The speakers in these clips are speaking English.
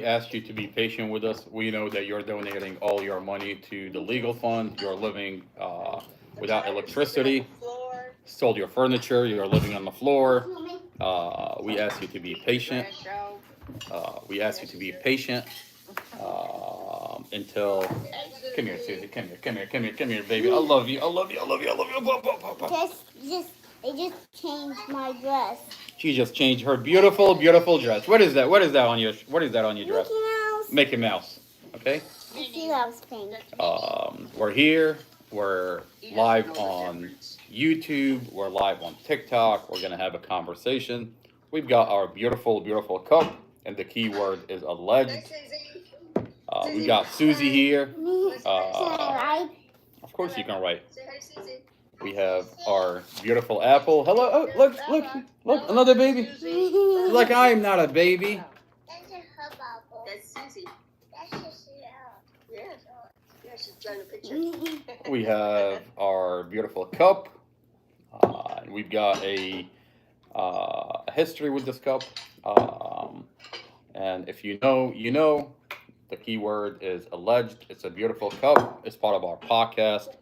ask you to be patient with us. We know that you're donating all your money to the legal fund. You're living without electricity, sold your furniture, you're living on the floor. We ask you to be patient. We ask you to be patient until. Come here, Susie. Come here. Come here. Come here. Come here, baby. I love you. I love you. I love you. I love you. Blah, blah, blah, blah. They just changed my dress. She just changed her beautiful, beautiful dress. What is that? What is that on your? What is that on your dress? Mickey Mouse. Mickey Mouse. Okay. She loves pink. We're here. We're live on YouTube. We're live on TikTok. We're gonna have a conversation. We've got our beautiful, beautiful cup, and the keyword is alleged. We got Susie here. Can I write? Of course, you can write. We have our beautiful apple. Hello. Oh, look, look, look, another baby. Like I'm not a baby. That's a hubble. That's Susie. That's just Yeah. Yeah, she's drawing a picture. We have our beautiful cup. And we've got a history with this cup. And if you know, you know. The keyword is alleged. It's a beautiful cup. It's part of our podcast.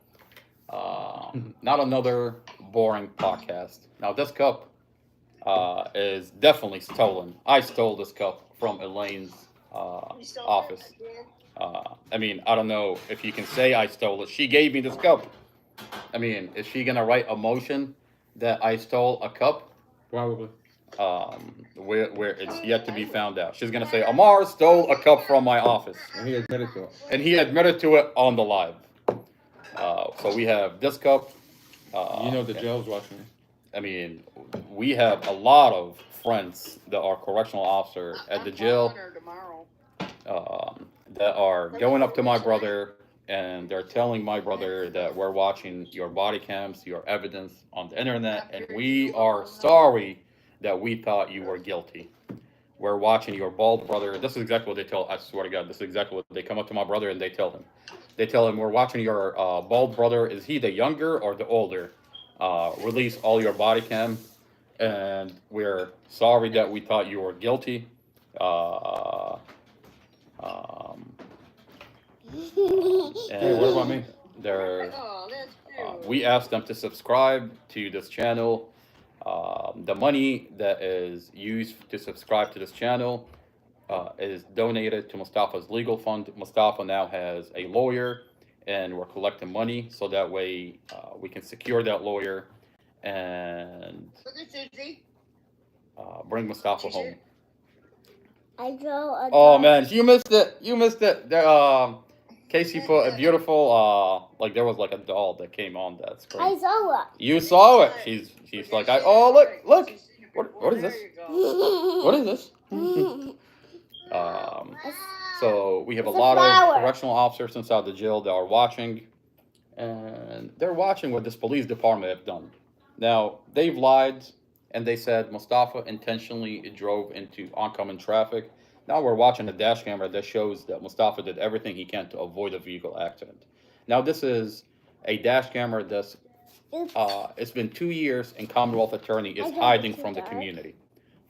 Not another boring podcast. Now, this cup is definitely stolen. I stole this cup from Elaine's office. I mean, I don't know if you can say I stole it. She gave me this cup. I mean, is she gonna write a motion that I stole a cup? Probably. Where it's yet to be found out. She's gonna say Amar stole a cup from my office, And he admitted to it. and he admitted to it on the live. So we have this cup. You know the jail's watching. I mean, we have a lot of friends that are correctional officer at the jail that are going up to my brother and they're telling my brother that we're watching your body cams, your evidence on the internet, and we are sorry that we thought you were guilty. We're watching your bald brother. This is exactly what they tell. I swear to God, this is exactly what they come up to my brother and they tell him. They tell him we're watching your bald brother. Is he the younger or the older? Release all your body cam, and we're sorry that we thought you were guilty. Hey, what about me? They're, Oh, that's cute. we asked them to subscribe to this channel. The money that is used to subscribe to this channel is donated to Mustafa's legal fund. Mustafa now has a lawyer, and we're collecting money so that way we can secure that lawyer and Look at Susie. bring Mustafa home. I drew a Oh dog. man, you missed it. You missed it. There, Casey put a beautiful like there was like a doll that came on that I screen. saw You saw it. She's like, oh look. What is this? There you go. What is this? it. So we have a It's a lot flower. of correctional officers inside the jail that are watching, and they're watching what this police department have done. Now they've lied, and they said Mustafa intentionally drove into oncoming traffic. Now we're watching a dash camera that shows that Mustafa did everything he can to avoid a vehicle accident. Now this is a dash camera that's it's been 2 years, and Commonwealth Attorney is hiding from the community.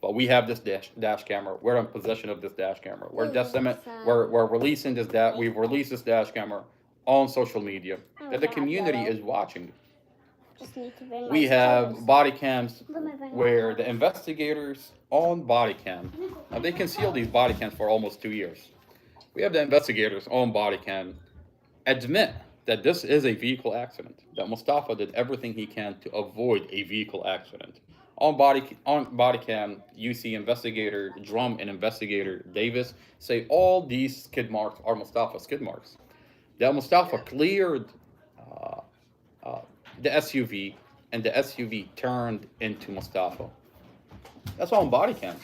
But we have this dash camera. We're in possession of this dash camera. We're releasing this we've released this dash camera on social media that the community is watching. Just need to bring We my have clothes. body cams Let me bring where my the investigators own body cam. Now they concealed these body cams for almost 2 years. We have the investigators own body cam admit that this is a vehicle accident. That Mustafa did everything he can to avoid a vehicle accident. On body cam, you see investigator Drum and investigator Davis say all these skid marks are Mustafa skid marks. That Mustafa cleared the SUV, and the SUV turned into Mustafa. That's all on body cam.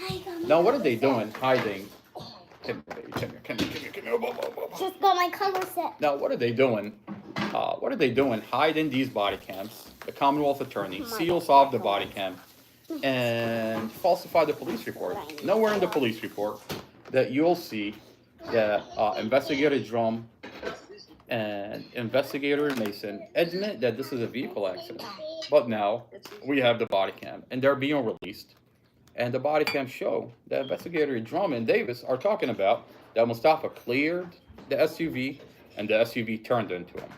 Now what are they doing? Hiding. Come here, baby. Come here. Come here. Come here. Come here. Blah, blah, blah, blah. Just got my color set. Now what are they doing? What are they doing? Hiding these body cams. The Commonwealth Attorney seals off the body cam and falsify the police report. Nowhere in the police report that you'll see that Investigator Drum and Investigator Mason admit that this is a vehicle accident. But now we have the body cam, and they're being released. And the body cam show that investigator Drummond and Davis are talking about that Mustafa cleared the SUV and the SUV turned into him.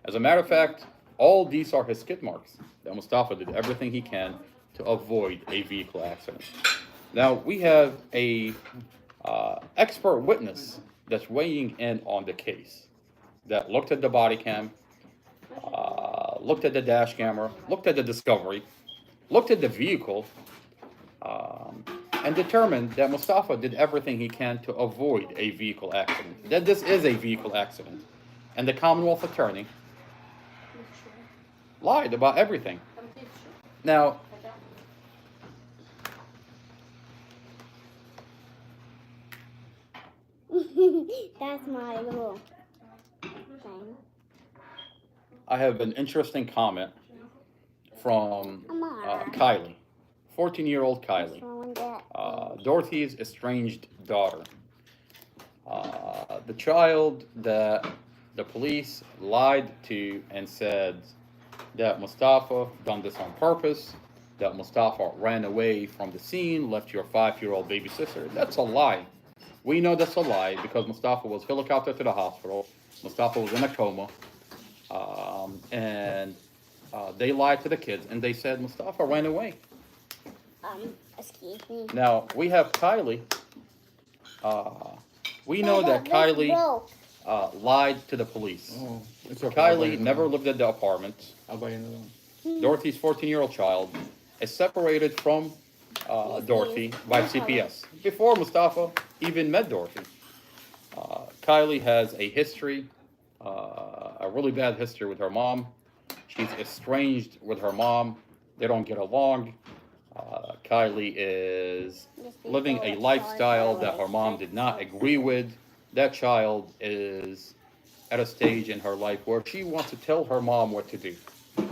As a matter of fact, all these are his skid marks. That Mustafa did everything he can to avoid a vehicle accident. Now we have a expert witness that's weighing in on the case that looked at the body cam, looked at the dash camera, looked at the discovery, looked at the vehicle, and determined that Mustafa did everything he can to avoid a vehicle accident. That this is a vehicle accident. And the Commonwealth attorney lied about everything. Now, That's my little thing. I have an interesting comment from Kylie, 14-year-old Kylie, Dorothy's estranged daughter. The child that the police lied to and said that Mustafa done this on purpose, that Mustafa ran away from the scene, left your 5-year-old baby sister. That's a lie. We know that's a lie because Mustafa was helicoptered to the hospital. Mustafa was in a coma. And they lied to the kids and they said Mustafa ran away. Excuse me. Now, we have Kylie. We know that Kylie lied to the police. Oh, it's okay. I'll buy Kylie you never another lived at the apartment. one. I'll buy you another one. Dorothy's 14-year-old child is separated from Dorothy by CPS before Mustafa even met Dorothy. Kylie has a history, a really bad history with her mom. She's estranged with her mom. They don't get along. Kylie is living a lifestyle that her mom did not agree with. That child is at a stage in her life where she wants to tell her mom what to do.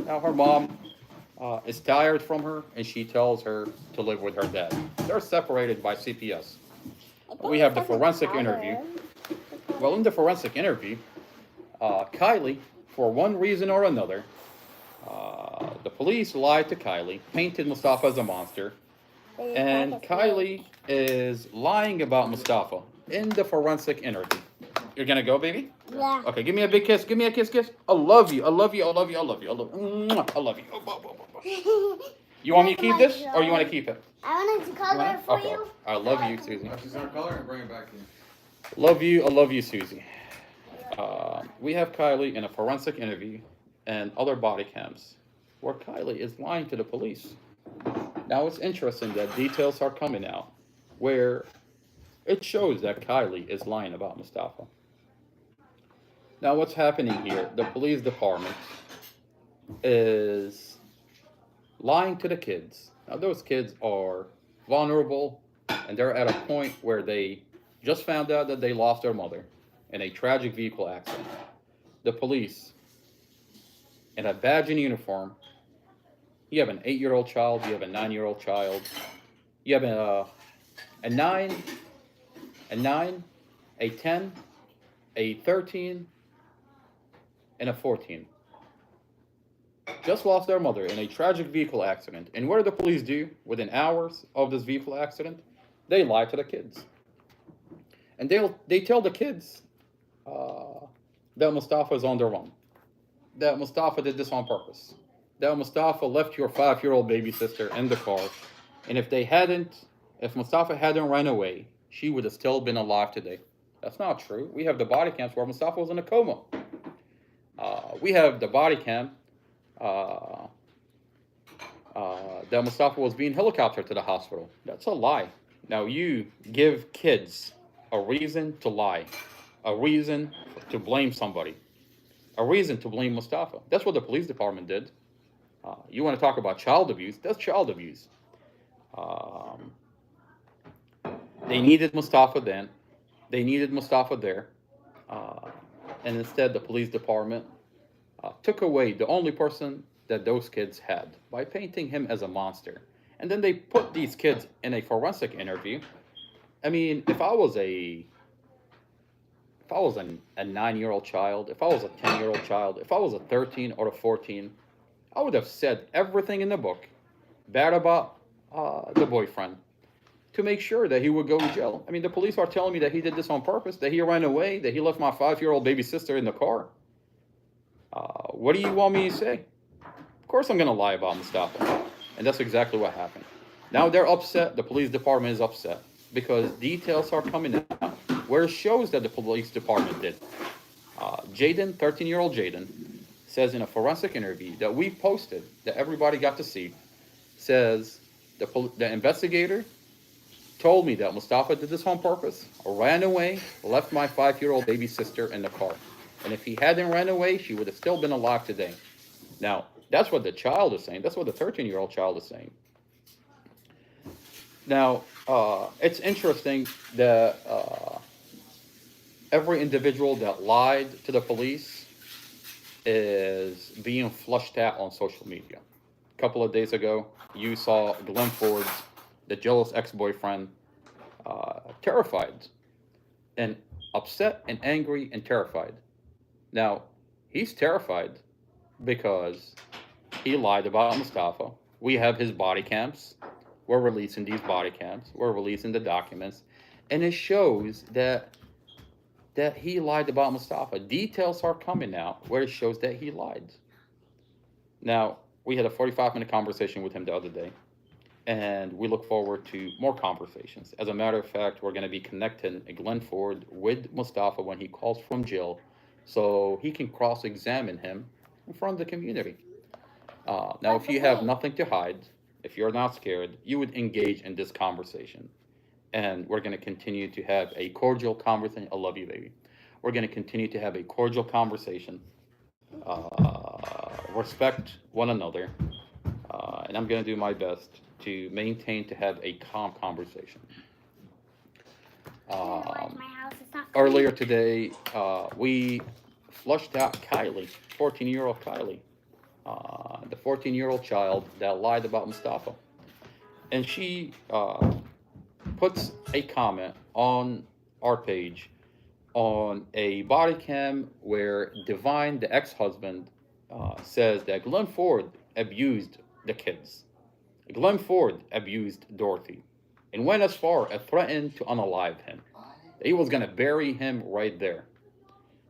Now her mom is tired from her and she tells her to live with her dad. They're separated by CPS. We have the forensic interview. Well, in the forensic interview, Kylie, for one reason or another, the police lied to Kylie, painted Mustafa as a monster, and Kylie is lying about Mustafa in the forensic interview. You're gonna go, baby? Yeah. Okay, give me a big kiss. Give me a kiss, kiss. I love you. I love you. I love you. I love you. I love you. Mwah. I love you. You want me to keep this, or you want to keep it? I wanted to color it for Okay. you. I love you, Susie. She's gonna color and bring it back here. Love you. I love you, Susie. We have Kylie in a forensic interview and other body cams where Kylie is lying to the police. Now it's interesting that details are coming out where it shows that Kylie is lying about Mustafa. Now what's happening here? The police department is lying to the kids. Now those kids are vulnerable and they're at a point where they just found out that they lost their mother in a tragic vehicle accident. The police, in a badge and uniform, you have an 8-year-old child, you have a 9-year-old child, you have a 9, a 10, a 13, and a 14. Just lost their mother in a tragic vehicle accident. And what do the police do within hours of this vehicle accident? They lie to the kids. And they tell the kids that Mustafa is on their own. That Mustafa did this on purpose. That Mustafa left your 5-year-old baby sister in the car. And if Mustafa hadn't run away, she would have still been alive today. That's not true. We have the body cams where Mustafa was in a coma. We have the body cam that Mustafa was being helicoptered to the hospital. That's a lie. Now you give kids a reason to lie, a reason to blame somebody, a reason to blame Mustafa. That's what the police department did. You want to talk about child abuse? That's child abuse. They needed Mustafa then. They needed Mustafa there. And instead, the police department took away the only person that those kids had by painting him as a monster. And then they put these kids in a forensic interview. I mean, if I was a 9-year-old child, if I was a 10-year-old child, if I was a 13 or a 14, I would have said everything in the book bad about the boyfriend, to make sure that he would go to jail. I mean, the police are telling me that he did this on purpose, that he ran away, that he left my 5-year-old baby sister in the car. What do you want me to say? Of course I'm going to lie about Mustafa. And that's exactly what happened. Now they're upset. The police department is upset because details are coming out where it shows that the police department did. Jaden, 13-year-old Jaden, says in a forensic interview that we posted, that everybody got to see, says the investigator told me that Mustafa did this on purpose, ran away, left my 5-year-old baby sister in the car. And if he hadn't ran away, she would have still been alive today. Now, that's what the child is saying. That's what the 13-year-old child is saying. Now, it's interesting that every individual that lied to the police is being flushed out on social media. A couple of days ago, you saw Glenn Ford's, the jealous ex-boyfriend, terrified and upset and angry and terrified. Now, he's terrified because he lied about Mustafa. We have his body cams. We're releasing these body cams. We're releasing the documents. And it shows that he lied about Mustafa. Details are coming out where it shows that he lied. Now, we had a 45-minute conversation with him the other day, and we look forward to more conversations. As a matter of fact, we're going to be connecting Glenn Ford with Mustafa when he calls from jail so he can cross-examine him in front of the community. Now, if you have nothing to hide, if you're not scared, you would engage in this conversation. And we're going to continue to have a cordial conversation. I love you, baby. We're going to continue to have a cordial conversation, respect one another, and I'm going to do my best to maintain to have a calm conversation. Earlier today, we flushed out Kylie, 14-year-old Kylie, the 14-year-old child that lied about Mustafa. And she puts a comment on our page on a body cam where Divine, the ex-husband, says that Glenn Ford abused the kids. Glenn Ford abused Dorothy and went as far as threatened to unalive him. He was going to bury him right there.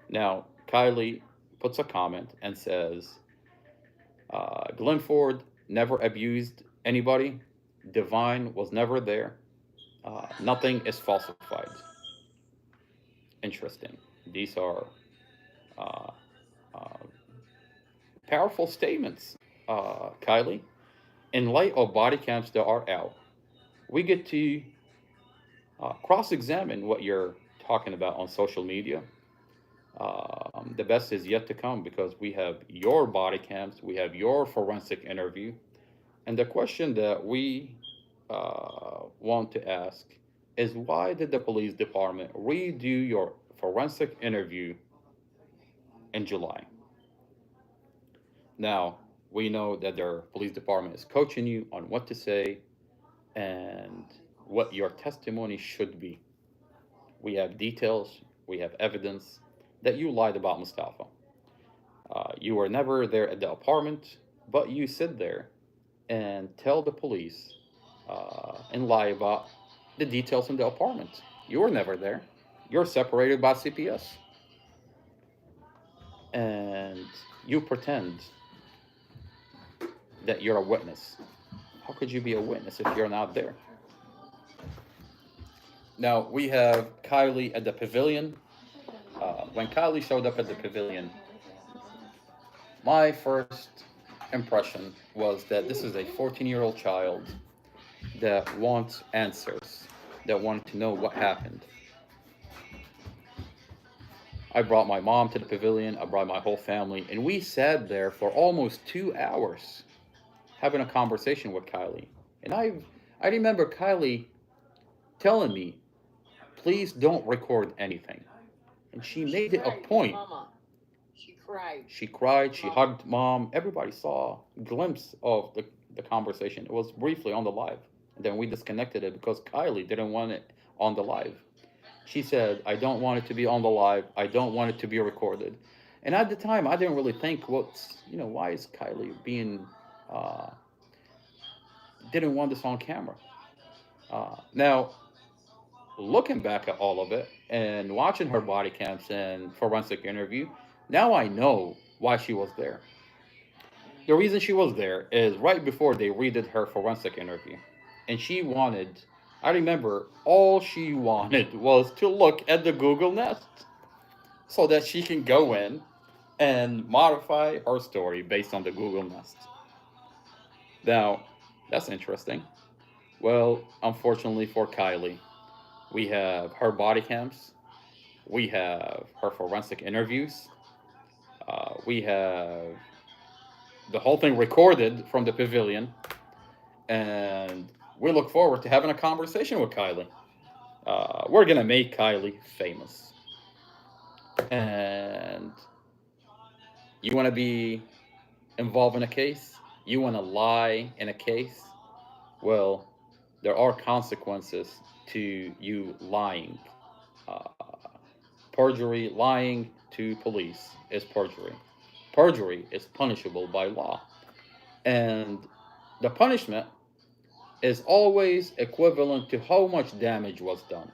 Now, Kylie puts a comment and says, Glenn Ford never abused anybody. Divine was never there. Nothing is falsified. Interesting. These are powerful statements, Kylie. In light of body cams that are out, we get to cross-examine what you're talking about on social media. The best is yet to come because we have your body cams, we have your forensic interview, and the question that we want to ask is, why did the police department redo your forensic interview in July? Now, we know that their police department is coaching you on what to say and what your testimony should be. We have details, we have evidence that you lied about Mustafa. You were never there at the apartment, but you sit there and tell the police and lie about the details in the apartment. You were never there. You're separated by CPS. And you pretend that you're a witness. How could you be a witness if you're not there? Now, we have Kylie at the pavilion. When Kylie showed up at the pavilion, my first impression was that this is a 14-year-old child that wants answers, that wanted to know what happened. I brought my mom to the pavilion, I brought my whole family, and we sat there for almost 2 hours having a conversation with Kylie. And I remember Kylie telling me, please don't record anything. And she made it a point. Mama. She cried. She cried, she hugged mom. Everybody saw a glimpse of the conversation. It was briefly on the live. And then we disconnected it because Kylie didn't want it on the live. She said, I don't want it to be on the live. I don't want it to be recorded. And at the time, I didn't really think, why is Kylie being, didn't want this on camera? Now, looking back at all of it and watching her body cams and forensic interview, now I know why she was there. The reason she was there is right before they redid her forensic interview. And she wanted, I remember, all she wanted was to look at the Google Nest so that she can go in and modify her story based on the Google Nest. Now, that's interesting. Well, unfortunately for Kylie, we have her body cams, we have her forensic interviews, we have the whole thing recorded from the pavilion, and we look forward to having a conversation with Kylie. We're gonna make Kylie famous, and you want to be involved in a case, you want to lie in a case. Well, there are consequences to you lying. Uh, Perjury, lying to police is perjury. Perjury is punishable by law. And the punishment is always equivalent to how much damage was done.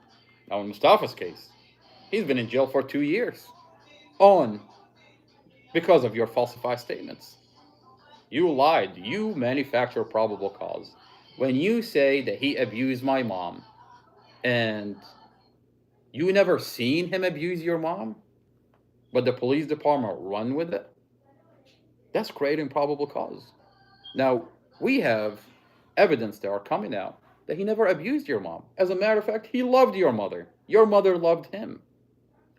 Now, in Mustafa's case, he's been in jail for 2 years on because of your falsified statements. You lied. You manufacture probable cause. When you say that he abused my mom and you never seen him abuse your mom, but the police department run with it, that's creating probable cause. Now, we have evidence that are coming out that he never abused your mom. As a matter of fact, he loved your mother. Your mother loved him.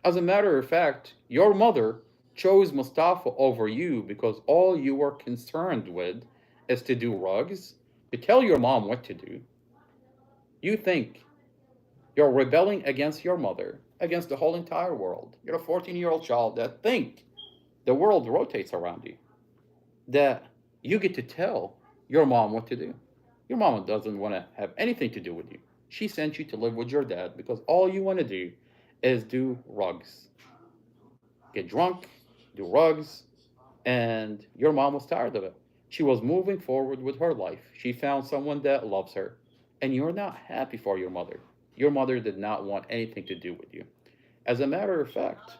As a matter of fact, your mother chose Mustafa over you because all you were concerned with is to do rugs, to tell your mom what to do. You think you're rebelling against your mother, against the whole entire world. You're a 14-year-old child that think the world rotates around you, that you get to tell your mom what to do. Your mama doesn't want to have anything to do with you. She sent you to live with your dad because all you want to do is do rugs. Get drunk, do rugs, and your mom was tired of it. She was moving forward with her life. She found someone that loves her, and you're not happy for your mother. Your mother did not want anything to do with you. As a matter of fact,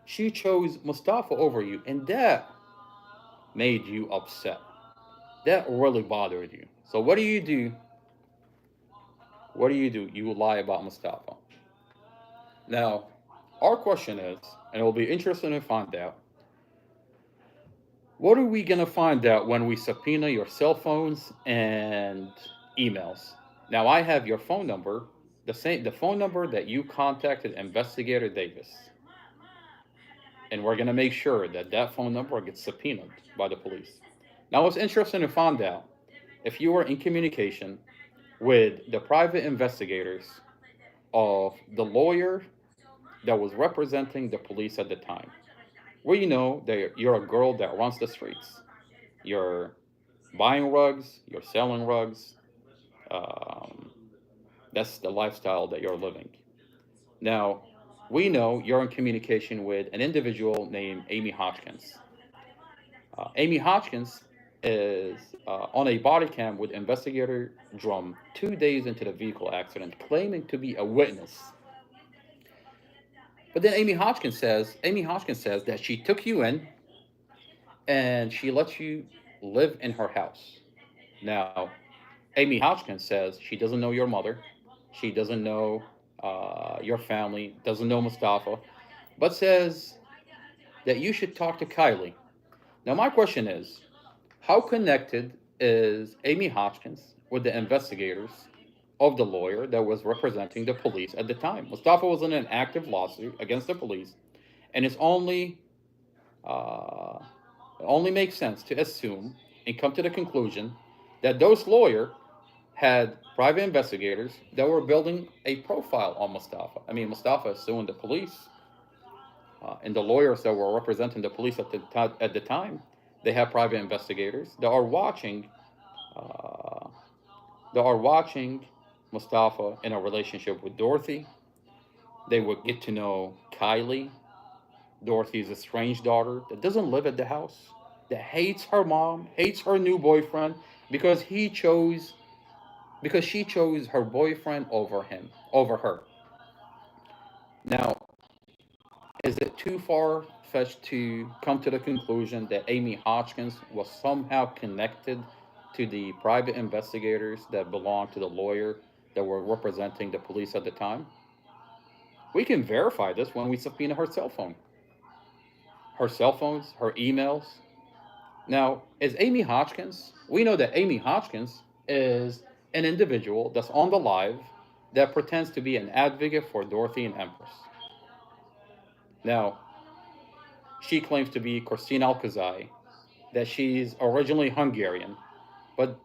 she chose Mustafa over you, and that made you upset. That really bothered you. So what do you do? What do? You lie about Mustafa. Now, our question is, and it will be interesting to find out, what are we going to find out when we subpoena your cell phones and emails? Now, I have your phone number, the phone number that you contacted Investigator Davis. And we're going to make sure that that phone number gets subpoenaed by the police. Now, it's interesting to find out if you were in communication with the private investigators of the lawyer that was representing the police at the time. Well, you know that you're a girl that runs the streets. You're buying rugs, you're selling rugs. Um, that's the lifestyle that you're living. Now, we know you're in communication with an individual named Amy Hodgkins. Amy Hodgkins is on a body cam with investigator Drum 2 days into the vehicle accident, claiming to be a witness. But then Amy Hodgkins says that she took you in and she lets you live in her house. Now, Amy Hodgkins says she doesn't know your mother, she doesn't know your family, doesn't know Mustafa, but says that you should talk to Kylie. Now, my question is, how connected is Amy Hodgkins with the investigators of the lawyer that was representing the police at the time? Mustafa was in an active lawsuit against the police, and it only makes sense to assume and come to the conclusion that those lawyers had private investigators that were building a profile on Mustafa. I mean, Mustafa is suing the police, and the lawyers that were representing the police at the time, they have private investigators that are watching Mustafa in a relationship with Dorothy. They would get to know Kylie, Dorothy's estranged daughter that doesn't live at the house, that hates her mom, hates her new boyfriend because he chose because she chose her boyfriend over her. Now, is it too far fetched to come to the conclusion that Amy Hotchkiss was somehow connected to the private investigators that belonged to the lawyer that were representing the police at the time? We can verify this when we subpoena her cell phones, her emails. Now, is Amy Hotchkiss? We know that Amy Hotchkiss is an individual that's on the live that pretends to be an advocate for Dorothy and Empress. Now, she claims to be Christine Alcazai, that she's originally Hungarian, but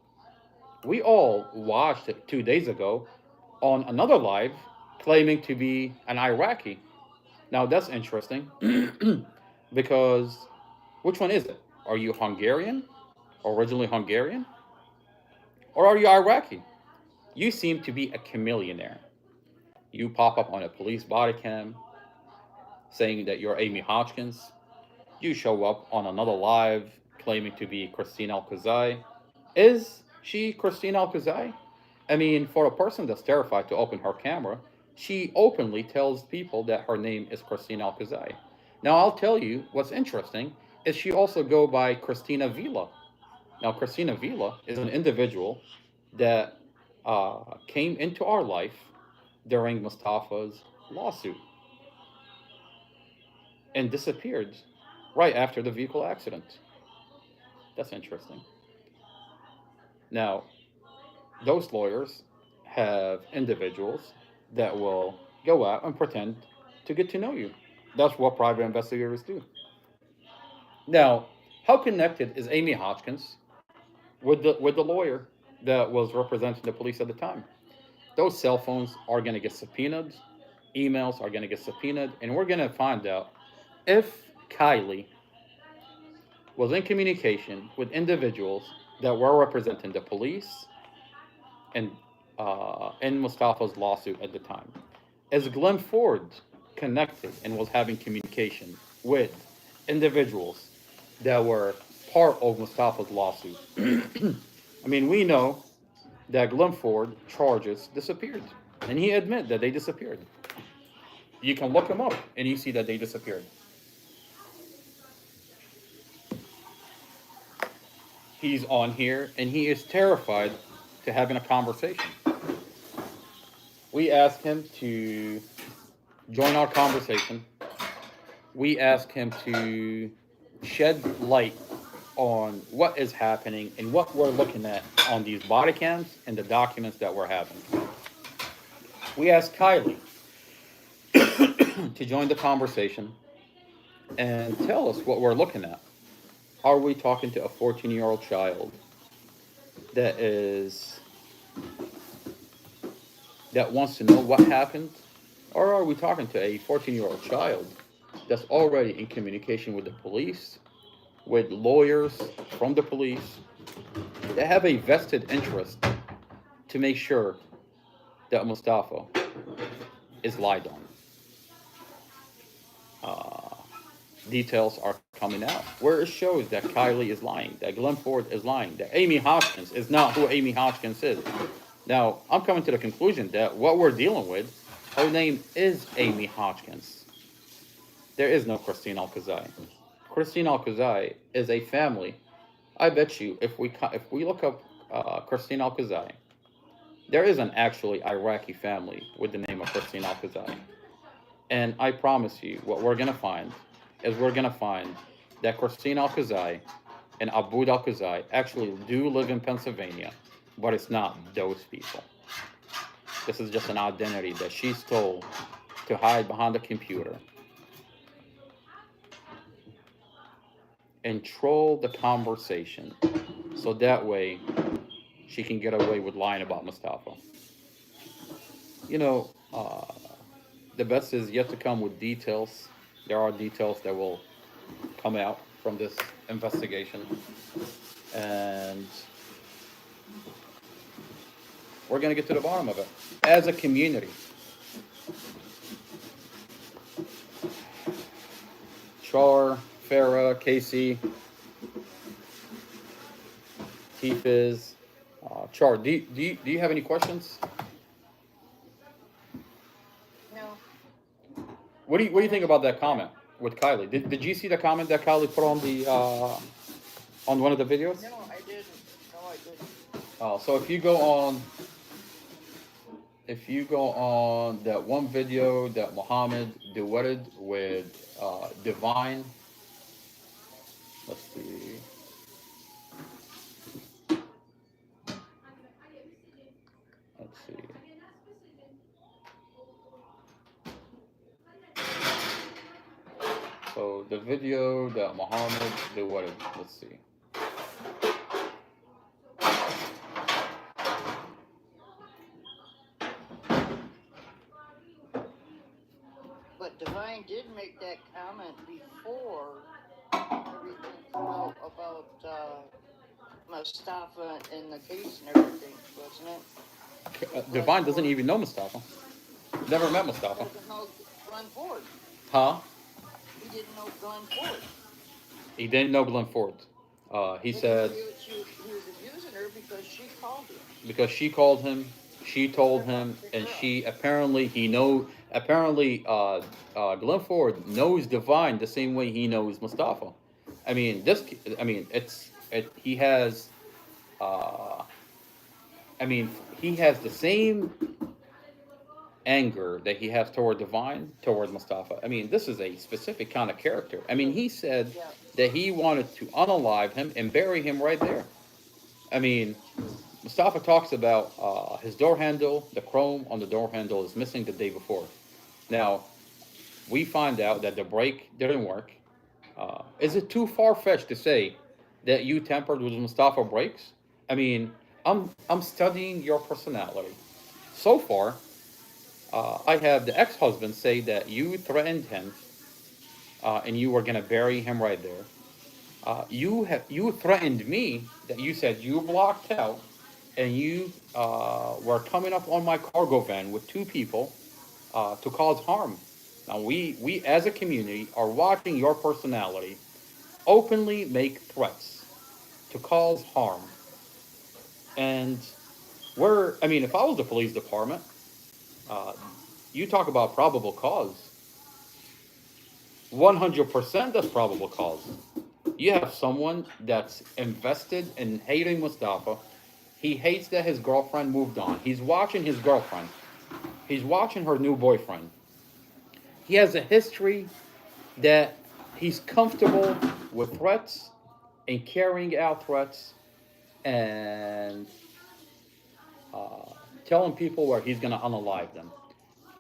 we all watched it 2 days ago on another live claiming to be an Iraqi. Now, that's interesting because which one is it? Are you Hungarian, originally Hungarian, or are you Iraqi? You seem to be a chameleonaire. You pop up on a police body cam saying that you're Amy Hotchkiss. You show up on another live claiming to be Christine Alcazai. Is she Christine Alcazai? I mean, for a person that's terrified to open her camera, she openly tells people that her name is Christine Alcazai. Now, I'll tell you what's interesting is she also go by Christina Vila. Now, Christina Vila is an individual that came into our life during Mustafa's lawsuit and disappeared right after the vehicle accident. That's interesting. Now, those lawyers have individuals that will go out and pretend to get to know you. That's what private investigators do. Now, how connected is Amy Hotchkiss with the lawyer that was representing the police at the time? Those cell phones are going to get subpoenaed, emails are going to get subpoenaed, and we're going to find out if Kylie was in communication with individuals that were representing the police and in Mustafa's lawsuit at the time. Is Glenn Ford connected and was having communication with individuals that were part of Mustafa's lawsuit? I mean, we know that Glenn Ford charges disappeared, and he admitted that they disappeared. You can look them up, and you see that they disappeared. He's on here, and he is terrified to having a conversation. We asked him to join our conversation. We asked him to shed light on what is happening and what we're looking at on these body cams and the documents that we're having. We asked Kylie to join the conversation and tell us what we're looking at. Are we talking to a 14-year-old child that wants to know what happened? Or are we talking to a 14-year-old child that's already in communication with the police, with lawyers from the police, that have a vested interest to make sure that Mustafa is lied on? Details are coming out where it shows that Kylie is lying, that Glenn Ford is lying, that Amy Hotchkiss is not who Amy Hotchkiss is. Now, I'm coming to the conclusion that what we're dealing with, her name is Amy Hotchkiss. There is no Christine Alcazai. Christine Alcazai is a family. I bet you, if we look up Christine Alcazai, there is an actually Iraqi family with the name of Christine Alcazai. And I promise you, what we're going to find is we're going to find that Christine Alcazai and Aboud Alcazai actually do live in Pennsylvania, but it's not those people. This is just an identity that she stole to hide behind a computer and troll the conversation so that way she can get away with lying about Mustafa. You know, the best is yet to come with details. There are details that will come out from this investigation. And we're going to get to the bottom of it as a community. Char, Farah, Casey, T-Fizz, Char, do you have any questions? No. What do you think about that comment with Kylie? Did you see the comment that Kylie put on the on one of the videos? No, I didn't. No, I didn't. So if you go on that one video that Muhammad duetted with Divine, let's see. Let's see. So the video that Muhammad duetted, let's see. But Divine did make that comment before everything came out about Mustafa and the case and everything, wasn't it? Divine doesn't even know Mustafa. Never met Mustafa. Doesn't know Glenn Ford. Huh? He didn't know Glenn Ford. He didn't know Glenn Ford. He said He was abusing her because she called him. because she called him, she told him, and she apparently Glenn Ford knows Divine the same way he knows Mustafa. I mean he has he has the same anger that he has toward Divine, toward Mustafa. I mean, this is a specific kind of character. I mean, he said Yeah. that he wanted to unalive him and bury him right there. I mean, Mustafa talks about his door handle, the chrome on the door handle is missing the day before. Now, we find out that the brake didn't work. Is it too far-fetched to say that you tampered with Mustafa brakes? I mean, I'm studying your personality. So far, I have the ex-husband say that you threatened him, and you were gonna bury him right there. You threatened me that you said you blocked out, and you were coming up on my cargo van with two people to cause harm. Now we as a community are watching your personality openly make threats to cause harm, and if I was the police department. You talk about probable cause. 100% that's probable cause. You have someone that's invested in hating Mustafa. He hates that his girlfriend moved on. He's watching his girlfriend. He's watching her new boyfriend. He has a history that he's comfortable with threats and carrying out threats and telling people where he's going to unalive them.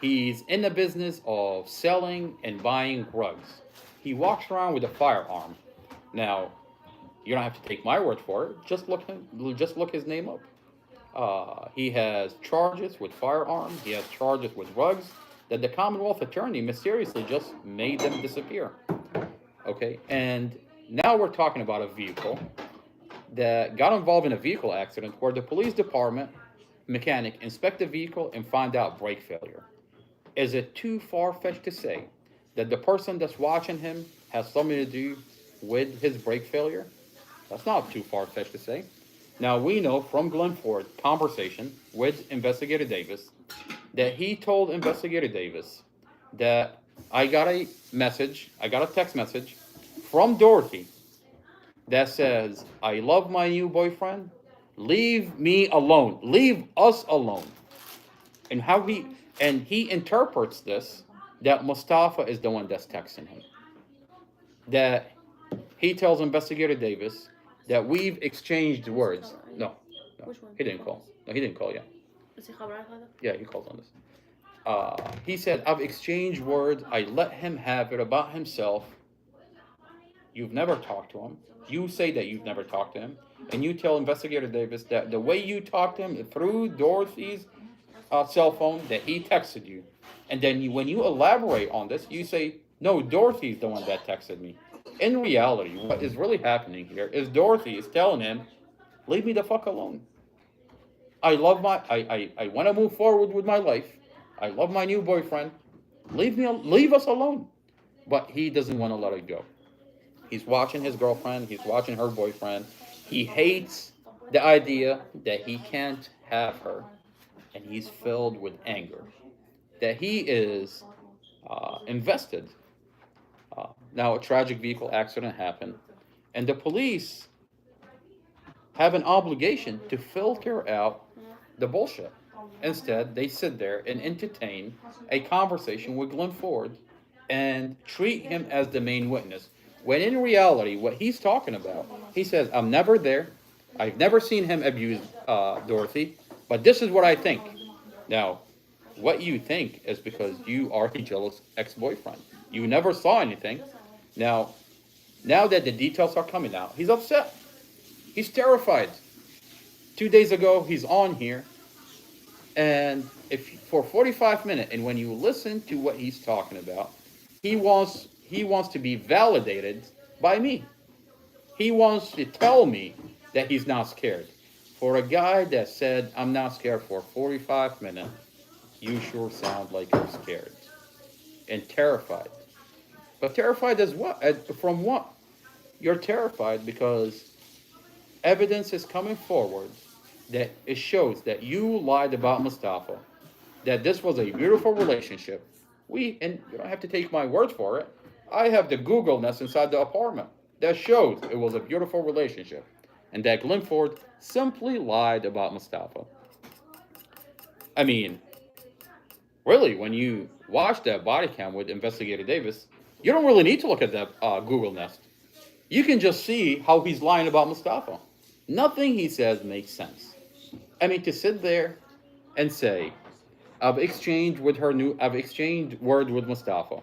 He's in the business of selling and buying drugs. He walks around with a firearm. Now, you don't have to take my word for it. Just look his name up. He has charges with firearms. He has charges with drugs that the Commonwealth Attorney mysteriously just made them disappear. Okay, and now we're talking about a vehicle that got involved in a vehicle accident where the police department mechanic inspect the vehicle and find out brake failure. Is it too far-fetched to say that the person that's watching him has something to do with his brake failure? That's not too far-fetched to say. Now, we know from Glenn Ford's conversation with Investigator Davis that he told Investigator Davis that I got a text message from Dorothy that says, I love my new boyfriend. Leave me alone. Leave us alone. And he interprets this that Mustafa is the one that's texting him. That he tells Investigator Davis that we've exchanged words. No, Which one? he didn't call. No, he didn't call yet. Is it خبر هذا؟ Yeah, he calls on this. He said, I've exchanged words. I let him have it about himself. You've never talked to him. You say that you've never talked to him. And you tell Investigator Davis that the way you talked to him through Dorothy's cell phone, that he texted you. And then when you elaborate on this, you say, no, Dorothy's the one that texted me. In reality, what is really happening here is Dorothy is telling him, leave me the fuck alone. I want to move forward with my life. I love my new boyfriend. Leave us alone. But he doesn't want to let it go. He's watching his girlfriend. He's watching her boyfriend. He hates The idea that he can't have her, and he's filled with anger, that he is invested. Now, a tragic vehicle accident happened, and the police have an obligation to filter out the bullshit. Instead, they sit there and entertain a conversation with Glenn Ford and treat him as the main witness. When in reality, what he's talking about, he says, I'm never there. I've never seen him abuse Dorothy, but this is what I think. Now, what you think is because you are a jealous ex-boyfriend. You never saw anything. Now that the details are coming out, he's upset. He's terrified. 2 days ago, he's on here, and if for 45 minutes, and when you listen to what he's talking about, he wants to be validated by me. He wants to tell me that he's not scared. For a guy that said, I'm not scared for 45 minutes, you sure sound like you're scared and terrified. But terrified as what? From what? You're terrified because evidence is coming forward that it shows that you lied about Mustafa, that this was a beautiful relationship. And you don't have to take my word for it. I have the Google nest inside the apartment that shows it was a beautiful relationship, and that Glenn Ford simply lied about Mustafa. I mean, really, when you watch that body cam with Investigator Davis, you don't really need to look at that Google nest. You can just see how he's lying about Mustafa. Nothing he says makes sense. I mean, to sit there and say, I've exchanged word with Mustafa,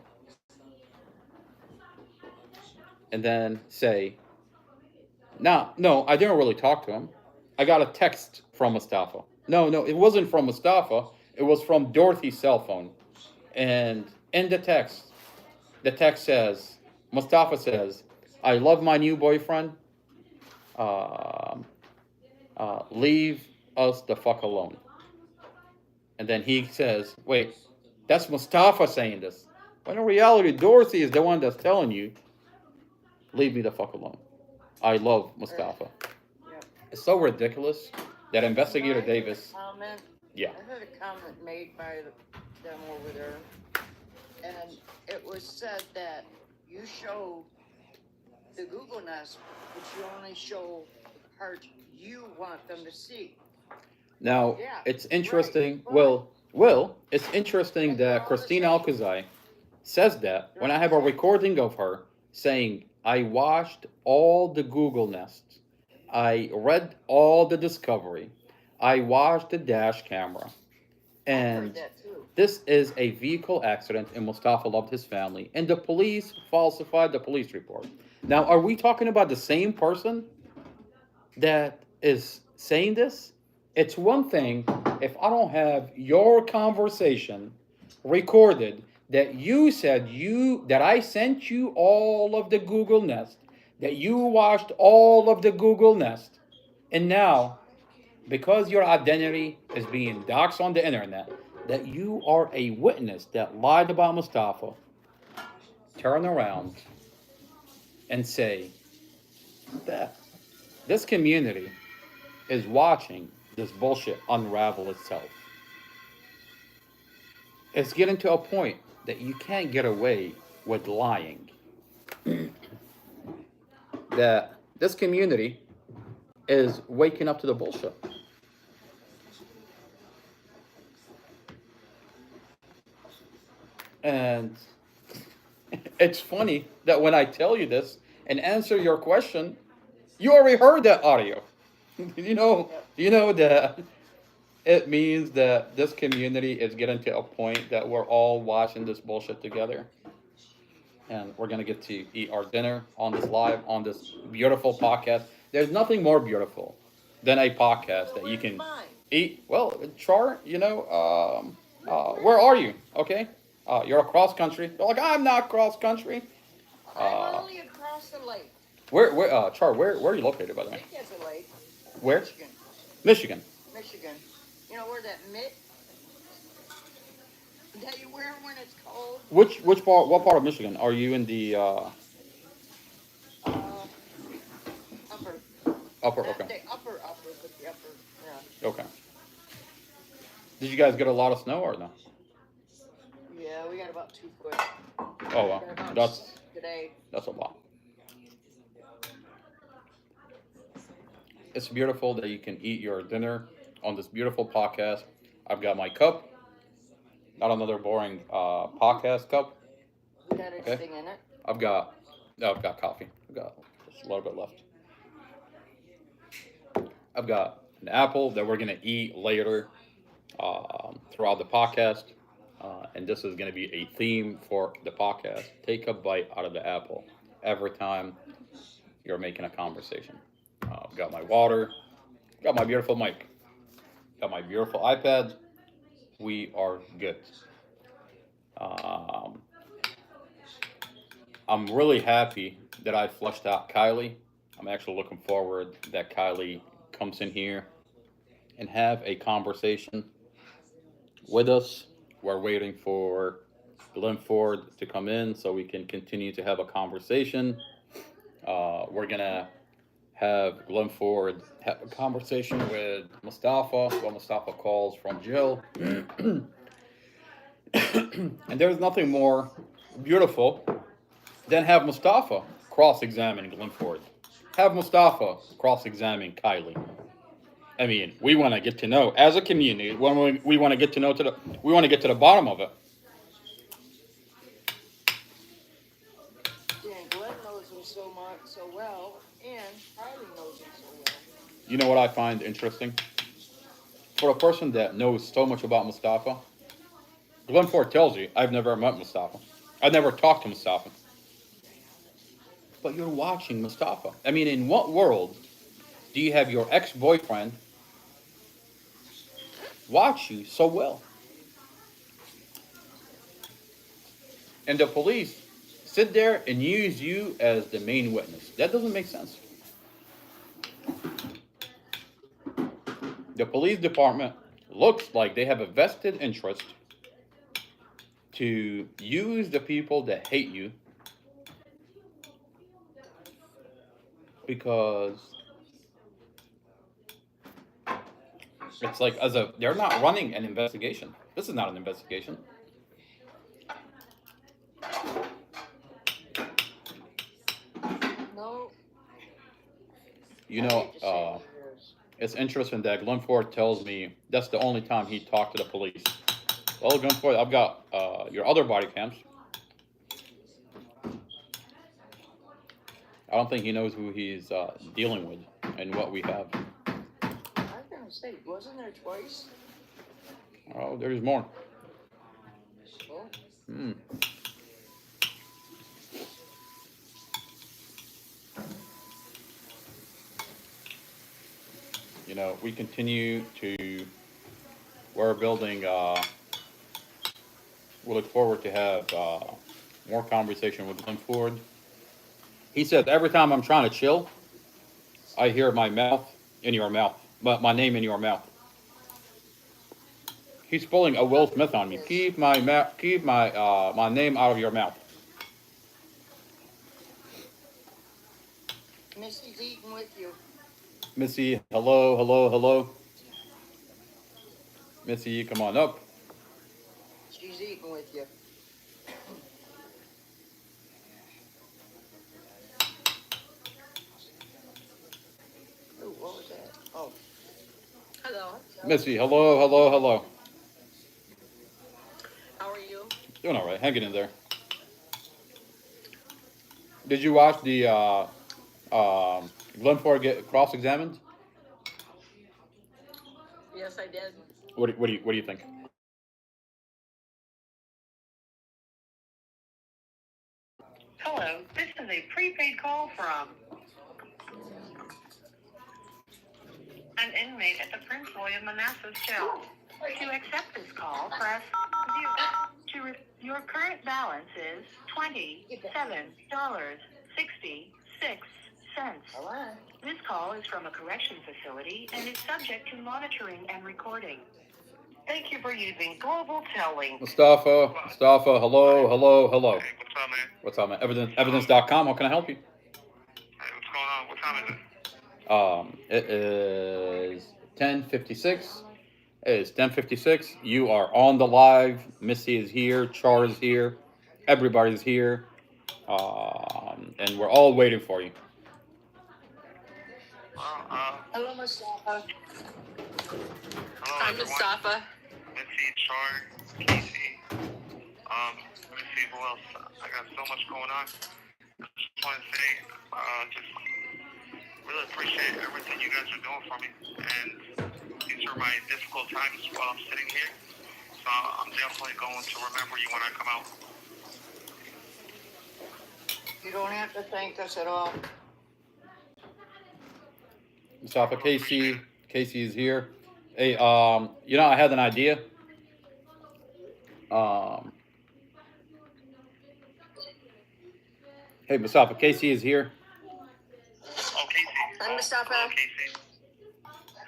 and then say, no, I didn't really talk to him. I got a text from Mustafa. No, it wasn't from Mustafa. It was from Dorothy's cell phone. And in the text says, Mustafa says, I love my new boyfriend. Leave us the fuck alone. And then he says, wait, that's Mustafa saying this. When in reality, Dorothy is the one that's telling you, leave me the fuck alone. I love Mustafa. Yep. It's so ridiculous that Investigator I heard a Davis, comment- yeah. I heard a comment made by them over there, and it was said that you show the Google Nest, but you only show the part you want them to see. Now, Yeah, it's interesting. right. Well, it's interesting that Christine Alcazar says that when I have a recording of her saying, I watched all the Google Nests, I read all the Discovery, I watched the dash camera, I heard and that too. this is a vehicle accident and Mustafa loved his family, and the police falsified the police report. Now, are we talking about the same person that is saying this? It's one thing if I don't have your conversation recorded that you said that I sent you all of the Google Nest, that you watched all of the Google Nest, and now because your identity is being doxxed on the internet, that you are a witness that lied about Mustafa, turn around and say that this community is watching this bullshit unravel itself. It's getting to a point that you can't get away with lying. That this community is waking up to the bullshit. And it's funny that when I tell you this and answer your question, you already heard that audio. you know that it means that this community is getting to a point that we're all watching this bullshit together. And we're gonna get to eat our dinner on this live, on this beautiful podcast. There's nothing more beautiful than a podcast that you can eat. Well, Char, where are you? Okay, you're across country. You're like, I'm not cross country. I'm only across the lake. Char, where are you located, by the I way? think that's a lake. Where? Michigan. Michigan. Michigan. You know where that mitt that you wear when it's cold? Which part? What part of Michigan are you in? The Upper. upper. Not Okay. the upper. Okay. Did you guys get a lot of snow or no? Yeah, we got about 2 foot. Oh wow, Got about that's today. a lot. It's beautiful that you can eat your dinner on this beautiful podcast. I've got my cup, not another boring podcast cup. We got anything in it? I've got coffee. I've got just a little bit left. I've got an apple that we're gonna eat later throughout the podcast, and this is gonna be a theme for the podcast. Take a bite out of the apple every time you're making a conversation. I've got my water. Got my beautiful mic. Got my beautiful iPad. We are good. I'm really happy that I flushed out Kylie. I'm actually looking forward that Kylie comes in here and have a conversation with us. We're waiting for Glenn Ford to come in so we can continue to have a conversation. We're gonna have Glenn Ford have a conversation with Mustafa while Mustafa calls from jail. And there's nothing more beautiful than have Mustafa cross-examine Glenn Ford. Have Mustafa cross-examine Kylie. I mean, we want to get to know as a community. When we want to get to know we want to get to the bottom of it. Yeah, Glenn knows him so well, and Kylie knows him so well. You know what I find interesting? For a person that knows so much about Mustafa, Glenn Ford tells you, I've never met Mustafa. I've never talked to Mustafa. But you're watching Mustafa. I mean, in what world do you have your ex-boyfriend watch you so well? And the police sit there and use you as the main witness. That doesn't make sense. The police department looks like they have a vested interest to use the people that hate you because it's like they're not running an investigation. This is not an investigation. No. You I know, hate to say it is. it's interesting that Glenn Ford tells me that's the only time he talked to the police. Well, Glenn Ford, I've got your other body cams. I don't think he knows who he's dealing with and what we have. I was gonna say, wasn't there twice? Oh, there's more. Oh, Hmm. You know, we continue to. We're building. We look forward to have more conversation with Glenn Ford. He said every time I'm trying to chill, I hear my mouth in your mouth, but my name in your mouth. He's pulling a Will Smith on me. Keep my my name out of your mouth. Missy's eating with you. Missy, hello, hello, hello. Missy, come on up. She's eating with you. Ooh, what was that? Oh, Hello. Missy, hello, hello, hello. How are you? Doing all right, hanging in there. Did you watch the Glenn Ford get cross-examined? Yes, I did. What do you think? Hello, this is a prepaid call from an inmate at the Prince William Manassas jail. To accept this call, press 0. Your current balance is $27.66. all right. This call is from a correction facility and is subject to monitoring and recording. Thank you for using Global Telling. Mustafa, hello, hello, hello. Hey, what's up, man? What's up, man? Evidence.com, how can I help you? Hey, what's going on? What time is it? It is 10:56. It is 10:56. You are on the live. Missy is here. Char is here. Everybody's here. And we're all waiting for you. Hello, Mustafa. Hello, Hi, everyone. Mustafa. Missy, Char, Casey. Let me see who else. I got so much going on. Just want to say, just really appreciate everything you guys are doing for me. And these are my difficult times while I'm sitting here. So I'm definitely going to remember you when I come out. You don't have to thank us at all. Mustafa, Casey is here. Hey, I had an idea. Hey, Mustafa, Casey is here. Oh, Casey. Hi, Mustafa. Hello, Casey.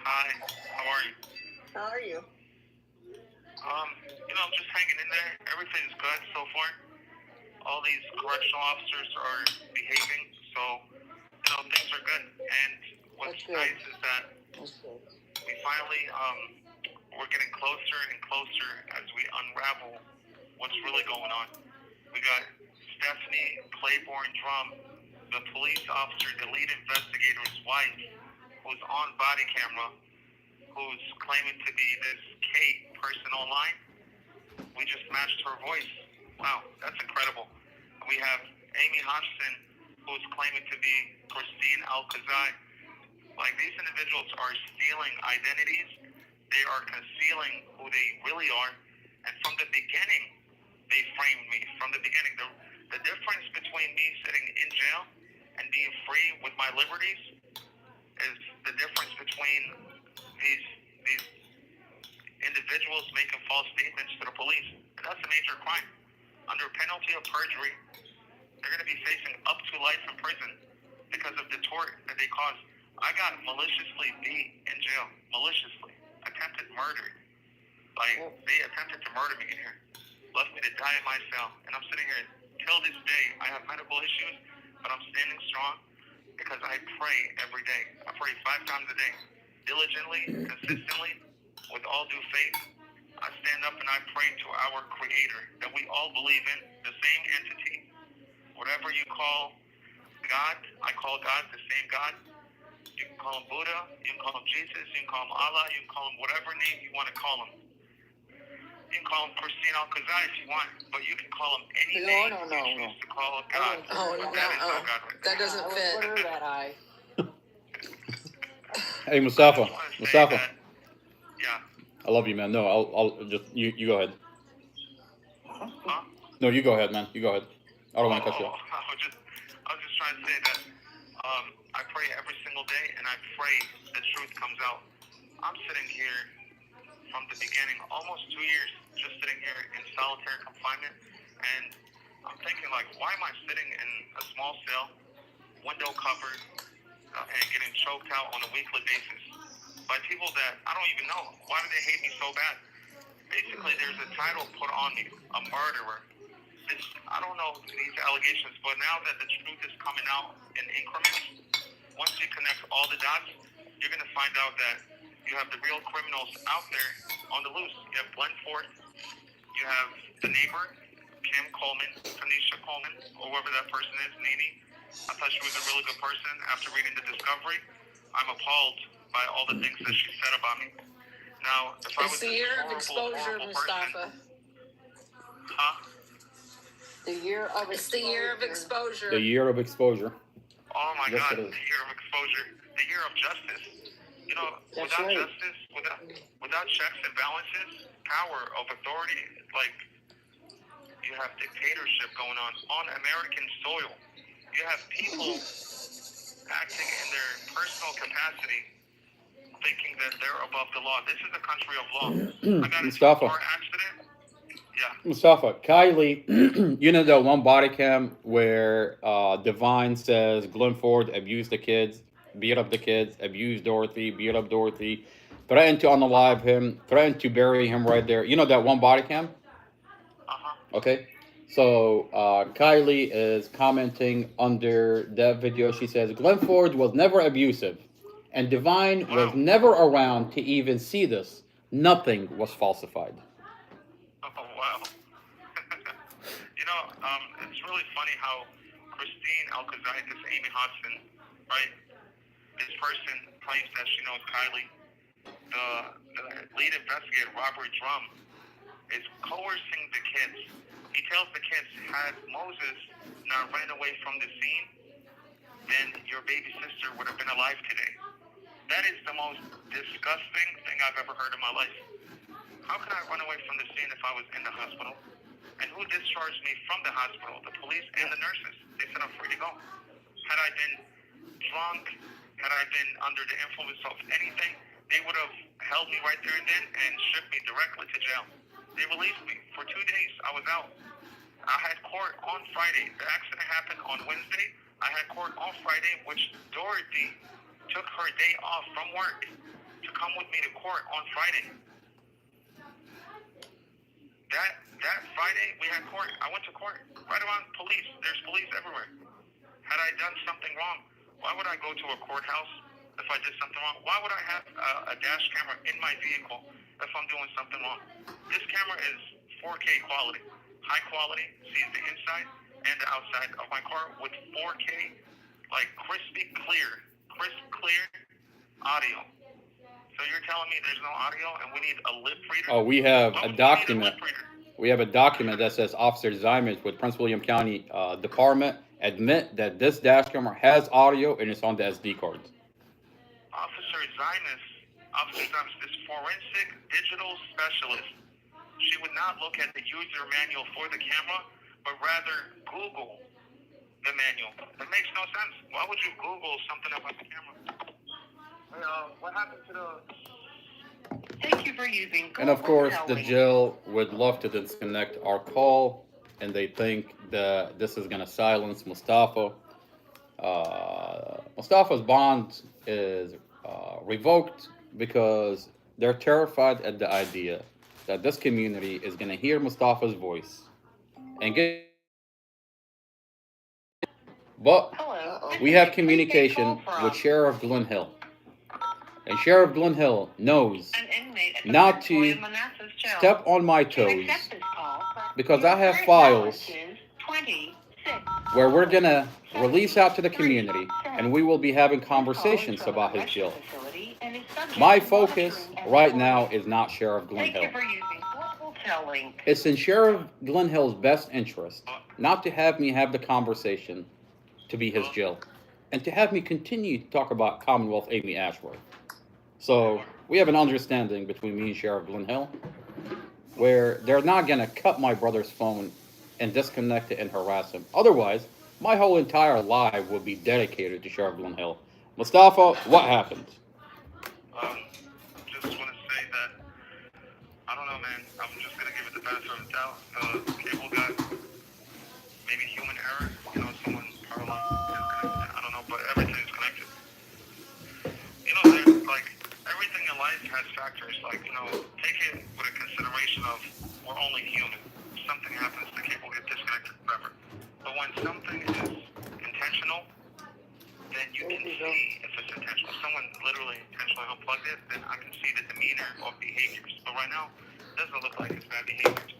Hi. How are you? How are you? I'm just hanging in there. Everything's good so far. All these correctional officers are behaving, so things are good. And what's That's good. nice is that That's good. we finally we're getting closer and closer as we unravel what's really going on. We got Stephanie Claiborne Drum, the police officer, the lead investigator's wife, who's on body camera, who's claiming to be this Kate person online. We just matched her voice. Wow, that's incredible. We have Amy Hodgson, who's claiming to be Christine Alcazar. Like, these individuals are stealing identities. They are concealing who they really are. And from the beginning, they framed me. From the beginning, the difference between me sitting in jail and being free with my liberties is the difference between these individuals making false statements to the police. And that's a major crime. Under penalty of perjury, they're going to be facing up to life in prison because of the tort that they caused. I got maliciously beat in jail. Maliciously. Attempted murder. Like, they attempted to murder me in here. Left me to die in my cell. And I'm sitting here till this day. I have medical issues, but I'm standing strong because I pray every day. I pray 5 times a day. Diligently, consistently, with all due faith. I stand up and I pray to our Creator that we all believe in, the same entity. Whatever you call God, I call God the same God. You can call him Buddha, you can call him Jesus, you can call him Allah, you can call him whatever name you want to call him. You can call him Christine Alcazar if you want, but you can call him any name you choose to call God. Oh, no, That is not God. That doesn't Put fit. her that eye. Hey, Mustafa. I just wanna say Mustafa, that- yeah. I love you, man. No, I'll just you go ahead. Huh? No, you go ahead, man. You go ahead. I don't want to cut you off. I was just trying to say that I pray every single day, and I pray the truth comes out. I'm sitting here from the beginning, almost 2 years, just sitting here in solitary confinement, and I'm thinking, like, why am I sitting in a small cell, window covered, and getting choked out on a weekly basis by people that I don't even know? Why do they hate me so bad? Basically, there's a title put on me, a murderer. I don't know these allegations, but now that the truth is coming out in increments, once you connect all the dots, you're going to find out that you have the real criminals out there on the loose. You have Glenn Ford, you have the neighbor, Kim Coleman, Tanisha Coleman, or whoever that person is, Nene. I thought she was a really good person. After reading the discovery, I'm appalled by all the things that she said about me. Now, if I was It's the this year of horrible, exposure, horrible Mustafa. person, huh? The year of It's the year of exposure. The year of exposure. Oh my Yes, God, it is. the year of exposure, the year of justice. You know, That's without right. justice, without checks and balances, power of authority, like, you have dictatorship going on American soil. You have people acting in their personal capacity, thinking that they're above the law. This is a country of law. I got into a Mustafa. car accident. Yeah. Mustafa, Kylie, you know that one body cam where Divine says Glenn Ford abused the kids, beat up the kids, abused Dorothy, beat up Dorothy, threatened to unalive him, threatened to bury him right there. You know that one body cam? Uh-huh. Okay. So Kylie is commenting under that video. She says Glenn Ford was never abusive And Divine was Wow. never around to even see this. Nothing was falsified. Oh, wow. You know, it's really funny how Christine Alcazar, Amy Hodson, right? This person claims that she knows Kylie. The lead investigator, Robert Drum, is coercing the kids. He tells the kids, had Moses not ran away from the scene, then your baby sister would have been alive today. That is the most disgusting thing I've ever heard in my life. How can I run away from the scene if I was in the hospital? And who discharged me from the hospital? The police and the nurses. They said I'm free to go. Had I been drunk, had I been under the influence of anything, they would have held me right there and then and shipped me directly to jail. They released me. For 2 days, I was out. I had court on Friday. The accident happened on Wednesday. I had court on Friday, which Dorothy took her day off from work to come with me to court on Friday. That Friday, we had court. I went to court. Right around police. There's police everywhere. Had I done something wrong, why would I go to a courthouse if I did something wrong? Why would I have a dash camera in my vehicle if I'm doing something wrong? This camera is 4K quality. High quality, sees the inside and the outside of my car with 4K, like crisp clear audio. So you're telling me there's no audio and we need a lip reader? Oh, we have Why a would we need document. lip reader? We have a document that says Officer Zyman with Prince William County Department admit that this dash camera has audio and it's on the SD cards. Officer Zymus, this forensic digital specialist, she would not look at the user manual for the camera, but rather Google the manual. It makes no sense. Why would you Google something about the camera? What happened to the... Thank you for using And of course, the Google jail would love to disconnect our call, and they think that this is going to silence Mustafa. Mustafa's bond is revoked because they're terrified at the idea that this community is going to hear Mustafa's voice and get. But Hello. we have communication with Sheriff Glen Hill, and Sheriff Glen Hill knows An inmate at the not Prince to William Manassas jail. step on my To toes accept this call, because your I have current files balance is 26. where we're gonna release out to the community, and we will be having conversations about his jail. My focus right now is not Sheriff Glen Thank you Hill. for using Global Tel Link. It's in Sheriff Glen Hill's best interest not to have me have the conversation to be his jail, and to have me continue to talk about Commonwealth Amy Ashworth. So we have an understanding between me and Sheriff Glen Hill where they're not gonna cut my brother's phone and disconnect it and harass him. Otherwise, my whole entire life will be dedicated to Sheriff Glen Hill. Mustafa, what happened? Just want to say that, I don't know, man. I'm just going to give it the benefit of the doubt. The cable got maybe human error. You know, someone power line disconnected. I don't know, but everything's connected. You know, there's like, everything in life has factors. Like, you know, take it with a consideration of we're only human. If something happens, the cable gets disconnected forever. But when something is intentional, then you can see if it's intentional. If someone literally intentionally unplugged it, then I can see the demeanor of behaviors. But right now, it doesn't look like it's bad behaviors.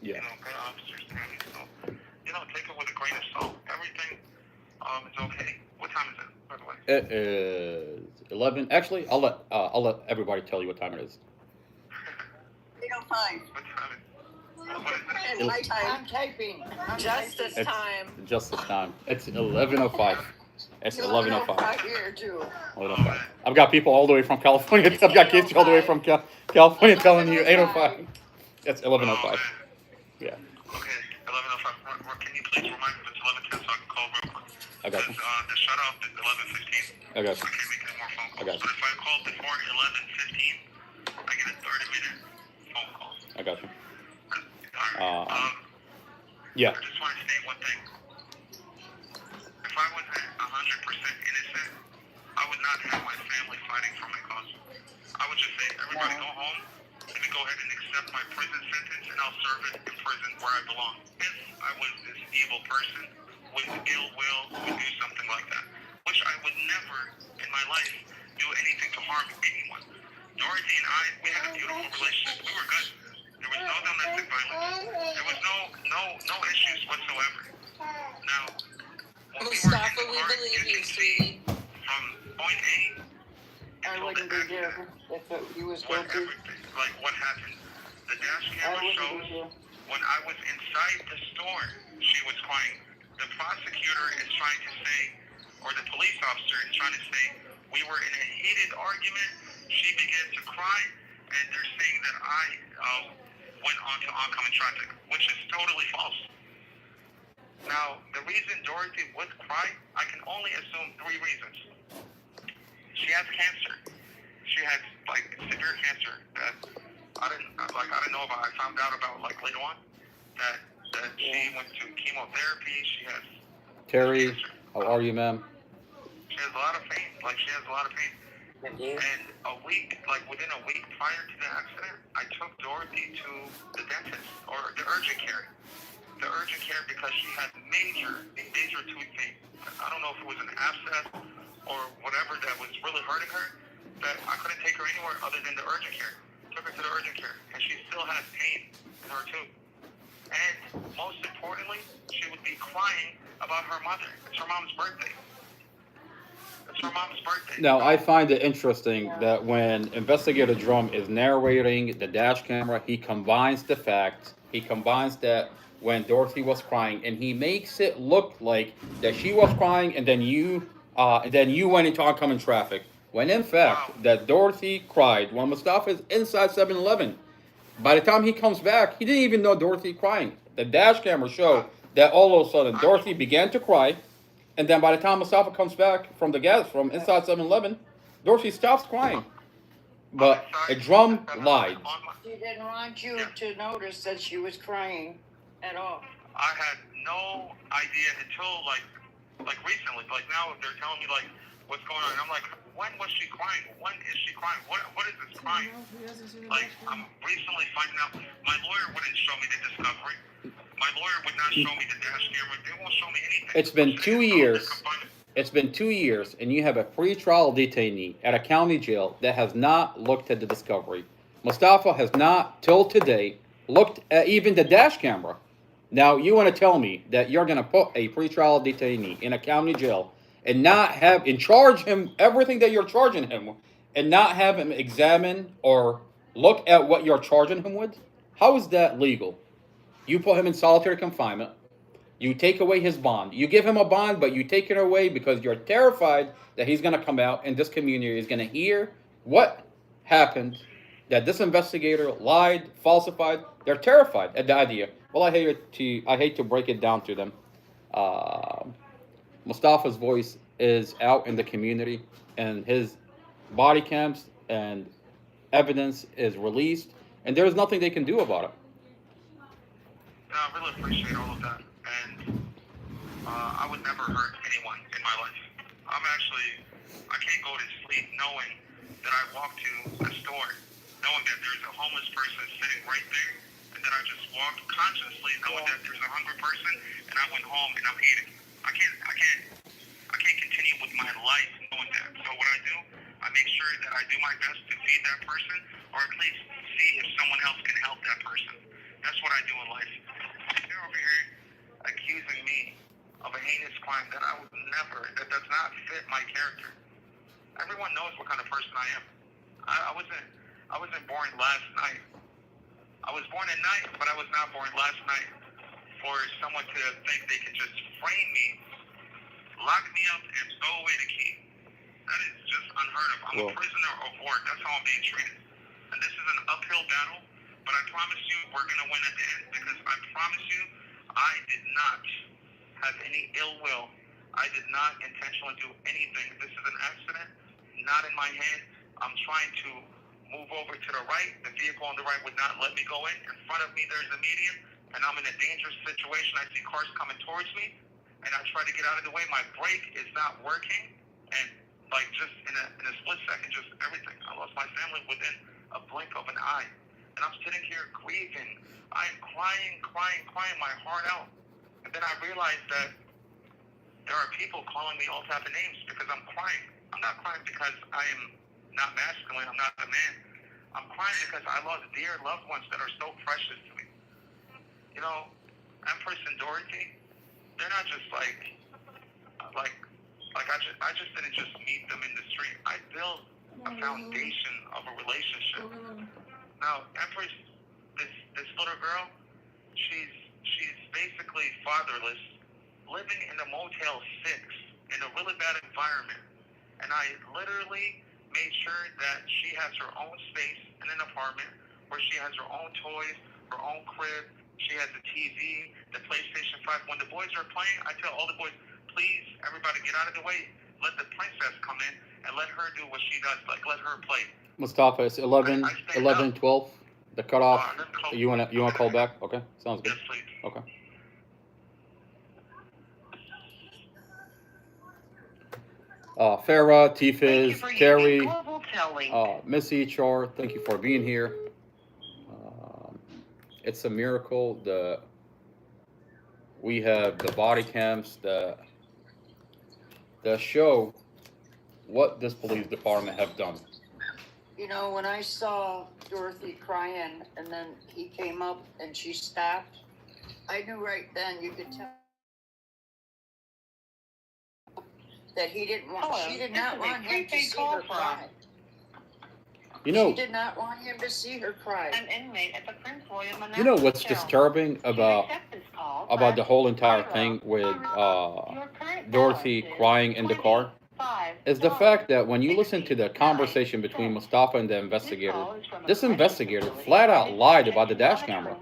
You Yeah. know, good officers and everything. So, you know, take it with a grain of salt. Everything is okay. What time is it, by the way? It is 11. Actually, I'll let everybody tell you what time it is. 8:05. What time is it? What is it? And my time. I'm typing. Justice It's time. just this time. It's 11:05. It's 11:05. Right here, too. 11:05. I've got people all the way from California. I've got kids all the way from California telling you 8:05. It's 11:05. Yeah, Okay, 11:05. Can you please remind me if it's 11:10 so I can call real quick? I got you. The shut-off is 11:15. I got So you. I can't make any more phone calls. I got you. But if I call before 11:15, I get a 30-minute phone call. I got you. All right. Yeah. I just want to state one thing. If I was 100% innocent, I would not have my family fighting for my cause. I would just say, everybody go home. Let me go ahead and accept my prison sentence, and I'll serve it in prison where I belong. If I was this evil person with ill will who would do something like that, which I would never in my life do anything to harm anyone. Dorothy and I, we had a beautiful relationship. We were good. There was no domestic violence. There was no issues whatsoever. Now, when we were in Mustafa, the we car, believe you you, can see sweetie. from point A I until wouldn't the be there accident, if he was what guilty. everything, like what happened. The dash I camera wouldn't shows be there. when I was inside the store, she was crying. The prosecutor is trying to say, or the police officer is trying to say, we were in a heated argument. She began to cry, and they're saying that I went onto oncoming traffic, which is totally false. Now, the reason Dorothy would cry, I can only assume 3 reasons. She has cancer. She has like severe cancer that I didn't know about. I found out about like later on that she went to chemotherapy. She has Terry, cancer. how are you, ma'am? She has a lot of pain. Like she has a lot of pain. And within a week prior to the accident, I took Dorothy to the dentist or the urgent care. The urgent care because she had major tooth pain. I don't know if it was an abscess or whatever that was really hurting her, that I couldn't take her anywhere other than the urgent care. Took her to the urgent care, and she still has pain in her tooth. And most importantly, she would be crying about her mother. It's her mom's birthday. It's her mom's birthday. Now, I find it interesting that when Investigator Drum is narrating the dash camera, he combines the facts. He combines that when Dorothy was crying, and he makes it look like that she was crying, and then you went into oncoming traffic. When in fact, that Dorothy cried when Mustafa is inside 7-Eleven. By the time he comes back, he didn't even know Dorothy crying. The dash camera showed that all of a sudden Dorothy began to cry, and then by the time Mustafa comes back from inside 7-Eleven, Dorothy stops crying. But a Drum lied. She didn't want you to notice that she was crying at all. I had no idea until like recently. Like now they're telling me like what's going on. And I'm like, when was she crying? When is she crying? What is this crying? Like I'm recently finding out. My lawyer wouldn't show me the discovery. My lawyer would not show me the dash camera. They won't show me anything. It's been 2 years. It's been 2 years, and you have a pretrial detainee at a county jail that has not looked at the discovery. Mustafa has not, till today, looked at even the dash camera. Now, you want to tell me that you're going to put a pretrial detainee in a county jail and not have, and charge him everything that you're charging him, and not have him examine or look at what you're charging him with? How is that legal? You put him in solitary confinement. You take away his bond. You give him a bond, but you take it away because you're terrified that he's going to come out and this community is going to hear what happened, that this investigator lied, falsified. They're terrified at the idea. Well, I hate to break it down to them. Mustafa's voice is out in the community, and his body cams and evidence is released, and there's nothing they can do about it. No, I really appreciate all of that, and I would never hurt anyone in my life. I can't go to sleep knowing that I walked to a store, knowing that there's a homeless person sitting right there, and then I just walked consciously knowing that there's a hungry person, and I went home and I'm eating. I can't continue with my life knowing that. So what I do, I make sure that I do my best to feed that person, or at least see if someone else can help that person. That's what I do in life. They're over here accusing me of a heinous crime that I would never, that does not fit my character. Everyone knows what kind of person I am. I wasn't born last night. I was born at night, but I was not born last night for someone to think they could just frame me, lock me up, and throw away the key. That is just unheard of. I'm a prisoner of war. That's how I'm being treated. And this is an uphill battle, but I promise you we're going to win at the end, because I promise you I did not have any ill will. I did not intentionally do anything. This is an accident, not in my head. I'm trying to move over to the right. The vehicle on the right would not let me go in. In front of me, there's a median, and I'm in a dangerous situation. I see cars coming towards me, and I try to get out of the way. My brake is not working, and like just in a split second, just everything. I lost my family within a blink of an eye, and I'm sitting here grieving. I am crying my heart out, and then I realized that there are people calling me all type of names because I'm crying. I'm not crying because I am not masculine. I'm not a man. I'm crying because I lost dear loved ones that are so precious to me. You know, Empress and Dorothy, they're not just like I just didn't just meet them in the street. I built a foundation of a relationship. Now, Empress, this little girl, she's basically fatherless, living in a Motel 6 in a really bad environment. And I literally made sure that she has her own space in an apartment where she has her own toys, her own crib. She has a TV, the PlayStation 5. When the boys are playing, I tell all the boys, please, everybody get out of the way. Let the princess come in and let her do what she does. Like, let her play. Mustafa, it's 11, I stayed 11, 12. The cutoff. Then call- You wanna call back? Okay, sounds good. Yes, please. Okay. Farah, Thank you T-Fizz, for using Carrie, Global Telling. Missy, Char, thank you for being here. It's a miracle. We have the body cams that show what this police department have done. You know, when I saw Dorothy crying and then he came up and she stopped, I knew right then you could tell that he didn't want, Hello, she did this not is a want him to prepaid see call her from- cry. You know, She did not want him to see her cry. An inmate at the Prince William Manassas you know what's jail. disturbing To about accept this call, the press whole entire zero. thing with Your current Dorothy balance is crying in the car is the fact that when you listen to the conversation between Mustafa and the investigator, this investigator flat out lied about the dash camera.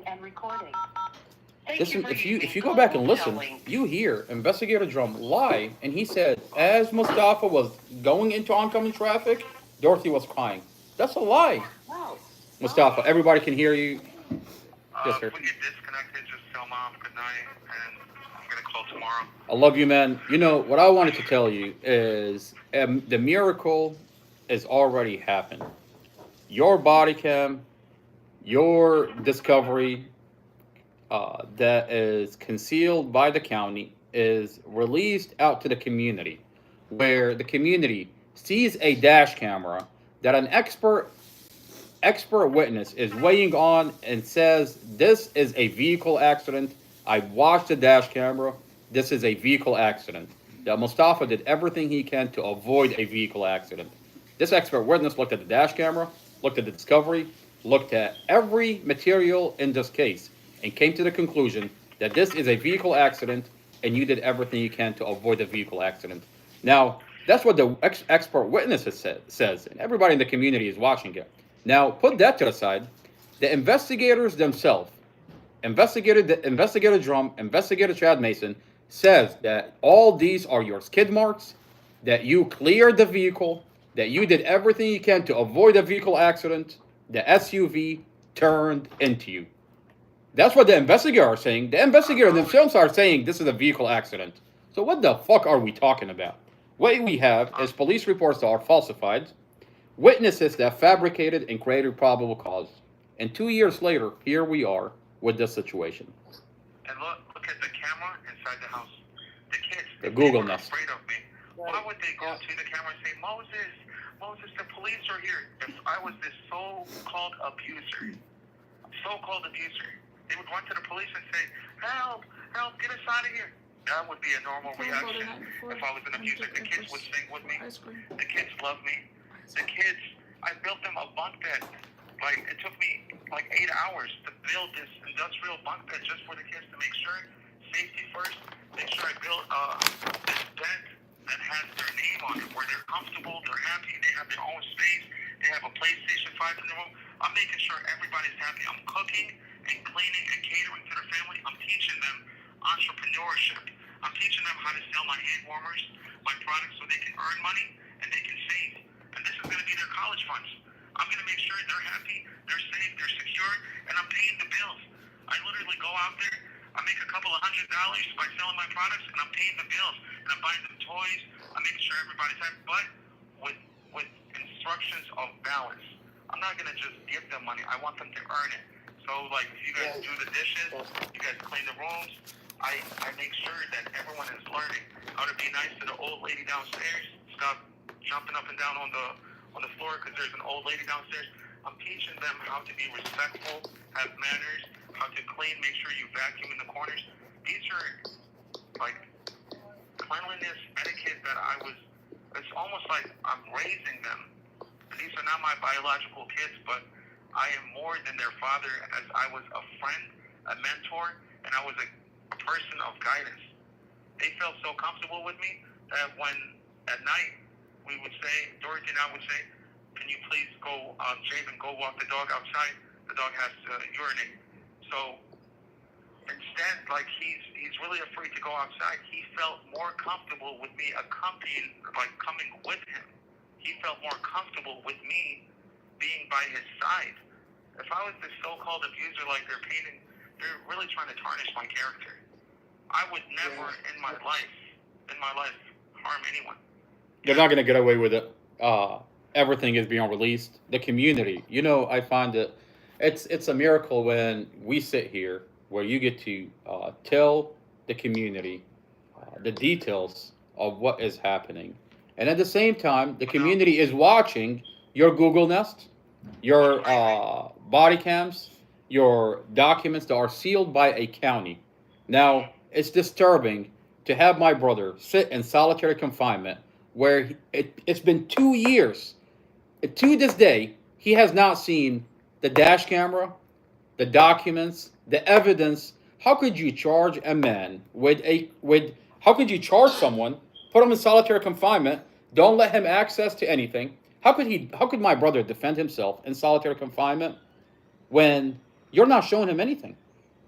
Listen, if you go back and listen, you hear Investigator Drum lie, and he said as Mustafa was going into oncoming traffic, Dorothy was crying. That's a lie. No. Mustafa, everybody can hear you. Yes, sir. If we get disconnected, just tell Mom good night, and I'm gonna call tomorrow. I love you, man. You know, what I wanted to tell you is the miracle has already happened. Your body cam, your discovery that is concealed by the county is released out to the community, where the community sees a dash camera that an expert witness is weighing on and says, this is a vehicle accident. I watched the dash camera. This is a vehicle accident. That Mustafa did everything he can to avoid a vehicle accident. This expert witness looked at the dash camera, looked at the discovery, looked at every material in this case, and came to the conclusion that this is a vehicle accident, and you did everything you can to avoid the vehicle accident. Now, that's what the expert witness says, and everybody in the community is watching it. Now, put that to the side. The investigators themselves, Investigator Drum, Investigator Chad Mason, says that all these are your skid marks, that you cleared the vehicle, that you did everything you can to avoid a vehicle accident. The SUV turned into you. That's what the investigators are saying. The investigators themselves are saying this is a vehicle accident. So what the fuck are we talking about? What we have is police reports that are falsified, witnesses that fabricated and created probable cause. And 2 years later, here we are with this situation. And look at the camera inside the house. The kids, The Google they were Nest. afraid of me. Why would they go to the camera and say, Moses, the police are here? If I was this so-called abuser, they would run to the police and say, help, get us out of here. That would be a normal reaction if I was an abuser. The kids would sing with me. The kids love me. The kids, I built them a bunk bed. Like, it took me like 8 hours to build this industrial bunk bed just for the kids to make sure, safety first, make sure I built this bed that has their name on it, where they're comfortable, they're happy, they have their own space, they have a PlayStation 5 in the room. I'm making sure everybody's happy. I'm cooking and cleaning and catering to their family. I'm teaching them entrepreneurship. I'm teaching them how to sell my hand warmers, my products, so they can earn money and they can save. And this is going to be their college funds. I'm going to make sure they're happy, they're safe, they're secure, and I'm paying the bills. I literally go out there, I make a couple of $100 by selling my products, and I'm paying the bills, and I'm buying them toys. I'm making sure everybody's happy, but with instructions of balance. I'm not going to just give them money. I want them to earn it. So, like, if you guys do the dishes, you guys clean the rooms, I make sure that everyone is learning how to be downstairs. Stop jumping up and down on the floor because there's an old lady downstairs. I'm teaching them how to be respectful, have manners, how to clean, make sure you vacuum in the corners. These are like cleanliness etiquette that it's almost like I'm raising them. These are not my biological kids, but I am more than their father, as I was a friend, a mentor, and I was a person of guidance. They felt so comfortable with me that when at night we would say, Dorothy and I would say, can you please go, Javen, go walk the dog outside? The dog has to urinate. So instead, like he's really afraid to go outside, he felt more comfortable with me accompanying, like coming with him. He felt more comfortable with me being by his side. If I was this so-called abuser like they're painting, they're really trying to tarnish my character. I would never in my life harm anyone. They're not going to get away with it. Everything is being released. The community, I find it's a miracle when we sit here where you get to tell the community the details of what is happening. And at the same time, the community is watching your Google Nest, your body cams, your documents that are sealed by a county. Now, it's disturbing to have my brother sit in solitary confinement where it's been 2 years. To this day, he has not seen the dash camera, the documents, the evidence. How could you charge a man how could you charge someone, put him in solitary confinement, don't let him access to anything? How could my brother defend himself in solitary confinement when you're not showing him anything?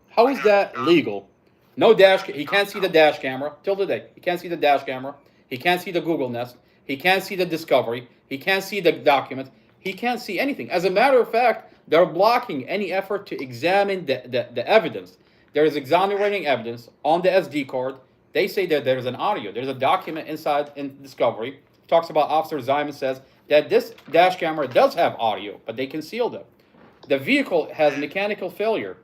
How is that legal? No dash, he can't see the dash camera till today. He can't see the dash camera. He can't see the Google Nest. He can't see the Discovery. He can't see the documents. He can't see anything. As a matter of fact, they're blocking any effort to examine the evidence. There is exonerating evidence on the SD card. They say that there's an audio. There's a document inside in Discovery. It talks about Officer Zyman says that this dash camera does have audio, but they concealed it. The vehicle has mechanical failure.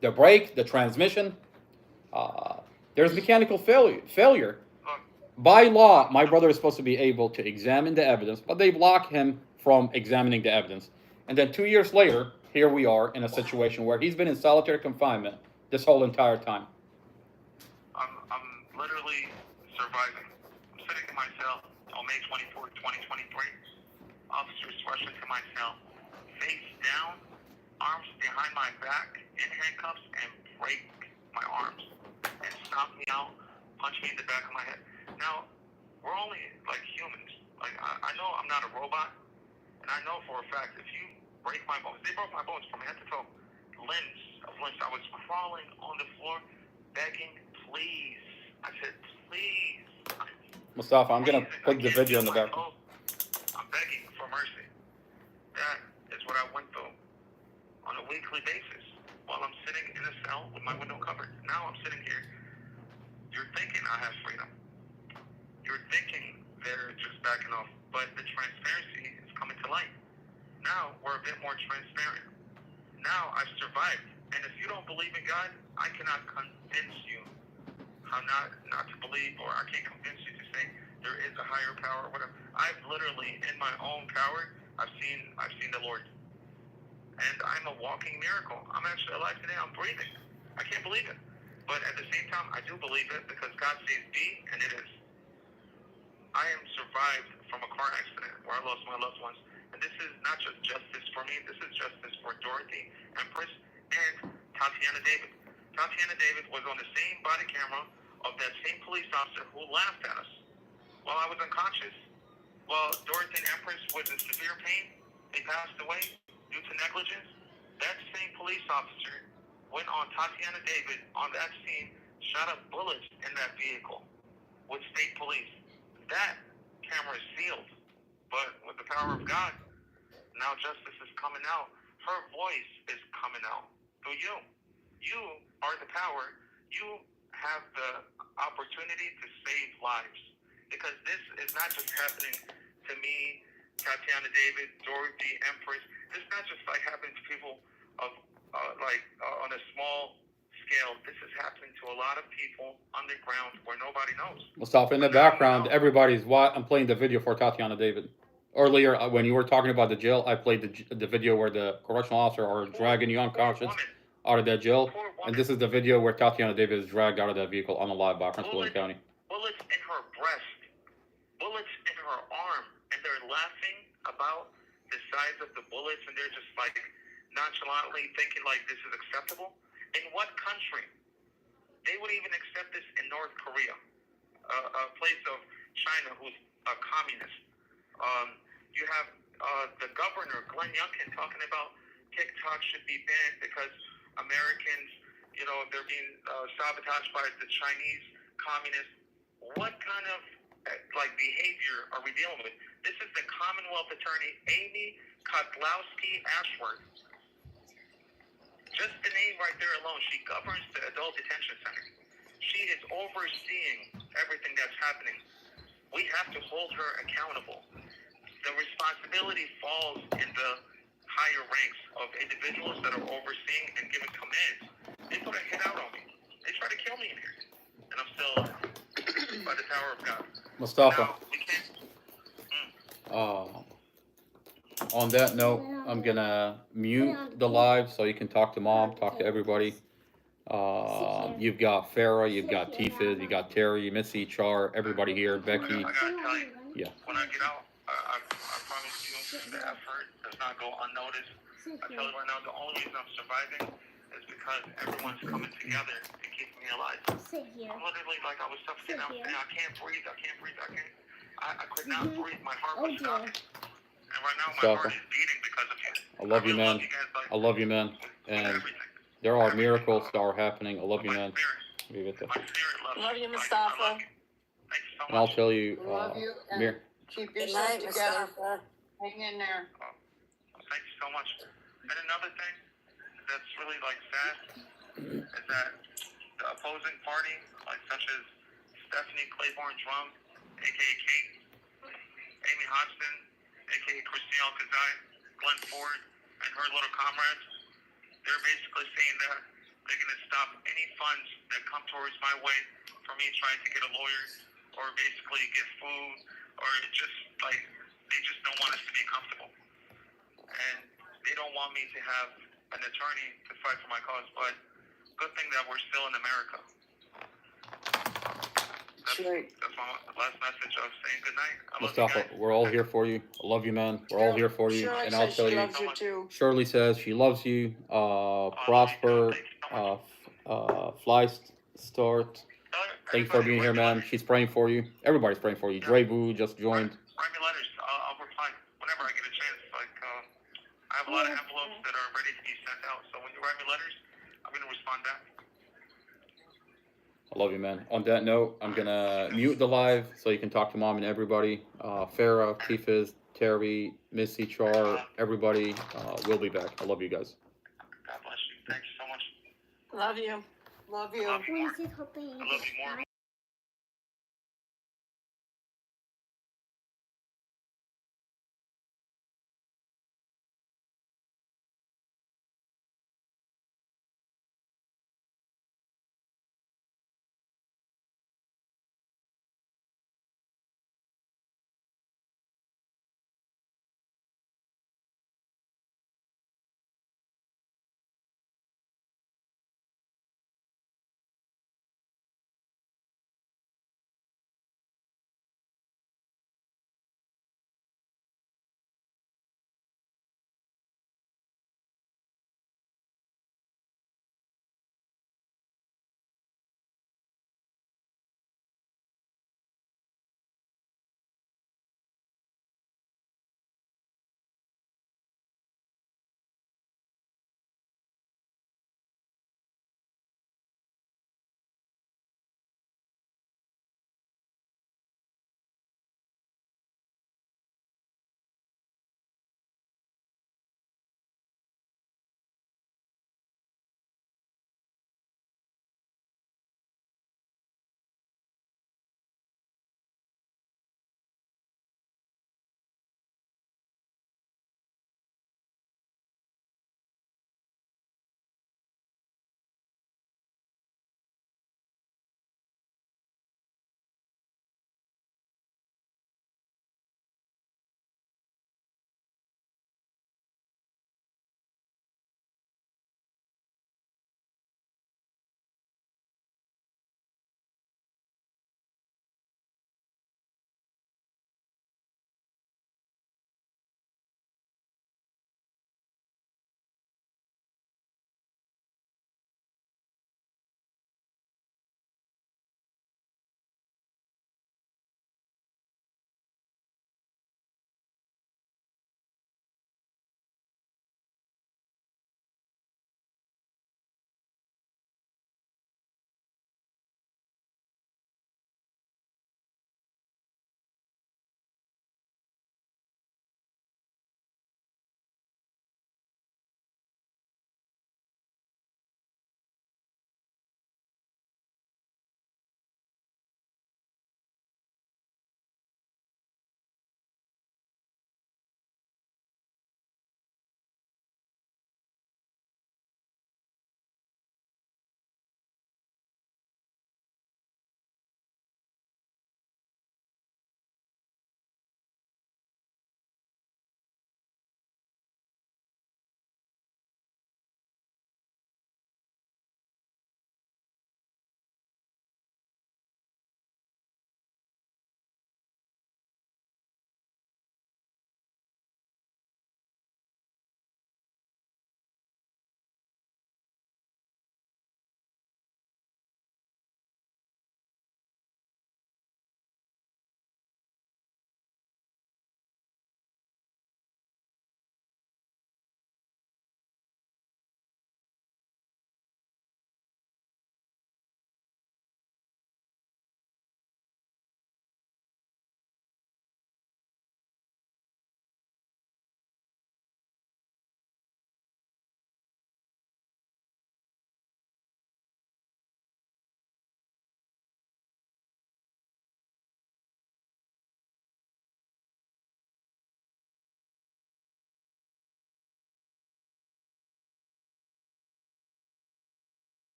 The brake, the transmission, there's mechanical failure. By law, my brother is supposed to be able to examine the evidence, but they block him from examining the evidence. And then 2 years later, here we are in a situation where he's been in solitary confinement this whole entire time. I'm literally surviving. I'm sitting in my cell on May 24th, 2023. Officers rush into my cell, face down, arms behind my back, in handcuffs, and break my arms and stomp me out, punch me in the back of my head. Now, we're only like humans. Like I know I'm not a robot, and I know for a fact if you break my bones, they broke my bones from head to toe, limbs of limbs. I was crawling on the floor, begging, please. I said, please. Mustafa, I'm gonna put the video in the back. I'm begging for mercy. That is what I went through on a weekly basis while I'm sitting in a cell with my window covered. Now I'm sitting here. You're thinking I have freedom. You're thinking they're just backing off, but the transparency is coming to light. Now we're a bit more transparent. Now I've survived, and if you don't believe in God, I cannot convince you how not to believe, or I can't convince you to say there is a higher power or whatever. I've literally, in my own power, I've seen the Lord, and I'm a walking miracle. I'm actually alive today. I'm breathing. I can't believe it, but at the same time, I do believe it because God says be, and it is. I am survived from a car accident where I lost my loved ones. And this is not just justice for me. This is justice for Dorothy, Empress, and Tatiana David. Tatiana David was on the same body camera of that same police officer who laughed at us while I was unconscious. While Dorothy and Empress was in severe pain, they passed away due to negligence. That same police officer went on Tatiana David on that scene, shot up bullets in that vehicle with state police. That camera is sealed, but with the power of God, now justice is coming out. Her voice is coming out through you. You are the power. You have the opportunity to save lives, because this is not just happening to me, Tatiana David, Dorothy, Empress. This is not just like happening to people of on a small scale. This is happening to a lot of people underground where nobody knows. Mustafa, in the background, everybody's I'm playing the video for Tatiana David. Earlier, when you were talking about the jail, I played the video where the correctional officer are dragging you unconscious out of that jail. Poor woman. And this is the video where Tatiana David is dragged out of that vehicle unalive by Prince William County. Bullets in her breast, bullets in her arm, and they're laughing about the size of the bullets, and they're just like nonchalantly thinking like this is acceptable. In what country? They would even accept this in North Korea, a place of China who's a communist. You have the governor, Glenn Youngkin, talking about TikTok should be banned because Americans, they're being sabotaged by the Chinese communists. What kind of behavior are we dealing with? This is the Commonwealth Attorney, Amy Kotlowski Ashworth. Just the name right there alone, she governs the adult detention center. She is overseeing everything that's happening. We have to hold her accountable. The responsibility falls in the higher ranks of individuals that are overseeing and giving commands. They put a hit out on me. They try to kill me in here. And I'm still by the Tower of God. Mustafa, Now, we can't. on that note, I'm gonna mute the live so you can talk to Mom, talk to everybody. You've got Farah, you've got Tifa, you got Terry, Missy, Char, everybody here, Becky. I gotta tell you, Yeah. when I get out, I promise you the effort does not go unnoticed. I tell you right now, the only reason I'm surviving is because everyone's coming together to keep me alive. Sit here. I'm literally like I was suffocating. Sit here. I can't breathe. I could not breathe. My heart was Oh, dear. stopping. And right now, my Mustafa, heart is beating because of you. I love you, really man. love you guys, like, I love you, man. with And everything. there are miracles that are happening. I love you, My man. spirit, Leave it there. my spirit loves Love you, Like, I Mustafa. love you. Thank you so much. And I'll tell you, Love you, and Mir- keep Good yourself night, together. Mustafa. Hang in there. Thank you so much. And another thing that's really sad is that the opposing party, such as Stephanie Claiborne Drum, aka Kate, Amy Hodgson, aka Christine Alcazar, Glenn Ford, and her little comrades, they're basically saying that they're going to stop any funds that come towards my way for me trying to get a lawyer or basically get food or they just don't want us to be comfortable. And they don't want me to have an attorney to fight for my cause, but good thing that we're still in America. That's my last message of saying good night. I love you Mustafa, guys. we're all here for you. I love you, man. We're all here for you. Shirley And I'll says tell she you, loves you too. Shirley says she loves you. Prosper, Start. Thank you for being here, man. She's praying for you. Everybody's praying for you. Dre Boo just joined. Write me letters. I'll reply whenever I get a chance. I have a lot of envelopes that are ready to be sent out. So when you write me letters, I'm going to respond back. I love you, man. On that note, I'm gonna mute the live so you can talk to Mom and everybody. Farah, Tifiz, Terry, Missy, Char, everybody. We'll be back. I love you guys. God bless you. Thank you so much. Love you. Love you. I love you more. Where's it hoping? I love you more.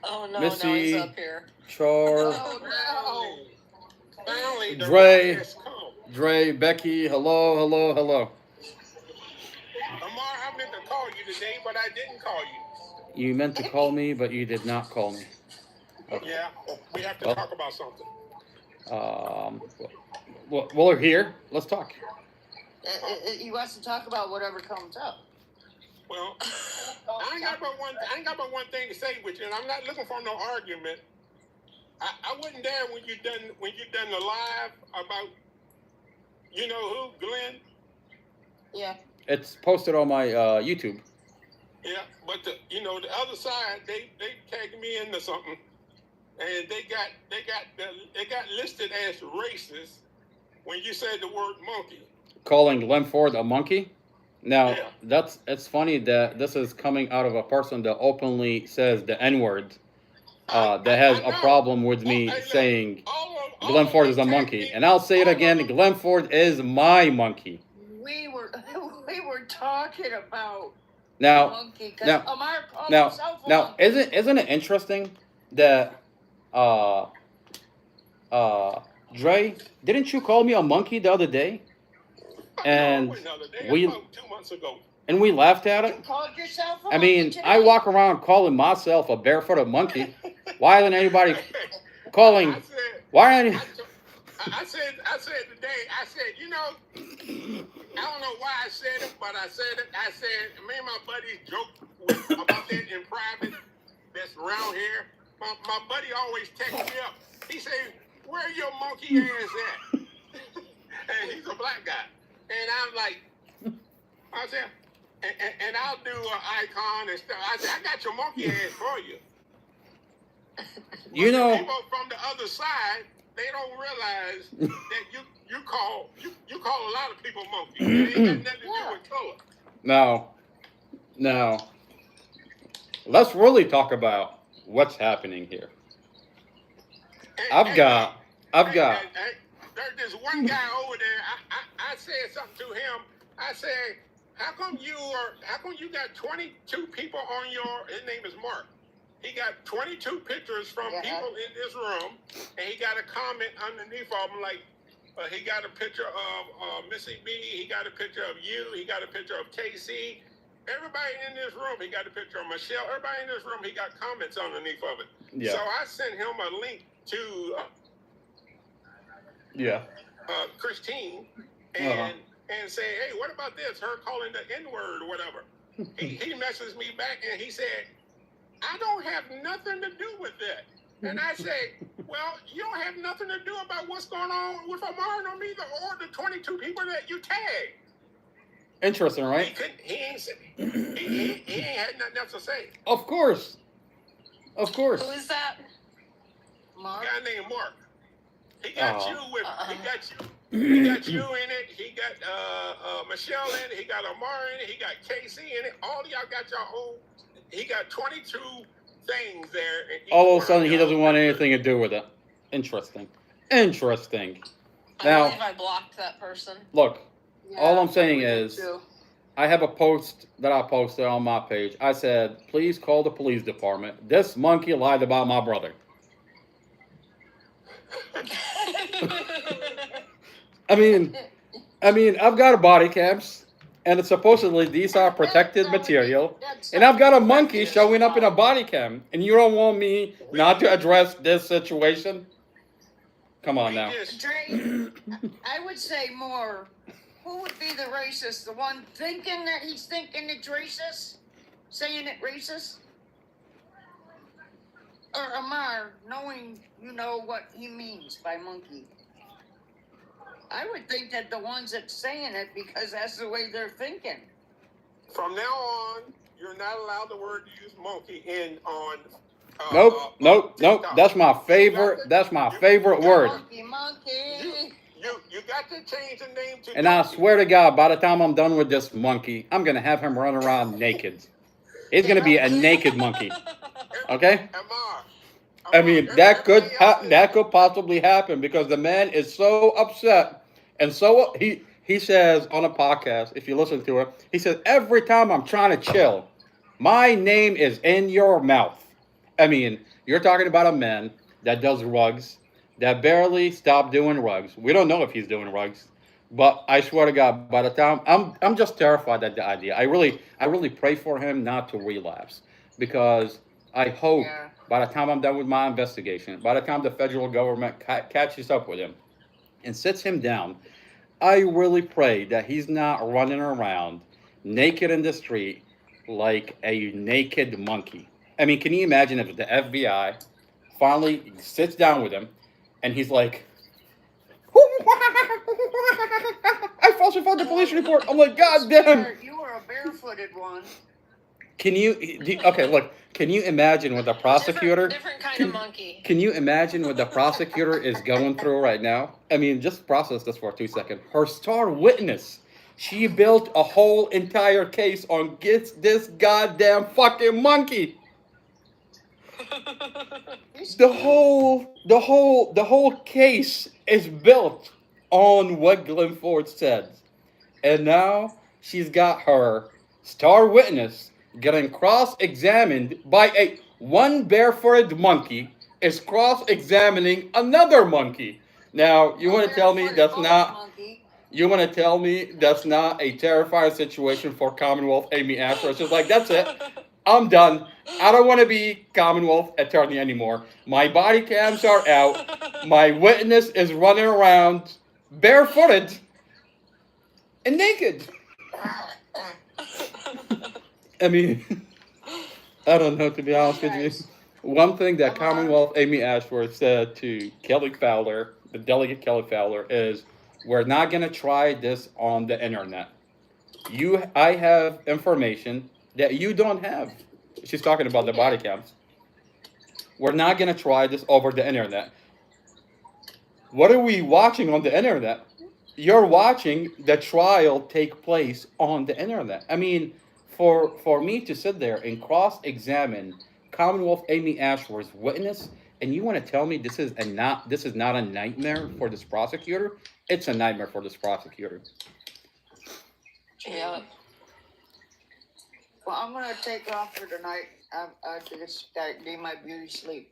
Oh no, Missy. no, he's up here. Char, Oh, Finally, the Dre. rock has come. Dre, Becky, hello, hello, hello. Amar, I meant to call you today, but I didn't call you. You meant to call me, but you did not call me. Yeah, we have to Well. talk about something. Well, we're here. Let's talk. he wants to talk about whatever comes up. Well, I ain't got but one thing to say with you, and I'm not looking for no argument. I wasn't there when you done the live about you know who, Glenn. Yeah. It's posted on my YouTube. Yeah, but the other side they tagged me into something, and they got listed as racist when you said the word monkey. Calling Glenn Ford a monkey. Now Yeah. it's funny that this is coming out of a person that openly says the N-word. That has I a know. problem with me Hey, look, saying all Glenn of Ford them is a tagged monkey, me. and I'll say it All of again. them- Glenn Ford is my monkey. We were talking about Now, monkey because now- Amar called now, himself a now, monkey. isn't it interesting that Dre, didn't you call me a monkey the other day? And No, another day, we- about 2 months ago. And we laughed at You it. called yourself a I monkey mean, today? I walk around calling myself a barefooted monkey. Why isn't anybody calling? I said, Why aren't I said today, I said, I don't know why I said it, but I said it. I said, me and my buddies joked about that in private that's around here. My buddy always texts me up. He said, where your monkey ass at? And he's a black guy. And I'm like, I said, and I'll do an icon and stuff. I said, I got your monkey ass for you. You know- But the people from the other side, they don't realize that you call a lot of people monkeys. It ain't got nothing to do with color. Now, let's really talk about what's happening here. I've got. There's this one guy over there. I said something to him. I said, how come you got 22 people on your? His name is Mark. He got 22 pictures from Yeah. people in this room, and he got a comment underneath of them like. He got a picture of Missy B. He got a picture of you. He got a picture of KC. Everybody in this room, he got a picture of Michelle. Everybody in this room, he got comments underneath of it. Yeah. So I sent him a link to Yeah. Christine Uh-huh. and say, hey, what about this? Her calling the N-word or whatever. he messages me back and he said, I don't have nothing to do with that. And I say, well, you don't have nothing to do about what's going on with Amar or me or the 22 people that you tagged. Interesting, He right? couldn't. He ain't had nothing else to say. Of course. Of course. Who is that? A Mark. guy named Mark. He got Oh. you with. He got you in it. He got Michelle in it. He got Amar in it. He got Casey in it. All of y'all got your own. He got 22 things there. and each All one of a sudden, he y'all- doesn't want anything to do with it. Interesting. Interesting. I Now- believe I blocked that person. Look, all I'm saying we did is, too. I have a post that I posted on my page. I said, please call the police department. This monkey lied about my brother. I mean, I've got a body cams, and supposedly these are protected material. And I've got a monkey showing up in a body cam, and you don't want me not to address this situation? Come on We now. just- Dre, I would say more. Who would be the racist? The one thinking that he's thinking it's racist? Saying it racist? Or Amar, knowing you know what he means by monkey? I would think that the ones that's saying it because that's the way they're thinking. From now on, you're not allowed the word to use monkey on. Nope. TikTok. That's my favorite. That's my favorite word. Monkey, monkey. You got to change the name to. And I donkey. swear to God, by the time I'm done with this monkey, I'm gonna have him run around naked. He's gonna be a naked monkey. Okay? Amar. I mean, that could everything else is- that could possibly happen because the man is so upset and so he says on a podcast, if you listen to it, he says every time I'm trying to chill, My name is in your mouth. I mean, you're talking about a man that does rugs, that barely stopped doing rugs. We don't know if he's doing rugs, but I swear to God, by the time I'm just terrified at the idea. I really pray for him not to relapse, because I hope Yeah. by the time I'm done with my investigation, by the time the federal government catches up with him and sits him down, I really pray that he's not running around naked in the street like a naked monkey. I mean, can you imagine if the FBI finally sits down with him and he's like, I falsified the police report. I'm like, God damn. You were a barefooted one. Can you, okay, look, can you imagine what the prosecutor, Different kind of monkey. can you imagine what the prosecutor is going through right now? I mean, just process this for 2 seconds. Her star witness, she built a whole entire case on gets this goddamn fucking monkey. The whole case is built on what Glenn Ford said. And now she's got her star witness getting cross-examined by one barefooted monkey is cross-examining another monkey. Now, you want to tell me that's not a terrifying situation for Commonwealth Amy Ashford? It's just like, that's it. I'm done. I don't want to be Commonwealth attorney anymore. My body cams are out. My witness is running around barefooted and naked. I mean, I don't know, to be honest with you. One thing that Commonwealth Amy Ashworth said to Kelly Fowler, the delegate Kelly Fowler, is we're not going to try this on the internet. I have information that you don't have. She's talking about the body cams. We're not going to try this over the internet. What are we watching on the internet? You're watching the trial take place on the internet. I mean, for me to sit there and cross-examine Commonwealth Amy Ashworth's witness, and you want to tell me this is not a nightmare for this prosecutor? It's a nightmare for this prosecutor. Yeah. Well, I'm gonna take off for tonight. I just need my beauty sleep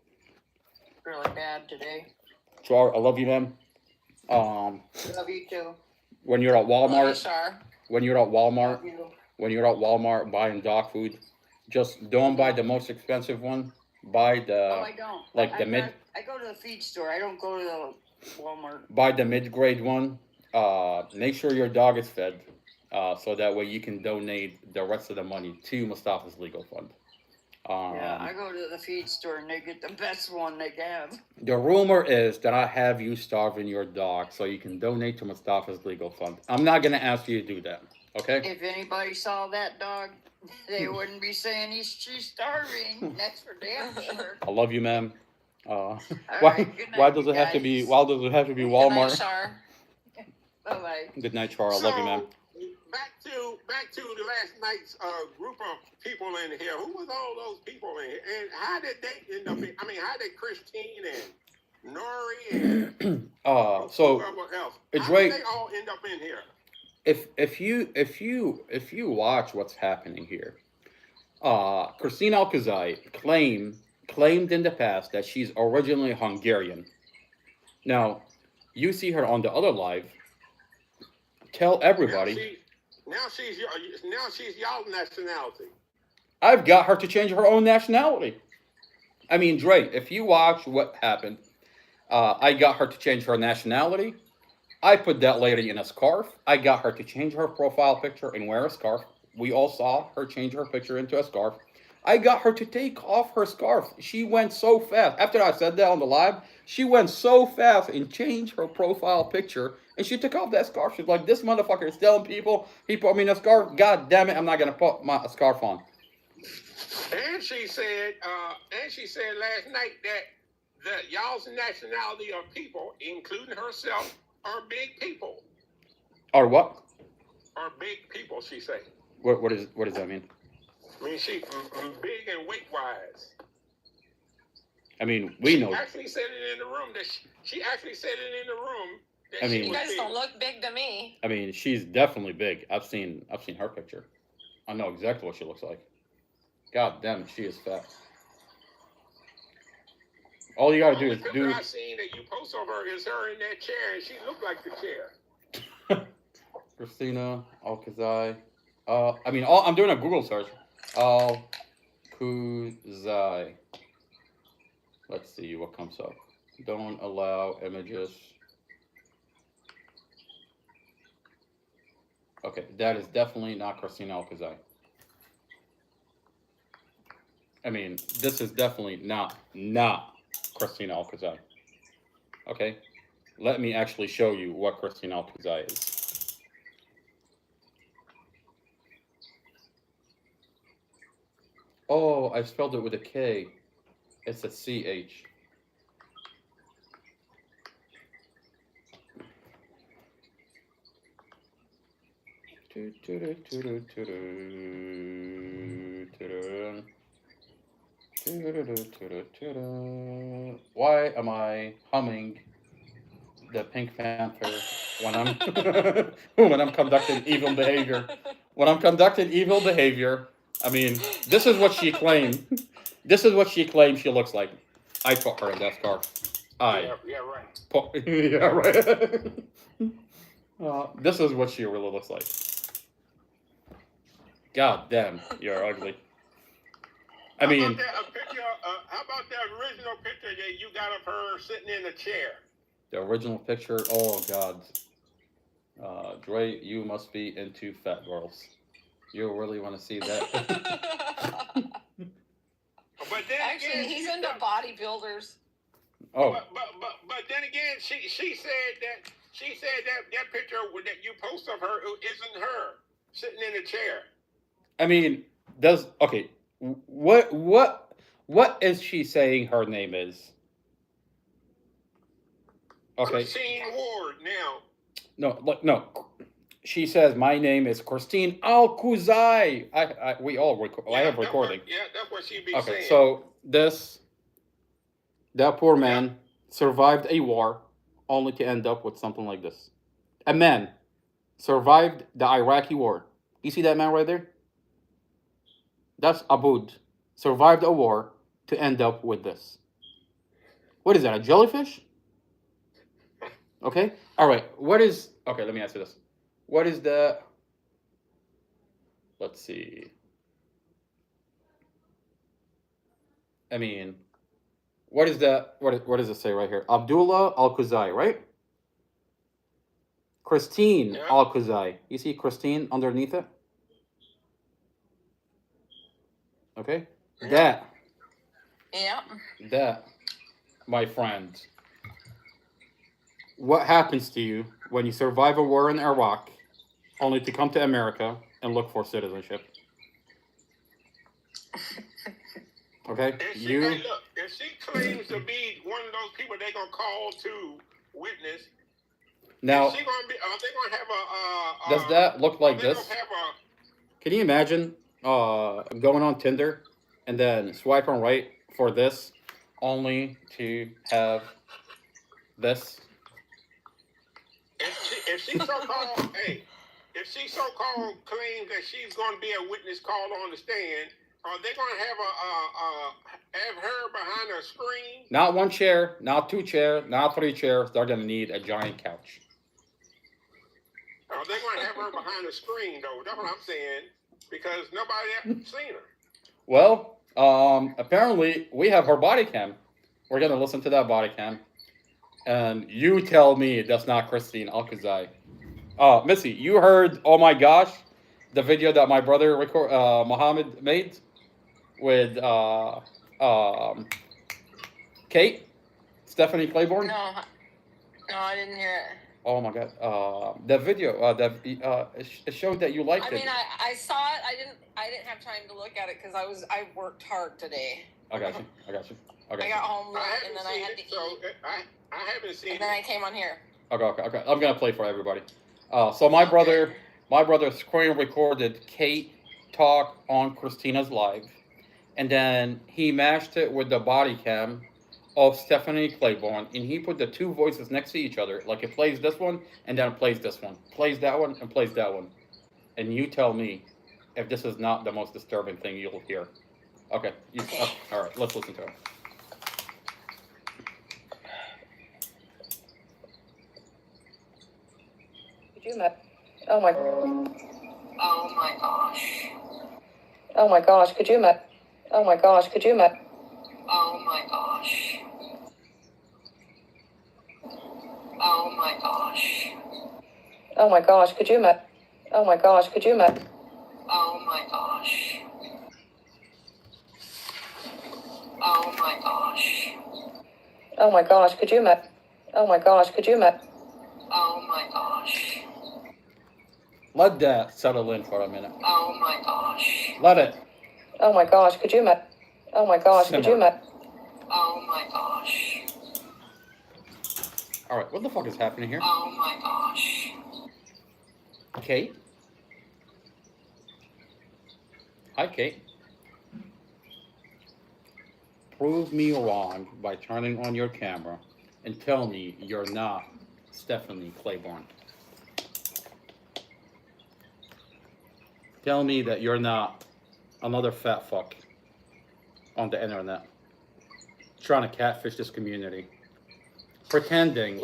really bad today. Char, I love you, man. Love you too. When you're at Love you, Walmart, Char. when you're at Walmart, Love you. when you're at Walmart buying dog food, just don't buy the most expensive one. Buy Oh, I don't. like the mid- I go to the feed store. I don't go to the Walmart. buy the mid-grade one. Make sure your dog is fed, so that way you can donate the rest of the money to Mustafa's legal fund. Yeah, I go to the feed store and they get the best one they have. The rumor is that I have you starving your dog so you can donate to Mustafa's legal fund. I'm not gonna ask you to do that, okay? If anybody saw that dog, they wouldn't be saying she's starving. That's for damn sure. I love you, ma'am. All Why right, good night, why does you it have to be guys. why does it have to be Good night, Walmart? Char. Bye bye. Good night, Char. I love you, ma'am. Back to the last night's group of people in here. Who was all those people in here? And how did they end up in, I mean, how did Christine and Nori and So whoever else, it's how right. did they all end up in here? If you watch what's happening here, Christine Alcazay claimed in the past that she's originally Hungarian. Now, you see her on the other live. Tell everybody. Now she's y'all nationality. I've got her to change her own nationality. I mean, Dre, if you watch what happened, I got her to change her nationality. I put that lady in a scarf. I got her to change her profile picture and wear a scarf. We all saw her change her picture into a scarf. I got her to take off her scarf. She went so fast. After I said that on the live, she went so fast and changed her profile picture. And she took off that scarf. She's like, this motherfucker is telling people he put me in a scarf. God damn it, I'm not going to put a scarf on. And she said last night that y'all's nationality of people, including herself, are big people. Or what? Are big people, she said. What does that mean? I mean, she big and weight-wise. I mean, we know. She actually said it in the room. She actually said it in the room. That I mean- she You was guys big. don't look big to me. I mean, she's definitely big. I've seen her picture. I know exactly what she looks like. God damn, she is fat. All you gotta do is The do. picture I seen that you post of her is her in that chair, and she looked like the chair. Christina Alcazai. I'm doing a Google search. Alcazai. Let's see what comes up. Don't allow images. Okay, that is definitely not Christina Alcazai. I mean, this is definitely not Christina Alcazai. Okay, let me actually show you what Christina Alcazai is. Oh, I spelled it with a K. It's a CH. Why am I humming the Pink Panther when I'm when I'm conducting evil behavior? When I'm conducting evil behavior, I mean, this is what she claimed. This is what she claims she looks like. I put her in that scarf. Yeah, right. Yeah, right. This is what she really looks like. God damn, you're ugly. I mean, how about that original picture that you got of her sitting in a chair? the original picture. Oh God, Dre, you must be into fat girls. You really want to see that? But then Actually, again, he's into bodybuilders. Oh, but then again, she said that that picture that you post of her isn't her sitting in a chair. I mean, what is she saying her name is? Okay. Christine Ward now. No. She says my name is Christine Alcazai. I have recording. That's what she be Okay, saying. so that poor man survived a war only to end up with something like this. A man survived the Iraqi war. You see that man right there? That's Aboud. Survived a war to end up with this. What is that, a jellyfish? Okay, all right, okay, let me answer this. What is the, let's see. I mean, what does it say right here? Abdullah Alcazai, right? Christine Alcazai. You see Christine underneath it? Okay? Yeah. That, my friend. What happens to you when you survive a war in Iraq only to come to America and look for citizenship? Okay? If she claims to be one of those people they're gonna call to witness, Now, are they gonna have a? does that look like are they this? gonna have Can you imagine going on Tinder and then swiping right for this only to have this? If she so-called, if she so-called claims that she's going to be a witness called on the stand, are they going to have her behind a screen? Not one chair, not two chairs, not three chairs. They're going to need a giant couch. Are they going to have her behind a screen, though? That's what I'm saying, because nobody ever seen her. Well, apparently we have her body cam. We're going to listen to that body cam. And you tell me that's not Christine Alcazai. Missy, you heard, oh my gosh, the video that my brother Mohammed made with Kate, Stephanie Claiborne? No, I didn't hear it. Oh my God, the video, it showed that you liked I it. mean, I saw it. I didn't have time to look at it because I worked hard today. I got you. I got home late and then I had to eat. I haven't seen And then I came on here. Okay. I'm gonna play for everybody. So my brother screen recorded Kate talk on Christina's live, and then he matched it with the body cam of Stephanie Claiborne, and he put the two voices next to each other, like it plays this one and then it plays this one, plays that one and plays that one, and you tell me if this is not the most disturbing thing you'll hear. Okay. All right. Let's listen to her. Could you imagine? Oh my. Oh my gosh. Oh my gosh. Could you imagine? Oh my gosh. Could you imagine? Oh my gosh. Oh my gosh. Oh my gosh. Could you imagine? Oh my gosh. Could you imagine? Oh my gosh. Oh my gosh. Oh my gosh. Could you imagine? Oh my gosh. Could you imagine? Oh my gosh. Let that settle in for a minute. Oh my gosh. Let it. Oh my gosh. Could you imagine? Oh my gosh. Could you imagine? Oh my gosh. All right. What the fuck is happening here? Oh my gosh. Kate? Hi, Kate. Prove me wrong by turning on your camera and tell me you're not Stephanie Claiborne. Tell me that you're not another fat fuck on the internet trying to catfish this community, pretending.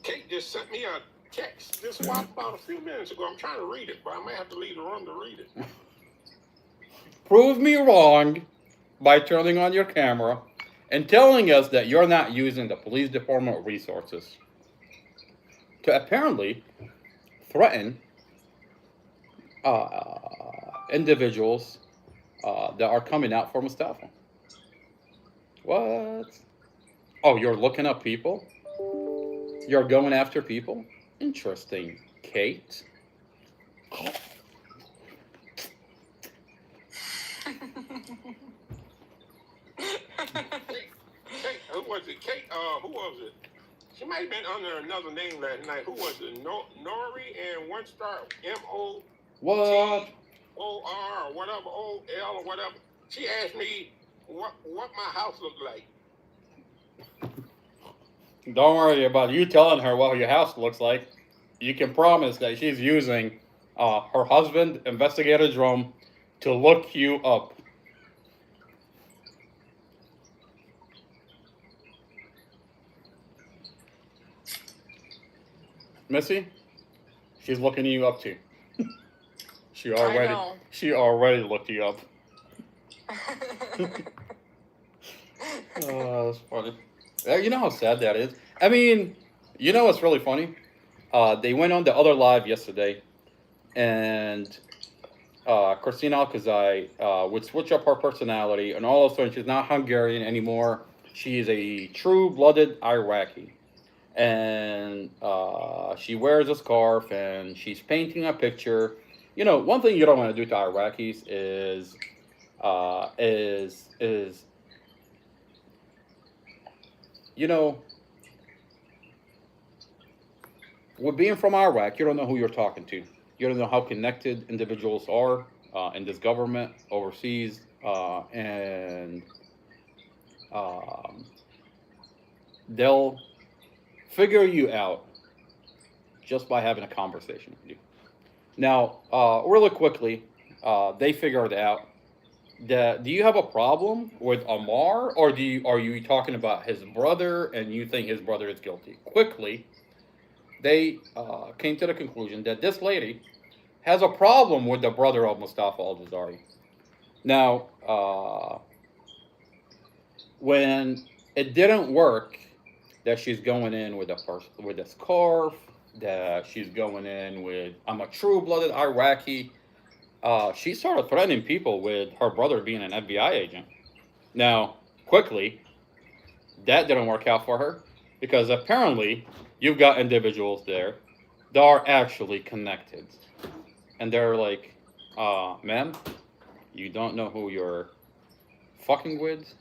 Kate just sent me a text just about a few minutes ago. I'm trying to read it, but I might have to leave the room to read it. Prove me wrong by turning on your camera and telling us that you're not using the police department resources to apparently threaten individuals that are coming out for Mustafa. What? Oh, you're looking up people? You're going after people? Interesting, Kate. Kate, who was it? Kate, who was it? She might have been under another name last night. Who was it? Nori and one star MOTOR What? or whatever, OL or whatever. She asked me what my house looked like. Don't worry about you telling her what your house looks like. You can promise that she's using her husband, Investigator Drum, to look you up. Missy, she's looking you up too. She already looked you up. Oh, that's funny. You know how sad that is? I mean, you know what's really funny? They went on the other live yesterday, and Christina Alcazai would switch up her personality, and all of a sudden she's not Hungarian anymore. She is a true-blooded Iraqi. And she wears a scarf, and she's painting a picture. You know, one thing you don't want to do to Iraqis is you know, with being from Iraq, you don't know who you're talking to. You don't know how connected individuals are in this government, overseas, and they'll figure you out just by having a conversation with you. Now, really quickly, they figured out that, do you have a problem with Amar, or are you talking about his brother and you think his brother is guilty? Quickly, they came to the conclusion that this lady has a problem with the brother of Mustafa Al-Jazari. Now, when it didn't work, that she's going in with a scarf, that she's going in with, I'm a true-blooded Iraqi, she started threatening people with her brother being an FBI agent. Now, quickly, that didn't work out for her, because apparently you've got individuals there that are actually connected. And they're like, ma'am, you don't know who you're fucking with,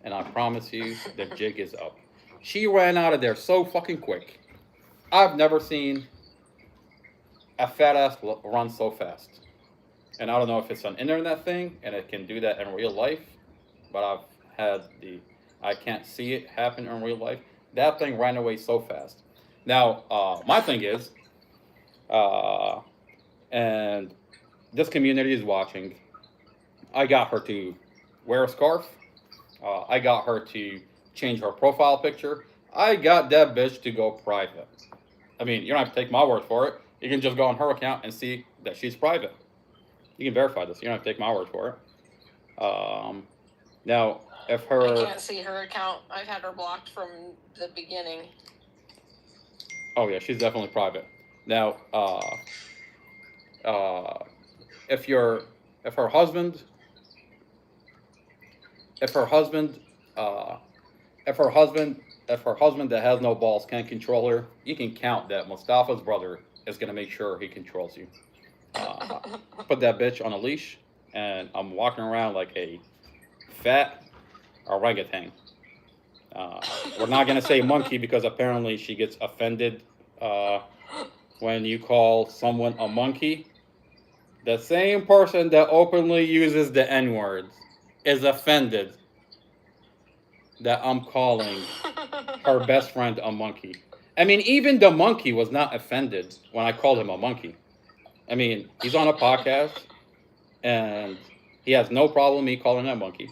and I promise you the jig is up. She ran out of there so fucking quick. I've never seen a fat ass run so fast. And I don't know if it's an internet thing and it can do that in real life, but I can't see it happen in real life. That thing ran away so fast. Now, my thing is, and this community is watching, I got her to wear a scarf. I got her to change her profile picture. I got that bitch to go private. I mean, you don't have to take my word for it. You can just go on her account and see that she's private. You can verify this. You don't have to take my word for it. Now, if I her... can't see her account. I've had her blocked from the beginning. Oh yeah, she's definitely private. Now, if her husband that has no balls can't control her, you can count that Mustafa's brother is gonna make sure he controls you. Put that bitch on a leash, and I'm walking around like a fat orangutan. We're not gonna say monkey because apparently she gets offended when you call someone a monkey. The same person that openly uses the N-word is offended that I'm calling her best friend a monkey. I mean, even the monkey was not offended when I called him a monkey. I mean, he's on a podcast, and he has no problem me calling him a monkey.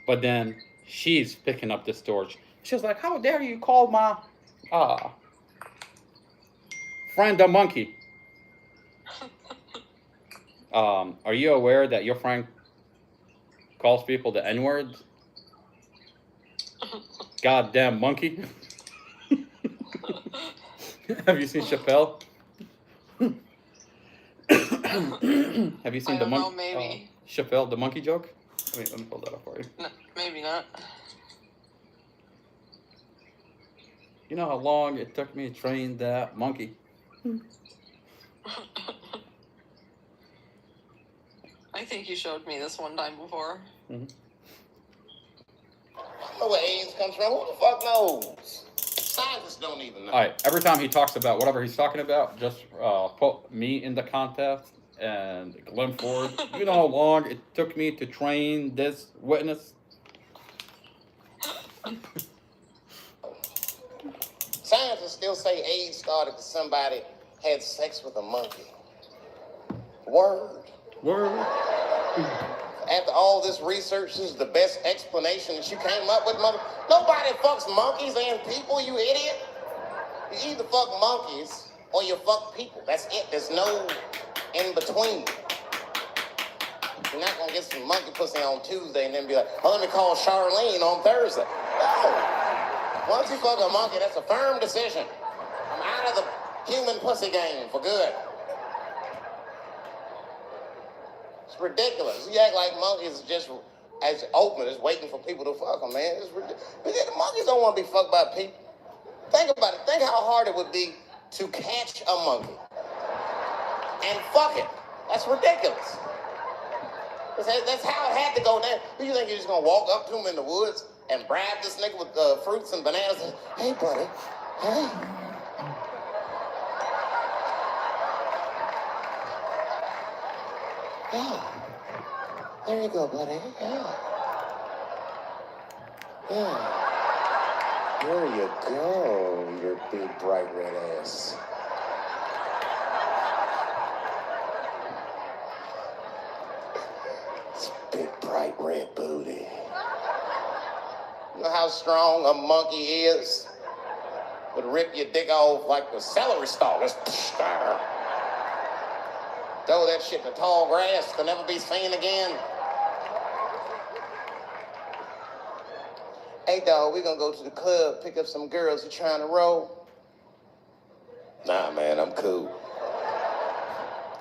But then she's picking up this torch. She's like, how dare you call my friend a monkey? Are you aware that your friend calls people the N-word? Goddamn monkey. Have you seen Chappelle? Have you seen I don't know, maybe. Chappelle, the monkey joke? Let me pull that up for you. No, maybe not. You know how long it took me to train that monkey? I think you showed me this one time before. Mm-hmm. I know where AIDS comes from. Who the fuck knows? Scientists don't even know. All right, every time he talks about whatever he's talking about, just put me in the context and Glenn Ford. You know how long it took me to train this witness? Scientists still say AIDS started because somebody had sex with a monkey. Word. After all this research, this is the best explanation that you came up with, mother. Nobody fucks monkeys and people, you idiot. You either fuck monkeys or you fuck people. That's it. There's no in between. You're not gonna get some monkey pussy on Tuesday and then be like, oh, let me call Charlene on Thursday. No. Once you fuck a monkey, that's a firm decision. I'm out of the human pussy game for good. It's ridiculous. You act like monkeys are just as open as waiting for people to fuck them, man. It's ridiculous. The monkeys don't want to be fucked by people. Think about it. Think how hard it would be to catch a monkey and fuck it. That's ridiculous. That's how it had to go down. Do you think you're just going to walk up to him in the woods and bribe this nigga with fruits and bananas? And, hey, buddy. Hey. Yeah. There you go, buddy. Yeah. Yeah. There you go, your big bright red ass. It's big bright red booty. You know how strong a monkey is? Would rip your dick off like a celery stalk. Just throw that shit in the tall grass to never be seen again. Hey, dog, we gonna go to the club, pick up some girls. You trying to roll? Nah, man, I'm cool.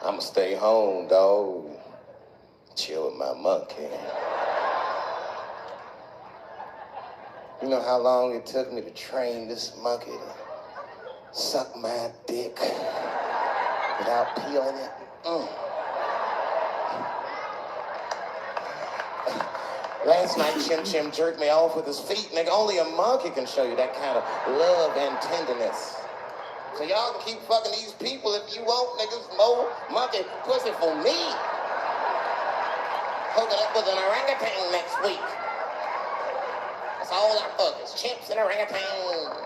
I'ma stay home, dog. Chill with my monkey. You know how long it took me to train this monkey to suck my dick without peeling it? Last night, Chim Chim jerked me off with his feet, nigga. Only a monkey can show you that kind of love and tenderness. So y'all can keep fucking these people if you want, niggas. More monkey pussy for me. Hooking up with an orangutan next week. That's all I fuck is chimps and orangutans.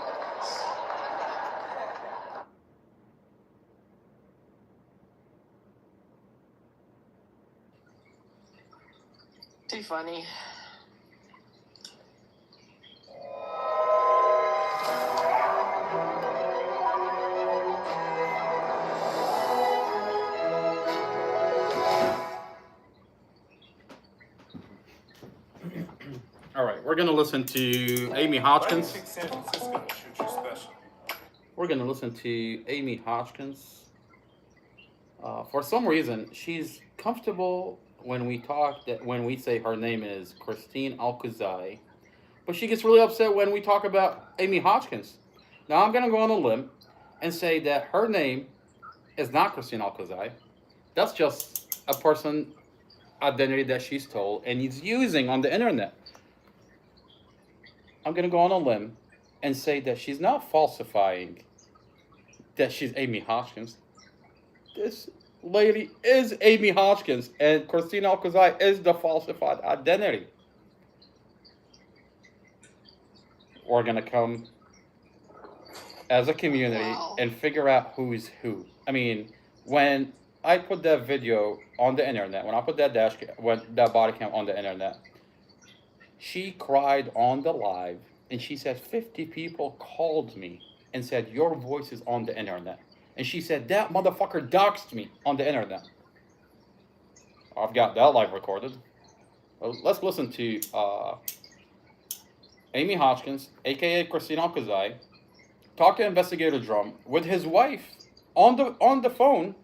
too funny. All right, we're gonna listen to Amy Hodgkins. San Francisco shoot you special? We're gonna listen to Amy Hodgkins. For some reason, she's comfortable when we talk that when we say her name is Christine Alcazar, but she gets really upset when we talk about Amy Hodgkins. Now I'm gonna go on a limb and say that her name is not Christine Alcazar. That's just a person identity that she's told and is using on the internet. I'm gonna go on a limb and say that she's not falsifying that she's Amy Hodgkins. This lady is Amy Hodgkins, and Christine Alcazar is the falsified identity. We're gonna come as a community and figure out who's who. I mean, when I put that video on the internet, when I put that that body cam on the internet, she cried on the live, and she said 50 people called me and said your voice is on the internet. And she said, that motherfucker doxed me on the internet. I've got that live recorded. Well, let's listen to Amy Hodgkins, a.k.a. Christine Alcazar, talk to Investigator Drum with his wife on the phone,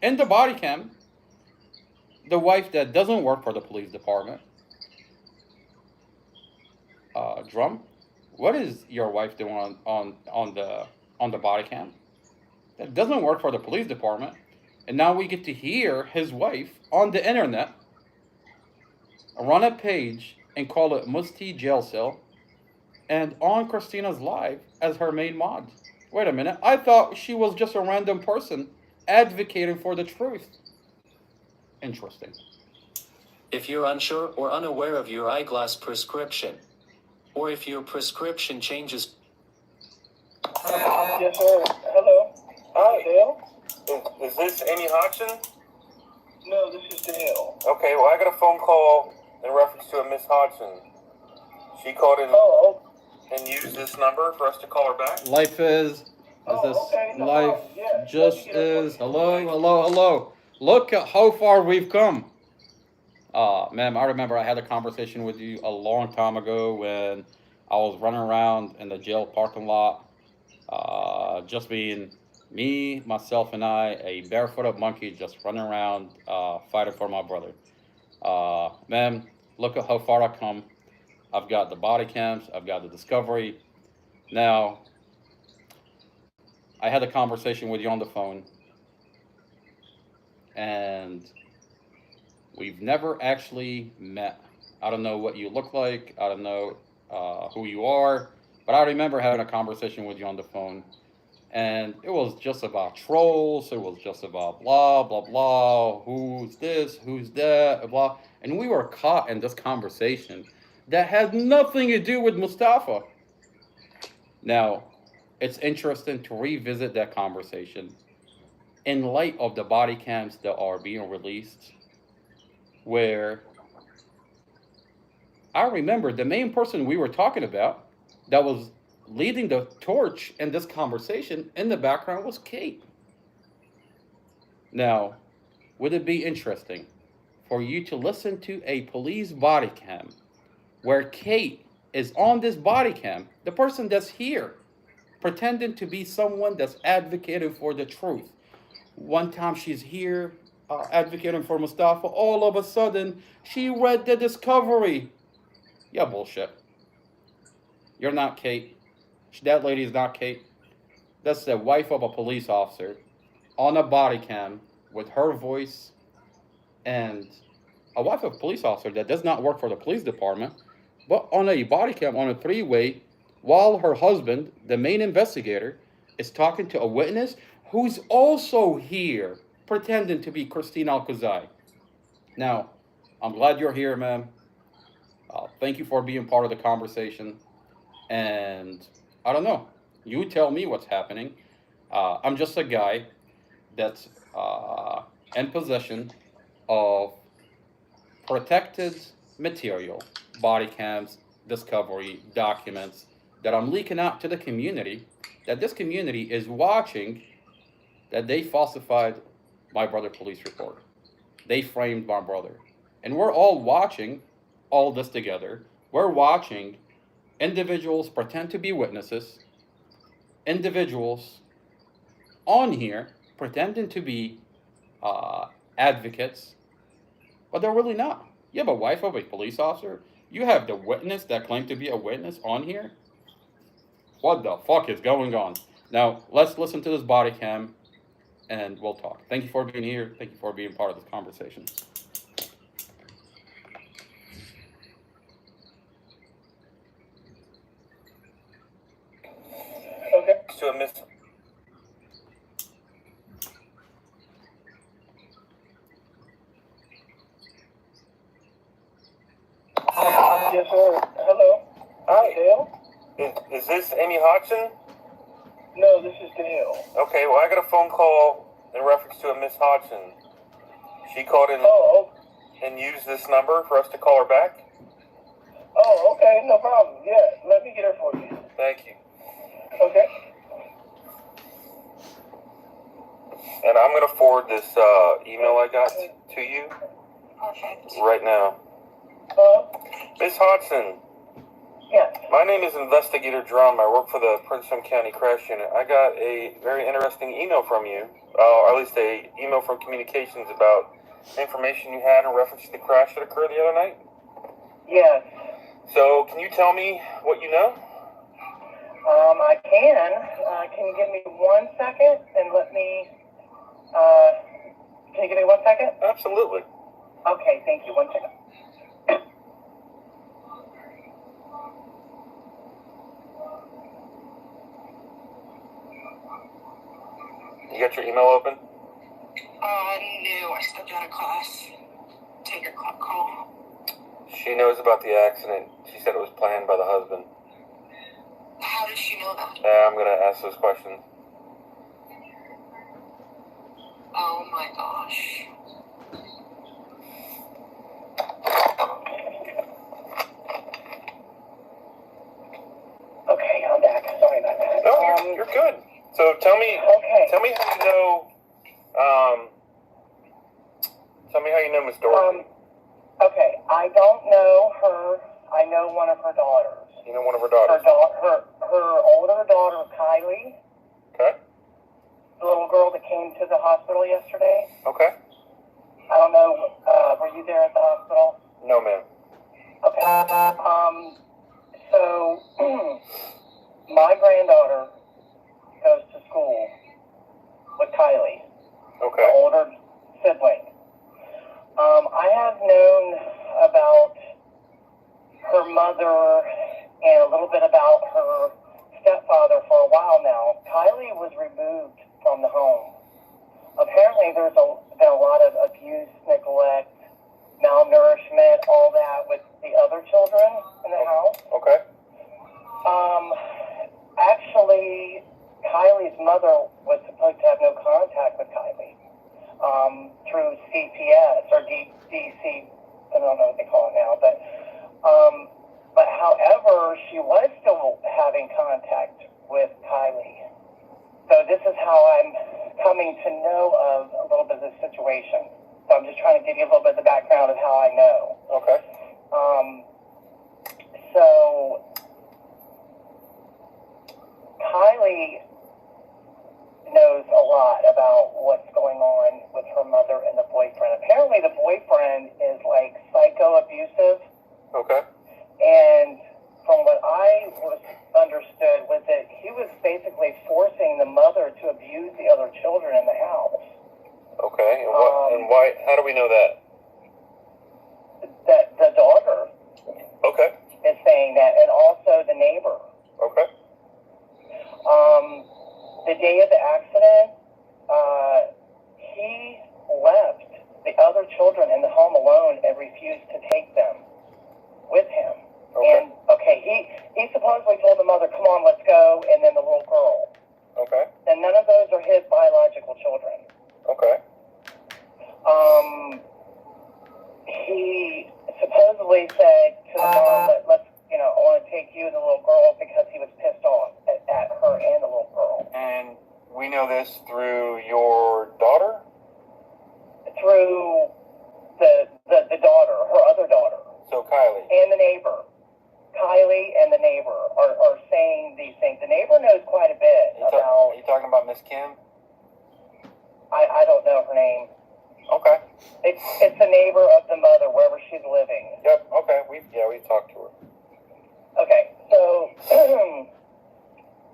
in the body cam. The wife that doesn't work for the police department. Drum, what is your wife doing on the body cam? That doesn't work for the police department. And now we get to hear his wife on the internet run a page and call it Musti Jail Cell, and on Christina's live as her main mod. Wait a minute, I thought she was just a random person advocating for the truth. Interesting. If you're unsure or unaware of your eyeglass prescription, or if your prescription changes. Yes, sir. Hello. Hi, Dale. Is this Amy Hodgson? No, this is Dale. Okay, well, I got a phone call in reference to a Miss Hodgson. She called in and used this number for us to call her back. Life is this life just is. Hello. Look at how far we've come. Ma'am, I remember I had a conversation with you a long time ago when I was running around in the jail parking lot, just being me, myself, and I, a barefooted monkey just running around fighting for my brother. Ma'am, look at how far I've come. I've got the body cams, I've got the discovery. Now, I had a conversation with you on the phone, and we've never actually met. I don't know what you look like, I don't know who you are, but I remember having a conversation with you on the phone. And it was just about trolls. It was just about blah, blah, blah. Who's this? Who's that? Blah. And we were caught in this conversation that had nothing to do with Mustafa. Now, it's interesting to revisit that conversation in light of the body cams that are being released, where I remember the main person we were talking about that was leading the torch in this conversation in the background was Kate. Now, would it be interesting for you to listen to a police body cam where Kate is on this body cam, the person that's here, pretending to be someone that's advocating for the truth? One time she's here advocating for Mustafa, all of a sudden she read the discovery. Yeah, bullshit. You're not Kate. That lady is not Kate. That's the wife of a police officer on a body cam with her voice, and a wife of a police officer that does not work for the police department, but on a body cam on a three-way while her husband, the main investigator, is talking to a witness who's also here pretending to be Christine Alcazar. Now, I'm glad you're here, ma'am. Thank you for being part of the conversation. And I don't know. You tell me what's happening. I'm just a guy that's in possession of protected material, body cams, discovery, documents that I'm leaking out to the community, that this community is watching, that they falsified my brother police report. They framed my brother. And we're all watching all this together. We're watching individuals pretend to be witnesses, individuals on here pretending to be advocates, but they're really not. You have a wife of a police officer. You have the witness that claimed to be a witness on here. What the fuck is going on? Now, let's listen to this body cam and we'll talk. Thank you for being here. Thank you for being part of this conversation. Okay. To a miss. Yes, sir. Hello. Hi. Dale? Is this Amy Hodgson? No, this is Dale. Okay, well, I got a phone call in reference to a Miss Hodgson. She called in and used this number for us to call her back. Oh, okay, no problem. Yeah, let me get her for you. Thank you. Okay. And I'm going to forward this email I got to you right now. Miss Hodgson. Yes. My name is Investigator Drum. I work for the Prince William County Crash Unit. I got a very interesting email from you, or at least a email from Communications about information you had in reference to the crash that occurred the other night. Yes. So, can you tell me what you know? I can. Can you give me 1 second and let me, can you give me 1 second? Absolutely. Okay, thank you. 1 second. You got your email open? No, I stepped out of class. Take a call. She knows about the accident. She said it was planned by the husband. How does she know that? I'm going to ask those questions. Oh my gosh. Okay, I'm back. Sorry about that. No, you're good. So tell me how you know, tell me how you know Miss Dorothy. Okay, I don't know her. I know one of her daughters. You know one of her daughters? Her older daughter, Kylie. Okay. The little girl that came to the hospital yesterday. Okay. I don't know, were you there at the hospital? No, ma'am. Okay. So, my granddaughter goes to school with Kylie. Okay. The older sibling. I have known about her mother and a little bit about her stepfather for a while now. Kylie was removed from the home. Apparently there's been a lot of abuse, neglect, malnourishment, all that with the other children in the house. Okay. Actually, Kylie's mother was supposed to have no contact with Kylie through CPS or DC, I don't know what they call it now, but however, she was still having contact with Kylie. So this is how I'm coming to know of a little bit of this situation. So I'm just trying to give you a little bit of the background of how I know. Okay. So Kylie knows a lot about what's going on with her mother and the boyfriend. Apparently the boyfriend is like psycho abusive. Okay. And from what I understood was that he was basically forcing the mother to abuse the other children in the house. Okay. And why? How do we know that? That the daughter Okay. is saying that, and also the neighbor. Okay. The day of the accident, he left the other children in the home alone and refused to take them with him. Okay. And he supposedly told the mother, "Come on, let's go," and then the little girl. Okay. And none of those are his biological children. Okay. supposedly said to the mom that let's, I want to take you and the little girl because he was pissed off at her and the little girl. And we know this through your daughter? Through the daughter, her other daughter. So Kylie. And the neighbor. Kylie and the neighbor are saying these things. The neighbor knows quite a bit about... Are you talking about Miss Kim? I don't know her name. Okay. It's the neighbor of the mother, wherever she's living. Yep, okay. We talked to her. Okay, so...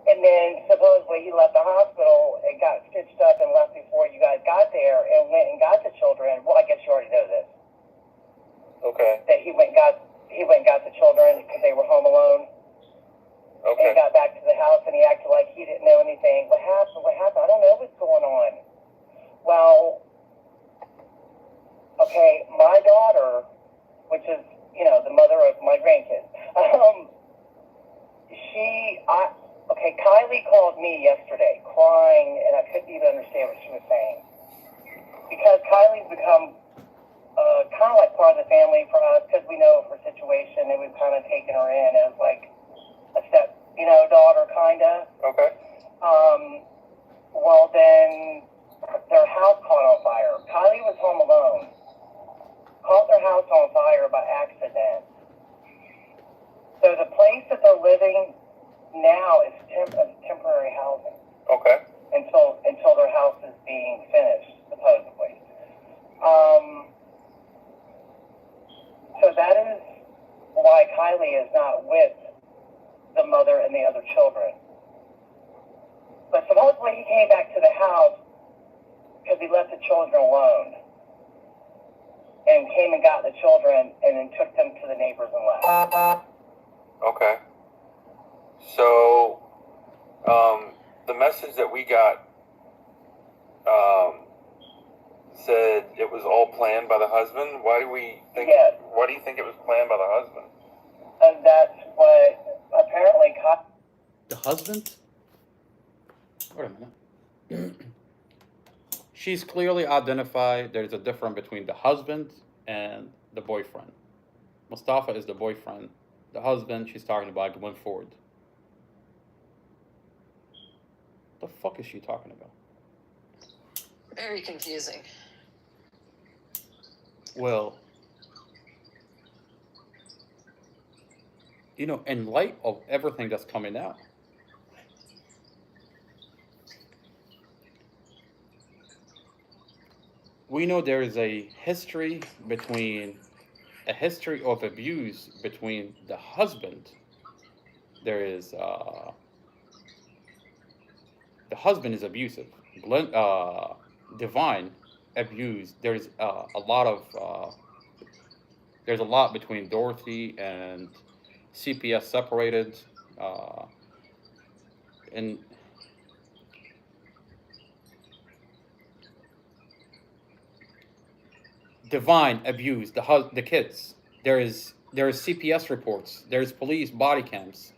and then supposedly he left the hospital and got stitched up and left before you guys got there and went and got the children. Well, I guess you already know this. Okay. That he went and got the children because they were home alone. Okay. And got back to the house and he acted like he didn't know anything. What happened? I don't know what's going on. Well, okay, my daughter, which is, the mother of my grandkids, Kylie called me yesterday crying and I couldn't even understand what she was saying. Because Kylie's become kind of like part of the family for us because we know of her situation and we've kind of taken her in as like a step, daughter kind of. Okay. Well then their house caught on fire. Kylie was home alone. Caught their house on fire by accident. So the place that they're living now is temporary housing. Okay. Until their house is being finished, supposedly. So that is why Kylie is not with the mother and the other children. But supposedly he came back to the house because he left the children alone. And came and got the children and then took them to the neighbors and left. Okay. So, the message that we got said it was all planned by the husband. Why do you think it was planned by the husband? And that's what apparently The husband? Wait a minute. She's clearly identified there's a difference between the husband and the boyfriend. Mustafa is the boyfriend. The husband she's talking about went forward. The fuck is she talking about? Very confusing. Well, in light of everything that's coming out, we know there is a history of abuse between the husband. There is, the husband is abusive. Divine abused. There's there's a lot between Dorothy and CPS separated, and Divine abused the kids. There is CPS reports. There's police body cams.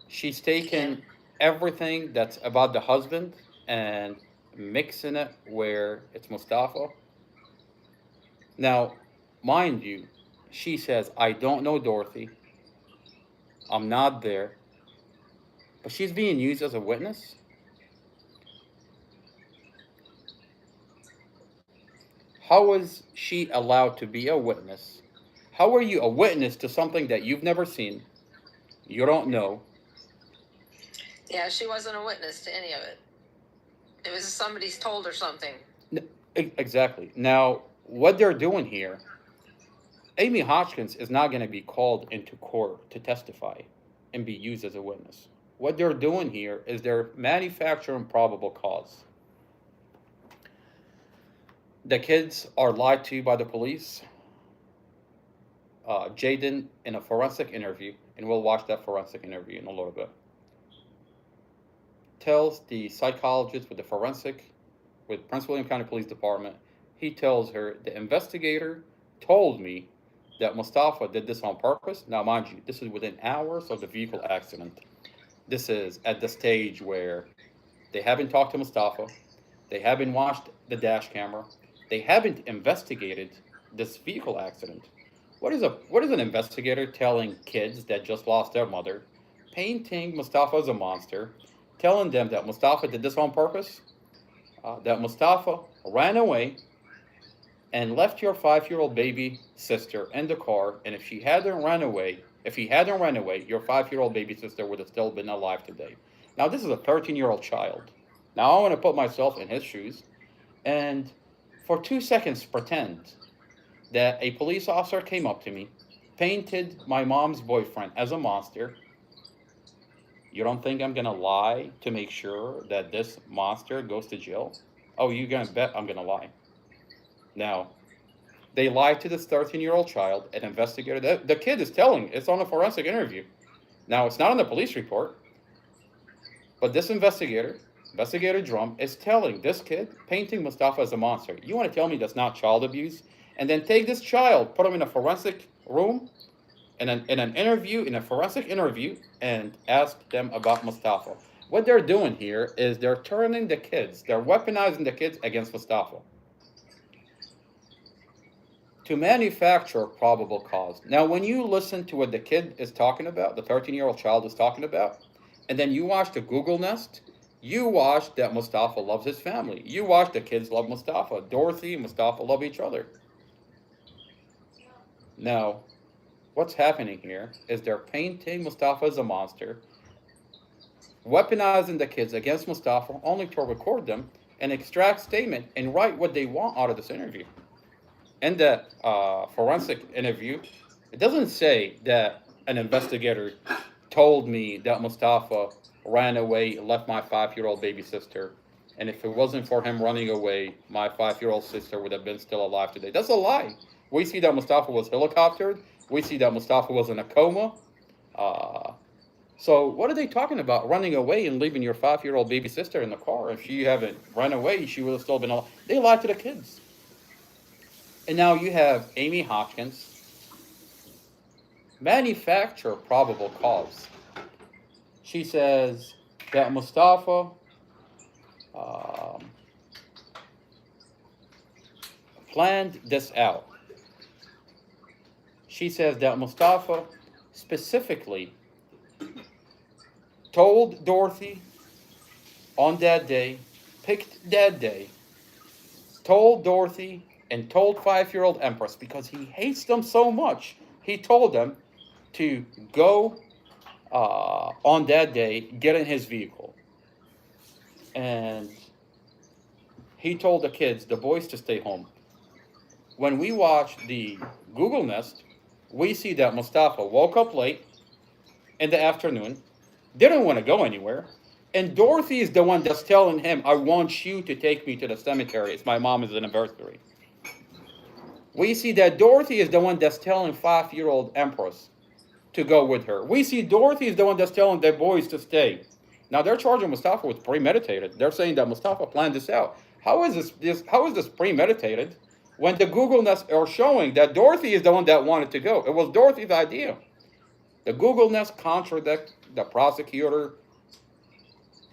She's taken everything that's about the husband and mixing it where it's Mustafa. Now, mind you, she says, I don't know Dorothy. I'm not there. But she's being used as a witness. How was she allowed to be a witness? How are you a witness to something that you've never seen? You don't know. Yeah, she wasn't a witness to any of it. It was somebody's told her something. Exactly. Now, what they're doing here, Amy Hodgkins is not going to be called into court to testify and be used as a witness. What they're doing here is they're manufacturing probable cause. The kids are lied to by the police. Jaden, in a forensic interview, and we'll watch that forensic interview in a little bit, tells the psychologist with Prince William County Police Department, he tells her, the investigator told me that Mustafa did this on purpose. Now, mind you, this is within hours of the vehicle accident. This is at the stage where they haven't talked to Mustafa. They haven't watched the dash camera. They haven't investigated this vehicle accident. What is an investigator telling kids that just lost their mother, painting Mustafa as a monster, telling them that Mustafa did this on purpose, that Mustafa ran away and left your 5-year-old baby sister in the car, and if he hadn't run away, your 5-year-old baby sister would have still been alive today. Now, this is a 13-year-old child. Now, I want to put myself in his shoes and for 2 seconds pretend that a police officer came up to me, painted my mom's boyfriend as a monster. You don't think I'm going to lie to make sure that this monster goes to jail? Oh, you're going to bet I'm going to lie. Now, they lied to this 13-year-old child, an investigator. The kid is telling, it's on a forensic interview. Now, it's not on the police report, but this investigator Drum, is telling this kid, painting Mustafa as a monster. You want to tell me that's not child abuse? And then take this child, put him in a forensic room, in a forensic interview, and ask them about Mustafa. What they're doing here is they're turning the kids, they're weaponizing the kids against Mustafa to manufacture probable cause. Now, when you listen to what the kid is talking about, the 13-year-old child is talking about, and then you watch the Google Nest, you watch that Mustafa loves his family. You watch the kids love Mustafa. Dorothy and Mustafa love each other. Now, what's happening here is they're painting Mustafa as a monster, weaponizing the kids against Mustafa only to record them and extract statement and write what they want out of this interview. In that forensic interview, it doesn't say that an investigator told me that Mustafa ran away, left my 5-year-old baby sister, and if it wasn't for him running away, my 5-year-old sister would have been still alive today. That's a lie. We see that Mustafa was helicoptered. We see that Mustafa was in a coma. So what are they talking about? Running away and leaving your 5-year-old baby sister in the car. If she hadn't run away, she would have still been alive. They lied to the kids. And now you have Amy Hotchkiss manufacture probable cause. She says that Mustafa planned this out. She says that Mustafa specifically told Dorothy on that day, picked that day, told Dorothy and told 5-year-old Empress, because he hates them so much, he told them to go on that day, get in his vehicle. And he told the kids, the boys, to stay home. When we watch the Google Nest, we see that Mustafa woke up late in the afternoon, didn't want to go anywhere, and Dorothy is the one that's telling him, I want you to take me to the cemetery. It's my mom's anniversary. We see that Dorothy is the one that's telling 5-year-old Empress to go with her. We see Dorothy is the one that's telling their boys to stay. Now they're charging Mustafa with premeditated. They're saying that Mustafa planned this out. How is this premeditated when the Google Nest are showing that Dorothy is the one that wanted to go? It was Dorothy's idea. The Google Nest contradict the prosecutor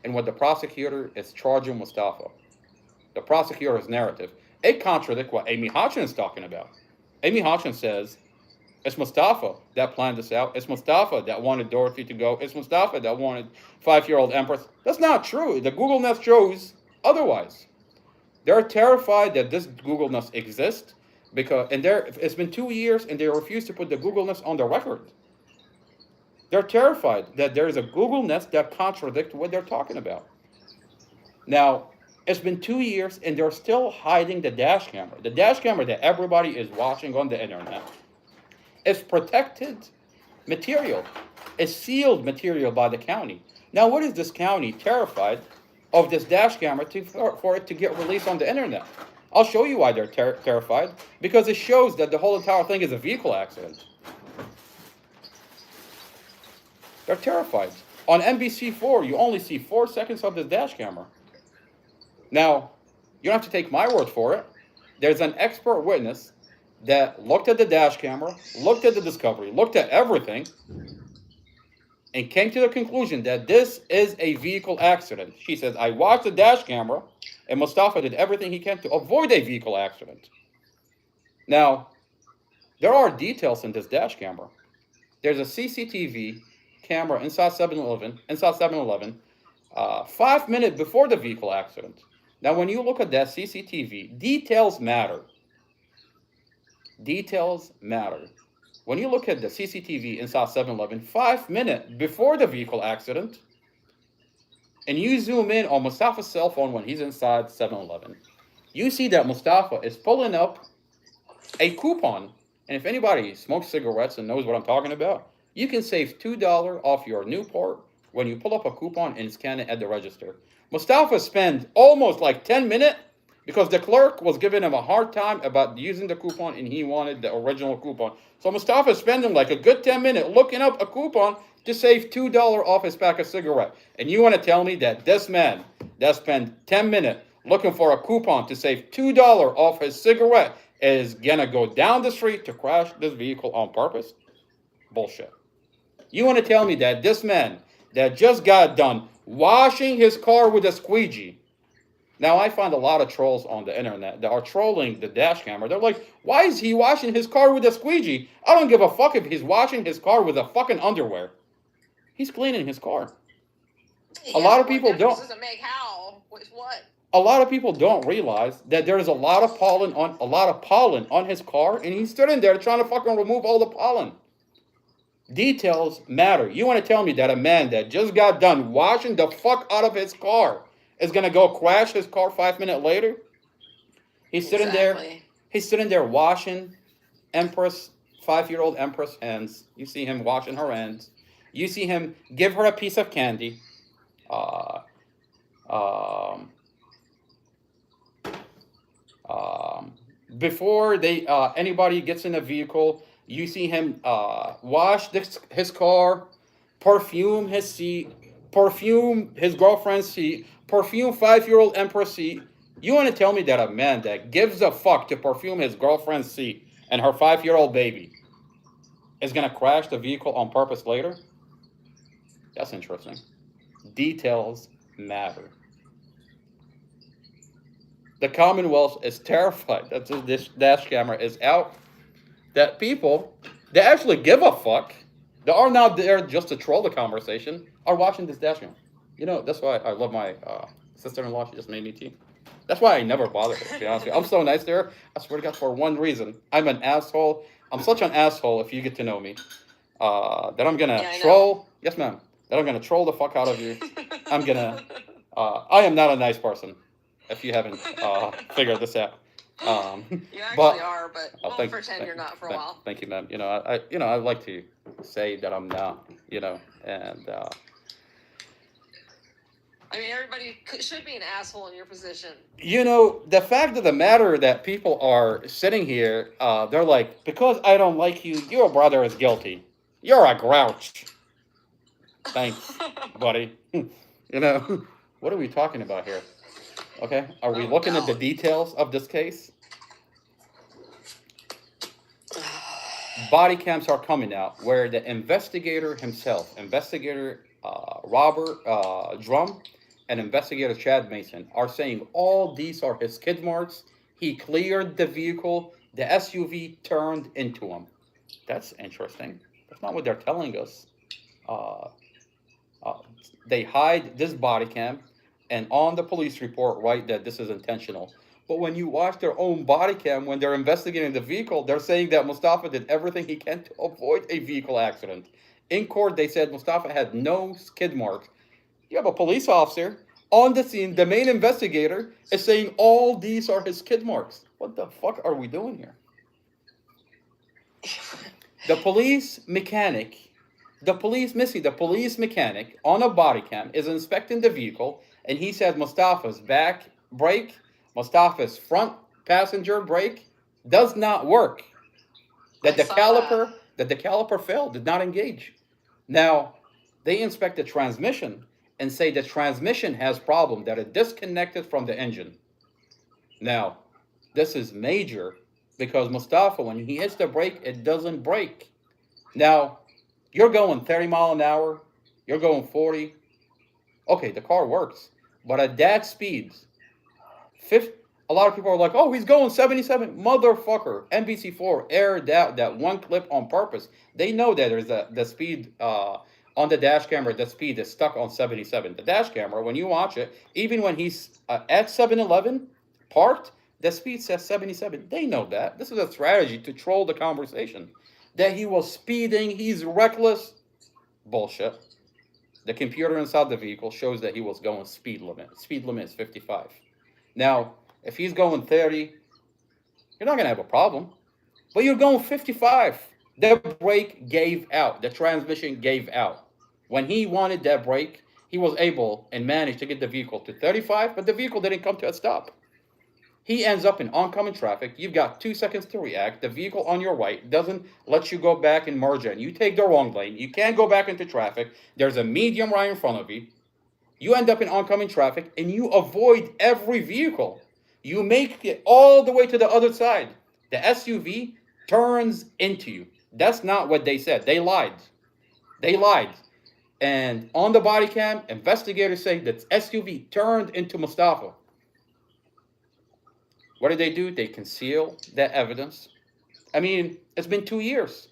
and what the prosecutor is charging Mustafa. The prosecutor's narrative. It contradicts what Amy Hotchkiss is talking about. Amy Hotchkiss says, it's Mustafa that planned this out. It's Mustafa that wanted Dorothy to go. It's Mustafa that wanted 5-year-old Empress. That's not true. The Google Nest shows otherwise. They're terrified that this Google Nest exists it's been 2 years and they refuse to put the Google Nest on the record. They're terrified that there is a Google Nest that contradicts what they're talking about. Now, it's been 2 years and they're still hiding the dash camera. The dash camera that everybody is watching on the internet. It's protected material. It's sealed material by the county. Now, what is this county terrified of this dash camera for it to get released on the internet? I'll show you why they're terrified. Because it shows that the whole entire thing is a vehicle accident. They're terrified. On NBC4, you only see 4 seconds of this dash camera. Now, you don't have to take my word for it. There's an expert witness that looked at the dash camera, looked at the discovery, looked at everything, and came to the conclusion that this is a vehicle accident. She says, I watched the dash camera, and Mustafa did everything he can to avoid a vehicle accident. Now, There are details in this dash camera. There's a CCTV camera inside 7-Eleven, 5 minutes before the vehicle accident. Now, when you look at that CCTV, details matter. Details matter. When you look at the CCTV inside 7-Eleven, 5 minutes before the vehicle accident, and you zoom in on Mustafa's cell phone when he's inside 7-Eleven, you see that Mustafa is pulling up a coupon. And if anybody smokes cigarettes and knows what I'm talking about, you can save $2 off your Newport when you pull up a coupon and scan it at the register. Mustafa spent almost like 10 minutes because the clerk was giving him a hard time about using the coupon and he wanted the original coupon. So Mustafa is spending like a good 10 minutes looking up a coupon to save $2 off his pack of cigarettes. And you want to tell me that this man that spent 10 minutes looking for a coupon to save $2 off his cigarette is gonna go down the street to crash this vehicle on purpose? Bullshit. You want to tell me that this man that just got done washing his car with a squeegee. Now, I find a lot of trolls on the internet that are trolling the dash camera. They're like, why is he washing his car with a squeegee? I don't give a fuck if he's washing his car with a fucking underwear. He's cleaning his car. Yeah, a lot of people what don't. Does it make how? With what? A lot of people don't realize that there is a lot of pollen on his car, and he's sitting there trying to fucking remove all the pollen. Details matter. You want to tell me that a man that just got done washing the fuck out of his car is gonna go crash his car 5 minutes later? He's sitting there. He's sitting there washing Empress, 5-year-old Empress hands. You see him washing her hands. You see him give her a piece of candy. Before anybody gets in a vehicle, you see him wash his car, perfume his seat, perfume his girlfriend's seat, perfume 5-year-old Empress seat. You want to tell me that a man that gives a fuck to perfume his girlfriend's seat and her 5-year-old baby is going to crash the vehicle on purpose later? That's interesting. Details matter. The Commonwealth is terrified that this dash camera is out. That people that actually give a fuck, that are not there just to troll the conversation, are watching this dash camera. You know, that's why I love my sister-in-law. She just made me tea. That's why I never bother her, to be honest with you. I'm so nice to her. I swear to God, for one reason. I'm an asshole. I'm such an asshole, if you get to know me, that I'm going to troll. Yes, ma'am. That I'm going to troll the fuck out of you. I'm going to... I am not a nice person, if you haven't figured this out. You actually are, but we'll pretend you're not for a while. Thank you, ma'am. You know, I like to say that I'm not, you know, and... I mean, everybody should be an asshole in your position. You know, the fact of the matter that people are sitting here, they're like, because I don't like you, your brother is guilty. You're a grouch. Thanks, buddy. You know, what are we talking about here? Okay, are we looking at the details of this case? Body cams are coming out where the investigator himself, Investigator Robert Drum, and Investigator Chad Mason are saying all these are his skid marks. He cleared the vehicle. The SUV turned into him. That's interesting. That's not what they're telling us. They hide this body cam, and on the police report write that this is intentional. But when you watch their own body cam, when they're investigating the vehicle, they're saying that Mustafa did everything he can to avoid a vehicle accident. In court, they said Mustafa had no skid marks. You have a police officer on the scene, the main investigator, is saying all these are his skid marks. What the fuck are we doing here? The police mechanic on a body cam is inspecting the vehicle, and he said Mustafa's back brake, Mustafa's front passenger brake does not work. That the caliper failed, did not engage. Now, they inspect the transmission and say the transmission has problem, that it disconnected from the engine. Now, this is major because Mustafa, when he hits the brake, it doesn't brake. Now, you're going 30 miles an hour, you're going 40. Okay, the car works, but at that speed, A lot of people are like, oh, he's going 77. Motherfucker. NBC4 aired out that one clip on purpose. They know that there's the speed on the dash camera, the speed is stuck on 77. The dash camera, when you watch it, even when he's at 7-Eleven parked, the speed says 77. They know that. This is a strategy to troll the conversation. That he was speeding, he's reckless. Bullshit. The computer inside the vehicle shows that he was going speed limit. Speed limit is 55. Now, if he's going 30, you're not going to have a problem. But you're going 55. The brake gave out. The transmission gave out. When he wanted that brake, he was able and managed to get the vehicle to 35, but the vehicle didn't come to a stop. He ends up in oncoming traffic. You've got 2 seconds to react. The vehicle on your right doesn't let you go back and merge in. You take the wrong lane. You can't go back into traffic. There's a medium right in front of you. You end up in oncoming traffic, and you avoid every vehicle. You make it all the way to the other side. The SUV turns into you. That's not what they said. They lied. They lied. And on the body cam, investigators say that SUV turned into Mustafa. What did they do? They conceal that evidence. I mean, it's been 2 years.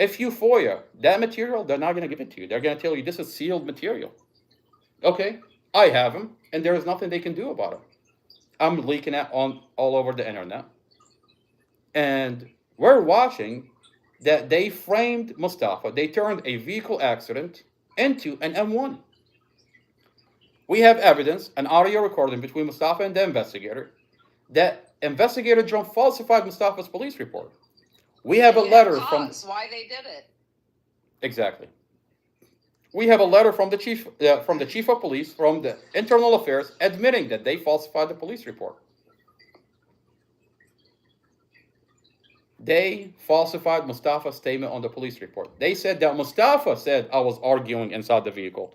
If you FOIA that material, they're not going to give it to you. They're going to tell you this is sealed material. Okay, I have them, and there is nothing they can do about it. I'm leaking it on all over the internet. And we're watching that they framed Mustafa. They turned a vehicle accident into an M1. We have evidence, an audio recording between Mustafa and the investigator, that investigator John falsified Mustafa's police report. We have a letter from... why they did it. Exactly. We have a letter from the chief of police, from the internal affairs, admitting that they falsified the police report. They falsified Mustafa's statement on the police report. They said that Mustafa said, I was arguing inside the vehicle.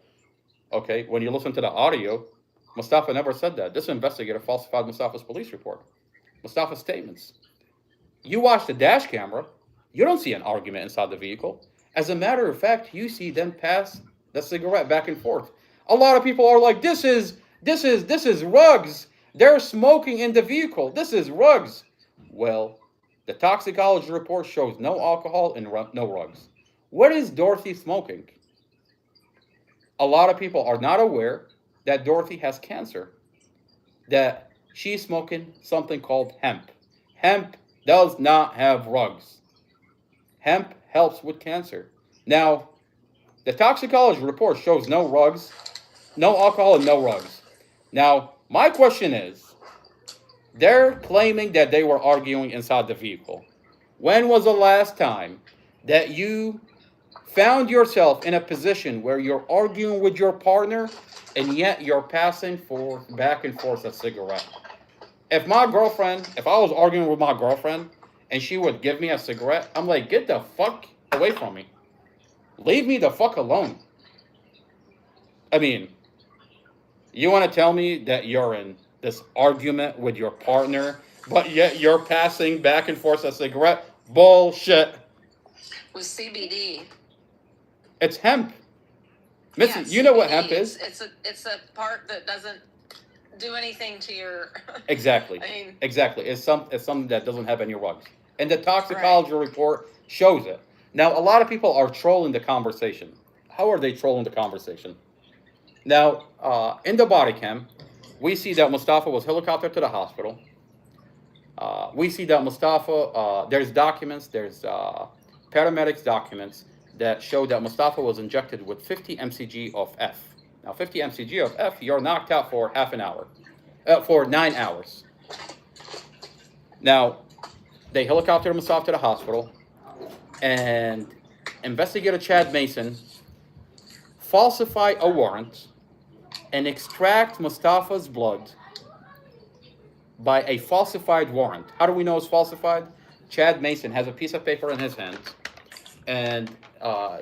Okay, when you listen to the audio, Mustafa never said that. This investigator falsified Mustafa's police report. Mustafa's statements. You watch the dash camera, you don't see an argument inside the vehicle. As a matter of fact, you see them pass the cigarette back and forth. A lot of people are like, this is rugs. They're smoking in the vehicle. This is rugs. Well, the toxicology report shows no alcohol and no rugs. What is Dorothy smoking? A lot of people are not aware that Dorothy has cancer. That she's smoking something called hemp. Hemp does not have rugs. Hemp helps with cancer. Now, the toxicology report shows no rugs, no alcohol, and no rugs. Now, my question is, they're claiming that they were arguing inside the vehicle. When was the last time that you found yourself in a position where you're arguing with your partner and yet you're passing back and forth a cigarette? If I was arguing with my girlfriend and she would give me a cigarette, I'm like, get the fuck away from me. Leave me the fuck alone. I mean, you want to tell me that you're in this argument with your partner, but yet you're passing back and forth a cigarette? Bullshit. With CBD. It's hemp. Missy, you know what hemp is? It's a part that doesn't do anything to your... Exactly. I mean... Exactly. It's something that doesn't have any rugs. And the toxicology report shows it. Now, a lot of people are trolling the conversation. How are they trolling the conversation? Now, in the body cam, we see that Mustafa was helicoptered to the hospital. We see that Mustafa, there's documents, there's paramedics documents that show that Mustafa was injected with 50 mcg of F. Now, 50 mcg of F, you're knocked out for for 9 hours. Now, they helicoptered Mustafa to the hospital, and investigator Chad Mason falsified a warrant and extract Mustafa's blood by a falsified warrant. How do we know it's falsified? Chad Mason has a piece of paper in his hand, and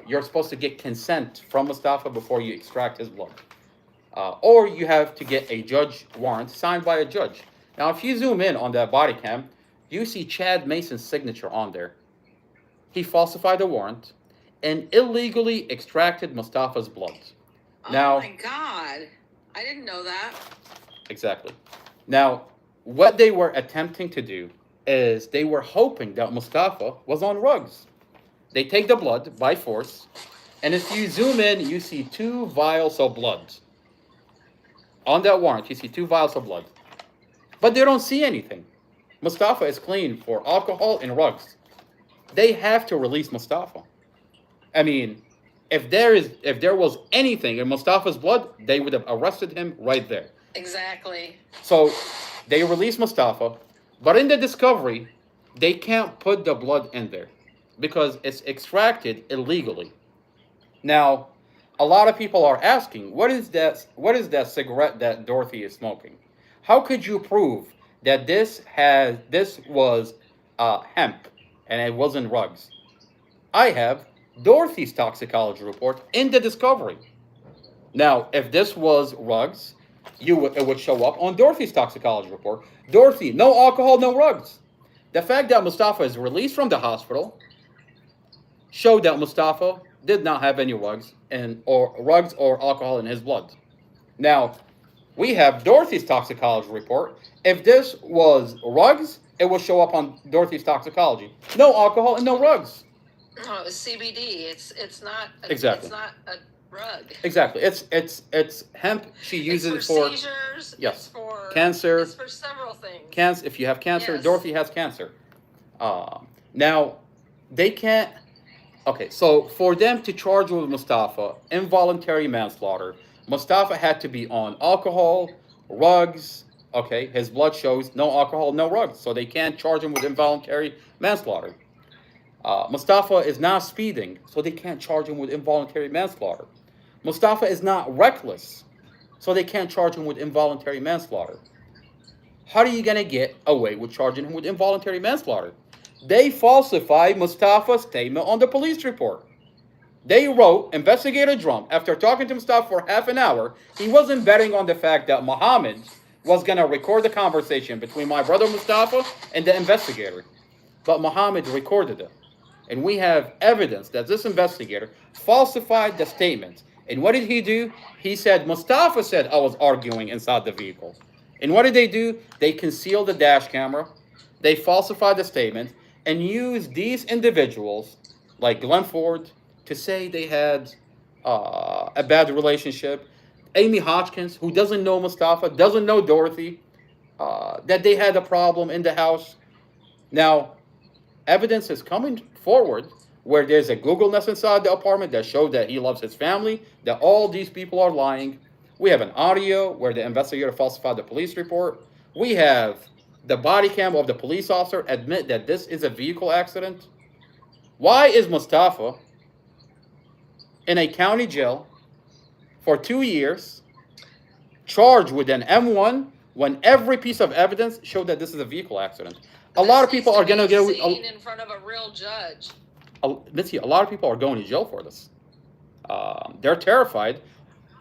you're supposed to get consent from Mustafa before you extract his blood. Or you have to get a judge warrant signed by a judge. Now, if you zoom in on that body cam, you see Chad Mason's signature on there. He falsified a warrant and illegally extracted Mustafa's blood. Oh my God. I didn't know that. Exactly. Now, what they were attempting to do is they were hoping that Mustafa was on rugs. They take the blood by force, and if you zoom in, you see 2 vials of blood. On that warrant, you see 2 vials of blood. But they don't see anything. Mustafa is clean for alcohol and rugs. They have to release Mustafa. I mean, if there was anything in Mustafa's blood, they would have arrested him right there. Exactly. So they release Mustafa, but in the discovery, they can't put the blood in there because it's extracted illegally. Now, a lot of people are asking, what is that cigarette that Dorothy is smoking? How could you prove that this was hemp and it wasn't rugs? I have Dorothy's toxicology report in the discovery. Now, if this was rugs, it would show up on Dorothy's toxicology report. Dorothy, no alcohol, no rugs. The fact that Mustafa is released from the hospital showed that Mustafa did not have any rugs or alcohol in his blood. Now, we have Dorothy's toxicology report. If this was rugs, it will show up on Dorothy's toxicology. No alcohol and no rugs. No, it was CBD. It's not. Exactly. It's not a rug. Exactly. It's hemp. She uses it for seizures. Yes. It's for cancer. It's for several things. Cancer. If you have cancer, Yes. Dorothy has cancer. Now, they can't. Okay, so for them to charge with Mustafa involuntary manslaughter, Mustafa had to be on alcohol, rugs. Okay, his blood shows no alcohol, no rugs, so they can't charge him with involuntary manslaughter. Mustafa is not speeding, so they can't charge him with involuntary manslaughter. Mustafa is not reckless, so they can't charge him with involuntary manslaughter. How are you going to get away with charging him with involuntary manslaughter? They falsified Mustafa's statement on the police report. They wrote, Investigator Drum, after talking to Mustafa for half an hour, he wasn't betting on the fact that Muhammad was going to record the conversation between my brother Mustafa and the investigator. But Muhammad recorded it. And we have evidence that this investigator falsified the statement. And what did he do? He said, Mustafa said I was arguing inside the vehicle. And what did they do? They concealed the dash camera. They falsified the statement and used these individuals, like Glenn Ford, to say they had a bad relationship. Amy Hodgkins, who doesn't know Mustafa, doesn't know Dorothy, that they had a problem in the house. Now, evidence is coming forward where there's a Google Nest inside the apartment that showed that he loves his family, that all these people are lying. We have an audio where the investigator falsified the police report. We have the body cam of the police officer admit that this is a vehicle accident. Why is Mustafa in a county jail for 2 years, charged with an M1, when every piece of evidence showed that this is a vehicle accident? A lot of people are going to get seen in front of a real judge. Mitzi, a lot of people are going to jail for this. They're terrified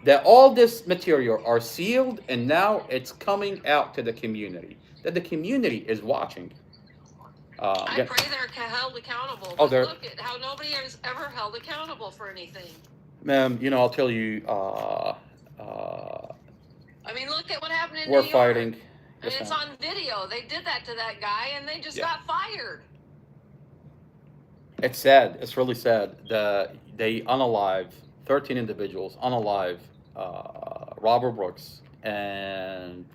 that all this material are sealed and now it's coming out to the community. That the community is watching. I pray they're held accountable. Oh, But look at how nobody is ever held accountable for anything. Ma'am, you know, I'll tell you, I mean, look at what happened in we're New York. fighting. And Yes, it's ma'am. on video. They did that to that guy, and they just Yeah. got fired. It's sad. It's really sad that they unalive 13 individuals, unalive Robert Brooks, and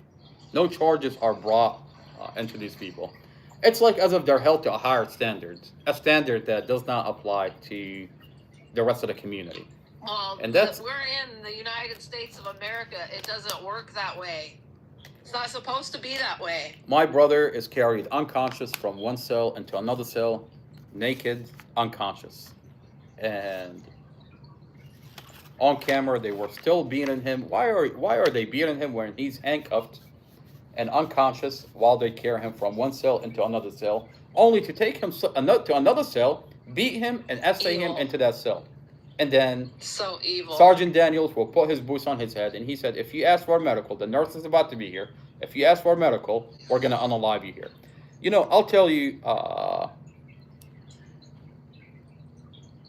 no charges are brought into these people. It's like as if they're held to a higher standard, a standard that does not apply to the rest of the community. Well, And that's- we're in the United States of America. It doesn't work that way. It's not supposed to be that way. My brother is carried unconscious from one cell into another cell, naked, unconscious. And on camera, they were still beating him. Why are they beating him when he's handcuffed and unconscious while they carry him from one cell into another cell, only to take him to another cell, beat him, and essay him into that cell? And then So evil. Sergeant Daniels will put his boots on his head, and he said, if you ask for a medical, the nurse is about to be here. If you ask for a medical, we're going to unalive you here. You know, I'll tell you,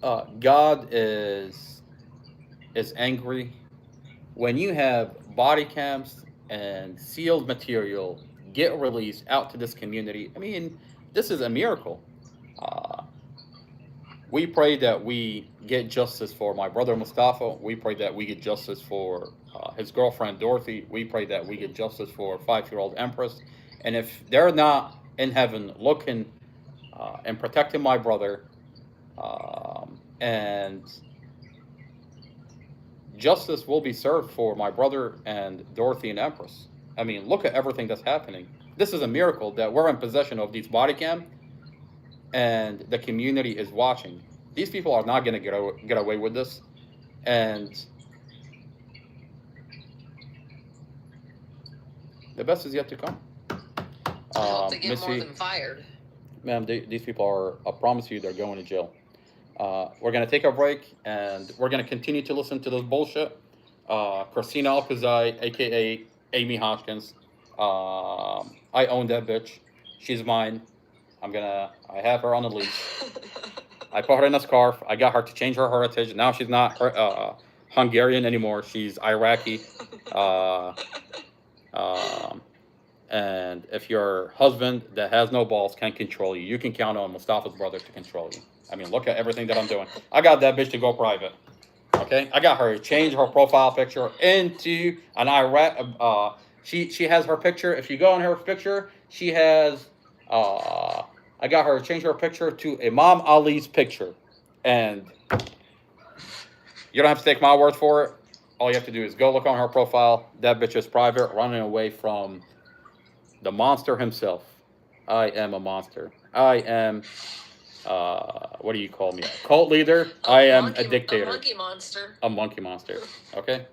God is angry when you have body cams and sealed material get released out to this community. I mean, this is a miracle. We pray that we get justice for my brother Mustafa. We pray that we get justice for his girlfriend Dorothy. We pray that we get justice for 5-year-old Empress. And if they're not in heaven looking and protecting my brother, and justice will be served for my brother and Dorothy and Empress. I mean, look at everything that's happening. This is a miracle that we're in possession of these body cam, and the community is watching. These people are not going to get away with this, and the best is yet to come. I hope they get Missy, more than fired. ma'am, these people are, I promise you, they're going to jail. We're going to take a break, and we're going to continue to listen to this bullshit. Christina Alcazar, a.k.a. Amy Hotchkiss. I own that bitch. She's mine. I have her on a leash. I put her in a scarf. I got her to change her heritage. Now she's not Hungarian anymore. She's Iraqi. And if your husband that has no balls can control you, you can count on Mustafa's brother to control you. I mean, look at everything that I'm doing. I got that bitch to go private. Okay? I got her to change her profile picture into an Iraq. She has her picture. If you go on her picture, she has... I got her to change her picture to Imam Ali's picture. And you don't have to take my word for it. All you have to do is go look on her profile. That bitch is private, running away from the monster himself. I am a monster. I am, what do you call me? A cult leader? I am a dictator. A monkey monster. A monkey monster. Okay?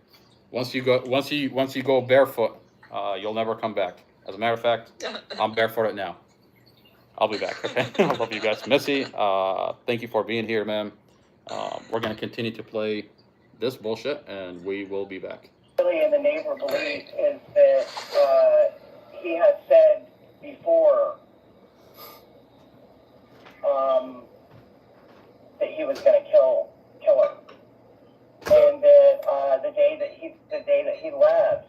Once you go barefoot, you'll never come back. As a matter of fact, I'm barefooted now. I'll be back, okay? I love you guys. Missy, thank you for being here, ma'am. We're going to continue to play this bullshit, and we will be back. Really, in the neighbor belief is that he has said before that he was going to kill her, and that the day that he left,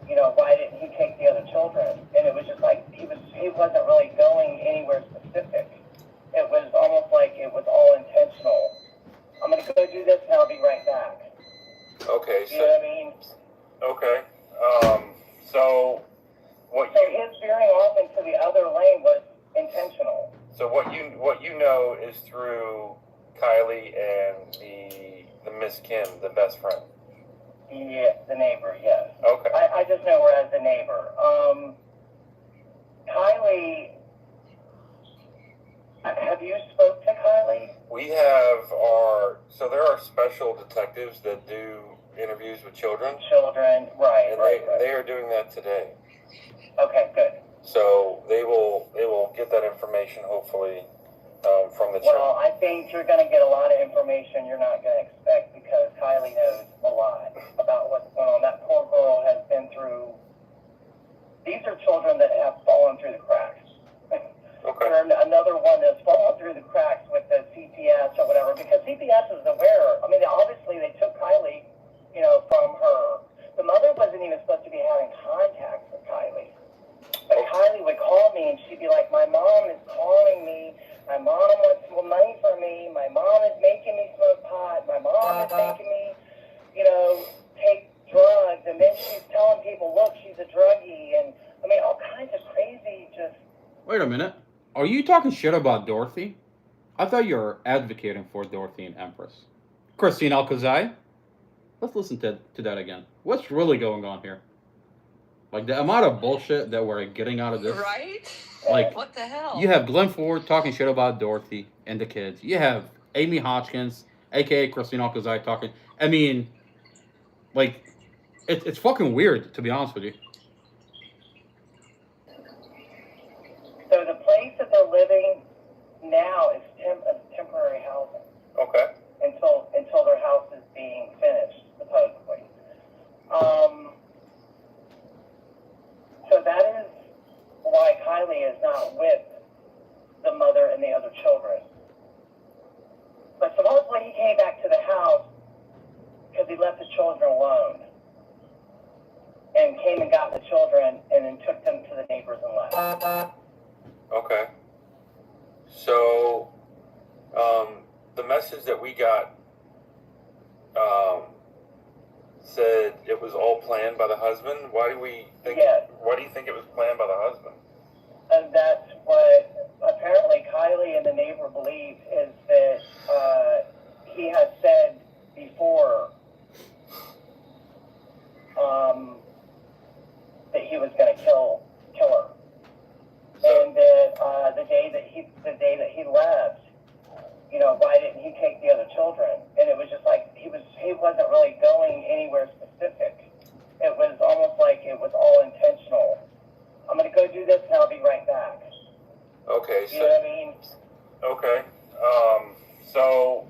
you know, why didn't he take the other children? And it was just like he wasn't really going anywhere specific. It was almost like it was all intentional. I'm gonna go do this and I'll be right back. Okay, You know what I mean? okay. So his veering off into the other lane was intentional. So what you know is through Kylie and the Miss Kim, the best friend. Yeah, the neighbor, yes. Okay. I just know her as the neighbor. Kylie, have you spoke to Kylie? We have so there are special detectives that do interviews with children. Children, right, And right. they are doing that today. Okay, good. So they will get that information hopefully from the children. Well, I think you're going to get a lot of information you're not going to expect because Kylie knows a lot about what's going on. That poor girl has been through... These are children that have fallen through the cracks. Okay. Another one that's fallen through the cracks with the CPS or whatever, because CPS is aware. I mean, obviously they took Kylie, you know, from her. The mother wasn't even supposed to be having contact with Kylie. But Kylie would call me and she'd be like, my mom is calling me. My mom wants money for me. My mom is making me smoke pot. My mom is making me, you know, take drugs. And then she's telling people, look, she's a druggie. And, I mean, all kinds of crazy just... Wait a minute. Are you talking shit about Dorothy? I thought you were advocating for Dorothy and Empress. Christina Alcazar? Let's listen to that again. What's really going on here? Like, the amount of bullshit that we're getting out of this. Right? Like, what the hell? You have Glenn Ford talking shit about Dorothy and the kids. You have Amy Hotchkiss, a.k.a. Christina Alcazar, talking. I mean, like, it's fucking weird, to be honest with you. So the place that they're living now is temporary housing. Okay. Until their house is being finished, supposedly. So that is why Kylie is not with the mother and the other children. But supposedly he came back to the house because he left the children alone. And and came and got the children and then took them to the neighbors and left. Okay. So, the message that we got said it was all planned by the husband. Why do we think? Yes. Why do you think it was planned by the husband? And that's what apparently Kylie and the neighbor believe is that he has said before that he was going to kill her, and that the day that he left, you know, why didn't he take the other children? And it was just like he wasn't really going anywhere specific. It was almost like it was all intentional. I'm going to go do this and I'll be right back. Okay. You know what I mean? Okay. So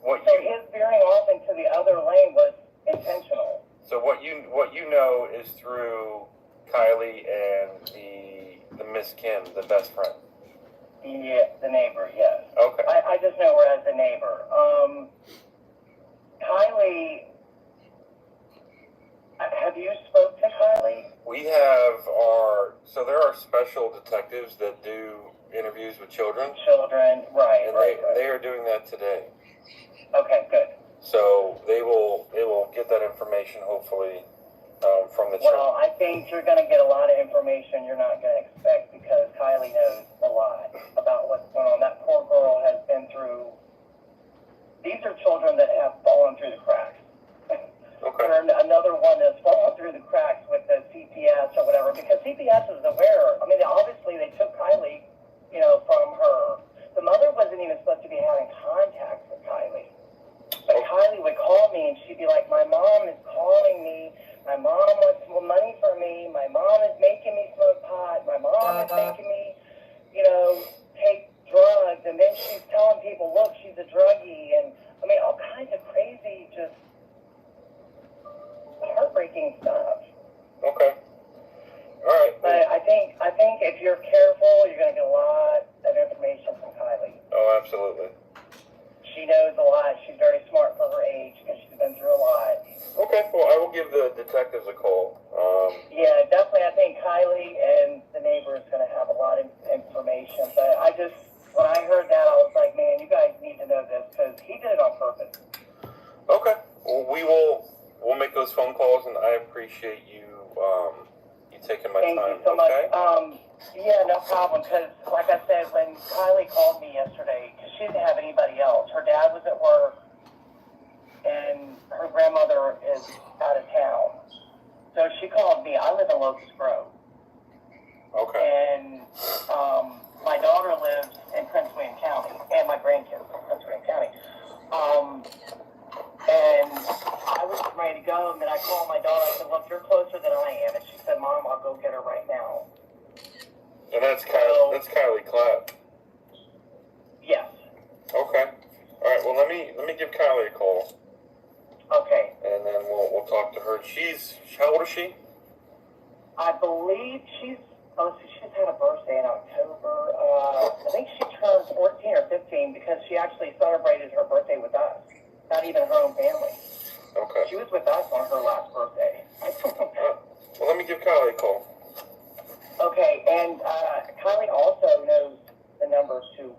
his veering off into the other lane was intentional. So what you know is through Kylie and the Miss Kim, the best friend. Yeah, the neighbor, yes. Okay. I just know her as the neighbor. Kylie, have you spoke to Kylie? We have there are special detectives that do interviews with children. Children, right, And right. they are doing that today. Okay, good. So they will get that information hopefully from the children. Well, I think you're going to get a lot of information you're not going to expect because Kylie knows a lot about what's going on. That poor girl has been through. These are children that have fallen through the cracks. Okay. Or another one that's fallen through the cracks with the CPS or whatever, because CPS is aware. I mean, obviously they took Kylie, you know, from her. The mother wasn't even supposed to be having contact with Kylie. But Kylie would call me and she'd be like, my mom is calling me. My mom wants more money for me. My mom is making me smoke pot. My mom is making me, you know, take drugs. And then she's telling people, look, she's a druggie. And I mean, all kinds of crazy, just heartbreaking stuff. Okay. All right. But I think if you're careful, you're going to get a lot of information from Kylie. Oh, absolutely. She knows a lot. She's very smart for her age because she's been through a lot. Okay. Well, I will give the detectives a call. Yeah, definitely. I think Kylie and the neighbor is going to have a lot of information. But when I heard that, I was like, man, you guys need to know this because he did it on purpose. Okay. Well, we'll make those phone calls, and I appreciate you taking my time. Thank you so much. Yeah, no problem. Because, like I said, when Kylie called me yesterday, because she didn't have anybody else, her dad was at work, and her grandmother is out of town. So she called me. I live in Locust Grove. Okay. And my daughter lives in Prince William County, and my grandkids in Prince William County. And I was ready to go, and then I called my daughter. I said, look, you're closer than I am. And she said, Mom, I'll go get her right now. And that's Kylie Clapp. Yes. Okay. All right. Well, let me give Kylie a call. Okay. And then we'll talk to her. How old is she? I believe she's had a birthday in October. I think she turned 14 or 15 because she actually celebrated her birthday with us. Not even her own family. Okay. She was with us on her last birthday. Well, let me give Kylie a call. Okay, and Kylie also knows the number to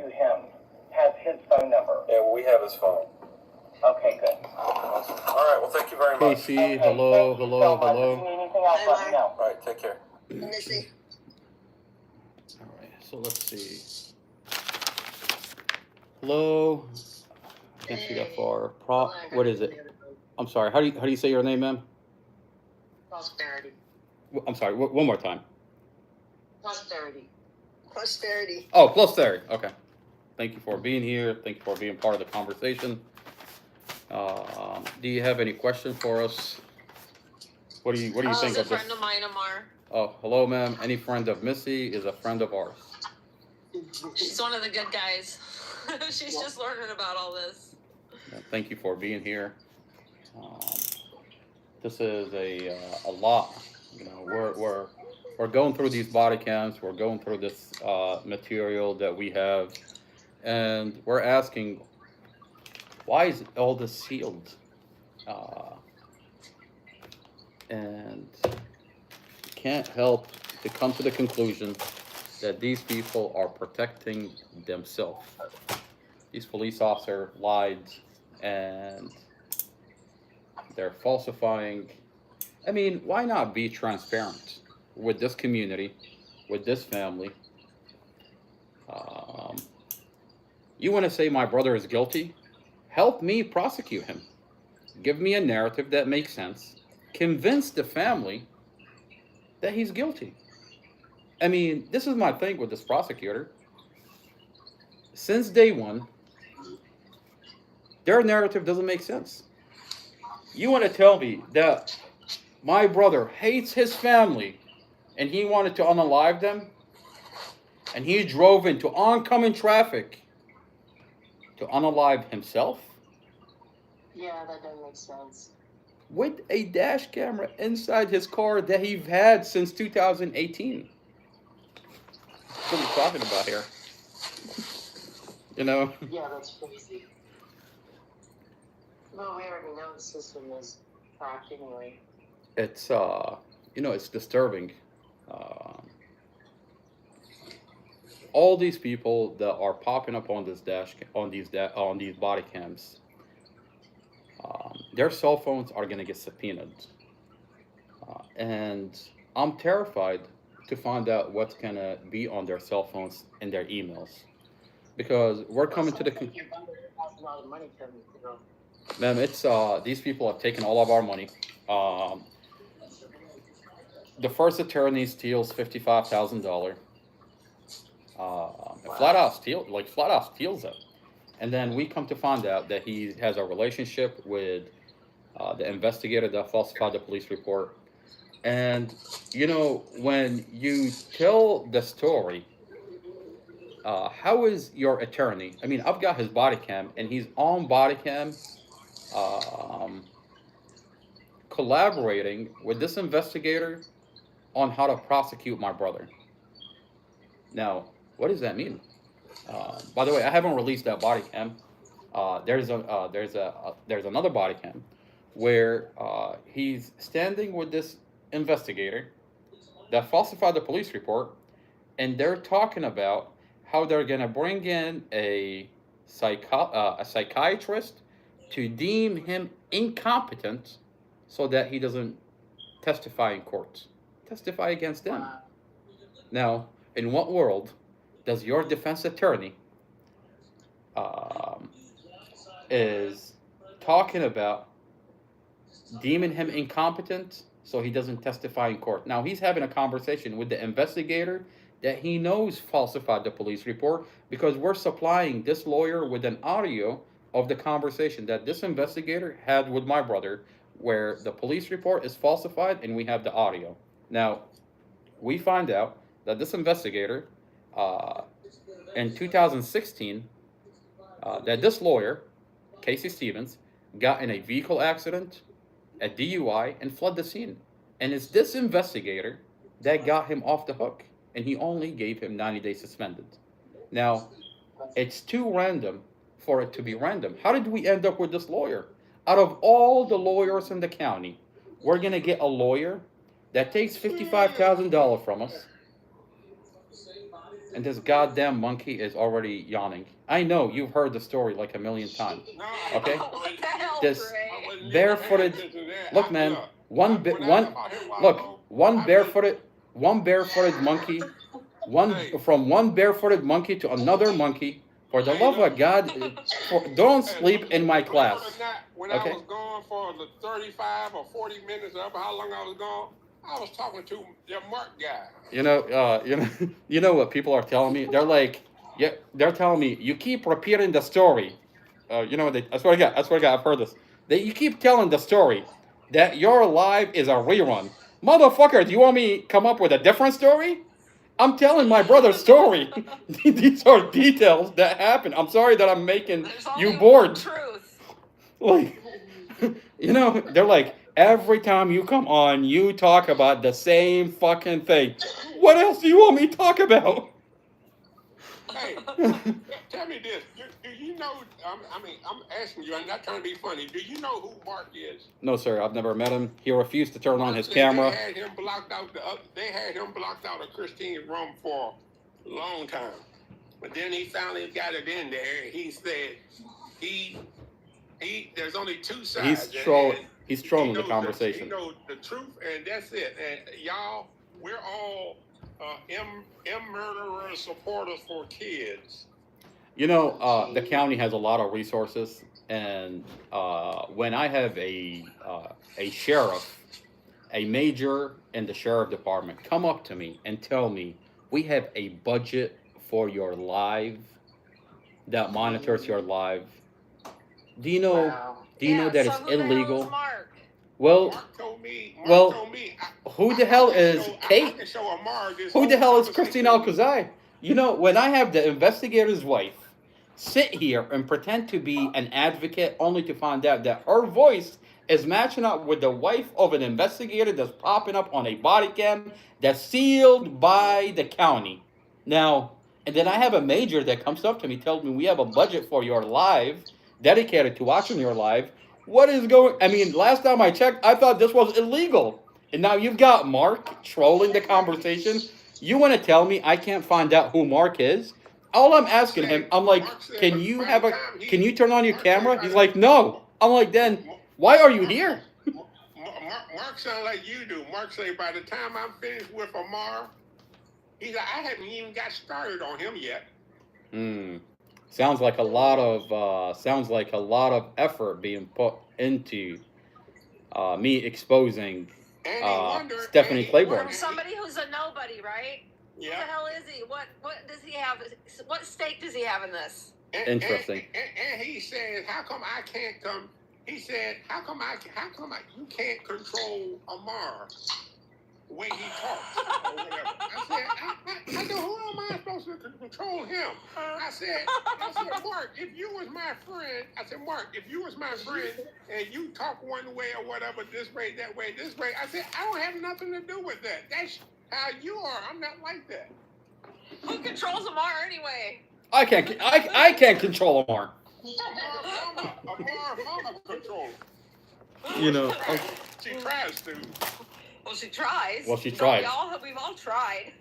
him, has his phone number. Yeah, well, we have his phone. Okay, good. Awesome. All right, well, thank you very much. Casey, hello. If you need anything else, let me know. All right, take care. Missy. All right, so let's see. Hello. I can't see that far. What is it? I'm sorry. How do you say your name, ma'am? Prosperity. I'm sorry. One more time. Prosperity. Prosperity. Oh, plus 30. Okay. Thank you for being here. Thank you for being part of the conversation. Do you have any questions for us? What do you think She's a of this? friend of mine, Amar. Oh, hello, ma'am. Any friend of Missy is a friend of ours. She's one of the good guys. She's just learning about all this. Thank you for being here. This is a lot. You know, we're going through these body cams. We're going through this material that we have, and we're asking, why is all this sealed? And can't help to come to the conclusion that these people are protecting themselves. These police officers lied and they're falsifying. I mean, why not be transparent with this community, with this family? You want to say my brother is guilty? Help me prosecute him. Give me a narrative that makes sense. Convince the family that he's guilty. I mean, this is my thing with this prosecutor. Since day one, their narrative doesn't make sense. You want to tell me that my brother hates his family and he wanted to unalive them? And he drove into oncoming traffic to unalive himself? Yeah, that doesn't make sense. With a dash camera inside his car that he's had since 2018. What are we talking about here? You know? Yeah, that's crazy. Well, we already know the system is cracked anyway. It's it's disturbing. All these people that are popping up on this on these body cams, their cell phones are gonna get subpoenaed, and I'm terrified to find out what's gonna be on their cell phones and their emails, because we're coming to the. Your brother has a lot of money from Ma'am, it's these people have taken all of our money. The first attorney steals $55,000. Flat out steals it, and then we come to find out that he has a relationship with the investigator that falsified the police report. And when you tell the story, how is your attorney? I mean, I've got his body cam, and he's on body cam, collaborating with this investigator on how to prosecute my brother. Now, what does that mean? By the way, I haven't released that body cam. There's another body cam where he's standing with this investigator that falsified the police report, and they're talking about how they're gonna bring in a psychiatrist to deem him incompetent so that he doesn't testify in court. Testify against them. Now, in what world does your defense attorney is talking about deeming him incompetent so he doesn't testify in court? Now, he's having a conversation with the investigator that he knows falsified the police report, because we're supplying this lawyer with an audio of the conversation that this investigator had with my brother, where the police report is falsified and we have the audio. Now, we find out that this investigator, in 2016, that this lawyer, Casey Stevens, got in a vehicle accident, a DUI, and fled the scene. And it's this investigator that got him off the hook, and he only gave him 90 days suspended. Now, it's too random for it to be random. How did we end up with this lawyer? Out of all the lawyers in the county, we're gonna get a lawyer that takes $55,000 from us, and this goddamn monkey is already yawning. I know you've heard the story like a million times. Okay? This barefooted. Look, man. One barefooted monkey. One barefooted monkey to another monkey. For the love of God, don't sleep in my class. When I was gone for the 35 or 40 minutes, or how long I was gone, I was talking to the Mark guy. You know what people are telling me? They're like, yeah, they're telling me you keep repeating the story. I swear to God, I've heard this. You keep telling the story that your life is a rerun. Motherfucker, do you want me to come up with a different story? I'm telling my brother's story. These are details that happen. I'm sorry that I'm making you bored. Like, they're like, every time you come on, you talk about the same fucking thing. What else do you want me to talk about? Hey, tell me this. Do you know, I mean, I'm asking you, I'm not trying to be funny. Do you know who Mark is? No, sir, I've never met him. He refused to turn on his They camera. had him blocked out they had him blocked out of Christine's room for a long time. But then he finally got it in there. He said there's only two sides. He's trolling the He conversation. knows the truth, and that's it. And y'all, we're all murderer supporters for kids. You know, the county has a lot of resources, and when I have a sheriff, a major in the sheriff department come up to me and tell me, we have a budget for your live that monitors your live. Do you know? Wow. Do you know that so it's who the hell illegal? is Mark? Well, Mark told me, who the hell is Kate? I can show Amar this Who the whole hell is Christine conversation. Alcazar? You know, when I have the investigator's wife sit here and pretend to be an advocate only to find out that her voice is matching up with the wife of an investigator that's popping up on a body cam that's sealed by the county. Now, and then I have a major that comes up to me, tells me we have a budget for your live, dedicated to watching your live. What is going? I mean, last time I checked, I thought this was illegal. And now you've got Mark trolling the conversation. You want to tell me I can't find out who Mark is? All I'm asking him, I'm like, can you turn on your camera? He's like, no. I'm like, then why are you here? Mark sound like you do. Mark say, by the time I'm finished with Amar, he's like, I haven't even got started on him yet. Sounds like a lot of effort being put into me exposing Stephanie Claiborne. From somebody who's a nobody, right? Yeah. Who the hell is he? What does he have? What stake does he have in this? Interesting. And he said, how come I can't come? He said, how come you can't control Amar the way he talks or whatever? I said, I said, who am I supposed to control him? I said, Mark, if you was my friend, and you talk one way or whatever, this way, that way, this way, I said, I don't have nothing to do with that. That's how you are. I'm not like that. Who controls Amar anyway? I can't control Amar. Amar mama control. You know. She tries to. Well, she tries. Well, she tried. We've all tried.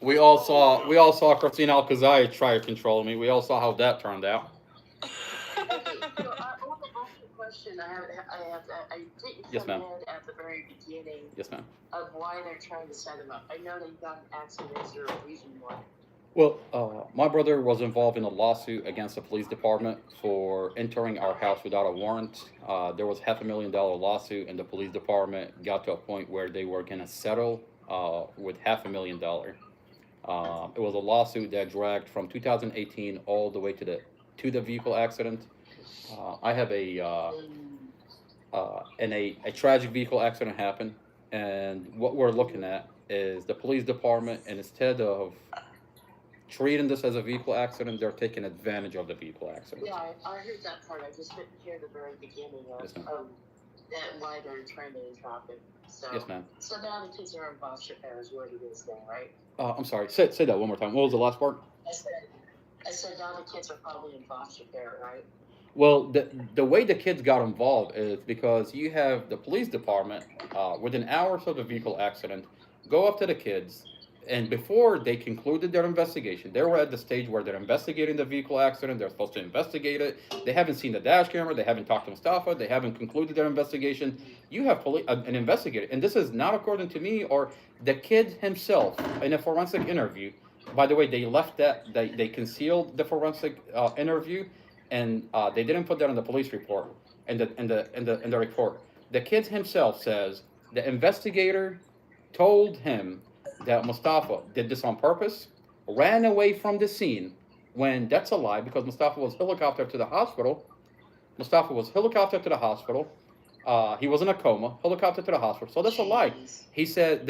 We all saw Christine Alcazar try to control me. We all saw how that turned out. So I want to ask a question. I didn't Yes, come ma'am. in at the very beginning Yes, ma'am. of why they're trying to set him up. I know they got an accident. Is there a reason why? Well, my brother was involved in a lawsuit against the police department for entering our house without a warrant. There was $500,000 lawsuit, and the police department got to a point where they were going to settle with $500,000. It was a lawsuit that dragged from 2018 all the way to the vehicle accident. I have a tragic vehicle accident happened, and what we're looking at is the police department, and instead of treating this as a vehicle accident, they're taking advantage of the vehicle accident. Yeah, I heard that part. I just didn't hear the very beginning of Yes, ma'am. that why they're trying to entrap it. So, Yes, ma'am. So now the kids are in foster care is what it is then, right? I'm sorry. Say that one more time. What was the last part? I said now the kids are probably in foster care, right? Well, the way the kids got involved is because you have the police department, within hours of the vehicle accident, go up to the kids, and before they concluded their investigation, they were at the stage where they're investigating the vehicle accident. They're supposed to investigate it. They haven't seen the dash camera. They haven't talked to Mustafa. They haven't concluded their investigation. You have an investigator, and this is not according to me or the kid himself in a forensic interview. By the way, they left that they concealed the forensic interview, and they didn't put that in the police report. In the report, the kid himself says the investigator told him that Mustafa did this on purpose, ran away from the scene, when that's a lie because Mustafa was helicoptered to the hospital. He was in a coma, helicoptered to the hospital. So that's a lie. He said,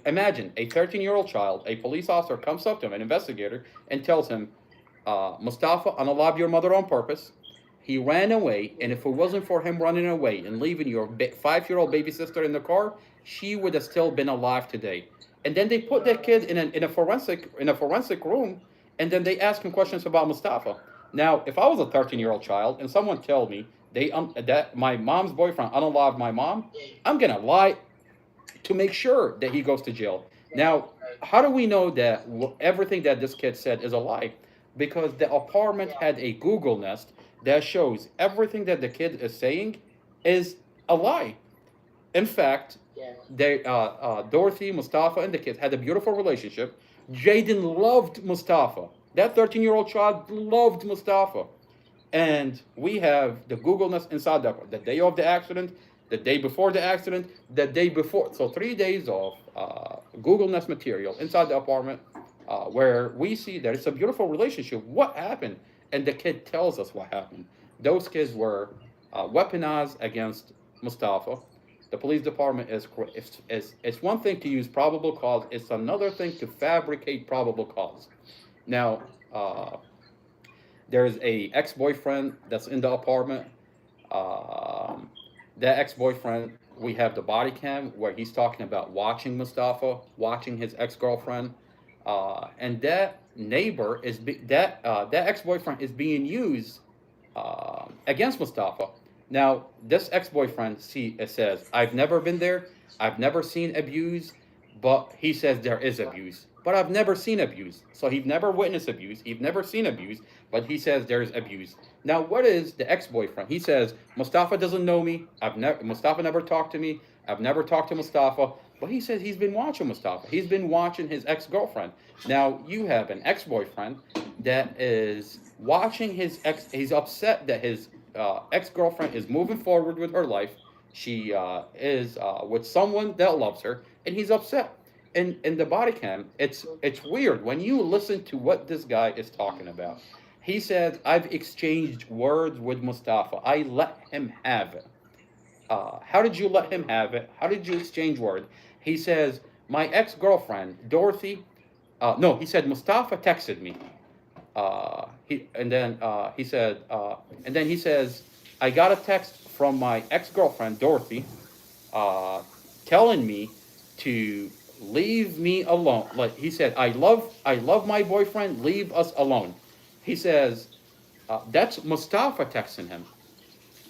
imagine a 13-year-old child, a police officer comes up to him, an investigator, and tells him, Mustafa unalived your mother on purpose. He ran away, and if it wasn't for him running away and leaving your 5-year-old baby sister in the car, she would have still been alive today. and then they put that kid in a forensic room, and then they ask him questions about Mustafa. Now, if I was a 13-year-old child and someone told me that my mom's boyfriend unalived my mom, I'm gonna lie to make sure that he goes to jail. Now, how do we know that everything that this kid said is a lie? Because the apartment had a Google Nest that shows everything that the kid is saying is a lie. In fact, they Dorothy, Mustafa, and the kids had a beautiful relationship. Jaden loved Mustafa. That 13-year-old child loved Mustafa. And we have the Google Nest inside the day of the accident, the day before the accident, the day before. So 3 days of Google Nest material inside the apartment where we see that it's a beautiful relationship. What happened? And the kid tells us what happened. Those kids were weaponized against Mustafa. The police department it's one thing to use probable cause. It's another thing to fabricate probable cause. Now, there's a ex-boyfriend that's in the apartment. That ex-boyfriend, we have the body cam where he's talking about watching Mustafa, watching his ex-girlfriend, and that neighbor that ex-boyfriend is being used against Mustafa. Now, this ex-boyfriend says, I've never been there, I've never seen abuse, but he says there is abuse. But I've never seen abuse. So he's never witnessed abuse, he's never seen abuse, but he says there's abuse. Now, what is the ex-boyfriend? He says, Mustafa doesn't know me, Mustafa never talked to me, I've never talked to Mustafa, but he says he's been watching Mustafa. He's been watching his ex-girlfriend. Now, you have an ex-boyfriend that is watching his ex, he's upset that his ex-girlfriend is moving forward with her life. She is with someone that loves her, and he's upset. In the body cam, it's weird when you listen to what this guy is talking about. He says, I've exchanged words with Mustafa. I let him have it. How did you let him have it? How did you exchange words? He says, my ex-girlfriend, Dorothy, he said, Mustafa texted me. He says, I got a text from my ex-girlfriend, Dorothy, telling me to leave me alone. Like he said, I love my boyfriend, leave us alone. He says, that's Mustafa texting him.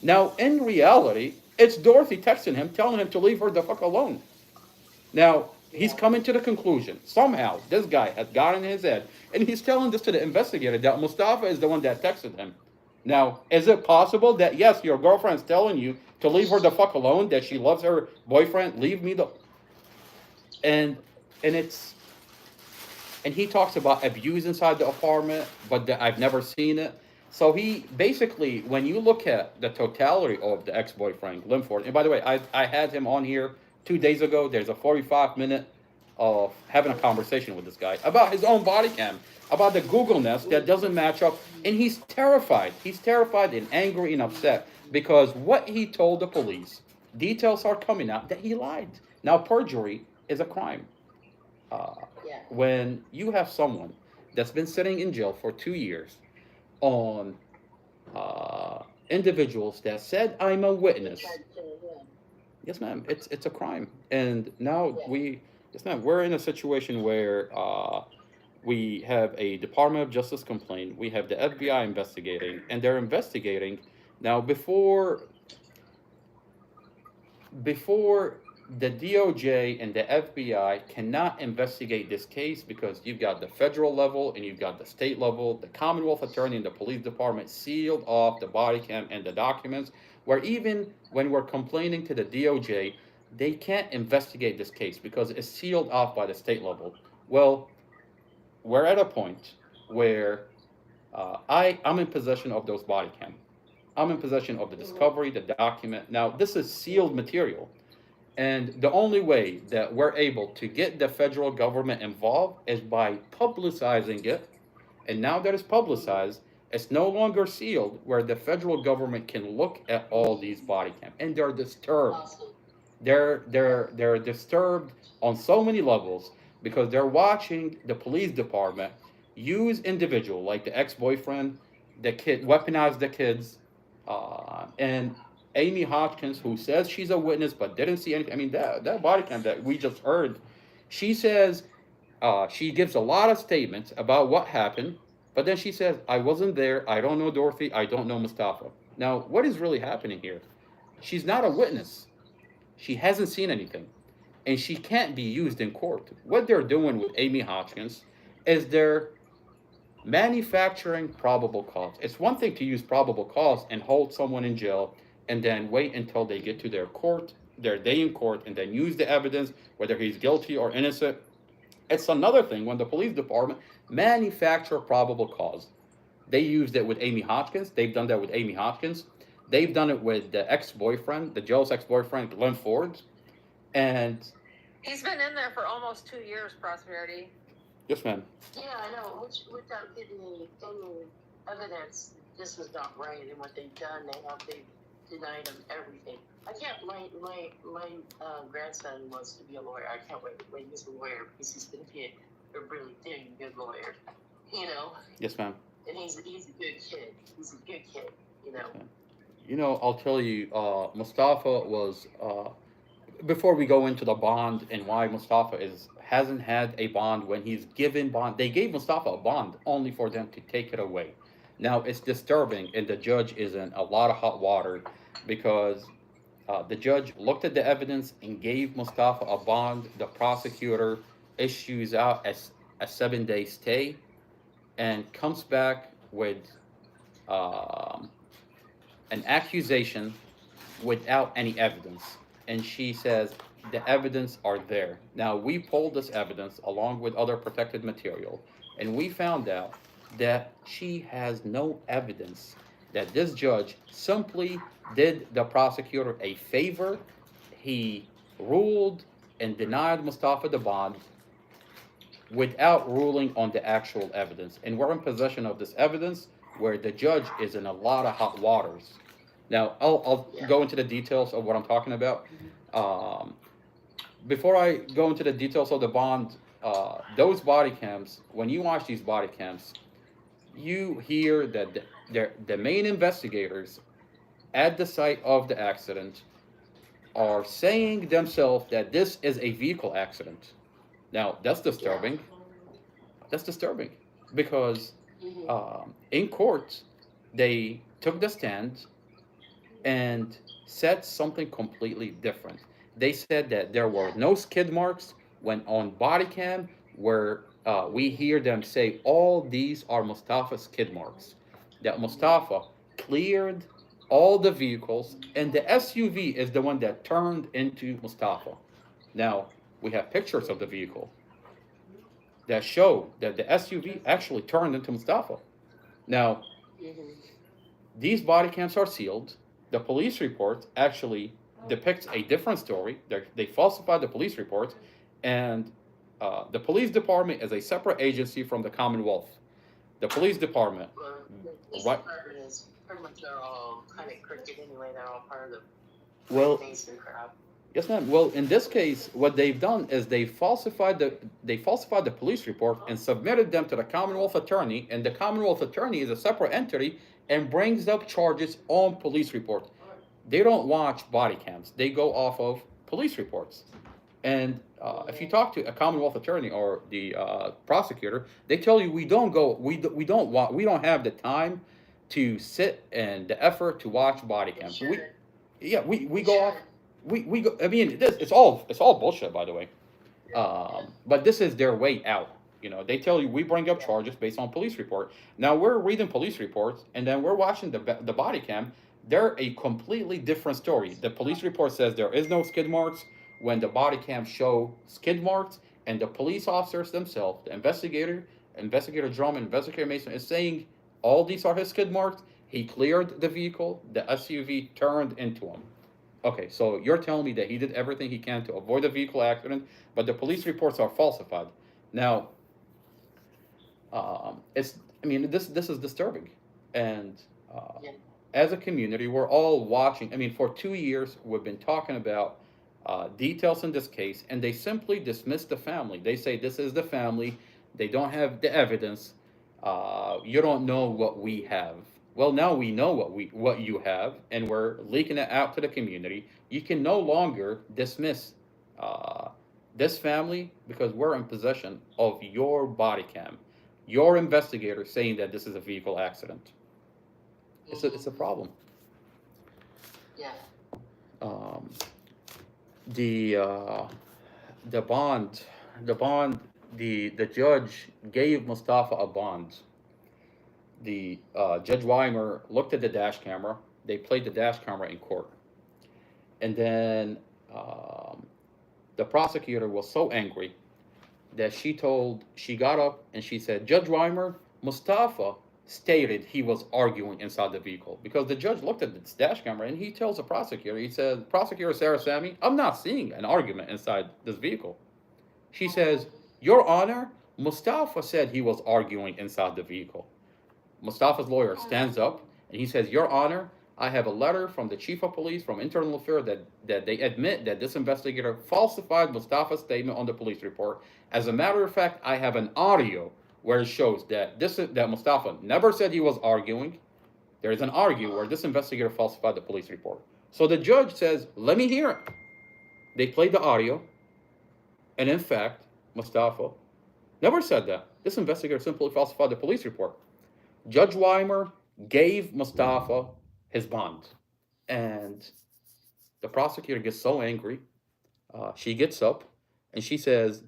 Now, in reality, it's Dorothy texting him, telling him to leave her the fuck alone. Now, he's coming to the conclusion, somehow, this guy has got in his head, and he's telling this to the investigator, that Mustafa is the one that texted him. Now, is it possible that, yes, your girlfriend's telling you to leave her the fuck alone, that she loves her boyfriend, leave me the... And he talks about abuse inside the apartment, but I've never seen it. So he basically, when you look at the totality of the ex-boyfriend, Linford, and by the way, I had him on here 2 days ago. There's a 45-minute of having a conversation with this guy about his own body cam, about the Google Nest that doesn't match up, and he's terrified. He's terrified and angry and upset because what he told the police, details are coming out that he lied. Now, perjury is a crime. When you have someone that's been sitting in jail for 2 years on individuals that said, I'm a witness. Yes, ma'am, it's a crime. And now we're in a situation where we have a Department of Justice complaint, we have the FBI investigating, and they're investigating. Now, before the DOJ and the FBI cannot investigate this case because you've got the federal level and you've got the state level, the Commonwealth Attorney and the police department sealed off the body cam and the documents, where even when we're complaining to the DOJ, they can't investigate this case because it's sealed off by the state level. Well, we're at a point where I'm in possession of those body cam. I'm in possession of the discovery, the document. Now, this is sealed material. And the only way that we're able to get the federal government involved is by publicizing it. And now that it's publicized, it's no longer sealed where the federal government can look at all these body cam. And they're disturbed. They're disturbed on so many levels because they're watching the police department use individual like the ex-boyfriend, the kid, weaponize the kids, and Amy Hodgkins, who says she's a witness but didn't see anything. I mean, that body cam that we just heard, She says, she gives a lot of statements about what happened, but then she says, I wasn't there, I don't know Dorothy, I don't know Mustafa. Now, what is really happening here? She's not a witness. She hasn't seen anything. And she can't be used in court. What they're doing with Amy Hotchkiss is they're manufacturing probable cause. It's one thing to use probable cause and hold someone in jail and then wait until they get to their day in court, and then use the evidence, whether he's guilty or innocent. It's another thing when the police department manufacture probable cause. They used it with Amy Hotchkiss. They've done that with Amy Hotchkiss. They've done it with the ex-boyfriend, the jealous ex-boyfriend, Glenn Ford. And He's been in there for almost 2 years, Prosperity. yes, ma'am. Yeah, I know. Without getting any evidence, this was not right, and what they've done, they denied him everything. I can't. My grandson wants to be a lawyer. I can't wait when he's a lawyer because he's going to be a really dang good lawyer. You know. Yes, ma'am. And he's a good kid. He's a good kid. You know. You know, I'll tell you, Mustafa was, before we go into the bond and why Mustafa hasn't had a bond when he's given bond, they gave Mustafa a bond only for them to take it away. Now, it's disturbing, and the judge is in a lot of hot water because the judge looked at the evidence and gave Mustafa a bond. The prosecutor issues out a 7-day stay and comes back with an accusation without any evidence. And she says the evidence are there. Now, we pulled this evidence along with other protected material, and we found out that she has no evidence that this judge simply did the prosecutor a favor. He ruled and denied Mustafa the bond without ruling on the actual evidence. And we're in possession of this evidence where the judge is in a lot of hot waters. Now, I'll go into the details of what I'm talking about. Before I go into the details of the bond, those body cams, when you watch these body cams, you hear that the main investigators at the site of the accident are saying themselves that this is a vehicle accident. Now, that's disturbing. That's disturbing because in court, they took the stand and said something completely different. They said that there were no skid marks when on body cam, where we hear them say all these are Mustafa's skid marks. That Mustafa cleared all the vehicles, and the SUV is the one that turned into Mustafa. Now, we have pictures of the vehicle that show that the SUV actually turned into Mustafa. Now, these body cams are sealed. The police report actually depicts a different story. They falsified the police report, and the police department is a separate agency from the Commonwealth. The police department, right? Is pretty much they're all kind of crooked anyway. They're all part of the Well, Mason crowd. yes, ma'am. Well, in this case, what they've done is they falsified the police report and submitted them to the Commonwealth attorney, and the Commonwealth attorney is a separate entity and brings up charges on police report. They don't watch body cams. They go off of police reports. And if you talk to a Commonwealth attorney or the prosecutor, they tell you we don't have the time to sit and the effort to watch body cams. We go off. We go. I mean, it's all bullshit, by the way. But this is their way out. You know, they tell you we bring up charges based on police report. Now we're reading police reports, and then we're watching the body cam. They're a completely different story. The police report says there is no skid marks when the body cam show skid marks, and the police officers themselves, the investigator Drummond, investigator Mason, is saying all these are his skid marks. He cleared the vehicle. The SUV turned into him. Okay, so you're telling me that he did everything he can to avoid a vehicle accident, but the police reports are falsified. Now, this is disturbing, and as a community, we're all watching. I mean, for 2 years, we've been talking about details in this case, and they simply dismiss the family. They say this is the family. They don't have the evidence. You don't know what we have. Well, now we know what you have, and we're leaking it out to the community. You can no longer dismiss this family, because we're in possession of your body cam, your investigator saying that this is a vehicle accident. It's a problem. Yeah. The bond, the judge gave Mustafa a bond. The Judge Weimer looked at the dash camera. They played the dash camera in court, and then the prosecutor was so angry that she got up and she said, Judge Weimer, Mustafa stated he was arguing inside the vehicle, because the judge looked at the dash camera and he tells the prosecutor, he said, Prosecutor Sarah Sammy, I'm not seeing an argument inside this vehicle. She says, Your Honor, Mustafa said he was arguing inside the vehicle. Mustafa's lawyer stands up and he says, Your Honor, I have a letter from the chief of police from Internal Affairs that they admit that this investigator falsified Mustafa's statement on the police report. As a matter of fact, I have an audio where it shows that Mustafa never said he was arguing. There is an audio where this investigator falsified the police report. So the judge says, let me hear it. They played the audio, and in fact, Mustafa never said that. This investigator simply falsified the police report. Judge Weimer gave Mustafa his bond, and the prosecutor gets so angry. She gets up and she says,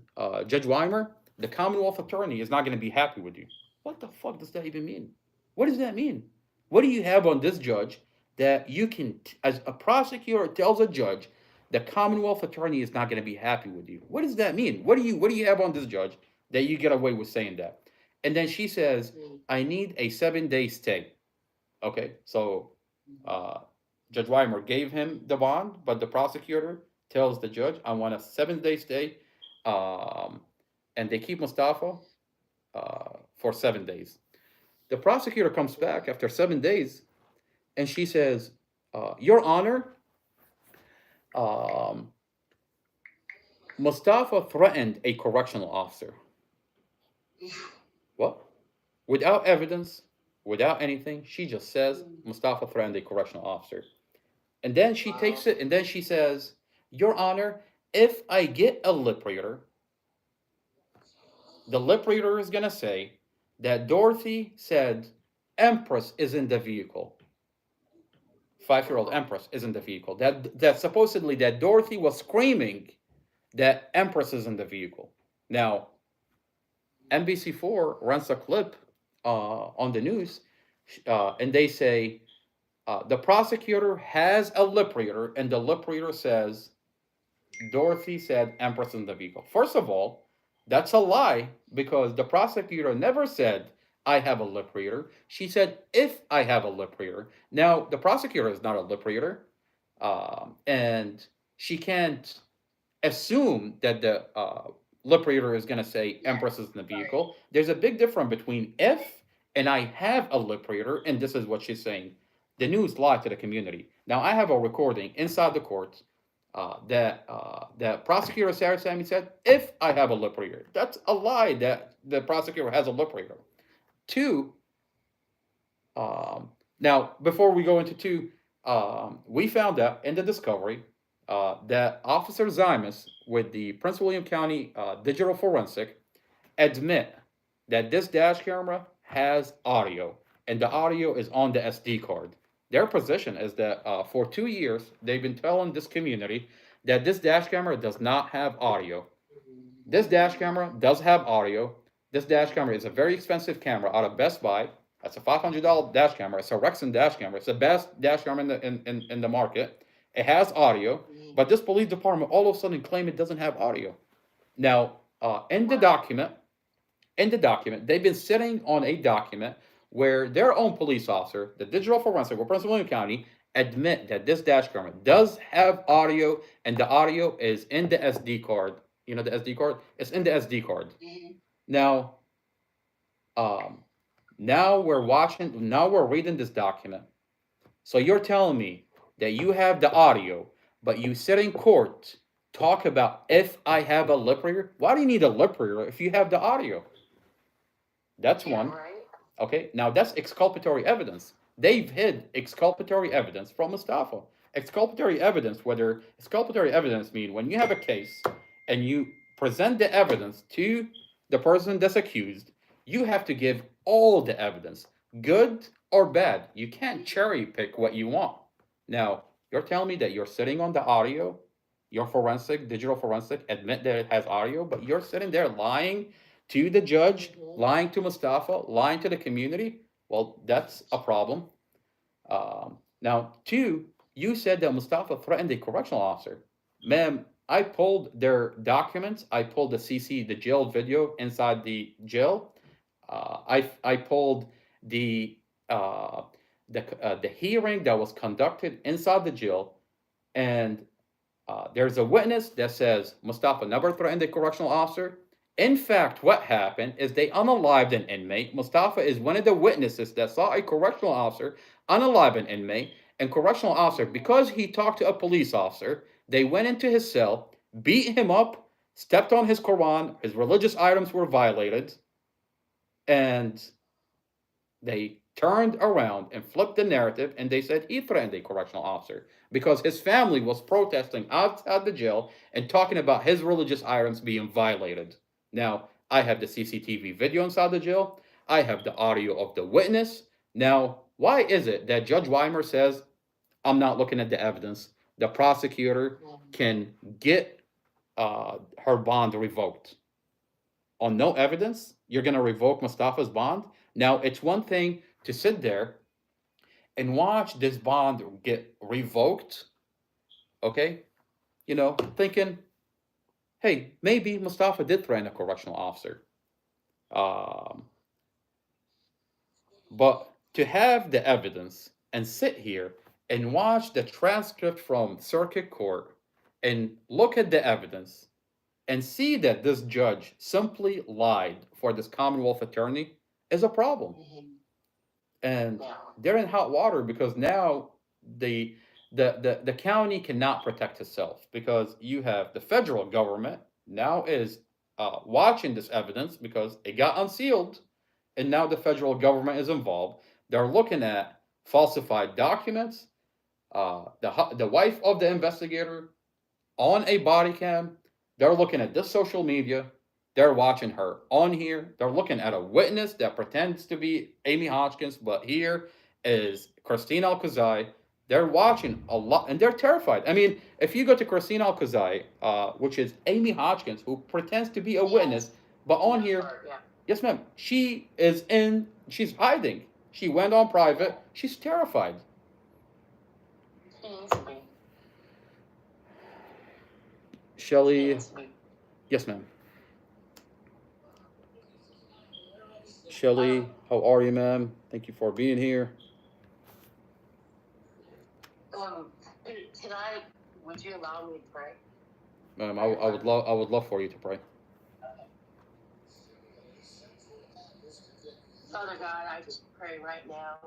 Judge Weimer, the Commonwealth attorney is not going to be happy with you. What the fuck does that even mean? What does that mean? What do you have on this judge that you can, as a prosecutor tells a judge, the Commonwealth attorney is not going to be happy with you? What does that mean? What do you have on this judge that you get away with saying that? And then she says, I need a 7-day stay. Okay, so Judge Weimer gave him the bond, but the prosecutor tells the judge, I want a 7-day stay. And they keep Mustafa for 7 days. The prosecutor comes back after 7 days and she says, Your Honor, Mustafa threatened a correctional officer. What? Without evidence, without anything, she just says Mustafa threatened a correctional officer. And then she takes it and then she says, Your Honor, if I get a lip reader, the lip reader is going to say that Dorothy said Empress is in the vehicle. 5-year-old Empress is in the vehicle. That supposedly that Dorothy was screaming that Empress is in the vehicle. Now, NBC4 runs a clip on the news, and they say the prosecutor has a lip reader, and the lip reader says Dorothy said Empress in the vehicle. First of all, that's a lie, because the prosecutor never said, I have a lip reader. She said, if I have a lip reader. Now, the prosecutor is not a lip reader, and she can't assume that the lip reader is going to say Empress is in the vehicle. There's a big difference between if and I have a lip reader, and this is what she's saying. The news lied to the community. Now, I have a recording inside the court that prosecutor Sarah Sammy said, if I have a lip reader. That's a lie that the prosecutor has a lip reader. 2, now, before we go into 2, we found out in the discovery that Officer Zymus with the Prince William County Digital Forensic admit that this dash camera has audio, and the audio is on the SD card. Their position is that for 2 years, they've been telling this community that this dash camera does not have audio. This dash camera does have audio. This dash camera is a very expensive camera out of Best Buy. That's a $500 dash camera. It's a Rexon dash camera. It's the best dash camera in the market. It has audio, but this police department all of a sudden claim it doesn't have audio. Now, in the document, they've been sitting on a document where their own police officer, the digital forensic with Prince William County, admit that this dash camera does have audio, and the audio is in the SD card. You know the SD card? It's in the SD card. Now, now we're reading this document. So you're telling me that you have the audio, but you sit in court, talk about if I have a lip reader? Why do you need a lip reader if you have the audio? That's one. Okay, now that's exculpatory evidence. They've hid exculpatory evidence from Mustafa. Exculpatory evidence, whether exculpatory evidence mean when you have a case and you present the evidence to the person that's accused, you have to give all the evidence, good or bad. You can't cherry pick what you want. Now, you're telling me that you're sitting on the audio, your forensic, digital forensic, admit that it has audio, but you're sitting there lying to the judge, lying to Mustafa, lying to the community. Well, that's a problem. Now, two, you said that Mustafa threatened a correctional officer. Ma'am, I pulled their documents. I pulled the CC, the jail video inside the jail. I pulled the hearing that was conducted inside the jail, and there's a witness that says Mustafa never threatened a correctional officer. In fact, what happened is they unalived an inmate. Mustafa is one of the witnesses that saw a correctional officer unalive an inmate, and correctional officer, because he talked to a police officer, they went into his cell, beat him up, stepped on his Quran, his religious items were violated, and they turned around and flipped the narrative, and they said he threatened a correctional officer because his family was protesting outside the jail and talking about his religious items being violated. Now, I have the CCTV video inside the jail. I have the audio of the witness. Now, why is it that Judge Weimer says, I'm not looking at the evidence? The prosecutor can get her bond revoked. On no evidence, you're going to revoke Mustafa's bond? Now, it's one thing to sit there and watch this bond get revoked, okay? You know, thinking, hey, maybe Mustafa did threaten a correctional officer. But to have the evidence and sit here and watch the transcript from circuit court and look at the evidence and see that this judge simply lied for this Commonwealth attorney is a problem. And they're in hot water because now the county cannot protect itself, because you have the federal government now is watching this evidence because it got unsealed, and now the federal government is involved. They're looking at falsified documents, the wife of the investigator on a body cam. They're looking at this social media. They're watching her on here. They're looking at a witness that pretends to be Amy Hodgkins, but here is Christine Al-Khuzai. They're watching a lot, and they're terrified. I mean, if you go to Christine Al-Khuzai, which is Amy Hodgkins, who pretends to be a witness, but on here, yes, ma'am, she's hiding. She went on private. She's terrified. Shelly, yes, ma'am. Shelly, how are you, ma'am? Thank you for being here. Would you allow me to pray? Ma'am, I would love for you to pray. Father God, I just pray right now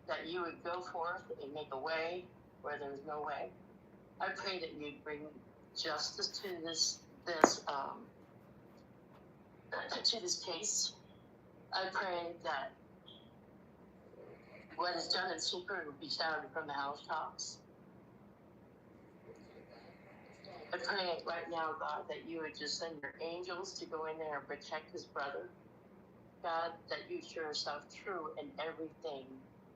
that you would go forth and make a way where there's no way. I pray that you'd bring justice to this case. I pray that what is done in secret will be shouted from the housetops. I pray right now, God, that you would just send your angels to go in there and protect his brother. God, that you show yourself true in everything.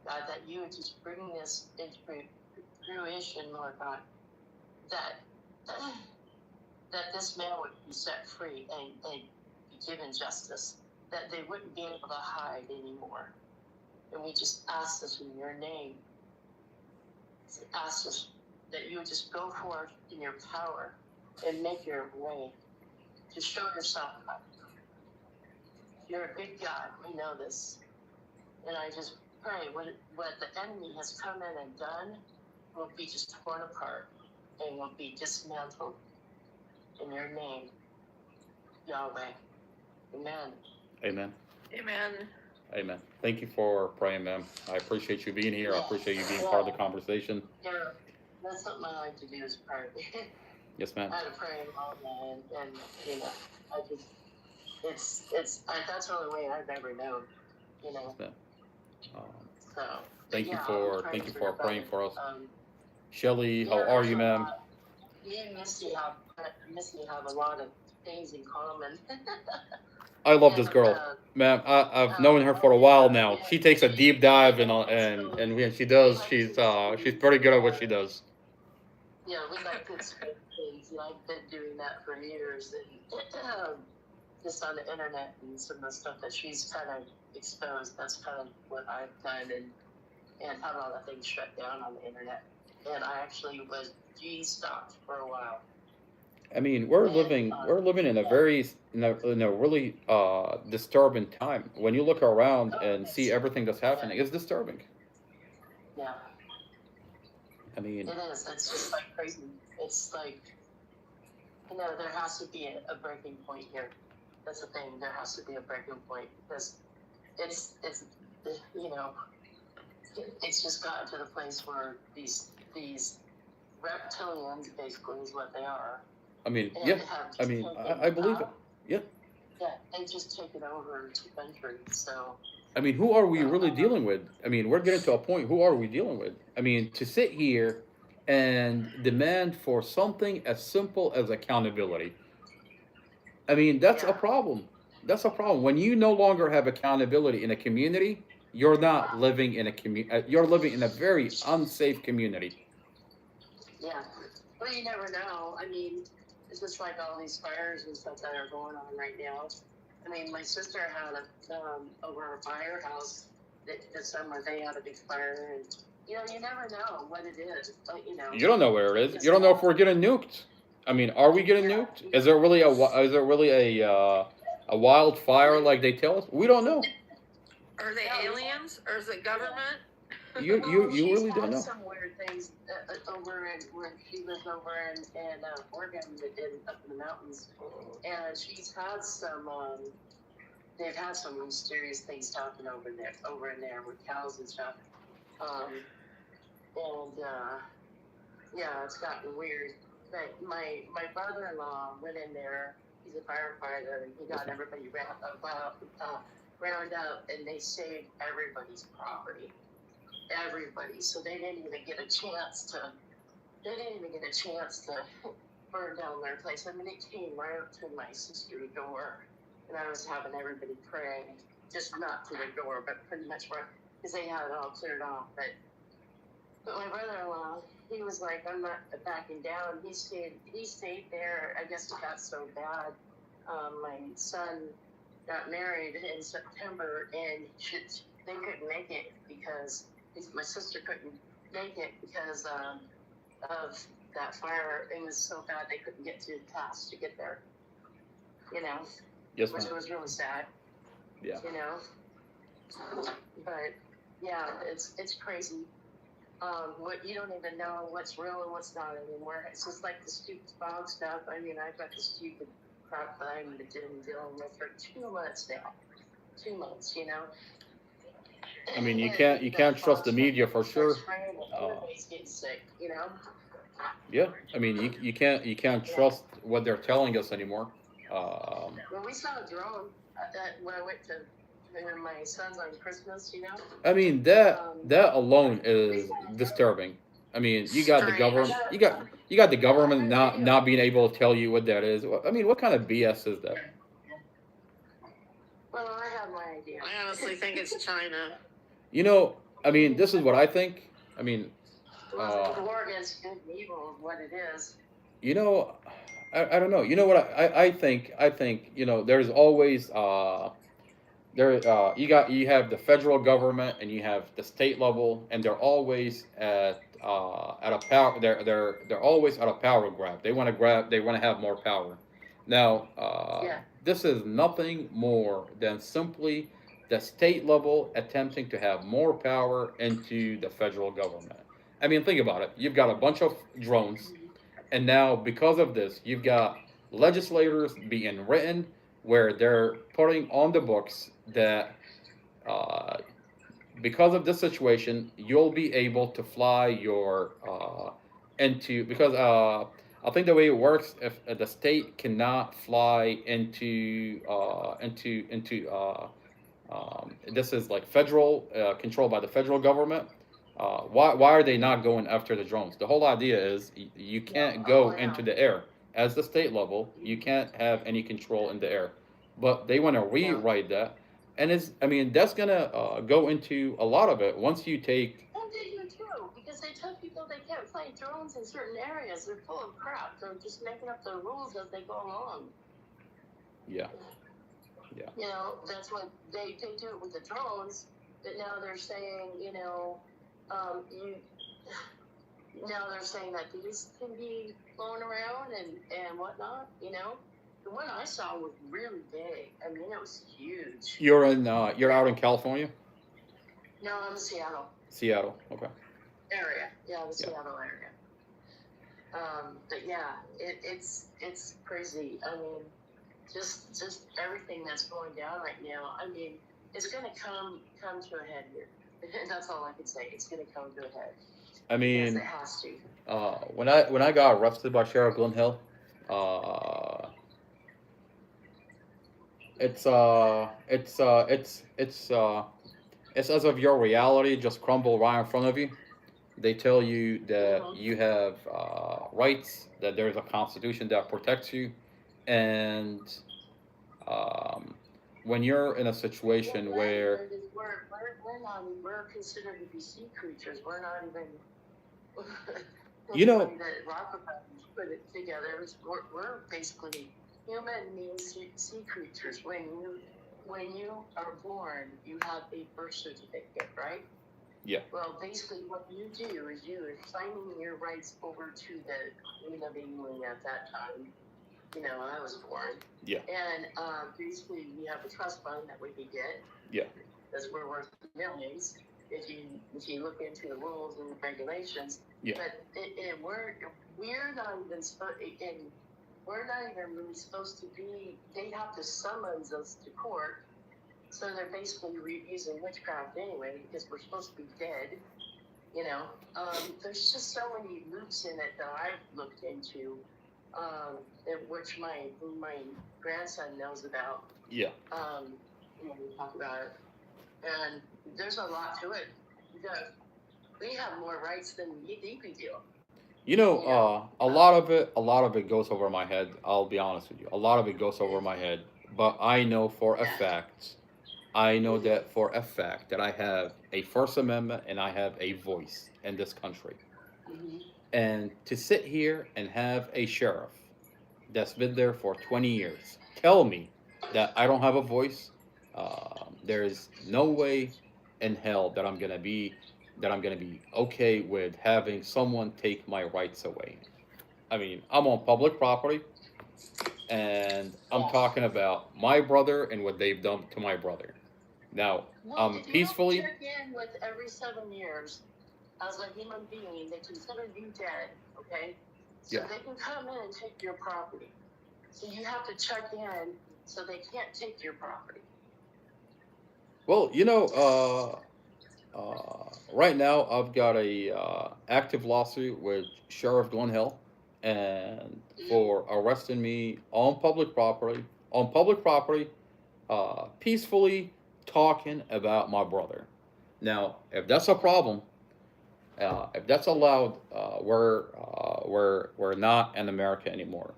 God, that you would just bring this into fruition, Lord God. That this man would be set free and be given justice. That they wouldn't be able to hide anymore. And we just ask this in your name. Ask us that you would just go forth in your power and make your way to show yourself up. You're a good God. We know this. And I just pray what the enemy has come in and done will be just torn apart and will be dismantled in your name, Yahweh. Amen. Amen. Amen. Amen. Thank you for praying, ma'am. I appreciate you being here. I appreciate you being part of the conversation. Yeah, that's something I like to do is pray. Yes, ma'am. I had to pray all day, and you know, I just, that's the only way I've ever known, you know. Yes, So. Thank you yeah, for I'm praying praying for us. um, Shelly, how yeah, are you, there's a ma'am? lot. Me and Misty have a lot of things in common. I love this girl, man. I've known her for a while now. She takes a deep dive and when she does, she's pretty good at what she does. Yeah, we like good things, and I've been doing that for years, and just on the internet and some of the stuff that she's kind of exposed. That's kind of what I've done, and had all the things shut down on the internet. And I actually was stopped for a while. I mean, we're living in a very in a really disturbing time. When you look around and see everything that's happening, it's disturbing. Yeah. I mean, it is. It's just like crazy. It's like, there has to be a breaking point here. That's the thing. There has to be a breaking point because it's it's just gotten to the place where these reptilians basically is what they are. I mean, And yeah. have I mean, taken I believe it. Yeah. Yeah, they just taken over two countries. So. I mean, who are we really dealing with? I mean, we're getting to a point. Who are we dealing with? I mean, to sit here and demand for something as simple as accountability. I mean, that's a problem. That's a problem. When you no longer have accountability in a community, you're not living in a community. You're living in a very unsafe community. Yeah. Well, you never know. I mean, it's just like all these fires and stuff that are going on right now. I mean, my sister had over our firehouse this summer. They had a big fire, and you never know what it is. But You don't know where it is. You don't know if we're getting nuked. I mean, are we getting nuked? Is there really a wildfire like they tell us? We don't know. Are they aliens or is it government? You really don't know. Some weird things over where she lives over in Oregon, up in the mountains, and she's had some. They've had some mysterious things happen over in there with cows and stuff. Yeah, it's gotten weird. But my brother-in-law went in there. He's a firefighter, and he got everybody round up, and they saved everybody's property. Everybody. So they didn't even get a chance to burn down their place. I mean, it came right up to my sister's door, and I was having everybody pray, just not to the door, but pretty much because they had it all cleared off. But my brother-in-law, he was like, I'm not backing down. He stayed there. I guess it got so bad. My son got married in September, and they couldn't make it because my sister couldn't make it because of that fire. It was so bad they couldn't get to the pass to get there. Yes, which ma'am. was really sad. Yeah. But yeah, it's crazy. What you don't even know what's real and what's not anymore. It's just like the stupid fog stuff. I mean, I've got the stupid crap that I'm been dealing with for 2 months now. 2 months, I mean, you can't trust the media for sure. Everybody's getting sick, Yeah, I mean, you can't trust what they're telling us anymore. Well, we saw a drone when I went to my son's on Christmas, I mean, that alone is disturbing. I mean, you got the government, you got the government not being able to tell you what that is. I mean, what kind of BS is that? Well, I have my idea. I honestly think it's China. I mean, this is what I think. I mean, the war against good and evil is what it is. I don't know. You know what I think? I think there's always you have the federal government and you have the state level, and they're always at a power. They're always at a power grab. They want to have more power. Now, this is nothing more than simply the state level attempting to have more power into the federal government. I mean, think about it. You've got a bunch of drones, and now because of this, you've got legislators being written where they're putting on the books that because of this situation, you'll be able to fly your because I think the way it works, if the state cannot fly into this is like federal controlled by the federal government. Why are they not going after the drones? The whole idea is you can't go into the air. As the state level, you can't have any control in the air. But they want to rewrite that. And I mean, that's going to go into a lot of it once you take. And they do too, because they tell people they can't fly drones in certain areas. They're full of crap. They're just making up the rules as they go along. Yeah. Yeah. You know, that's what they do it with the drones, but now they're saying, now they're saying that these can be flown around and whatnot, The one I saw was really big. I mean, it was huge. You're out in California? No, I'm in Seattle. Seattle, okay. Area. Yeah, the Seattle area. But yeah, it's crazy. I mean, just everything that's going down right now. I mean, it's gonna come to a head here. That's all I can say. It's gonna come to a head. I mean, Because it has to. when I got arrested by Sheriff Glenn Hill, it's as if your reality just crumble right in front of you. They tell you that you have rights, that there's a constitution that protects you, and when you're in a situation where we're considered to be sea creatures. We're not even. That Rockefeller put it together. We're basically human means sea creatures. When you are born, you have a birth certificate, right? Yeah. Well, basically, what you do is you are signing your rights over to the Queen of England at that time. When I was born. Yeah. And basically, we have a trust fund that we can get. Yeah. Because we're worth millions if you look into the rules and regulations. Yeah. But we're not even we're not even really supposed to be. They have to summons us to court. So they're basically using witchcraft anyway, because we're supposed to be dead. There's just so many loops in it that I've looked into, which my grandson knows about. Yeah. We talk about it, and there's a lot to it. Because we have more rights than you think we do. A lot of it goes over my head. I'll be honest with you. A lot of it goes over my head, but I know for a fact. I know that for a fact that I have a First Amendment and I have a voice in this country. Mm-hmm. And to sit here and have a sheriff that's been there for 20 years tell me that I don't have a voice, there is no way in hell that I'm gonna be okay with having someone take my rights away. I mean, I'm on public property, and I'm talking about my brother and what they've done to my brother. Now, If peacefully. You check in with every 7 years as a human being. They consider you dead, okay? So Yeah. they can come in and take your property. So you have to check in so they can't take your property. Well, right now I've got a active lawsuit with Sheriff Glenn Hill, and for arresting me on public property, peacefully talking about my brother. Now, if that's a problem, if that's allowed, we're not in America anymore.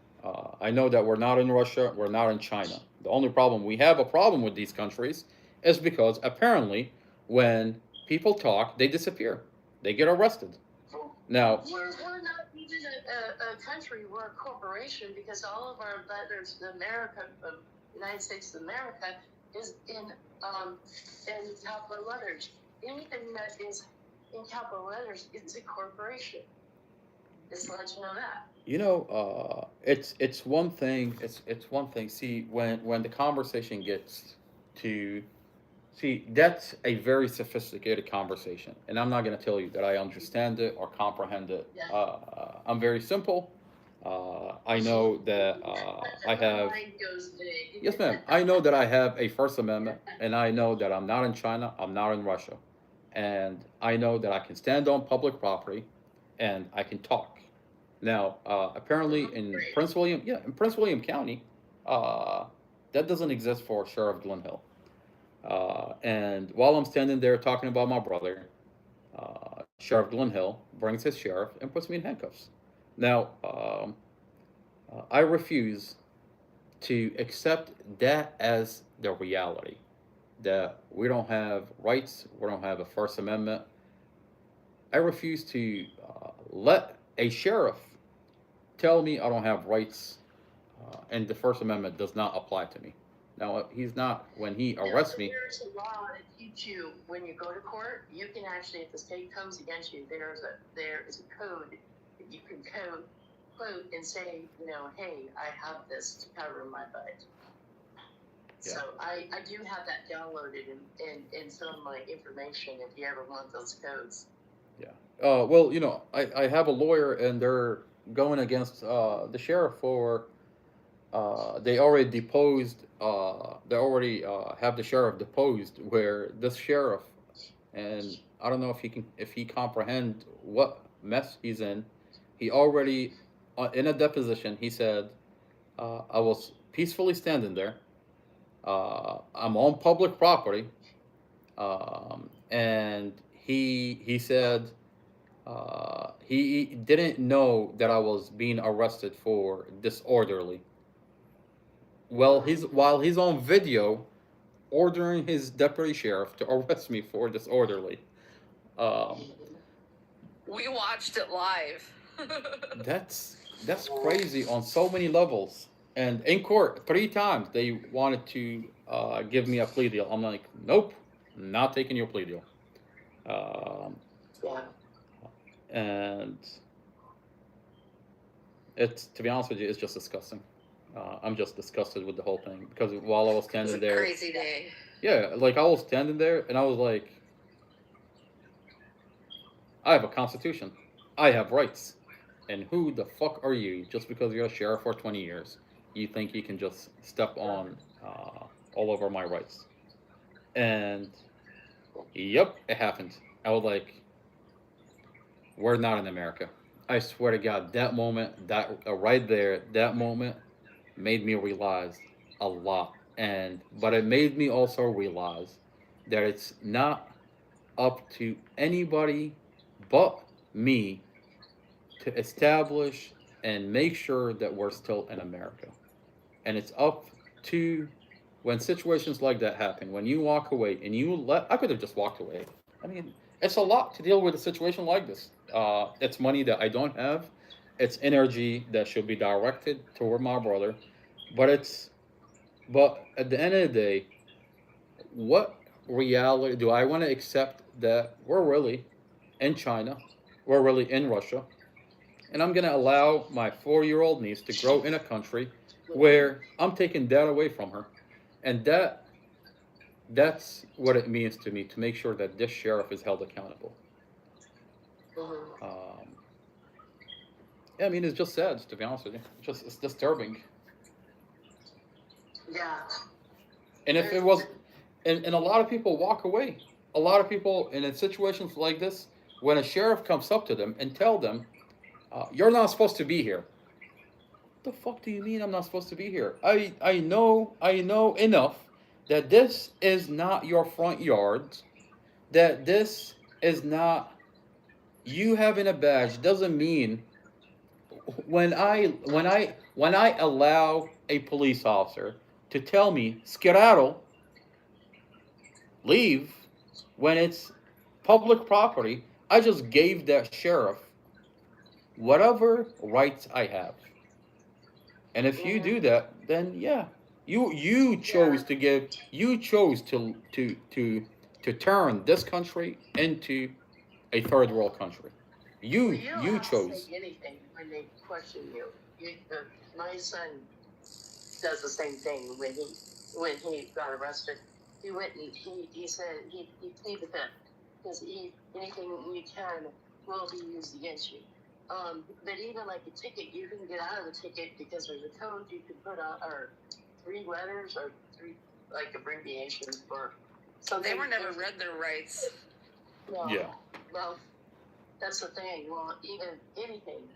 I know that we're not in Russia, we're not in China. The only problem we have a problem with these countries is because apparently when people talk, they disappear. They get arrested. Now, We're not even a country, we're a corporation because all of our letters, United States of America, is in capital letters. Anything that is in capital letters, it's a corporation. Just to let you know that. it's one thing. It's one thing. See, when the conversation gets to, that's a very sophisticated conversation, and I'm not going to tell you that I understand it or comprehend it. Yeah. I'm very simple. I know that I have. Mine goes big. Yes, ma'am. I know that I have a First Amendment, and I know that I'm not in China, I'm not in Russia, and I know that I can stand on public property, and I can talk. Now, apparently in Prince William County, that doesn't exist for Sheriff Glenn Hill. And while I'm standing there talking about my brother, Sheriff Glen Hill brings his sheriff and puts me in handcuffs. Now, I refuse to accept that as the reality, that we don't have rights, we don't have a First Amendment. I refuse to let a sheriff tell me I don't have rights, and the First Amendment does not apply to me. Now, he's not, when he arrests me. There's a law that keeps you, when you go to court, you can actually, if the state comes against you, there is a code that you can quote and say, you know, hey, I have this to cover my butt. Yeah. So I do have that downloaded in some of my information if you ever want those codes. Yeah. Well, you know, I have a lawyer, and they're going against the sheriff for. They already deposed. They already have the sheriff deposed. Where this sheriff, and I don't know if he comprehend what mess he's in. He already, in a deposition, he said, "I was peacefully standing there. I'm on public property," and he said he didn't know that I was being arrested for disorderly. Well, while he's on video ordering his deputy sheriff to arrest me for disorderly. We watched it live. That's crazy on so many levels. And in court, 3 times they wanted to give me a plea deal. I'm like, nope, not taking your plea deal. Yeah. And it's, to be honest with you, it's just disgusting. I'm just disgusted with the whole thing, because while I was standing there, Crazy day. yeah, like I was standing there and I was like, I have a constitution, I have rights, and who the fuck are you? Just because you're a sheriff for 20 years, you think you can just step on all over my rights? And yep, it happened. I was like, we're not in America. I swear to God, that moment, that right there, that moment made me realize a lot. But it made me also realize that it's not up to anybody but me to establish and make sure that we're still in America. And it's up to, when situations like that happen, when you walk away and I could have just walked away. I mean, it's a lot to deal with a situation like this. It's money that I don't have. It's energy that should be directed toward my brother. But at the end of the day, what reality do I want to accept, that we're really in China, we're really in Russia, and I'm going to allow my 4-year-old niece to grow in a country where I'm taking that away from her? And that's what it means to me, to make sure that this sheriff is held accountable. Yeah, I mean, it's just sad, to be honest with you. It's disturbing. Yeah. And if it was, and a lot of people walk away. A lot of people, in situations like this, when a sheriff comes up to them and tell them, you're not supposed to be here. What the fuck do you mean I'm not supposed to be here? I know enough that this is not your front yard, that this is not, you having a badge doesn't mean, when I allow a police officer to tell me skedaddle, leave, when it's public property, I just gave that sheriff whatever rights I have. And if you do that, then yeah, you chose to turn this country into a third world country. You chose. Say anything when they question you. My son does the same thing. When he got arrested, he went and he said he pleaded that, because anything you can will be used against you. But even like a ticket, you can get out of the ticket because there's a code you can put on, or 3 letters or 3 like abbreviations for. So They were never read their rights. No. Yeah. Well, that's the thing. Well, even anything.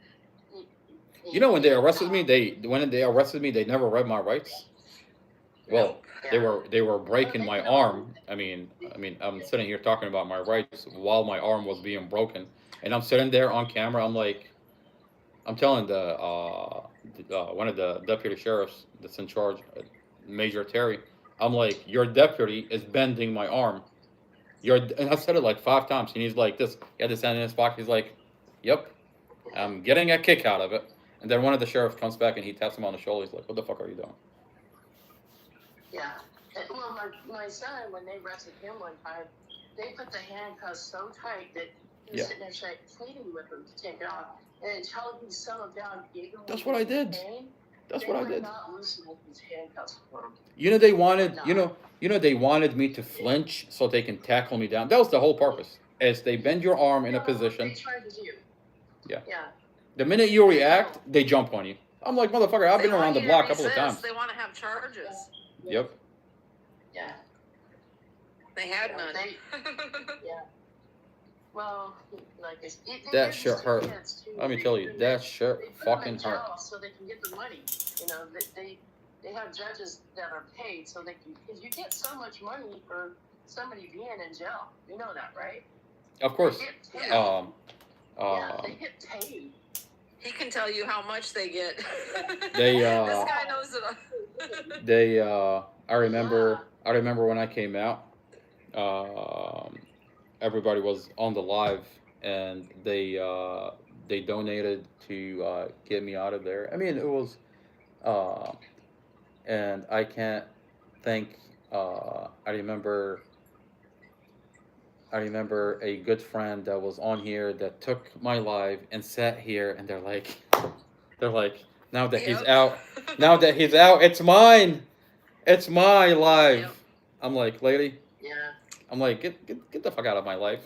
You know, when they arrested me, they never read my rights. Well, they were breaking my arm. I mean, I'm sitting here talking about my rights while my arm was being broken, and I'm sitting there on camera. I'm like, I'm telling the one of the deputy sheriffs that's in charge, Major Terry. I'm like, your deputy is bending my arm. And I said it like 5 times, and he's like, this. He had his hand in his pocket. He's like, yep, I'm getting a kick out of it. And then one of the sheriffs comes back and he taps him on the shoulder. He's like, what the fuck are you doing? Yeah. Well, my son, when they arrested him one time, they put the handcuffs so tight that he was sitting there pleading with them to take it off. And until he settled down, that's what I did. That's what I did. Not loosening his handcuffs for him. You know they wanted, they wanted me to flinch so they can tackle me down. That was the whole purpose. Is they bend your arm in a position. They tried to do. Yeah. Yeah. The minute you react, they jump on you. I'm like, motherfucker, I've been around the block a couple of times. They want to have charges. Yep. Yeah. They had none. Yeah. Well, like that shit hurt. Let me tell you, that shit fucking hurt. So they can get the money. You know, they have judges that are paid so they can. Because you get so much money for somebody being in jail. You know that, right? Of course. They get paid. He can tell you how much they get. They this guy knows it. They I remember when I came out, everybody was on the live, and they donated to get me out of there. I mean, it was and I can't thank I remember a good friend that was on here that took my live and sat here, and they're like, now that he's out, it's mine. It's my live. Yep. I'm like, lady. Yeah. I'm like, get the fuck out of my life.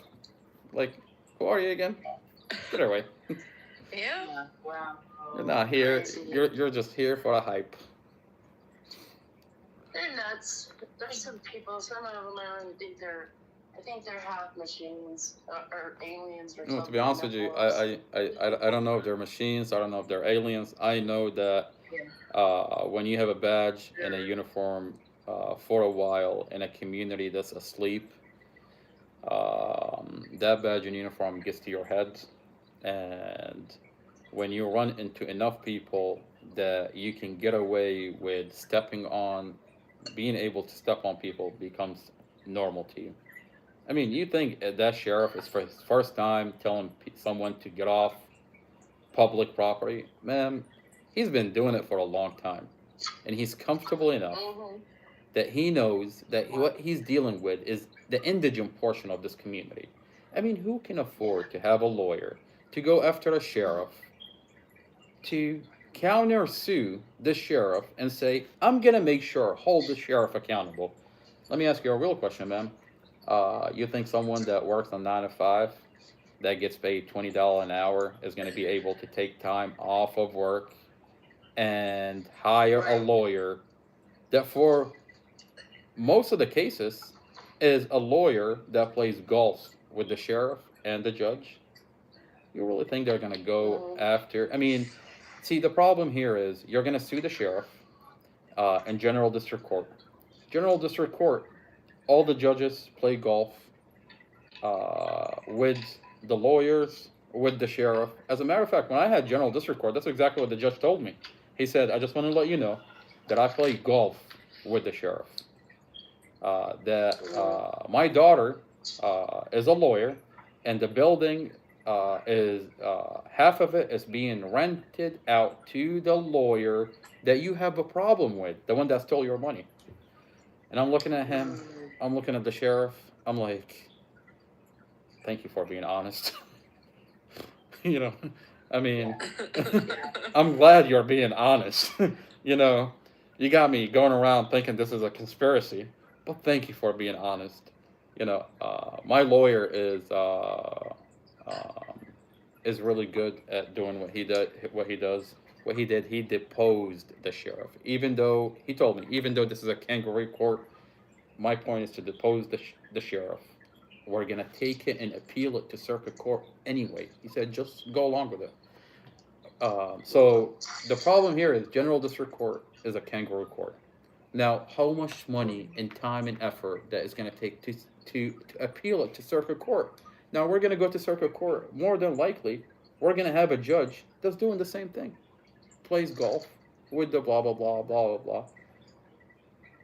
Like, who are you again? Get away. Yeah. Wow. You're not here. You're just here for a hype. They're nuts. There's some people. Some of them I think they're half machines or aliens or something. No, to be honest with you, I don't know if they're machines. I don't know if they're aliens. I know that when you have a badge and a uniform for a while in a community that's asleep, that badge and uniform gets to your head, and when you run into enough people that you can get away with being able to step on people becomes normal to you. I mean, you think that sheriff is for his first time telling someone to get off public property? Man, he's been doing it for a long time. And he's comfortable enough that he knows that what he's dealing with is the indigent portion of this community. I mean, who can afford to have a lawyer to go after a sheriff, to counter-sue the sheriff and say, I'm going to make sure, hold the sheriff accountable? Let me ask you a real question, ma'am. You think someone that works on 9 to 5 that gets paid $20 an hour is going to be able to take time off of work and hire a lawyer that for most of the cases is a lawyer that plays golf with the sheriff and the judge? You really think they're going to go after? I mean, see, the problem here is you're going to sue the sheriff in General District Court. General District Court, all the judges play golf with the lawyers, with the sheriff. As a matter of fact, when I had General District Court, that's exactly what the judge told me. He said, I just want to let you know that I play golf with the sheriff. My daughter is a lawyer, and the building is half of it is being rented out to the lawyer that you have a problem with, the one that stole your money. And I'm looking at him, I'm looking at the sheriff, I'm like, thank you for being honest. You know, I mean, I'm glad you're being honest. You know, you got me going around thinking this is a conspiracy, but thank you for being honest. You know, my lawyer is really good at doing what he does. What he did, he deposed the sheriff. Even though, he told me, even though this is a kangaroo court, my point is to depose the sheriff. We're going to take it and appeal it to circuit court anyway. He said, just go along with it. So the problem here is General District Court is a kangaroo court. Now, how much money and time and effort that is going to take to appeal it to circuit court? Now, we're going to go to circuit court. More than likely, we're going to have a judge that's doing the same thing. Plays golf with the blah, blah, blah, blah, blah, blah.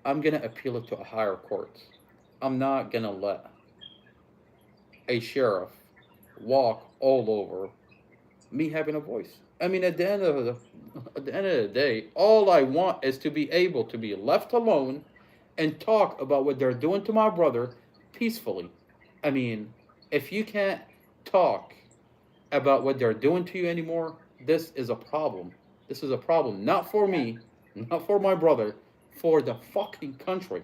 I'm going to appeal it to a higher court. I'm not going to let a sheriff walk all over me having a voice. I mean, at the end of the day, all I want is to be able to be left alone and talk about what they're doing to my brother peacefully. I mean, if you can't talk about what they're doing to you anymore, this is a problem. This is a problem, not for me, not for my brother, for the fucking country.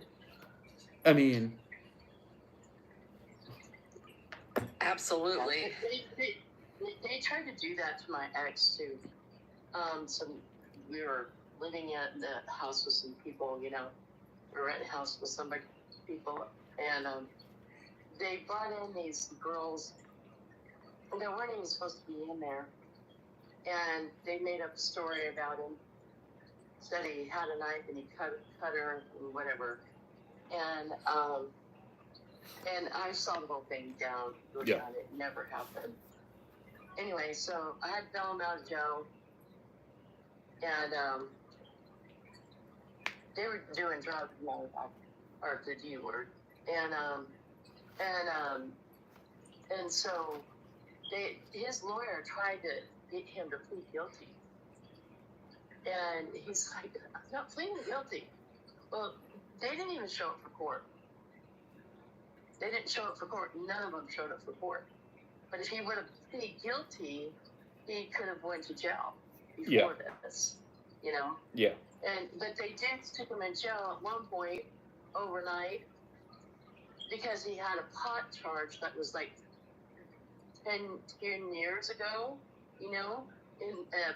I mean, Absolutely. They tried to do that to my ex too. So we were living at the house with some people, you know, we were at the house with some people, and they brought in these girls, and they weren't even supposed to be in there, and they made up a story about him. Said he had a knife and he cut her and whatever, and I saw the whole thing down. Yeah. It never happened. Anyway, so I had to bail him out of jail, and they were doing drugs, or the D word, and so his lawyer tried to get him to plead guilty, and he's like, "I'm not pleading guilty." Well, they didn't even show up for court. They didn't show up for court. None of them showed up for court. But if he would have pleaded guilty, he could have went to jail before this, you know? Yeah. But they did stick him in jail at one point overnight because he had a pot charge that was like 10 years ago, you know?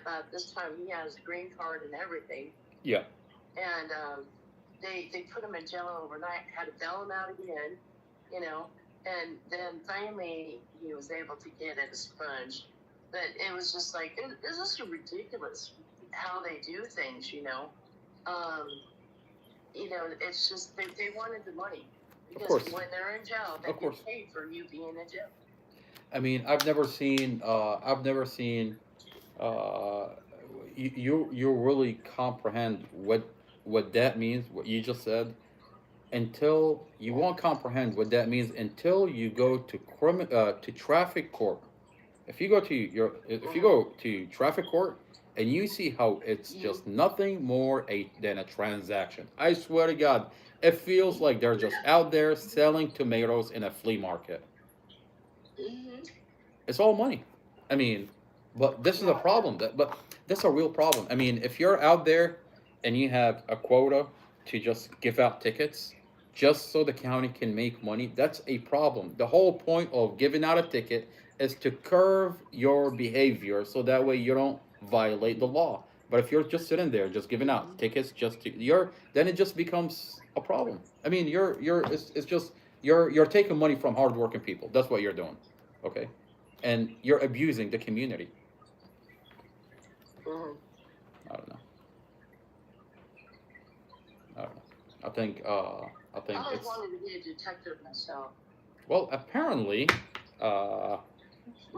About this time, he has a green card and everything. Yeah. And they put him in jail overnight, had to bail him out again, you know, and then finally he was able to get it expunged. But it was just like, it's just ridiculous how they do things, you know. You know, it's just, they wanted the money. Because when they're in jail, they get paid for you being in jail. I mean, I've never seen, you really comprehend what that means, what you just said, until you won't comprehend what that means until you go to traffic court. If you go to traffic court and you see how it's just nothing more than a transaction, I swear to God, it feels like they're just out there selling tomatoes in a flea market. It's all money. I mean, but this is a problem. But that's a real problem. I mean, if you're out there and you have a quota to just give out tickets just so the county can make money, that's a problem. The whole point of giving out a ticket is to curb your behavior so that way you don't violate the law. But if you're just sitting there just giving out tickets then it just becomes a problem. I mean, you're taking money from hardworking people. That's what you're doing. Okay? And you're abusing the community. I don't know. I think I always it's, wanted to be a detective myself. well, apparently,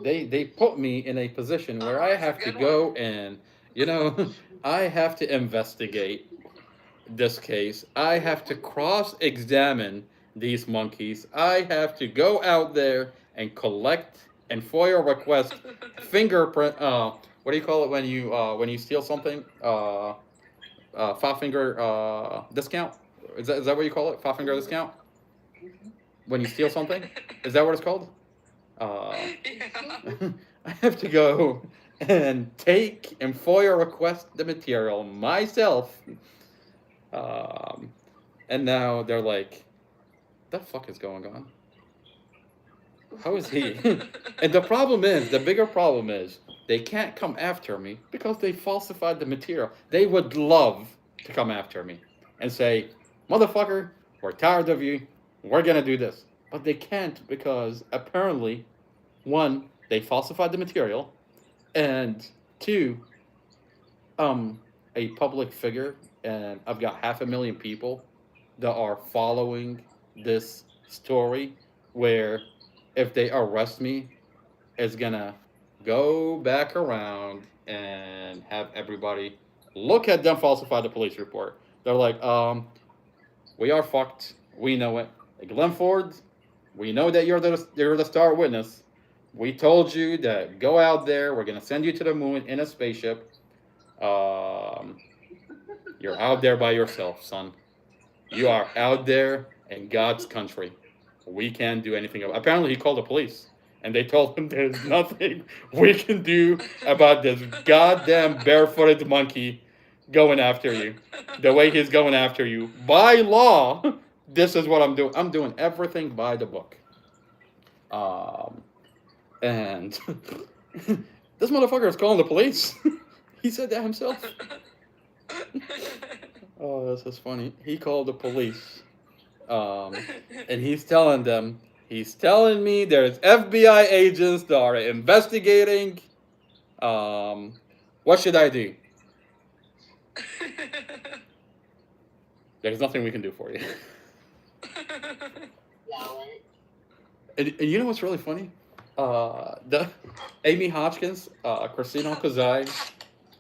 they put me in a position where I have to go and, you know, I have to investigate this case. I have to cross-examine these monkeys. I have to go out there and collect and FOIA request fingerprint. What do you call it when you steal something? Five finger discount. Is that what you call it? Five finger discount. When you steal something, is that what it's called? I have to go and take and FOIA request the material myself. And now they're like, "The fuck is going on? How is he?" And the bigger problem is, they can't come after me because they falsified the material. They would love to come after me and say, "Motherfucker, we're tired of you. We're gonna do this." But they can't because apparently, one, they falsified the material, and two, a public figure and I've got 500,000 people that are following this story where if they arrest me, it's gonna go back around and have everybody look at them falsify the police report. They're like, we are fucked. We know it. Like, Glenn Ford, we know that you're the star witness. We told you that go out there. We're gonna send you to the moon in a spaceship. You're out there by yourself, son. You are out there in God's country. We can't do anything about it. Apparently, he called the police, and they told him there's nothing we can do about this goddamn barefooted monkey going after you. The way he's going after you. By law, this is what I'm doing. I'm doing everything by the book. And this motherfucker is calling the police. He said that himself. Oh, this is funny. He called the police. And he's telling me there's FBI agents that are investigating. What should I do? There's nothing we can do for you. And you know what's really funny? The Amy Hodgkins, Christina Kozai,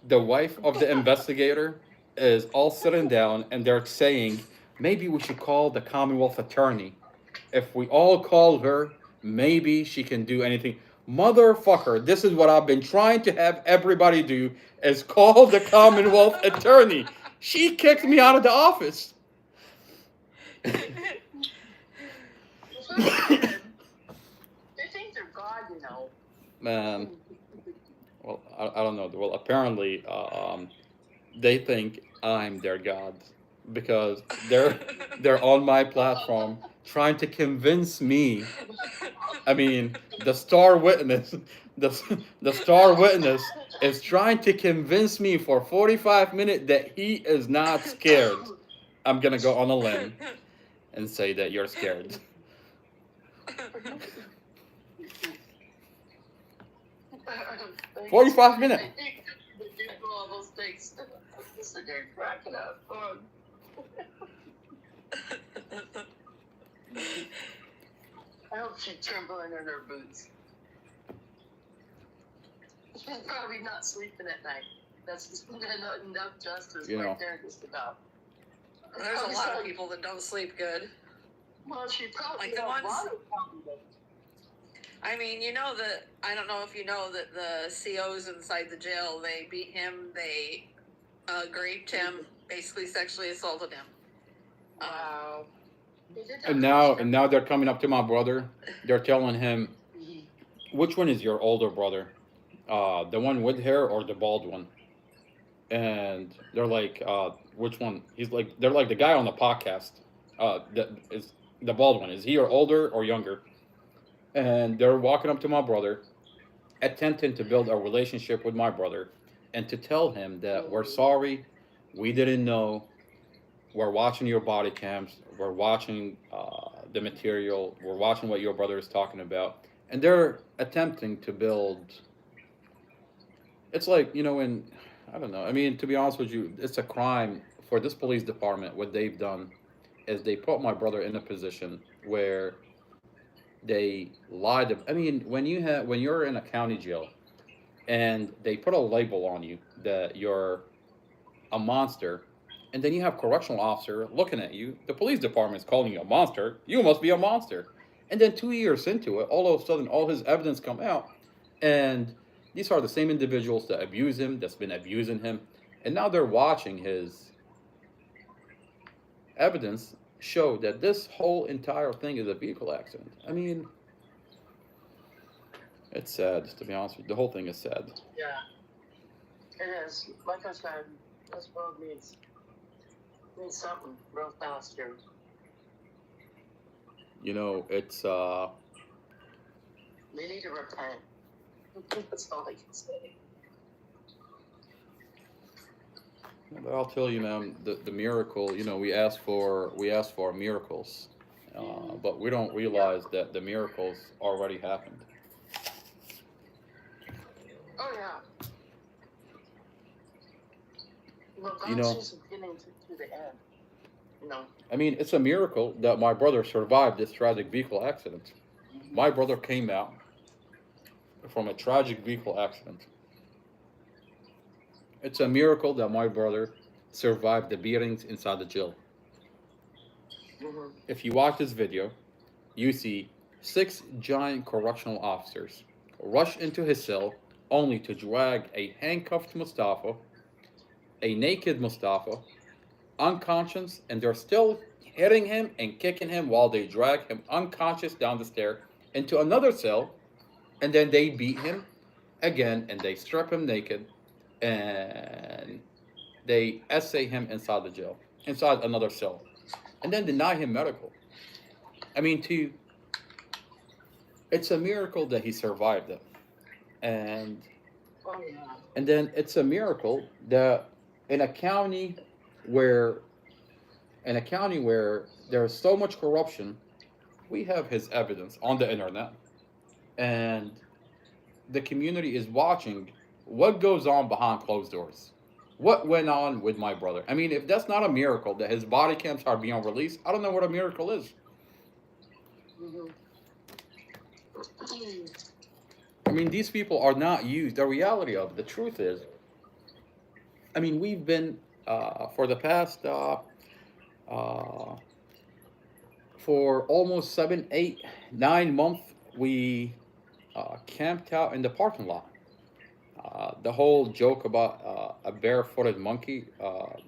the wife of the investigator, is all sitting down and they're saying, maybe we should call the Commonwealth attorney. If we all call her, maybe she can do anything. Motherfucker, this is what I've been trying to have everybody do, is call the Commonwealth attorney. She kicked me out of the office. They think they're God, you know. Man, well, I don't know. Well, apparently, they think I'm their god because they're on my platform trying to convince me. I mean, the star witness is trying to convince me for 45 minutes that he is not scared. I'm gonna go on a limb and say that you're scared. 45 minutes. They do all those things. So they're cracking up. I hope she's trembling in her boots. She's probably not sleeping at night. That's just enough justice right there, just about. There's a lot of people that don't sleep good. Well, she probably like the ones. I mean, you know that, I don't know if you know that the COs inside the jail, they beat him, they raped him, basically sexually assaulted him. Wow. And now they're coming up to my brother. They're telling him, which one is your older brother? The one with hair or the bald one? And they're like, which one? They're like the guy on the podcast. That is the bald one. Is he your older or younger? And they're walking up to my brother, attempting to build a relationship with my brother, and to tell him that we're sorry, we didn't know, we're watching your body cams, we're watching the material, we're watching what your brother is talking about, and they're attempting to build. It's like, you know, I don't know. I mean, to be honest with you, it's a crime for this police department. What they've done is they put my brother in a position where they lied. I mean, when you're in a county jail and they put a label on you that you're a monster, and then you have correctional officer looking at you, the police department is calling you a monster, you must be a monster. And then 2 years into it, all of a sudden, all his evidence come out, and these are the same individuals that abuse him, that's been abusing him, and now they're watching his evidence show that this whole entire thing is a vehicle accident. I mean, it's sad, to be honest with you. The whole thing is sad. Yeah, it is. Like I said, this world needs something real fast here. You know, it's They need to repent. That's all I can say. But I'll tell you, man, the miracle. You know, we ask for miracles, but we don't realize that the miracles already happened. Oh yeah. Well, You God's know, just getting to the end. You know. I mean, it's a miracle that my brother survived this tragic vehicle accident. My brother came out from a tragic vehicle accident. It's a miracle that my brother survived the beatings inside the jail. If you watch this video, you see 6 giant correctional officers rush into his cell only to drag a handcuffed Mustafa, a naked Mustafa, unconscious, and they're still hitting him and kicking him while they drag him unconscious down the stair into another cell, and then they beat him again and they strip him naked and they essay him inside the jail, inside another cell, and then deny him medical. I mean, it's a miracle that he survived it, and then it's a miracle that in a county where there's so much corruption, we have his evidence on the internet, and the community is watching what goes on behind closed doors. What went on with my brother? I mean, if that's not a miracle that his body cams are being released, I don't know what a miracle is. I mean, these people are not used. The reality of it, the truth is, I mean, we've been for the past for almost 7, 8, 9 months, we camped out in the parking lot. The whole joke about a barefooted monkey,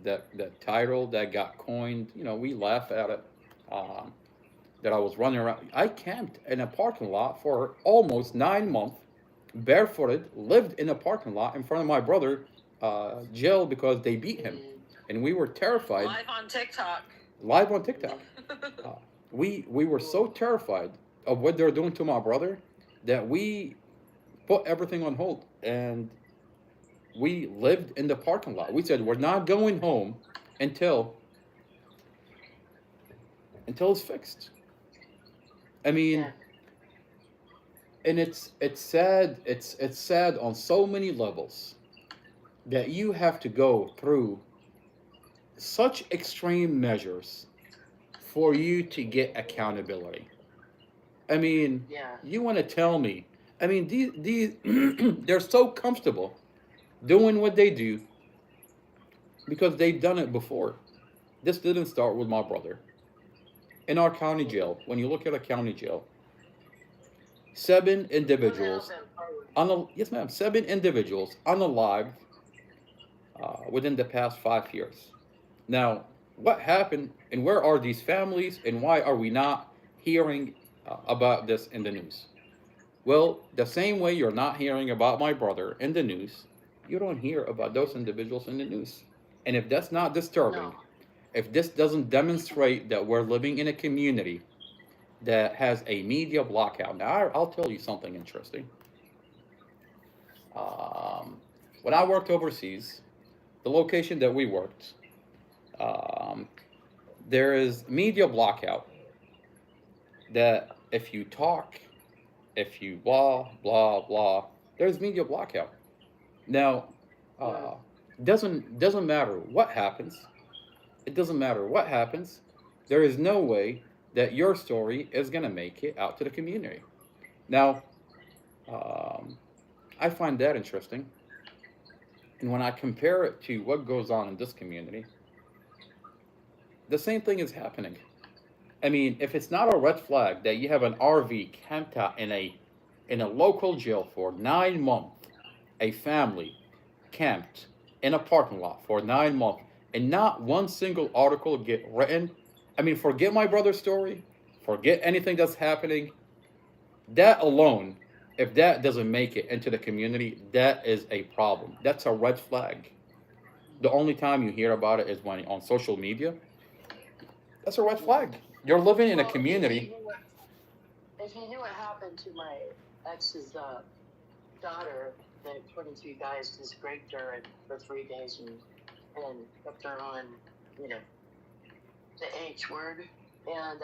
that title that got coined, you know, we laugh at it. That I was running around. I camped in a parking lot for almost 9 months, barefooted, lived in a parking lot in front of my brother, jail because they beat him. And we were terrified. Live on TikTok. Live on TikTok. We were so terrified of what they're doing to my brother that we put everything on hold and we lived in the parking lot. We said we're not going home until it's fixed. I mean, and it's sad. It's sad on so many levels that you have to go through such extreme measures for you to get accountability. I mean, you want to tell me? I mean, these they're so comfortable doing what they do because they've done it before. This didn't start with my brother. In our county jail, when you look at a county jail, 7 individuals, yes ma'am, 7 individuals unalived within the past 5 years. Now, what happened and where are these families and why are we not hearing about this in the news? Well, the same way you're not hearing about my brother in the news, you don't hear about those individuals in the news. And if that's not disturbing, if this doesn't demonstrate that we're living in a community that has a media blackout. Now, I'll tell you something interesting. When I worked overseas, the location that we worked, there is media blackout that if you talk, if you blah, blah, blah, there's media blackout. Now, doesn't matter what happens. It doesn't matter what happens. There is no way that your story is going to make it out to the community. Now, I find that interesting. And when I compare it to what goes on in this community, the same thing is happening. I mean, if it's not a red flag that you have an RV camped out in a local jail for 9 months, a family camped in a parking lot for 9 months, and not one single article get written. I mean, forget my brother's story, forget anything that's happening. That alone, if that doesn't make it into the community, that is a problem. That's a red flag. The only time you hear about it is when on social media. That's a red flag. You're living in a community. If you knew what happened to my ex's daughter, the 22 guys just raped her for 3 days and kept her on, you know, the H word, and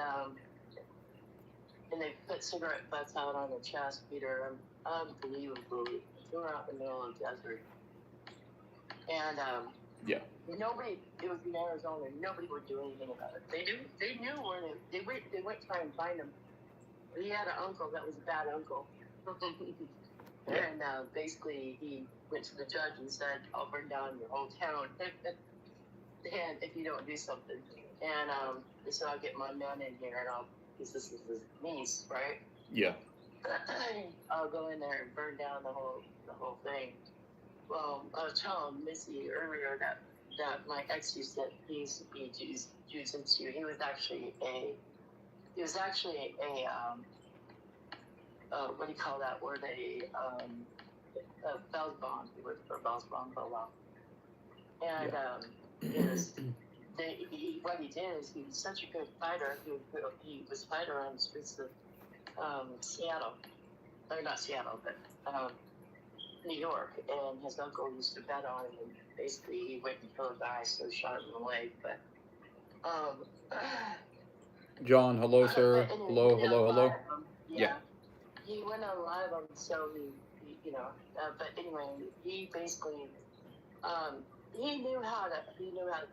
they put cigarette butts out on the chest, beat her unbelievably, threw her out in the middle of the desert, and Yeah. Nobody, it was in Arizona, nobody would do anything about it. They knew where they went try and find him. He had an uncle that was a bad uncle. And basically he went to the judge and said, I'll burn down your whole town and if you don't do something. And he said, I'll get my man in here and because this is his niece, right? Yeah. I'll go in there and burn down the whole thing. Well, I was telling Missy earlier that my ex used to be jujitsu. He was actually a what do you call that? Where they Belzbon. He worked for Belzbon for a while. And what he did is he was such a good fighter. He was fighter on the streets of Seattle, or not Seattle, but New York. And his uncle used to bet on him. And basically, he went and killed a guy, so shot him in the leg. But John, hello, sir. But anyway, Hello, he hello, went on a hello. lot of them. Yeah. He went on a lot of them, so he but anyway, he basically, he knew how to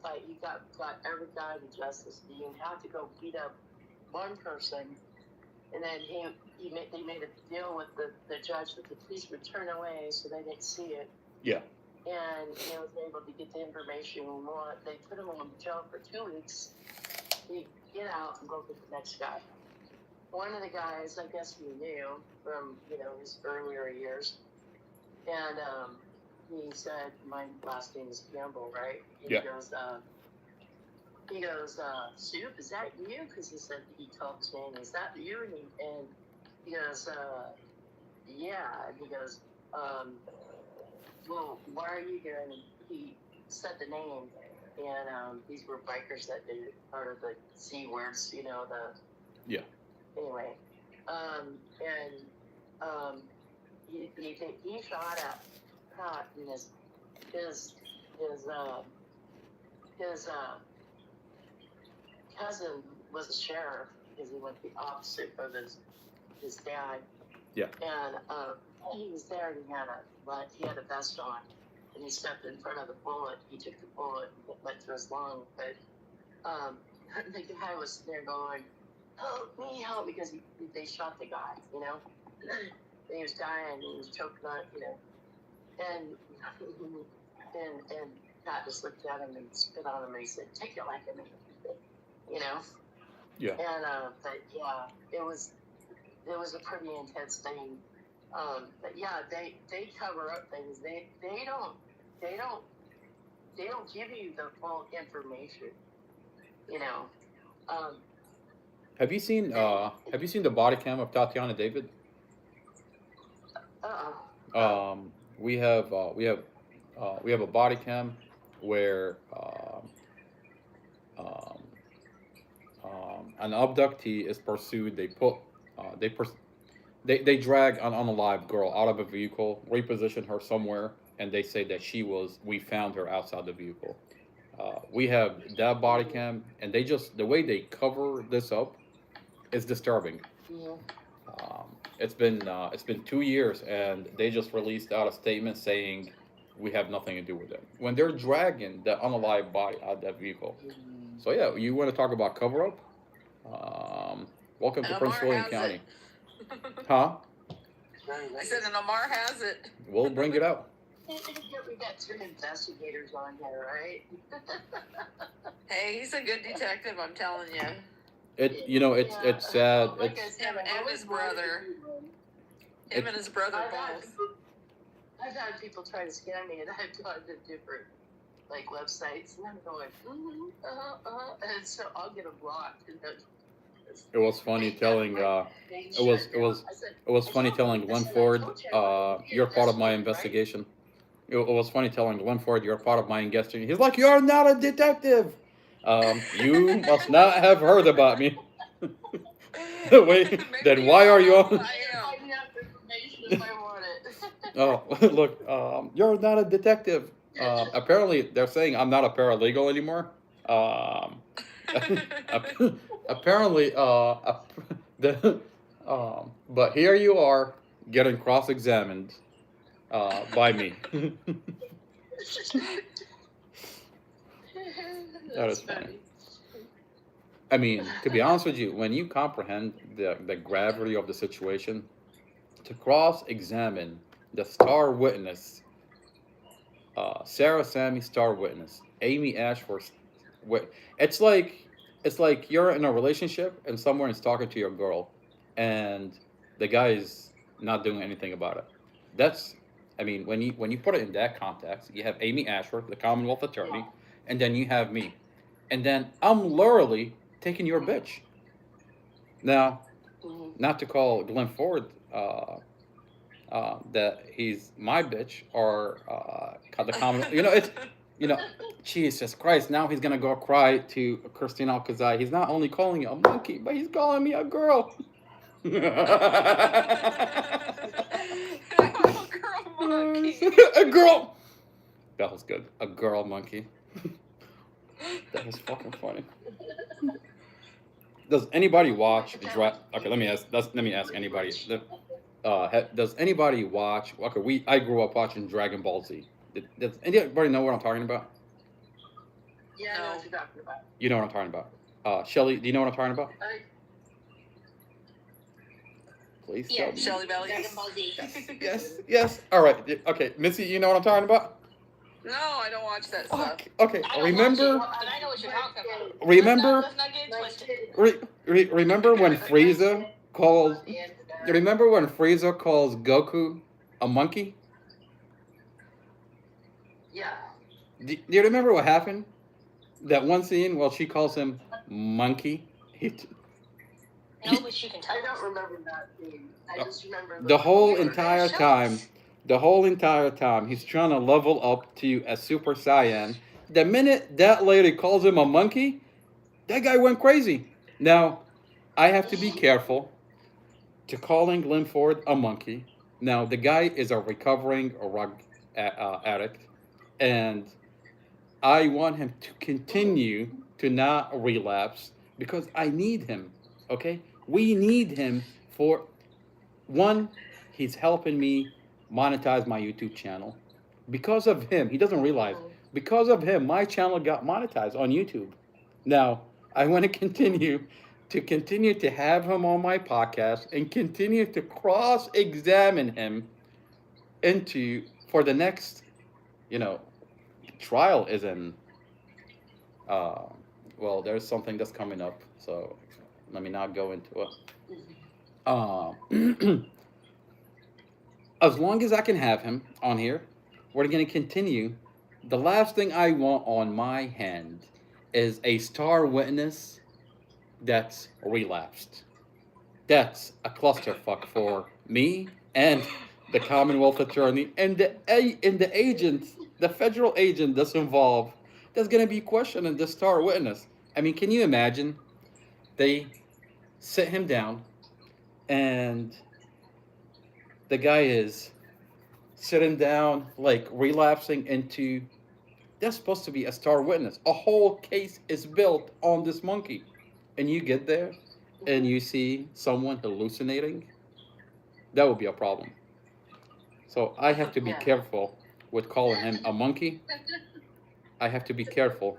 fight. He got every guy to justice. He didn't have to go beat up one person, and then they made a deal with the judge that the police would turn away so they didn't see it. Yeah. And he was able to get the information. They put him in jail for 2 weeks. He'd get out and go get the next guy. One of the guys, I guess he knew from, his earlier years. And he said, my last name is Campbell, right? And Yeah. he goes, Soup, is that you? Because he talked to me, is that you? And he goes, yeah. And he goes, well, why are you here? And he said the name. And these were bikers that did part of the C words, Yeah. Anyway, he shot at Pat, and his cousin was a sheriff because he went the opposite of his dad. Yeah. And he was there, and he had a vest on, and he stepped in front of the bullet. He took the bullet and it went through his lung, but the guy was there going, help me, because they shot the guy, and he was dying, and he was choking on, and Pat just looked at him and spit on him, and he said, take it like a man, Yeah. And but yeah, it was a pretty intense thing. But yeah, they cover up things. They don't give you the full information, Have you seen the body cam of Tatiana David? We have a body cam where an abductee is pursued. They drag an unalive girl out of a vehicle, reposition her somewhere, and they say that we found her outside the vehicle. We have that body cam, and the way they cover this up is disturbing. Yeah. It's been 2 years, and they just released out a statement saying we have nothing to do with it when they're dragging the unalive body out of that vehicle. So yeah, you want to talk about cover up? Welcome to Prince William County. Huh? I said, and Omar has it. We'll bring it out. We got 2 investigators on here, right? Hey, he's a good detective, I'm telling you. It's sad. Like I It's said, Him and his brother. Him and his brother both. I've had people try to scam me, and I've gone to different websites, and I'm going, and so I'll get them blocked. And it was funny telling Glenn Ford, you're part of my investigation. It was funny telling Glenn Ford, you're part of my investigation. He's like, you're not a detective. You must not have heard about me. Wait, then why are you on? Oh, look, you're not a detective. Apparently, they're saying I'm not a paralegal anymore. Apparently, but here you are getting cross-examined by me. That is funny. I mean, to be honest with you, when you comprehend the gravity of the situation, to cross-examine the star witness, Sarah Sammy star witness, Amy Ashford, it's like you're in a relationship and someone is talking to your girl, and the guy is not doing anything about it. That's, I mean, when you put it in that context, you have Amy Ashford, the Commonwealth attorney, and then you have me, and then I'm literally taking your bitch. Now, not to call Glenn Ford that he's my bitch or the common, it's, Jesus Christ, now he's gonna go cry to Christine Alcazar. He's not only calling you a monkey, but he's calling me a girl. A girl. That was good. A girl monkey. That was fucking funny. Does anybody watch Okay, let me ask anybody. Does anybody watch? Okay, I grew up watching Dragon Ball Z. Does anybody know what I'm talking about? Yeah, I know what you're talking about. You know what I'm talking about. Shelly, do you know what I'm talking about? Please tell me. Shelly Belly. Yes. All right. Okay, Missy, you know what I'm talking about? No, I don't watch that stuff. Okay. Remember? I know what you're talking about. Remember? Let's not get it twisted. Remember when Frieza calls? Remember when Frieza calls Goku a monkey? Yeah. Do you remember what happened? That one scene, well, she calls him monkey. No, but you can tell. I don't remember that scene. I just remember The whole entire time, he's trying to level up to a Super Saiyan. The minute that lady calls him a monkey, that guy went crazy. Now, I have to be careful to calling Glenn Ford a monkey. Now, the guy is a recovering drug addict, and I want him to continue to not relapse because I need him, okay? We need him for, one, he's helping me monetize my YouTube channel. Because of him, he doesn't realize, because of him, my channel got monetized on YouTube. Now, I want to continue to have him on my podcast and continue to cross-examine him for the next, trial is in, well, there's something that's coming up, so let me not go into it. As long as I can have him on here, we're going to continue. The last thing I want on my hand is a star witness that's relapsed. That's a clusterfuck for me and the Commonwealth attorney and the agent, the federal agent that's involved, that's going to be questioning the star witness. I mean, can you imagine? They sit him down and the guy is sitting down, like relapsing into, that's supposed to be a star witness. A whole case is built on this monkey. And you get there and you see someone hallucinating, that would be a problem. So I have to be careful with calling him a monkey. I have to be careful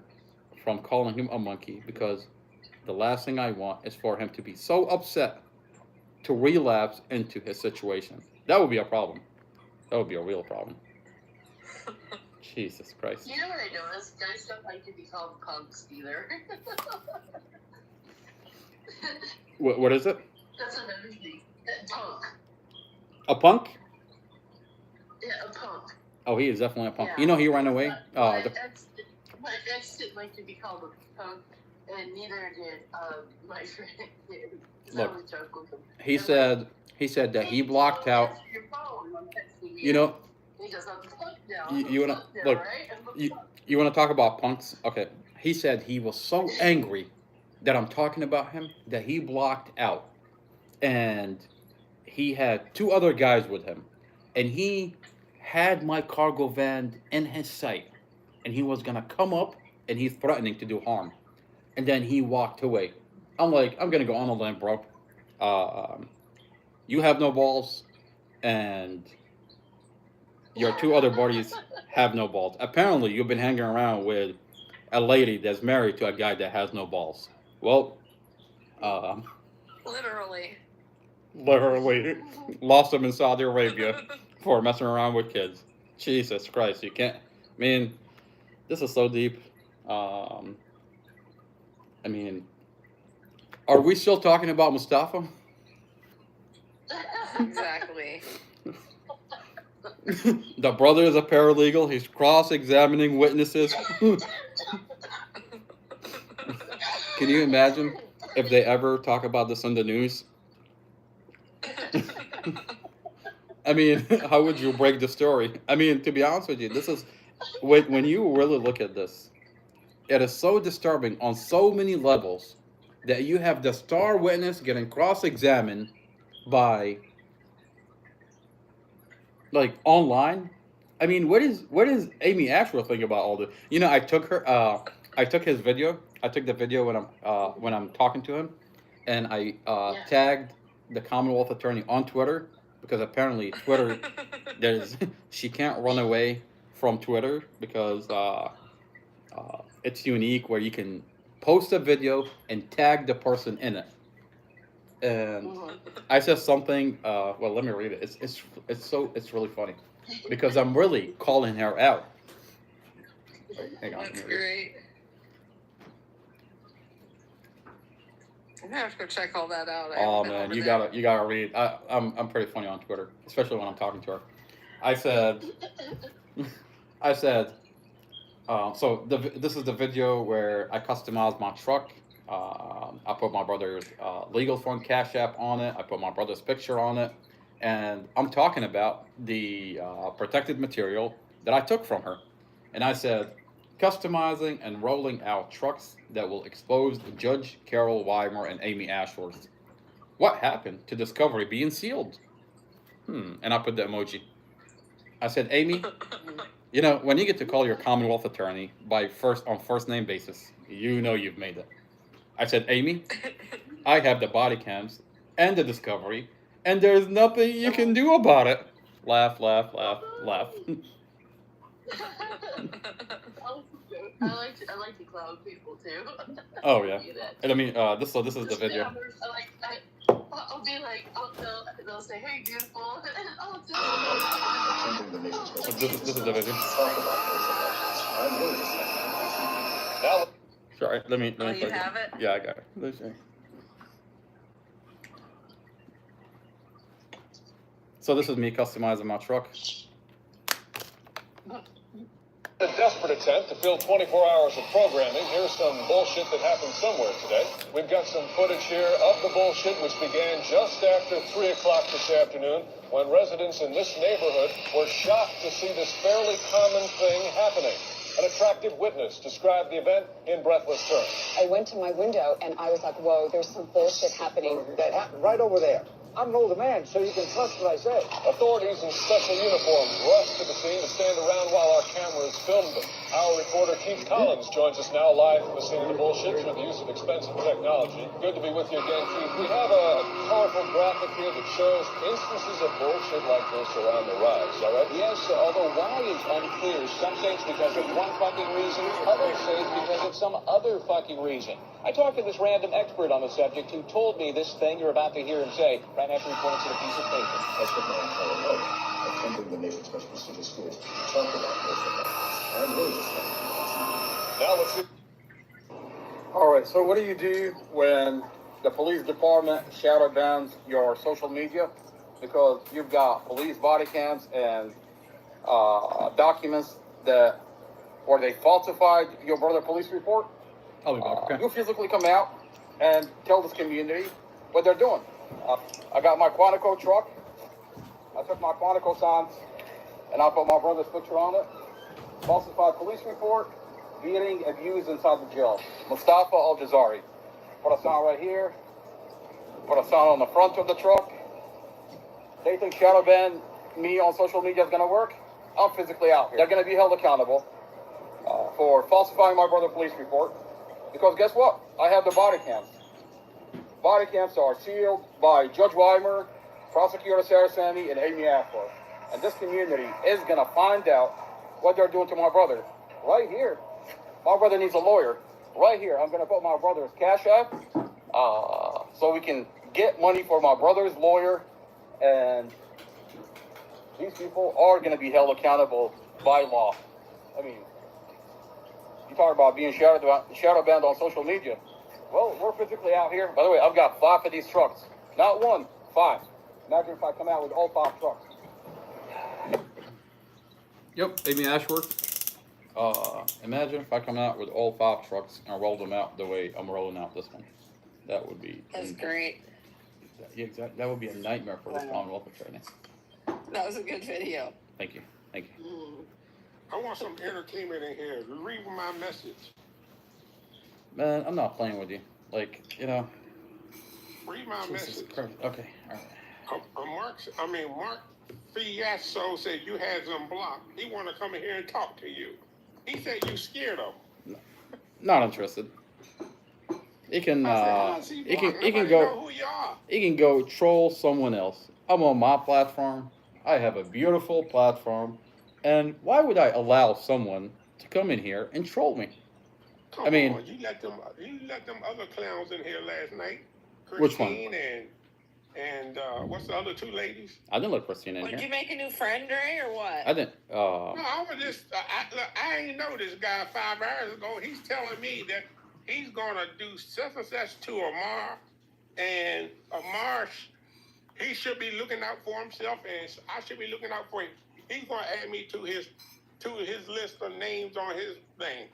from calling him a monkey because the last thing I want is for him to be so upset to relapse into his situation. That would be a problem. That would be a real problem. Jesus Christ. You know what I noticed? Guys don't like to be called punks either. What is it? That's another thing. Punk. A punk? Yeah, a punk. Oh, he is definitely a punk. Yeah. He ran away. My ex didn't like to be called a punk, and neither did my friend. Look, he said that he blocked out. You know, you wanna look. You wanna talk about punks? Okay. He said he was so angry that I'm talking about him that he blocked out, and he had 2 other guys with him, and he had my cargo van in his sight, and he was gonna come up and he's threatening to do harm, and then he walked away. I'm like, I'm gonna go on a limb, bro. You have no balls, and your 2 other buddies have no balls. Apparently, you've been hanging around with a lady that's married to a guy that has no balls. Well, Literally. literally lost him in Saudi Arabia for messing around with kids. Jesus Christ, you can't. I mean, this is so deep. I mean, are we still talking about Mustafa? Exactly. The brother is a paralegal. He's cross-examining witnesses. Can you imagine if they ever talk about this on the news? I mean, how would you break the story? I mean, to be honest with you, this is when you really look at this, it is so disturbing on so many levels that you have the star witness getting cross-examined by, like, online. I mean, what is Amy Ashworth think about all this? You know, I took his video. I took the video when I'm talking to him, and I tagged the Commonwealth attorney on Twitter, because apparently Twitter, she can't run away from Twitter because it's unique where you can post a video and tag the person in it. And I said something. Well, let me read it. It's really funny because I'm really calling her out. Wait, hang on. That's great. I'm gonna have to go check all that out. Oh man, you gotta read. I'm pretty funny on Twitter, especially when I'm talking to her. I said, so this is the video where I customized my truck. I put my brother's legal fund Cash App on it. I put my brother's picture on it, and I'm talking about the protected material that I took from her. And I said, customizing and rolling out trucks that will expose Judge Carol Weimer and Amy Ashworth. What happened to Discovery being sealed? And I put the emoji. I said, Amy, you know, when you get to call your Commonwealth attorney on first name basis, you know you've made it. I said, Amy, I have the body cams and the Discovery, and there's nothing you can do about it. Laugh, laugh, laugh, laugh. I like to clown people too. Oh yeah. And I mean, this is the video. I'll be like, they'll say, "Hey, beautiful." This is the video. Sorry, let me. Oh, you have it? Yeah, I got it. Let's see. So this is me customizing my truck. A desperate attempt to fill 24 hours of programming. Here's some bullshit that happened somewhere today. We've got some footage here of the bullshit, which began just after 3 o'clock this afternoon, when residents in this neighborhood were shocked to see this fairly common thing happening. An attractive witness described the event in breathless terms. I went to my window and I was like, whoa, there's some bullshit happening. That happened right over there. I'm an older man, so you can trust what I say. Authorities in special uniforms rushed to the scene to stand around while our cameras filmed them. Our reporter Keith Collins joins us now live from the scene of the bullshit through the use of expensive technology. Good to be with you again, Keith. We have a colorful graphic here that shows instances of bullshit like this are on the rise, all right? Yes, although why is unclear. Some say it's because of one fucking reason, others say it's because of some other fucking reason. I talked to this random expert on the subject who told me this thing you're about to hear him say right after he points at a piece of paper. That's what my entire life, attending the nation's most prestigious schools, talk about bullshit. I'm really just now let's see. All right, so what do you do when the police department shadow bans your social media because you've got police body cams and documents where they falsified your brother police report? I'll be back. Okay. You physically come out and tell this community what they're doing. I got my Quantico truck. I took my Quantico signs and I put my brother's picture on it. Falsified police report, beating, abused inside the jail. Mustafa Al-Jazari. Put a sign right here. Put a sign on the front of the truck. They think shadow ban me on social media is going to work. I'm physically out here. They're going to be held accountable for falsifying my brother's police report. Because guess what? I have the body cams. Body cams are sealed by Judge Weimer, Prosecutor Sarah Sammy, and Amy Ashworth. And this community is going to find out what they're doing to my brother right here My brother needs a lawyer. Right here, I'm gonna put my brother's Cash App, so we can get money for my brother's lawyer, and these people are gonna be held accountable by law. I mean, you talk about being shadow banned on social media. Well, we're physically out here. By the way, I've got 5 of these trucks. Not 1, 5. Imagine if I come out with all 5 trucks. Yep, Amy Ashworth. Imagine if I come out with all 5 trucks and roll them out the way I'm rolling out this one. That would be. That's great. Yeah, exactly. That would be a nightmare for this Commonwealth attorney. That was a good video. Thank you. Thank you. I want some entertainment in here. Read my message. Man, I'm not playing with you. Like, you know. Read my message. Christ. Okay, all right. Mark Fiasco said you had them blocked. He want to come in here and talk to you. He said you scared him. Not interested. He can go. Who you are. He can go troll someone else. I'm on my platform. I have a beautiful platform, and why would I allow someone to come in here and troll me? Come I mean, on, you let them other clowns in here last night. Which one? Christine and what's the other 2 ladies? I didn't let Christina in Did here. you make a new friend, Dre, or what? I didn't. No, I was just I ain't know this guy 5 hours ago. He's telling me that he's gonna do such and such to Amar, and Amar, he should be looking out for himself, and I should be looking out for him. He's gonna add me to his list of names on his thing.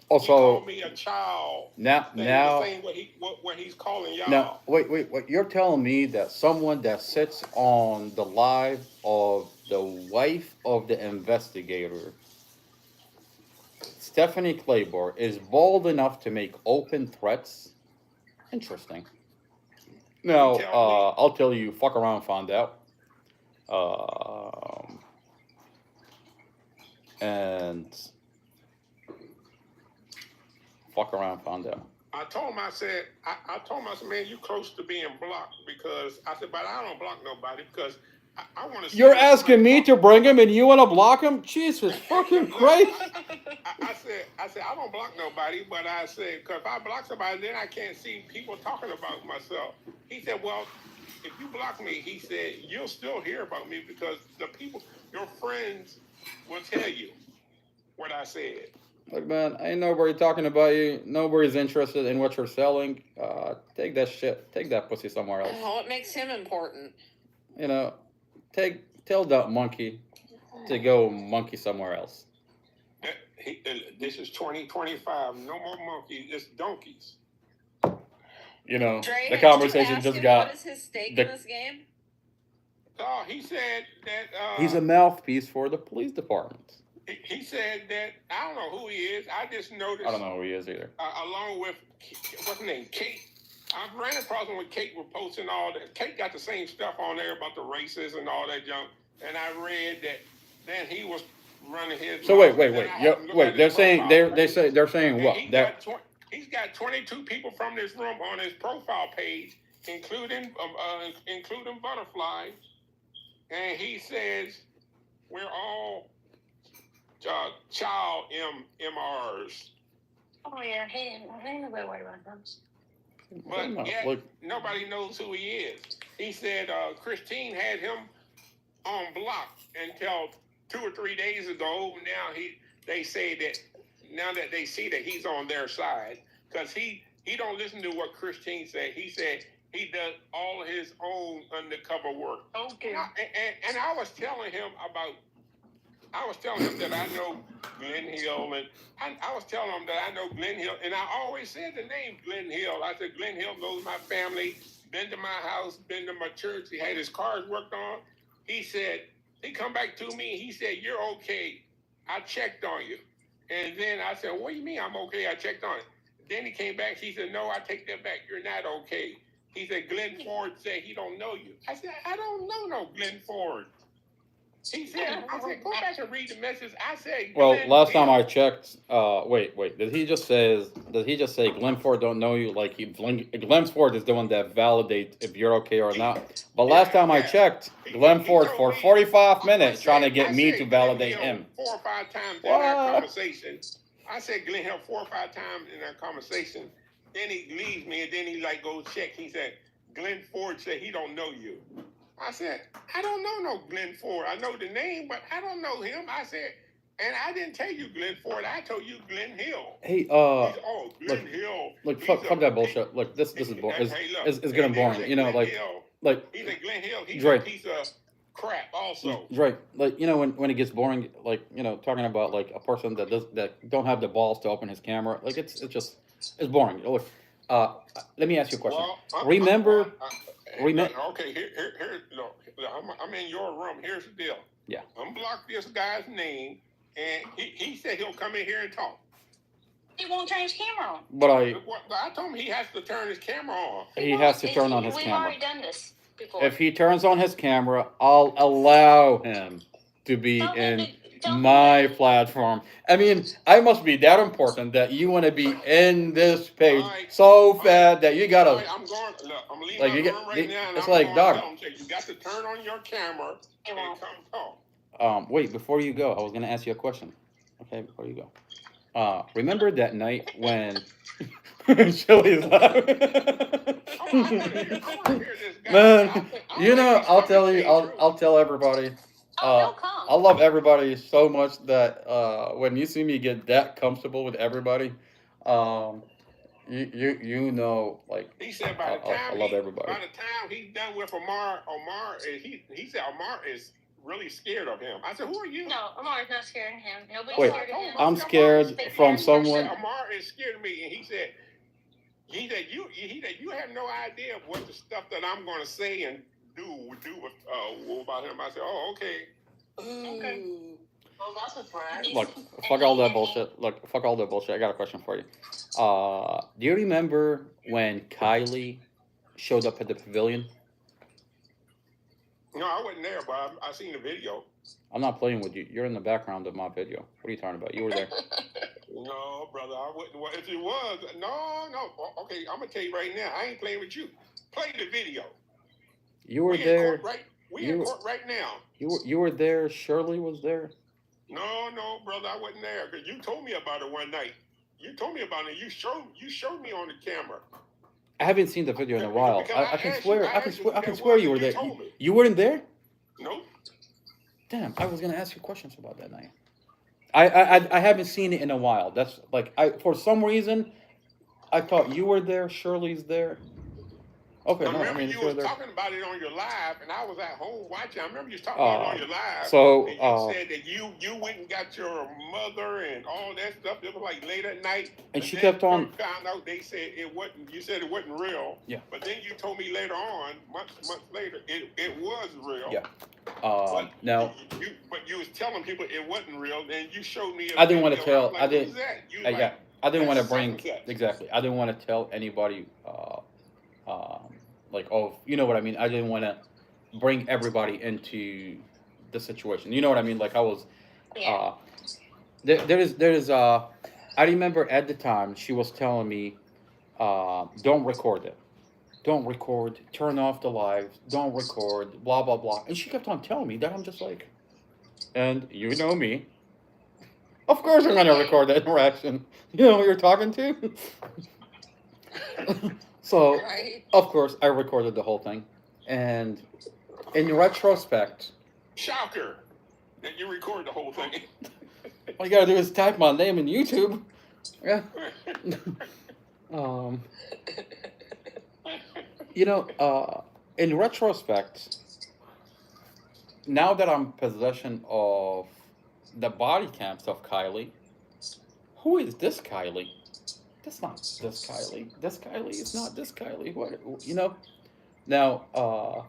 Also, he called me a child. Now, saying what he's calling y'all. now, wait. What you're telling me that someone that sits on the live of the wife of the investigator, Stephanie Claiborne, is bold enough to make open threats? Interesting. Now, I'll tell you, fuck around, found out. And fuck around, found out. I told him, I said, man, you close to being blocked, because I said, but I don't block nobody because I want to. You're asking me to bring him and you want to block him? Jesus fucking Christ. I said, I don't block nobody, but I said, because if I block somebody, then I can't see people talking about myself. He said, well, if you block me, he said, you'll still hear about me because the people, your friends will tell you what I said. Look, man, ain't nobody talking about you. Nobody's interested in what you're selling. Take that shit. Take that pussy somewhere else. Oh, what makes him important? You know, tell that monkey to go monkey somewhere else. This is 2025. No more monkeys. It's donkeys. You know, Dre, the conversation did you ask just him got. What is his stake in this game? Oh, he said that. He's a mouthpiece for the police department. He said that, I don't know who he is. I just noticed. I don't know who he is either. Along with, what's her name? Kate. I ran across him when Kate was posting all that. Kate got the same stuff on there about the races and all that junk. And I read that then he was running his. So wait. They're saying they're saying what? He's got 22 people from this room on his profile page, including Butterfly. And he says we're all child MRs. Oh yeah, hey, nobody worry about them. But yet, nobody knows who he is. He said Christine had him on block until 2 or 3 days ago. Now they say that now that they see that he's on their side, because he don't listen to what Christine said. He said he does all his own undercover work. Okay. And I was telling him that I know Glenn Hill, and I was telling him that I know Glenn Hill, and I always said the name Glenn Hill. I said, Glenn Hill knows my family, been to my house, been to my church. He had his cars worked on. He said, he come back to me, he said, you're okay. I checked on you. And then I said, what do you mean I'm okay? I checked on it. Then he came back, he said, no, I take that back. You're not okay. He said, Glenn Ford said he don't know you. I said, I don't know no Glenn Ford. He said, I said, go back and read the message. I said, Well, Glenn last time Hill. I checked, wait. Did he just say Glenn Ford don't know you? Like Glenn Ford is the one that validates if you're okay or not. But last time I checked, Glenn Ford for 45 minutes trying to get me to validate him. 4 or 5 times in that conversation. I said Glenn Hill 4 or 5 times in that conversation. Then he leaves me, and then he like goes check. He said, Glenn Ford said he don't know you. I said, I don't know no Glenn Ford. I know the name, but I don't know him. I said, and I didn't tell you Glenn Ford. I told you Glenn Hill. Hey, Glenn Hill. Like fuck that bullshit. Look, this is boring. It's getting boring. You know, Glenn like Hill, like he's a Glenn Hill. He's Dre. a piece of crap. Also, Right, like you know when it gets boring, like you know talking about like a person that don't have the balls to open his camera, like it's boring. Look, let me ask you a question. Remember. Okay, here, look, I'm in your room. Here's the deal. Yeah. Unblock this guy's name, and he said he'll come in here and talk. He won't turn his camera on. But I told him he has to turn his camera on. he has to turn on his We've camera. already done this before. If he turns on his camera, I'll allow him to be in my platform. I mean, I must be that important that you want to be in this page so bad that you gotta. I'm going. Look, I'm leaving Like my you get, room right now, and it's I'm like going dog. to tell him, say, you got to turn on your camera and come talk. Wait, before you go, I was gonna ask you a question. Okay, before you go. Remember that night when Shelly's laughing? Man, you know, I'll tell you, I'll tell everybody. I love everybody so much that when you see me get that comfortable with everybody, you know, like He said by the time I love everybody. by the time he's done with Omar, he said Omar is really scared of him. I said, who are you? No, Amar's not scared of him. He'll be Wait, scared of him. I'm scared from someone. Omar is scared of me, and he said you have no idea what the stuff that I'm going to say and do with about him. I said, oh, okay. Okay. Well, that's a threat. Look, fuck all that bullshit. Look, fuck all that bullshit. I got a question for you. Do you remember when Kylie showed up at the pavilion? No, I wasn't there, but I seen the video. I'm not playing with you. You're in the background of my video. What are you talking about? You were there. No, brother, I wouldn't. If it was, no. Okay, I'm gonna tell you right now. I ain't playing with you. Play the video. You were We in there. court we in court right now. You were there. Shirley was there. No, brother, I wasn't there because you told me about it one night. You told me about it. You showed me on the camera. I haven't seen the video in a while. I can swear. I can you swear you were you there. told me. You weren't there? Nope. Damn, I was gonna ask you questions about that night. I haven't seen it in a while. That's like for some reason I thought you were there. Shirley's there. Okay, I no, I remember mean you you were was there. talking about it on your live, and I was at home watching. I remember you was talking about it on your live. So, and you said that you went and got your mother and all that stuff. It was like late at night. And she then kept on. Found out they said it wasn't. You said it wasn't real. Yeah. But then you told me later on, months later, it was real. Yeah. But Now you was telling people it wasn't real, and you showed me. I didn't want to tell. Like, I didn't. Who's that? You was I, like, yeah. I didn't want to "That's bring such and such." exactly. I didn't want to tell anybody. Like, oh, you know what I mean. I didn't want to bring everybody into the situation. You know what I mean? Like I was. There is. I remember at the time she was telling me, don't record it. Don't record. Turn off the live. Don't record. Blah blah blah. And she kept on telling me that. I'm just like, and you know me. Of course I'm gonna record the interaction. You know who you're talking to. So, of course, I recorded the whole thing, and in retrospect, Shocker that you record the whole thing. all you gotta do is type my name in YouTube. Yeah. You know, in retrospect, now that I'm in possession of the body cams of Kylie, who is this Kylie? That's not this Kylie. This Kylie is not this Kylie. What, you know? Now,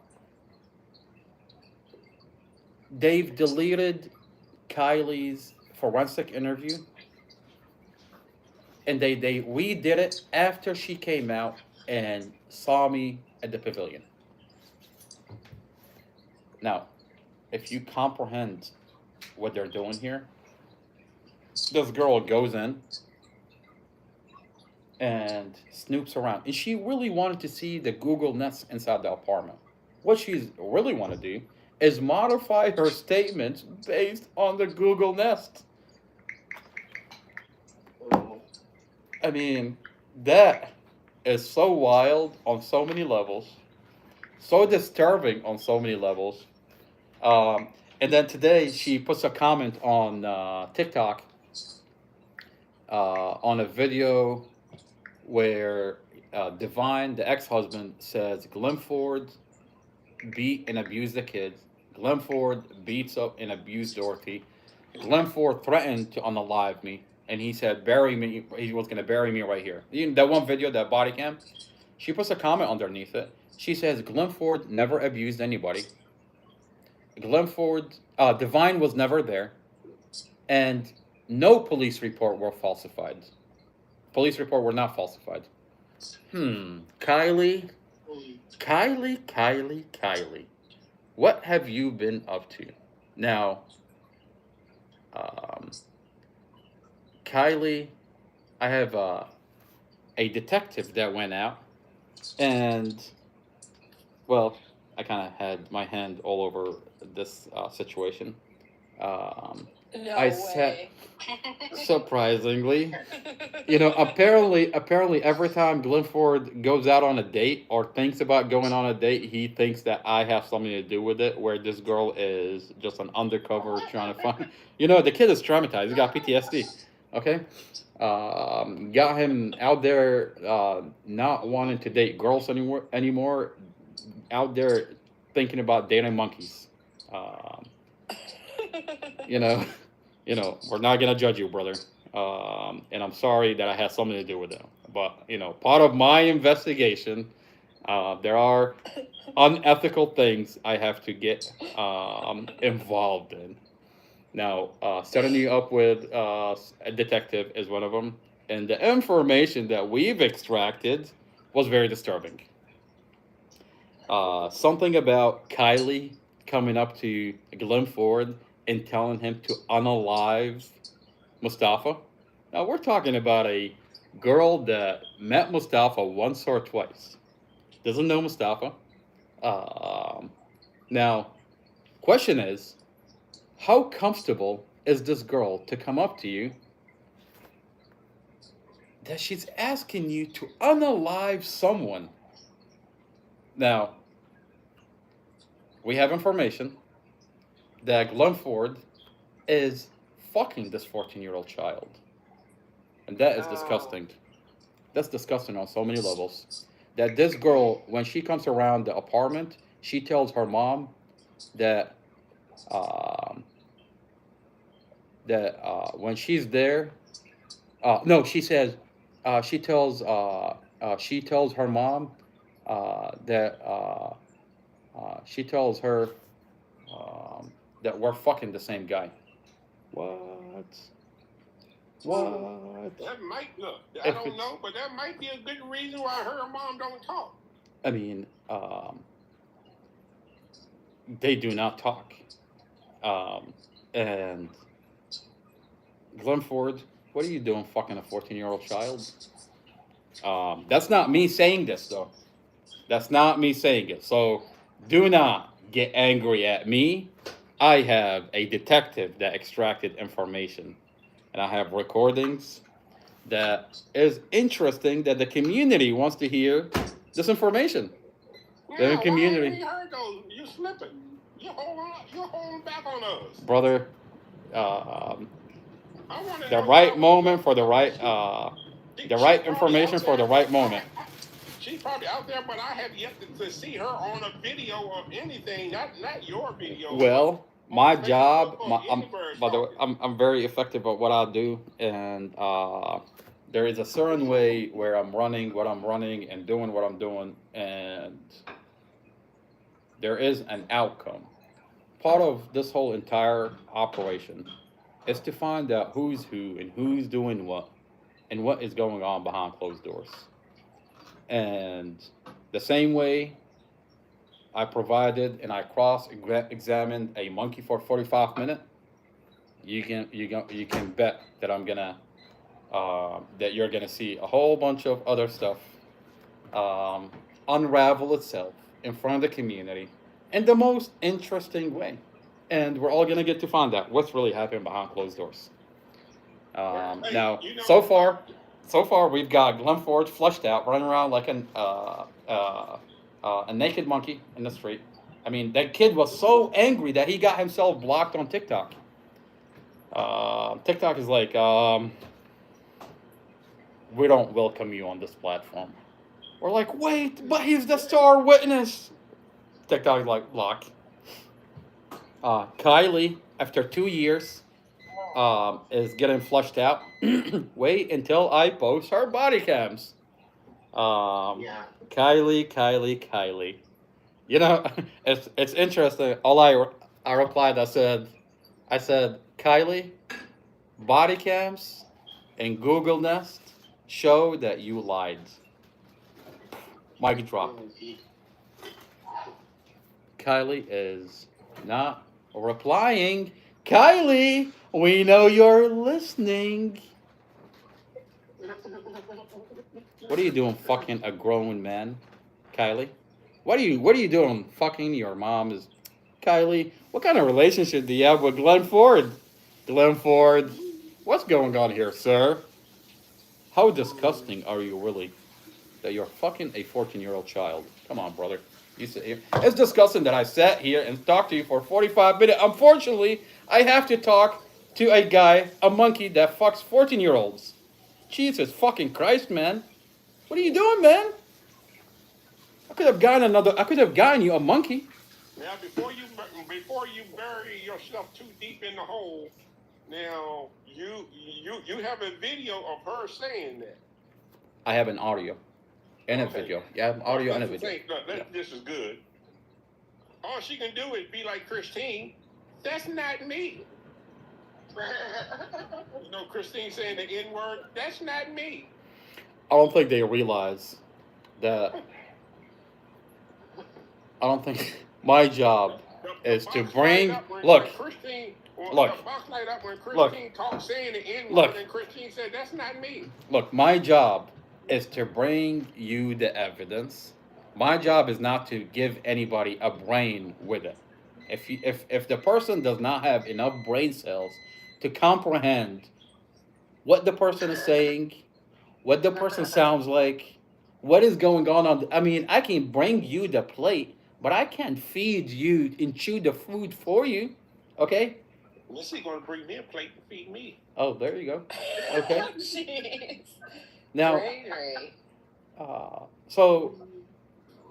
they've deleted Kylie's forensic interview, and they redid it after she came out and saw me at the pavilion. Now, if you comprehend what they're doing here, this girl goes in and snoops around, and she really wanted to see the Google Nest inside the apartment. What she's really want to do is modify her statements based on the Google Nest. I mean, that is so wild on so many levels, so disturbing on so many levels. And then today she puts a comment on TikTok on a video where Divine, the ex-husband, says Glenn Ford beat and abused the kids. Glenn Ford beats up and abused Dorothy. Glenn Ford threatened to unalive me, and he said bury me. He was gonna bury me right here. That one video, that body cam. She puts a comment underneath it. She says Glenn Ford never abused anybody. Glenn Ford, Divine was never there, and no police report were falsified. Police report were not falsified. Kylie, what have you been up to? Now, Kylie, I have a detective that went out, and, well, I kind of had my hand all over this situation. No I way. said, surprisingly, apparently every time Glenn Ford goes out on a date or thinks about going on a date, he thinks that I have something to do with it, where this girl is just an undercover trying to find, the kid is traumatized. He's got PTSD. Okay. Got him out there, not wanting to date girls anymore, out there thinking about dating monkeys. We're not gonna judge you, brother. And I'm sorry that I had something to do with it. But part of my investigation, there are unethical things I have to get involved in. Now, setting you up with a detective is one of them, and the information that we've extracted was very disturbing. Something about Kylie coming up to Glenn Ford and telling him to unalive Mustafa. Now, we're talking about a girl that met Mustafa once or twice. Doesn't know Mustafa. Now, question is, how comfortable is this girl to come up to you that she's asking you to unalive someone? Now, we have information that Glenn Ford is fucking this 14-year-old child. And that is disgusting. That's disgusting on so many levels. That this girl, when she comes around the apartment, she tells her mom that when she's there, no, she says, she tells her mom she tells her that we're fucking the same guy. What? That might look. I don't know, but that might be a good reason why her and mom don't talk. I mean, they do not talk. And Glenn Ford, what are you doing fucking a 14-year-old child? That's not me saying this, though. That's not me saying it. So do not get angry at me. I have a detective that extracted information. And I have recordings that is interesting that the community wants to hear this information. Yeah, The community. Why ain't we heard those? You slipping. You're holding back on us. Brother, I wanna the know right how- moment for the right information for the right moment. She's probably out there, but I have yet to see her on a video of anything. Not your video. Well, my job, I'm very effective at what I do, and there is a certain way where I'm running what I'm running and doing what I'm doing, and there is an outcome. Part of this whole entire operation is to find out who's who and who's doing what and what is going on behind closed doors. And the same way I provided and I cross-examined a monkey for 45 minutes, you can bet that I'm gonna that you're gonna see a whole bunch of other stuff unravel itself in front of the community in the most interesting way, and we're all gonna get to find out what's really happening behind closed doors. Now, so far, So far, we've got Glenn Ford flushed out, running around like a naked monkey in the street. I mean, that kid was so angry that he got himself blocked on TikTok. TikTok is like, we don't welcome you on this platform. We're like, wait, but he's the star witness. TikTok is like, block. Kylie, after 2 years, is getting flushed out. Wait until I post her body cams. Kylie. You know, it's interesting. All I replied, I said, Kylie, body cams and Google Nest show that you lied. Mic drop. Kylie is not replying. Kylie, we know you're listening. What are you doing fucking a grown man, Kylie? What are you doing fucking your mom is Kylie? What kind of relationship do you have with Glenn Ford? Glenn Ford, what's going on here, sir? How disgusting are you really? That you're fucking a 14-year-old child. Come on, brother. You sit here. It's disgusting that I sat here and talked to you for 45 minutes. Unfortunately, I have to talk to a guy, a monkey that fucks 14-year-olds. Jesus fucking Christ, man. What are you doing, man? I could have gotten you a monkey. Now, before you bury yourself too deep in the hole, now you have a video of her saying that. I have an audio and a video. Yeah, I have an audio and a video. This is good. All she can do is be like Christine. That's not me. You know, Christine saying the N-word. That's not me. I don't think they realize that. I don't think my job is to bring. Look. Look, my job is to bring you the evidence. My job is not to give anybody a brain with it. If the person does not have enough brain cells to comprehend what the person is saying, what the person sounds like, what is going on. I mean, I can bring you the plate, but I can't feed you and chew the food for you. Okay? Missy gonna bring me a plate and feed me. Oh, there you go. Okay. Jeez. Now, Great. so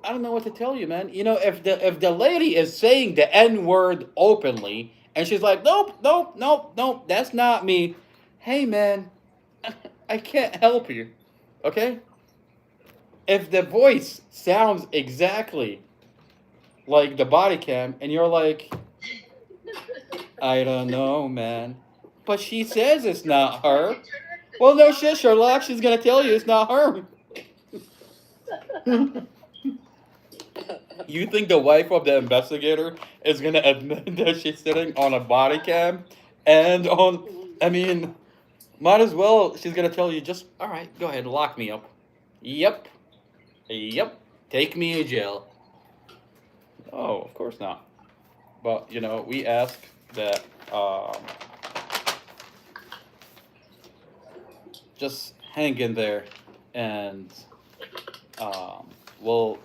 I don't know what to tell you, man. You know, if the lady is saying the N-word openly and she's like, nope, that's not me. Hey, man, I can't help you. Okay? If the voice sounds exactly like the body cam and you're like, I don't know, man, but she says it's not her. Well, no shit, Sherlock. She's gonna tell you it's not her. You think the wife of the investigator is gonna admit that she's sitting on a body cam and on? I mean, might as well. She's gonna tell you, just all right, go ahead, lock me up. Yep, take me to jail. Oh, of course not. But you know, we ask that. Just hang in there, and we'll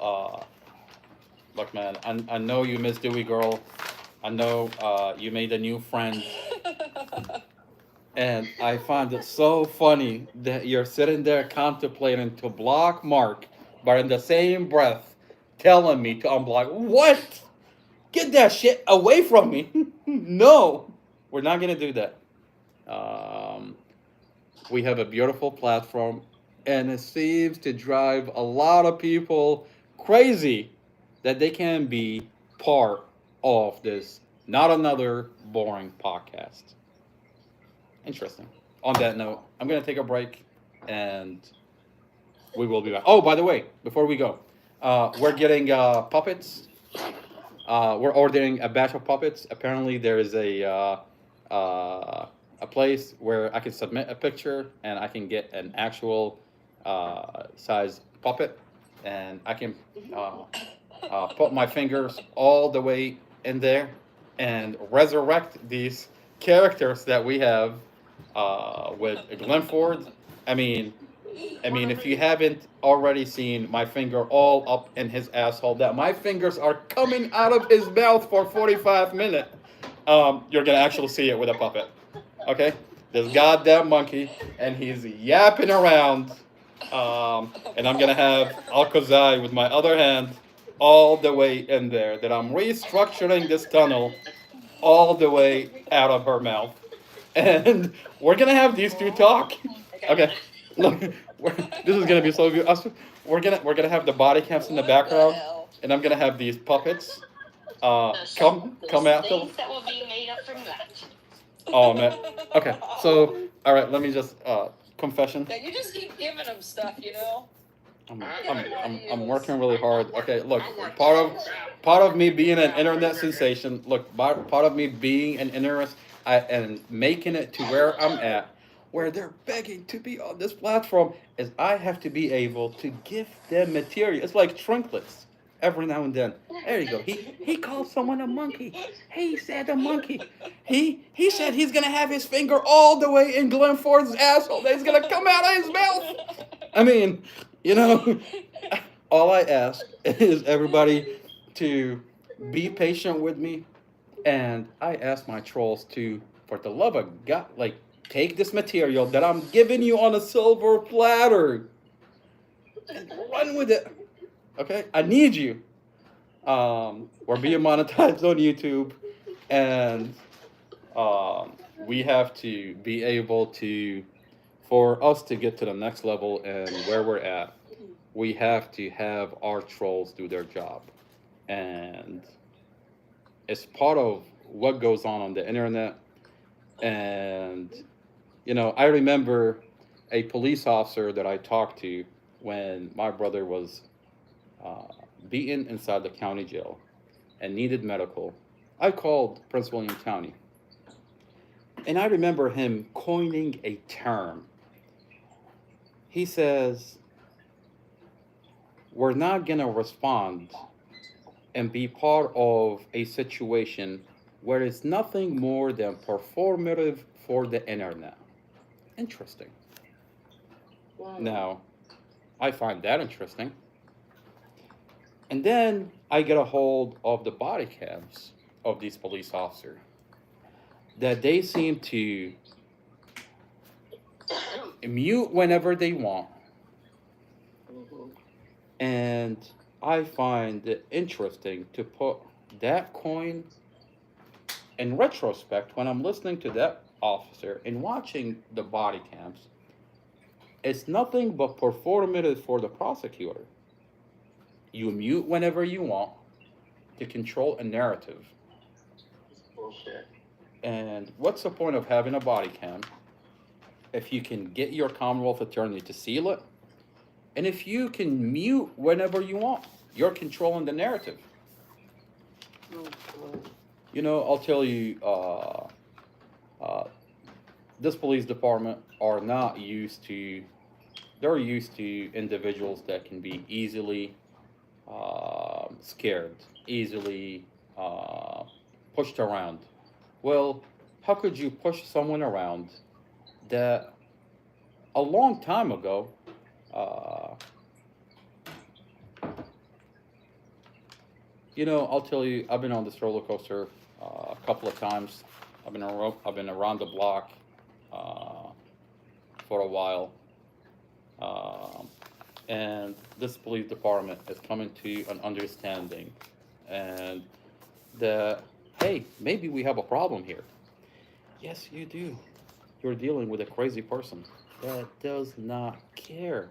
look, man. I know you miss Dewey Girl. I know you made a new friend, and I find it so funny that you're sitting there contemplating to block Mark, but in the same breath telling me to unblock. What? Get that shit away from me! No, we're not gonna do that. We have a beautiful platform, and it seems to drive a lot of people crazy that they can be part of this not another boring podcast. Interesting. On that note, I'm going to take a break, and we will be back. Oh, by the way, before we go, we're getting puppets. We're ordering a batch of puppets. Apparently, there is a place where I can submit a picture and I can get an actual size puppet, and I can put my fingers all the way in there and resurrect these characters that we have with Glenn Ford. I mean, I mean, if you haven't already seen my finger all up in his asshole, that my fingers are coming out of his mouth for 45 minutes, you're gonna actually see it with a puppet. Okay? This goddamn monkey, and he's yapping around. And I'm gonna have Alcazar with my other hand all the way in there. That I'm restructuring this tunnel all the way out of her mouth. And we're gonna have these two talk. Okay. Look, this is gonna be so good. We're gonna have the body cams in the background, and I'm gonna have these puppets come out. Things that will be made up from that. Oh man. Okay. So all right. Let me just confession. Yeah, you just keep giving them stuff, you know. I'm working really hard. Okay, look, part of me being an internet sensation. Look, part of me being an internet and making it to where I'm at, where they're begging to be on this platform, is I have to be able to give them material. It's like trinkets every now and then. There you go. He called someone a monkey. He said a monkey. He said he's gonna have his finger all the way in Glenn Ford's asshole. That he's gonna come out of his mouth. I mean, you know, all I ask is everybody to be patient with me, and I ask my trolls to, for the love of God, like, take this material that I'm giving you on a silver platter and run with it. Okay, I need you. We're being monetized on YouTube, and we have to be able to, for us to get to the next level and where we're at, we have to have our trolls do their job. And it's part of what goes on the internet. And, you know, I remember a police officer that I talked to when my brother was beaten inside the county jail and needed medical. I called Prince William County. And I remember him coining a term. He says, we're not going to respond and be part of a situation where it's nothing more than performative for the internet. Interesting. Wow. Now, I find that interesting. And then I get a hold of the body cams of these police officers that they seem to mute whenever they want. And I find it interesting to put that coin in retrospect when I'm listening to that officer and watching the body cams. It's nothing but performative for the prosecutor. You mute whenever you want to control a narrative. Bullshit. And what's the point of having a body cam if you can get your Commonwealth attorney to seal it? And if you can mute whenever you want, you're controlling the narrative. You know, I'll tell you, this police department are not used to, they're used to individuals that can be easily scared, easily pushed around. Well, how could you push someone around that a long time ago, you know, I'll tell you, I've been on this roller coaster a couple of times. I've been around the block for a while, and this police department is coming to an understanding, and that, hey, maybe we have a problem here. Yes, you do. You're dealing with a crazy person that does not care.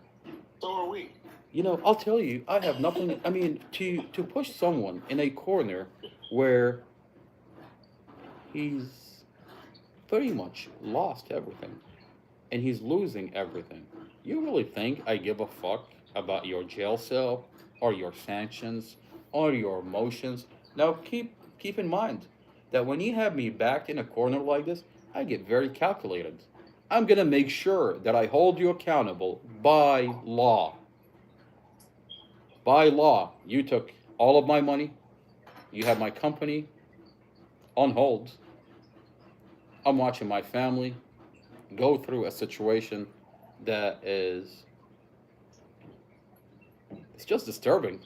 So are we. You know, I'll tell you, I have nothing, I mean, to push someone in a corner where he's pretty much lost everything and he's losing everything. You really think I give a fuck about your jail cell or your sanctions or your emotions? Now, keep in mind that when you have me backed in a corner like this, I get very calculated. I'm gonna make sure that I hold you accountable by law. By law, you took all of my money. You had my company on hold. I'm watching my family go through a situation that is it's just disturbing.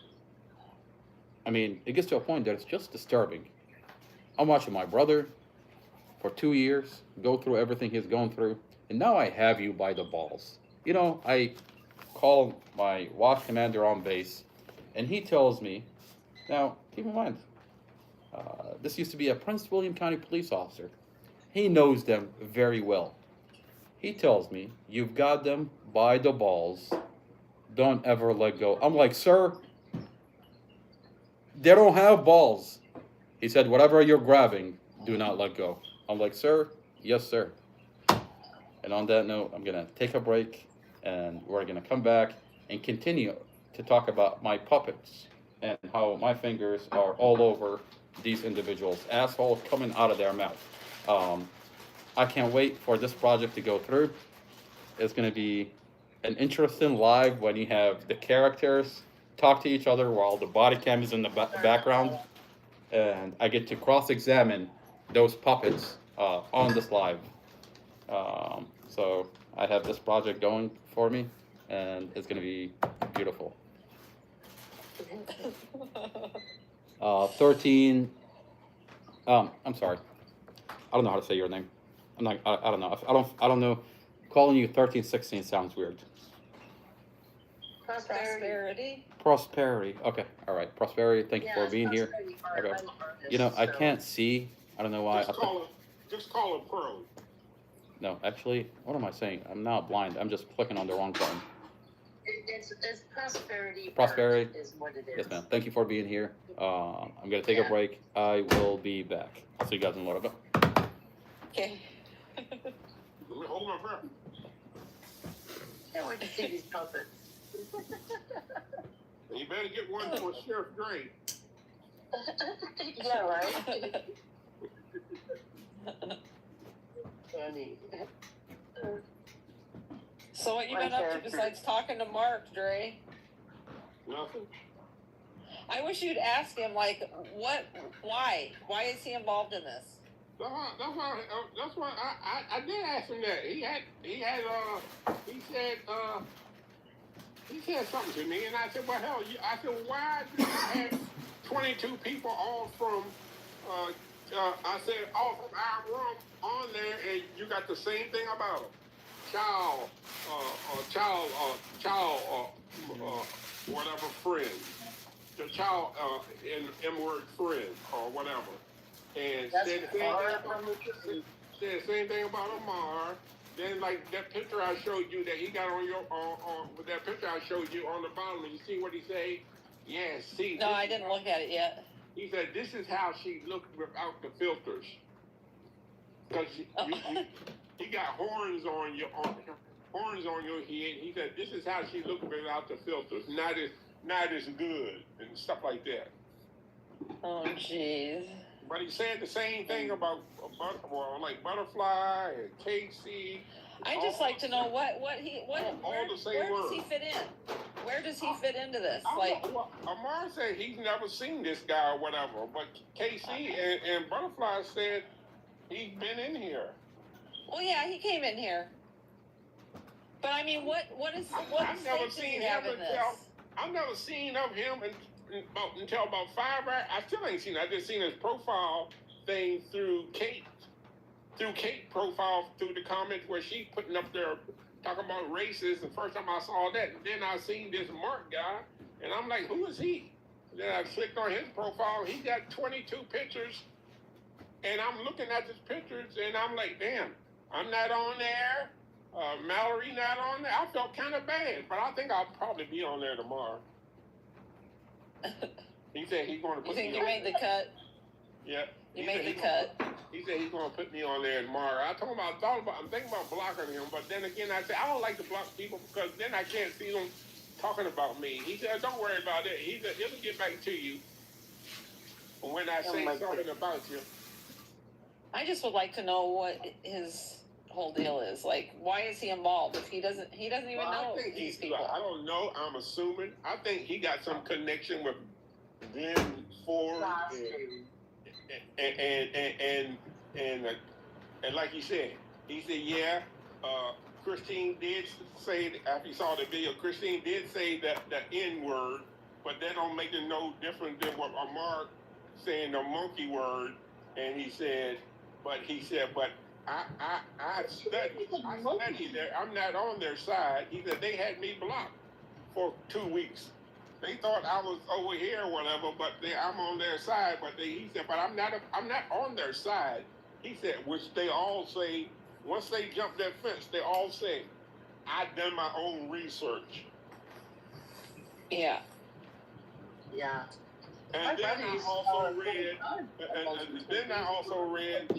I mean, it gets to a point that it's just disturbing. I'm watching my brother for 2 years go through everything he's going through, and now I have you by the balls. You know, I call my watch commander on base, and he tells me, now, keep in mind, this used to be a Prince William County police officer. He knows them very well. He tells me, you've got them by the balls. Don't ever let go. I'm like, sir, they don't have balls. He said, whatever you're grabbing, do not let go. I'm like, sir, yes, sir. And on that note, I'm going to take a break, and we're going to come back and continue to talk about my puppets and how my fingers are all over these individuals' assholes coming out of their mouth. I can't wait for this project to go through. It's going to be an interesting live when you have the characters talk to each other while the body cam is in the background. And I get to cross-examine those puppets on this live. So I have this project going for me, and it's going to be beautiful. 13. I'm sorry. I don't know how to say your name. I don't know. I don't know. Calling you 1316 sounds weird. Prosperity. Prosperity. Okay. All right. Prosperity. Thank you for being here. Okay. You know, I can't see. I don't know why. Just call it Pro. No, actually, what am I saying? I'm not blind. I'm just clicking on the wrong button. It's prosperity. Prosperity. Is what it is. Yes, ma'am. Thank you for being here. I'm gonna take a break. I will be back. I'll see you guys in a little bit. Okay. Hold my breath. Can't wait to see these puppets. You better get one for Sheriff Gray. Yeah, right. Funny. So what you been up to besides talking to Mark, Dre? Nothing. I wish you'd ask him, like, why is he involved in this? That's why I did ask him that. He said something to me, and I said, well, hell, I said, why do you have 22 people all from, I said, all from our room on there, and you got the same thing about them? Whatever friend. The child, M-word friend, or whatever. And said the same thing about Amar. Then, like that picture I showed you that he got on your, with that picture I showed you on the bottom, you see what he say? Yeah, see. No, I didn't look at it yet. He said, this is how she looked without the filters. Because you got horns on your head. He said, this is how she looked without the filters. Not as good and stuff like that. Oh, jeez. But he said the same thing about like Butterfly and Casey. I just like to know where does he fit in? Where does he fit into this? Amar said he's never seen this guy or whatever, but Casey and Butterfly said he's been in here. Well, yeah, he came in here. But I mean, what I've never seen him I've never seen of him until about 5 hours. I still ain't seen it. I just seen his profile thing through Kate profile through the comments where she putting up there talking about races. The first time I saw that, and then I seen this Mark guy, and I'm like, who is he? Then I clicked on his profile. He got 22 pictures, and I'm looking at his pictures, and I'm like, damn, I'm not on there. Mallory not on there. I felt kind of bad, but I think I'll probably be on there tomorrow. He said he's going to put me on. You think you made the cut? Yeah. You made the cut. He said he's going to put me on there tomorrow. I told him I'm thinking about blocking him, but then again, I said I don't like to block people because then I can't see them talking about me. He said, don't worry about it. He said, it'll get back to you when I say something about you. I just would like to know what his whole deal is. Like, why is he involved if he doesn't even know these people? I don't know. I'm assuming. I think he got some connection with Glenn Ford and like he said, yeah, Christine did say, after you saw the video, Christine did say that the N word, but that don't make it no different than what Amar saying the monkey word. And he said, but I studied there. I'm not on their side. He said they had me blocked for 2 weeks. They thought I was over here or whatever, but I'm on their side. But he said, but I'm not on their side. He said, which they all say, once they jump that fence, they all say, I've done my own research. Yeah. Yeah. And then I also read,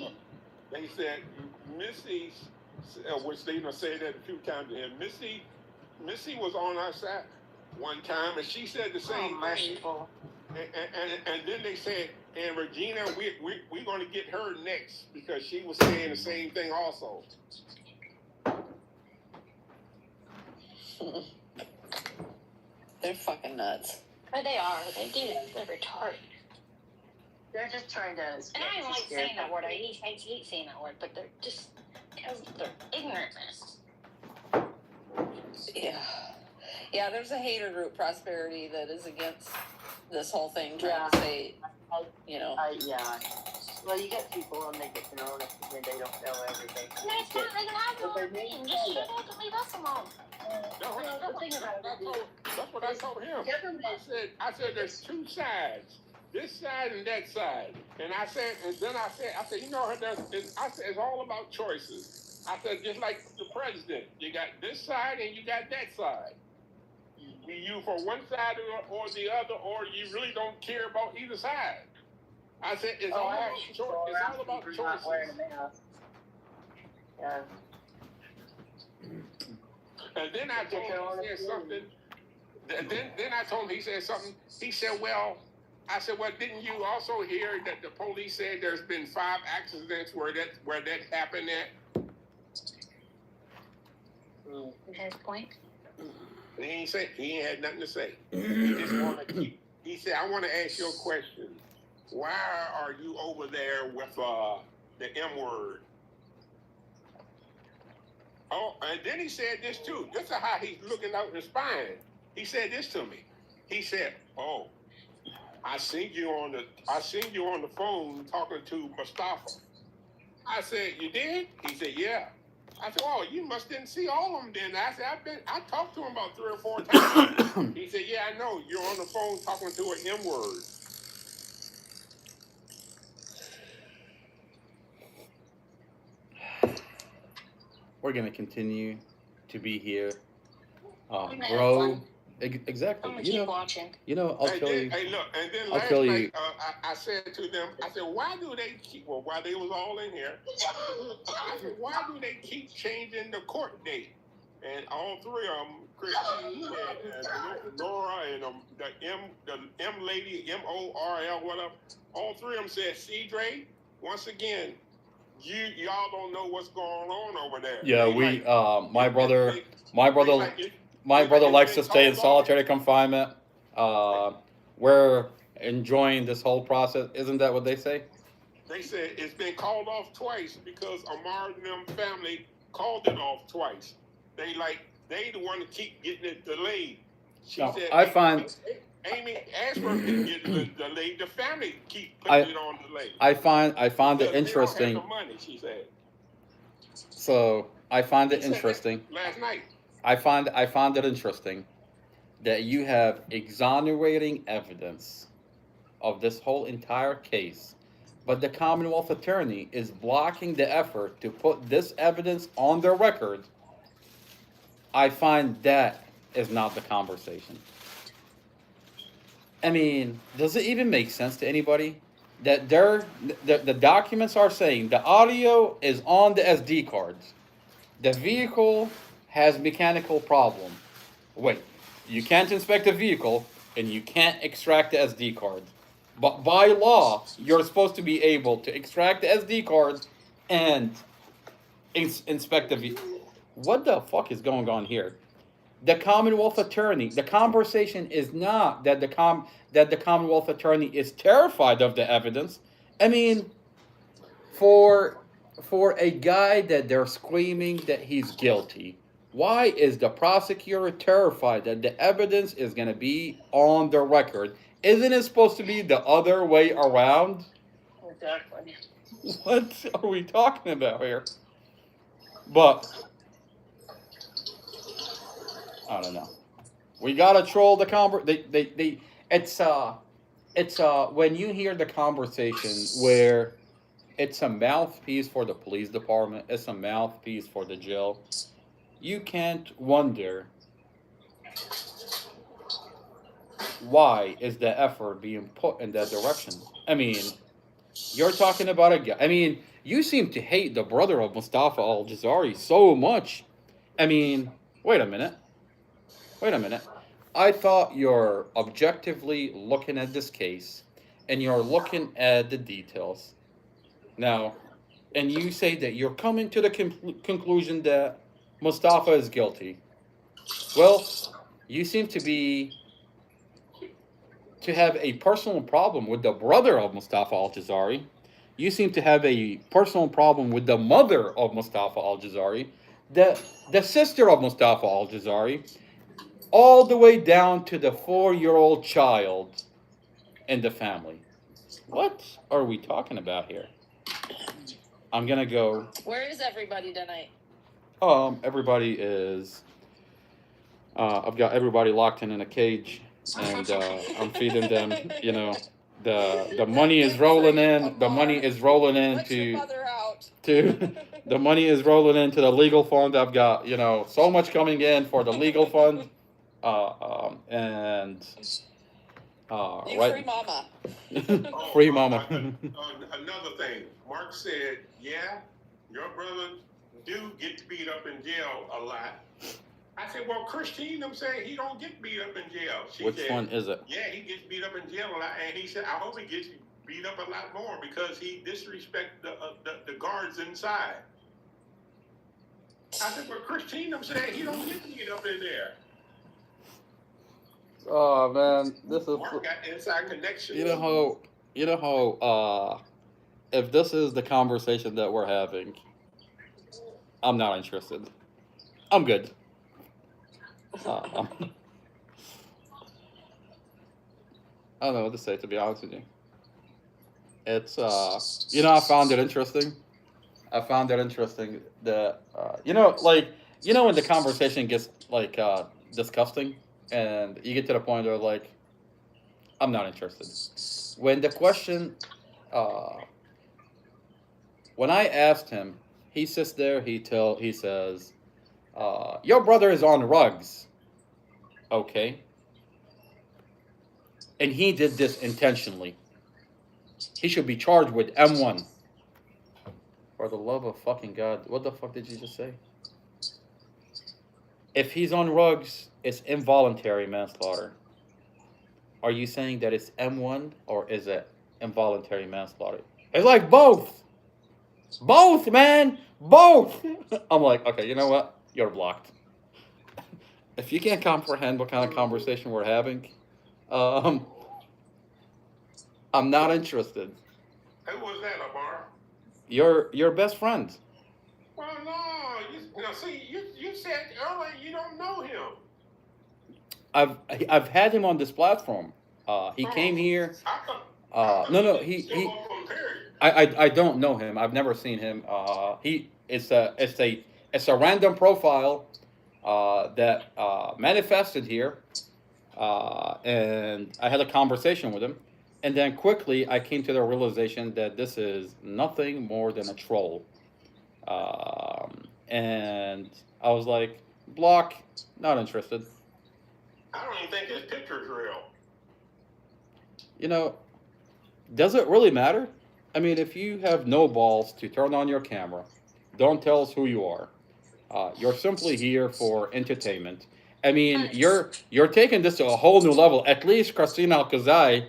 they said Missy, which they said that a few times to him, Missy was on our side one time, and she said the same thing. And then they said, and Regina, we're going to get her next because she was saying the same thing also. They're fucking nuts. But they are. They're retarded. They're just trying to. And I don't like saying that word. I hate saying that word, but they're just because they're ignorantness. Yeah. Yeah, there's a hater group, Prosperity, that is against this whole thing, trying to say, you know. Yeah. Well, you get people and they get to know it and they don't know everything. No, it's not. They can have their own opinion. Just shut up and leave us alone. That's what I told him. I said there's two sides, this side and that side. And I said, you know, I said it's all about choices. I said just like the president, you got this side and you got that side. You for one side or the other, or you really don't care about either side. I said it's all about choices. Yeah. And then I told him he said something. Then I told him he said something. He said, "Well," I said, "Well, didn't you also hear that the police said there's been 5 accidents where that happened at?" He has a point. And he ain't had nothing to say. He just wanted to keep. He said, "I want to ask you a question. Why are you over there with the M word?" Oh, and then he said this too. This is how he's looking out his spine. He said this to me. He said, "Oh, I seen you on the phone talking to Mustafa." I said, "You did?" He said, "Yeah." I said, "Oh, you must didn't see all of them then." I said, I talked to him about 3 or 4 times. He said, "Yeah, I know. You're on the phone talking to an M word." We're gonna continue to be here, grow. Exactly. I'm gonna keep watching. You know, I'll tell you. Hey, look, and then I'll last tell night, you. I said to them, I said, why do they keep, well, while they was all in here, I said, why do they keep changing the court date? And all 3 of them, Christine and Laura and the M lady, MORL, whatever, all 3 of them said, "Cedre, once again, y'all don't know what's going on over there." Yeah, my brother likes to stay in solitary confinement. We're enjoying this whole process. Isn't that what they say? They said it's been called off twice because Amar and them family called it off twice. They the one to keep getting it delayed. She said, I find Amy Ashburn didn't get it delayed. The family keep putting it on delay. I find it interesting. They don't have the money, she said. So I find it interesting. Last night. I find it interesting that you have exonerating evidence of this whole entire case, but the Commonwealth Attorney is blocking the effort to put this evidence on their record. I find that is not the conversation. I mean, does it even make sense to anybody that the documents are saying the audio is on the SD cards, the vehicle has mechanical problem. Wait, you can't inspect a vehicle and you can't extract the SD cards. But by law, you're supposed to be able to extract the SD cards and inspect the vehicle. What the fuck is going on here? The Commonwealth Attorney, the conversation is not that the Commonwealth Attorney is terrified of the evidence. I mean, for for a guy that they're screaming that he's guilty, why is the prosecutor terrified that the evidence is going to be on the record? Isn't it supposed to be the other way around? Exactly. What are we talking about here? But I don't know. We gotta troll the it's when you hear the conversation where it's a mouthpiece for the police department, it's a mouthpiece for the jail. You can't wonder why is the effort being put in that direction. I mean, you're talking about a guy. I mean, you seem to hate the brother of Mustafa Al-Jazari so much. I mean, wait a minute. I thought you're objectively looking at this case and you're looking at the details. Now, and you say that you're coming to the conclusion that Mustafa is guilty. Well, you seem to have a personal problem with the brother of Mustafa Al-Jazari. You seem to have a personal problem with the mother of Mustafa Al-Jazari, the sister of Mustafa Al-Jazari, all the way down to the 4-year-old child in the family. What are we talking about here? I'm gonna go. Where is everybody tonight? Everybody is. I've got everybody locked in a cage, and I'm feeding them. You know, the money is rolling in. The money is rolling in the money is rolling into the legal fund. I've got so much coming in for the legal fund. Right. Free mama. Free mama. Another thing, Mark said, yeah, your brother do get beat up in jail a lot. I said, well, Christine, I'm saying he don't get beat up in jail. She said, one is it? Yeah, he gets beat up in jail a lot, and he said, I hope he gets beat up a lot more because he disrespects the guards inside. I said, well, Christine, I'm saying he don't get beat up in there. Oh man, this is. Mark got inside connection. You know how if this is the conversation that we're having, I'm not interested. I'm good. I don't know what to say, to be honest with you. It's I found it interesting. That when the conversation gets disgusting. And you get to the point where, like, I'm not interested. When the question, when I asked him, he sits there, he says, your brother is on rugs. Okay. And he did this intentionally. He should be charged with M1. For the love of fucking God, what the fuck did you just say? If he's on rugs, it's involuntary manslaughter. Are you saying that it's M1 or is it involuntary manslaughter? It's like both. Both, man. Both. I'm like, okay, you know what? You're blocked. If you can't comprehend what kind of conversation we're having, I'm not interested. Who was that, Amar? Your best friend. Well, no. You said earlier you don't know him. I've had him on this platform. He came here. I don't know him. I've never seen him. It's a random profile that manifested here, and I had a conversation with him, and then quickly I came to the realization that this is nothing more than a troll, and I was like, block, not interested. I don't even think his picture's real. Does it really matter? I mean, if you have no balls to turn on your camera, don't tell us who you are. You're simply here for entertainment. I mean, you're taking this to a whole new level. At least Christina Al-Khuzai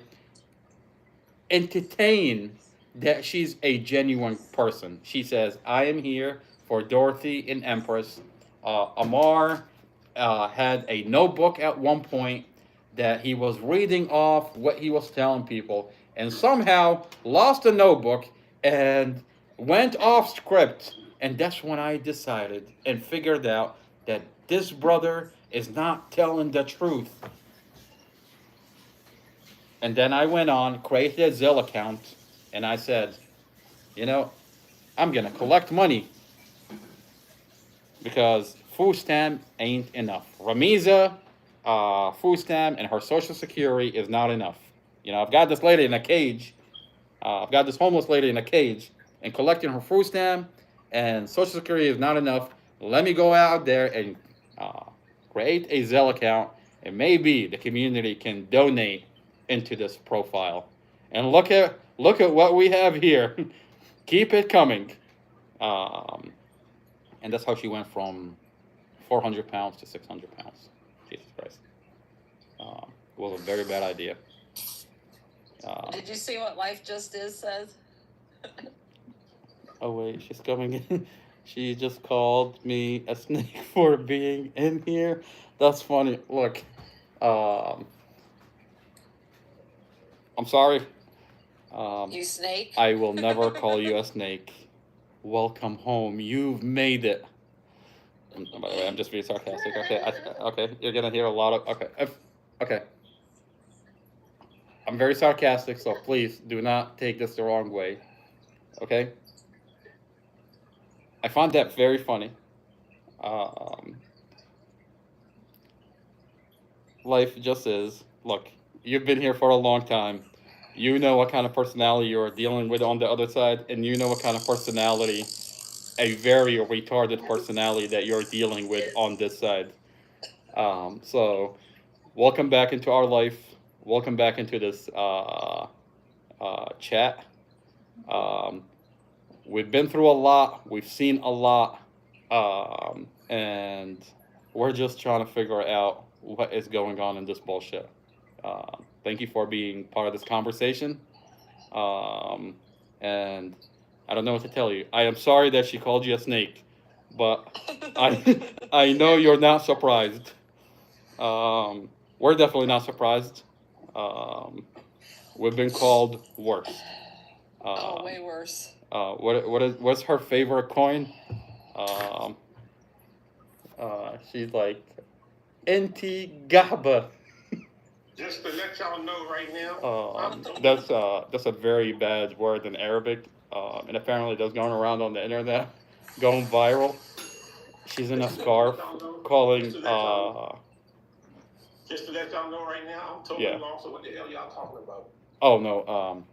entertain that she's a genuine person. She says, I am here for Dorothy and Empress. Amar had a notebook at one point that he was reading off what he was telling people and somehow lost the notebook and went off script, and that's when I decided and figured out that this brother is not telling the truth. And then I went on, created a Zelle account, and I said, you know, I'm gonna collect money because food stamp ain't enough. Ramiza, food stamp and her social security is not enough. You know, I've got this lady in a cage. I've got this homeless lady in a cage, and collecting her food stamp and social security is not enough. Let me go out there and create a Zelle account, and maybe the community can donate into this profile. And look at what we have here. Keep it coming. And that's how she went from 400 pounds to 600 pounds. Jesus Christ. It was a very bad idea. Did you see what Life Just Is says? Oh wait, she's coming in. She just called me a snake for being in here. That's funny. Look, I'm sorry. You snake? I will never call you a snake. Welcome home. You've made it. By the way, I'm just being sarcastic. Okay, okay. You're gonna hear a lot of. Okay, okay. I'm very sarcastic, so please do not take this the wrong way. Okay. I found that very funny. Life just is. Look, you've been here for a long time. You know what kind of personality you're dealing with on the other side, and you know what kind of personality, a very retarded personality that you're dealing with on this side. So, welcome back into our life. Welcome back into this chat. We've been through a lot. We've seen a lot. And we're just trying to figure out what is going on in this bullshit. Thank you for being part of this conversation. And I don't know what to tell you. I am sorry that she called you a snake, but I know you're not surprised. We're definitely not surprised. We've been called worse. Way worse. What's her favorite coin? She's like NT Gaba. Just to let y'all know right now. That's a very bad word in Arabic, and apparently that's going around on the internet, going viral. She's in a scarf, calling. Just to let y'all know right now, I'm totally Yeah. lost on what the hell y'all talking about. Oh no.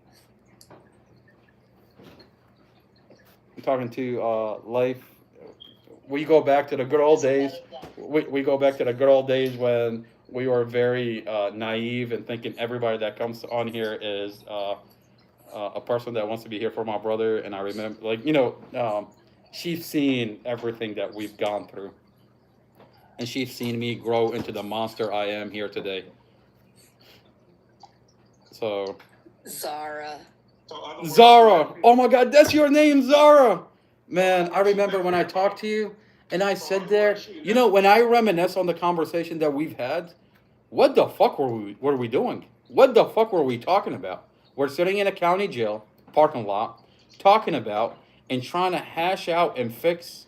I'm talking to Life. We go back to the good old days. We go back to the good old days when we were very naive and thinking everybody that comes on here is a person that wants to be here for my brother. And I remember, like, she's seen everything that we've gone through. And she's seen me grow into the monster I am here today. So. Zara. Zara! Oh my God, that's your name, Zara! Man, I remember when I talked to you and I said there, when I reminisce on the conversation that we've had, what the fuck were we doing? What the fuck were we talking about? We're sitting in a county jail parking lot, talking about and trying to hash out and fix.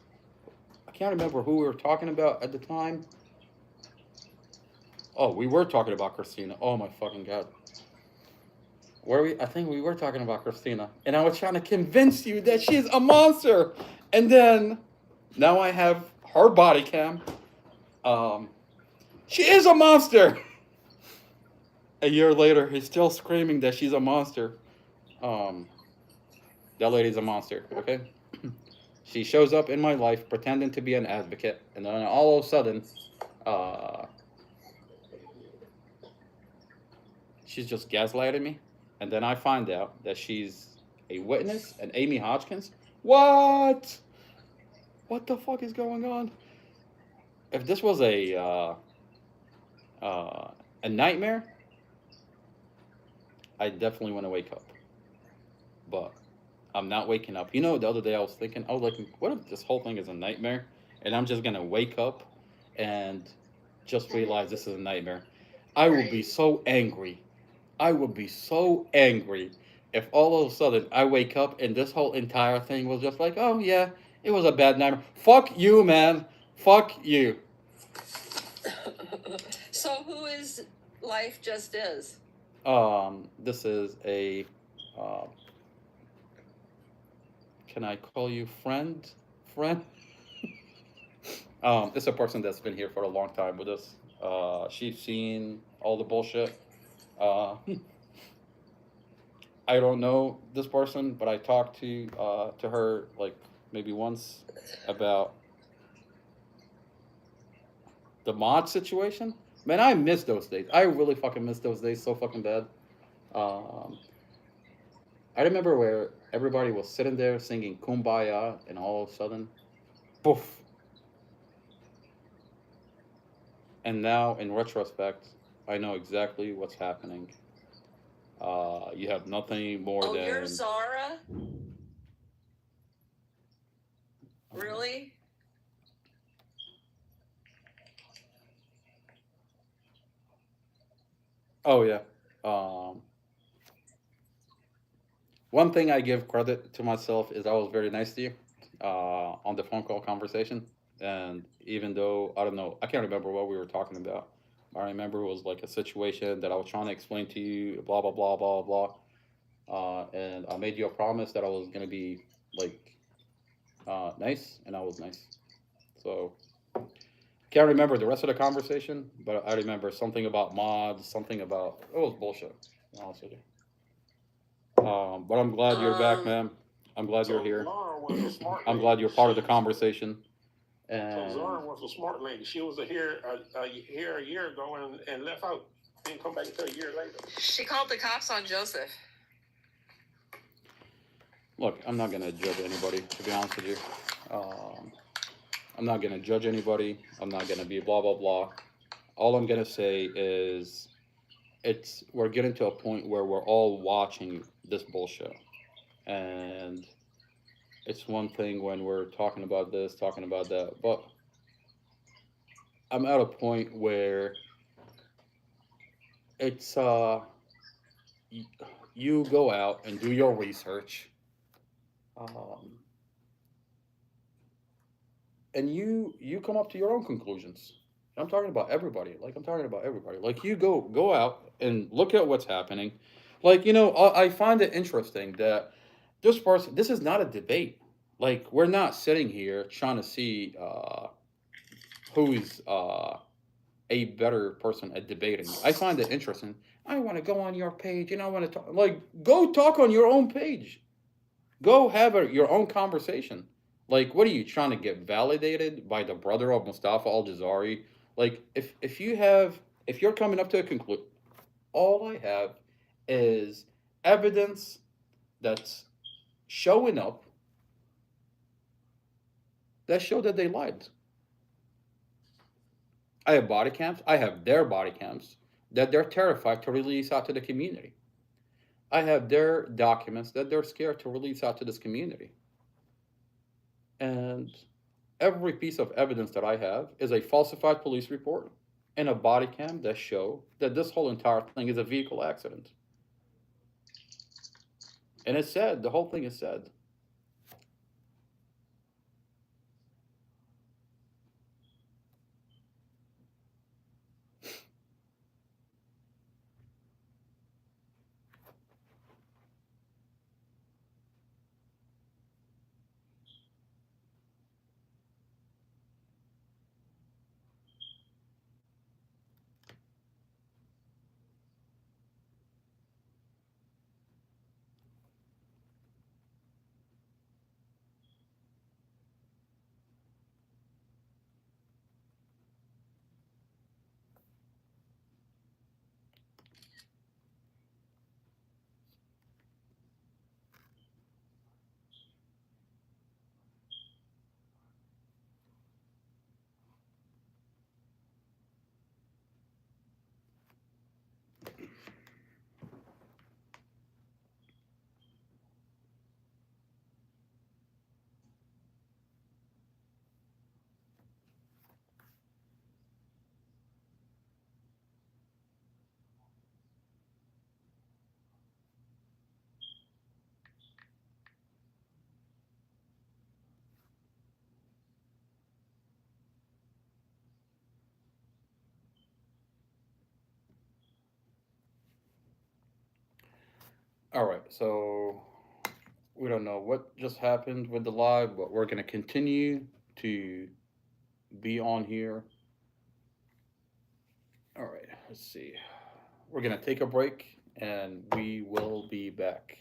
I can't remember who we were talking about at the time. Oh, we were talking about Christina. Oh my fucking God. I think we were talking about Christina. And I was trying to convince you that she's a monster. And then, now I have her body cam. She is a monster! A year later, he's still screaming that she's a monster. That lady's a monster, okay? She shows up in my life pretending to be an advocate. And then all of a sudden, she's just gaslighting me. And then I find out that she's a witness, and Amy Hodgkins. What? What the fuck is going on? If this was a nightmare, I definitely want to wake up. But I'm not waking up. The other day I was like, what if this whole thing is a nightmare? And I'm just going to wake up and just realize this is a nightmare. I will be so angry. I would be so angry if all of a sudden I wake up and this whole entire thing was just like, oh yeah, it was a bad nightmare. Fuck you, man. Fuck you. So who is Life Just Is? This is a, can I call you friend? Friend? It's a person that's been here for a long time with us. She's seen all the bullshit. I don't know this person, but I talked to her like maybe once about the mod situation. Man, I miss those days. I really fucking miss those days so fucking bad. I remember where everybody was sitting there singing Kumbaya, and all of a sudden, poof. And now, in retrospect, I know exactly what's happening. You have nothing more than. You're Zara? Really? Oh yeah. One thing I give credit to myself is I was very nice to you on the phone call conversation, and even though I don't know, I can't remember what we were talking about. I remember it was like a situation that I was trying to explain to you, blah blah blah blah blah, and I made you a promise that I was gonna be like nice, and I was nice. So can't remember the rest of the conversation, but I remember something about mods, something about it was bullshit. To be honest with you. But I'm glad you're back, man. I'm glad you're here. Zara was a smart I'm lady. glad you're part of the conversation. So And Zara was a smart lady. She was here a year ago and left out. Didn't come back until a year later. She called the cops on Joseph. look, I'm not gonna judge anybody. To be honest with you, I'm not gonna judge anybody. I'm not gonna be blah blah blah. All I'm gonna say is, we're getting to a point where we're all watching this bullshit, and it's one thing when we're talking about this, talking about that, but I'm at a point where it's you go out and do your research, and you come up to your own conclusions. I'm talking about everybody. Like I'm talking about everybody. Like you go out and look at what's happening. Like I find it interesting that this person. This is not a debate. Like we're not sitting here trying to see who's a better person at debating. I find it interesting. I want to go on your page and I want to talk. Like go talk on your own page. Go have your own conversation. Like, what are you trying to get validated by the brother of Mustafa Al Jazari? Like, if you're coming up to a conclusion, all I have is evidence that's showing up that show that they lied. I have body cams. I have their body cams that they're terrified to release out to the community. I have their documents that they're scared to release out to this community. And every piece of evidence that I have is a falsified police report and a body cam that show that this whole entire thing is a vehicle accident. And it's sad. The whole thing is sad. All right, so we don't know what just happened with the live, but we're gonna continue to be on here. All right, let's see. We're gonna take a break and we will be back.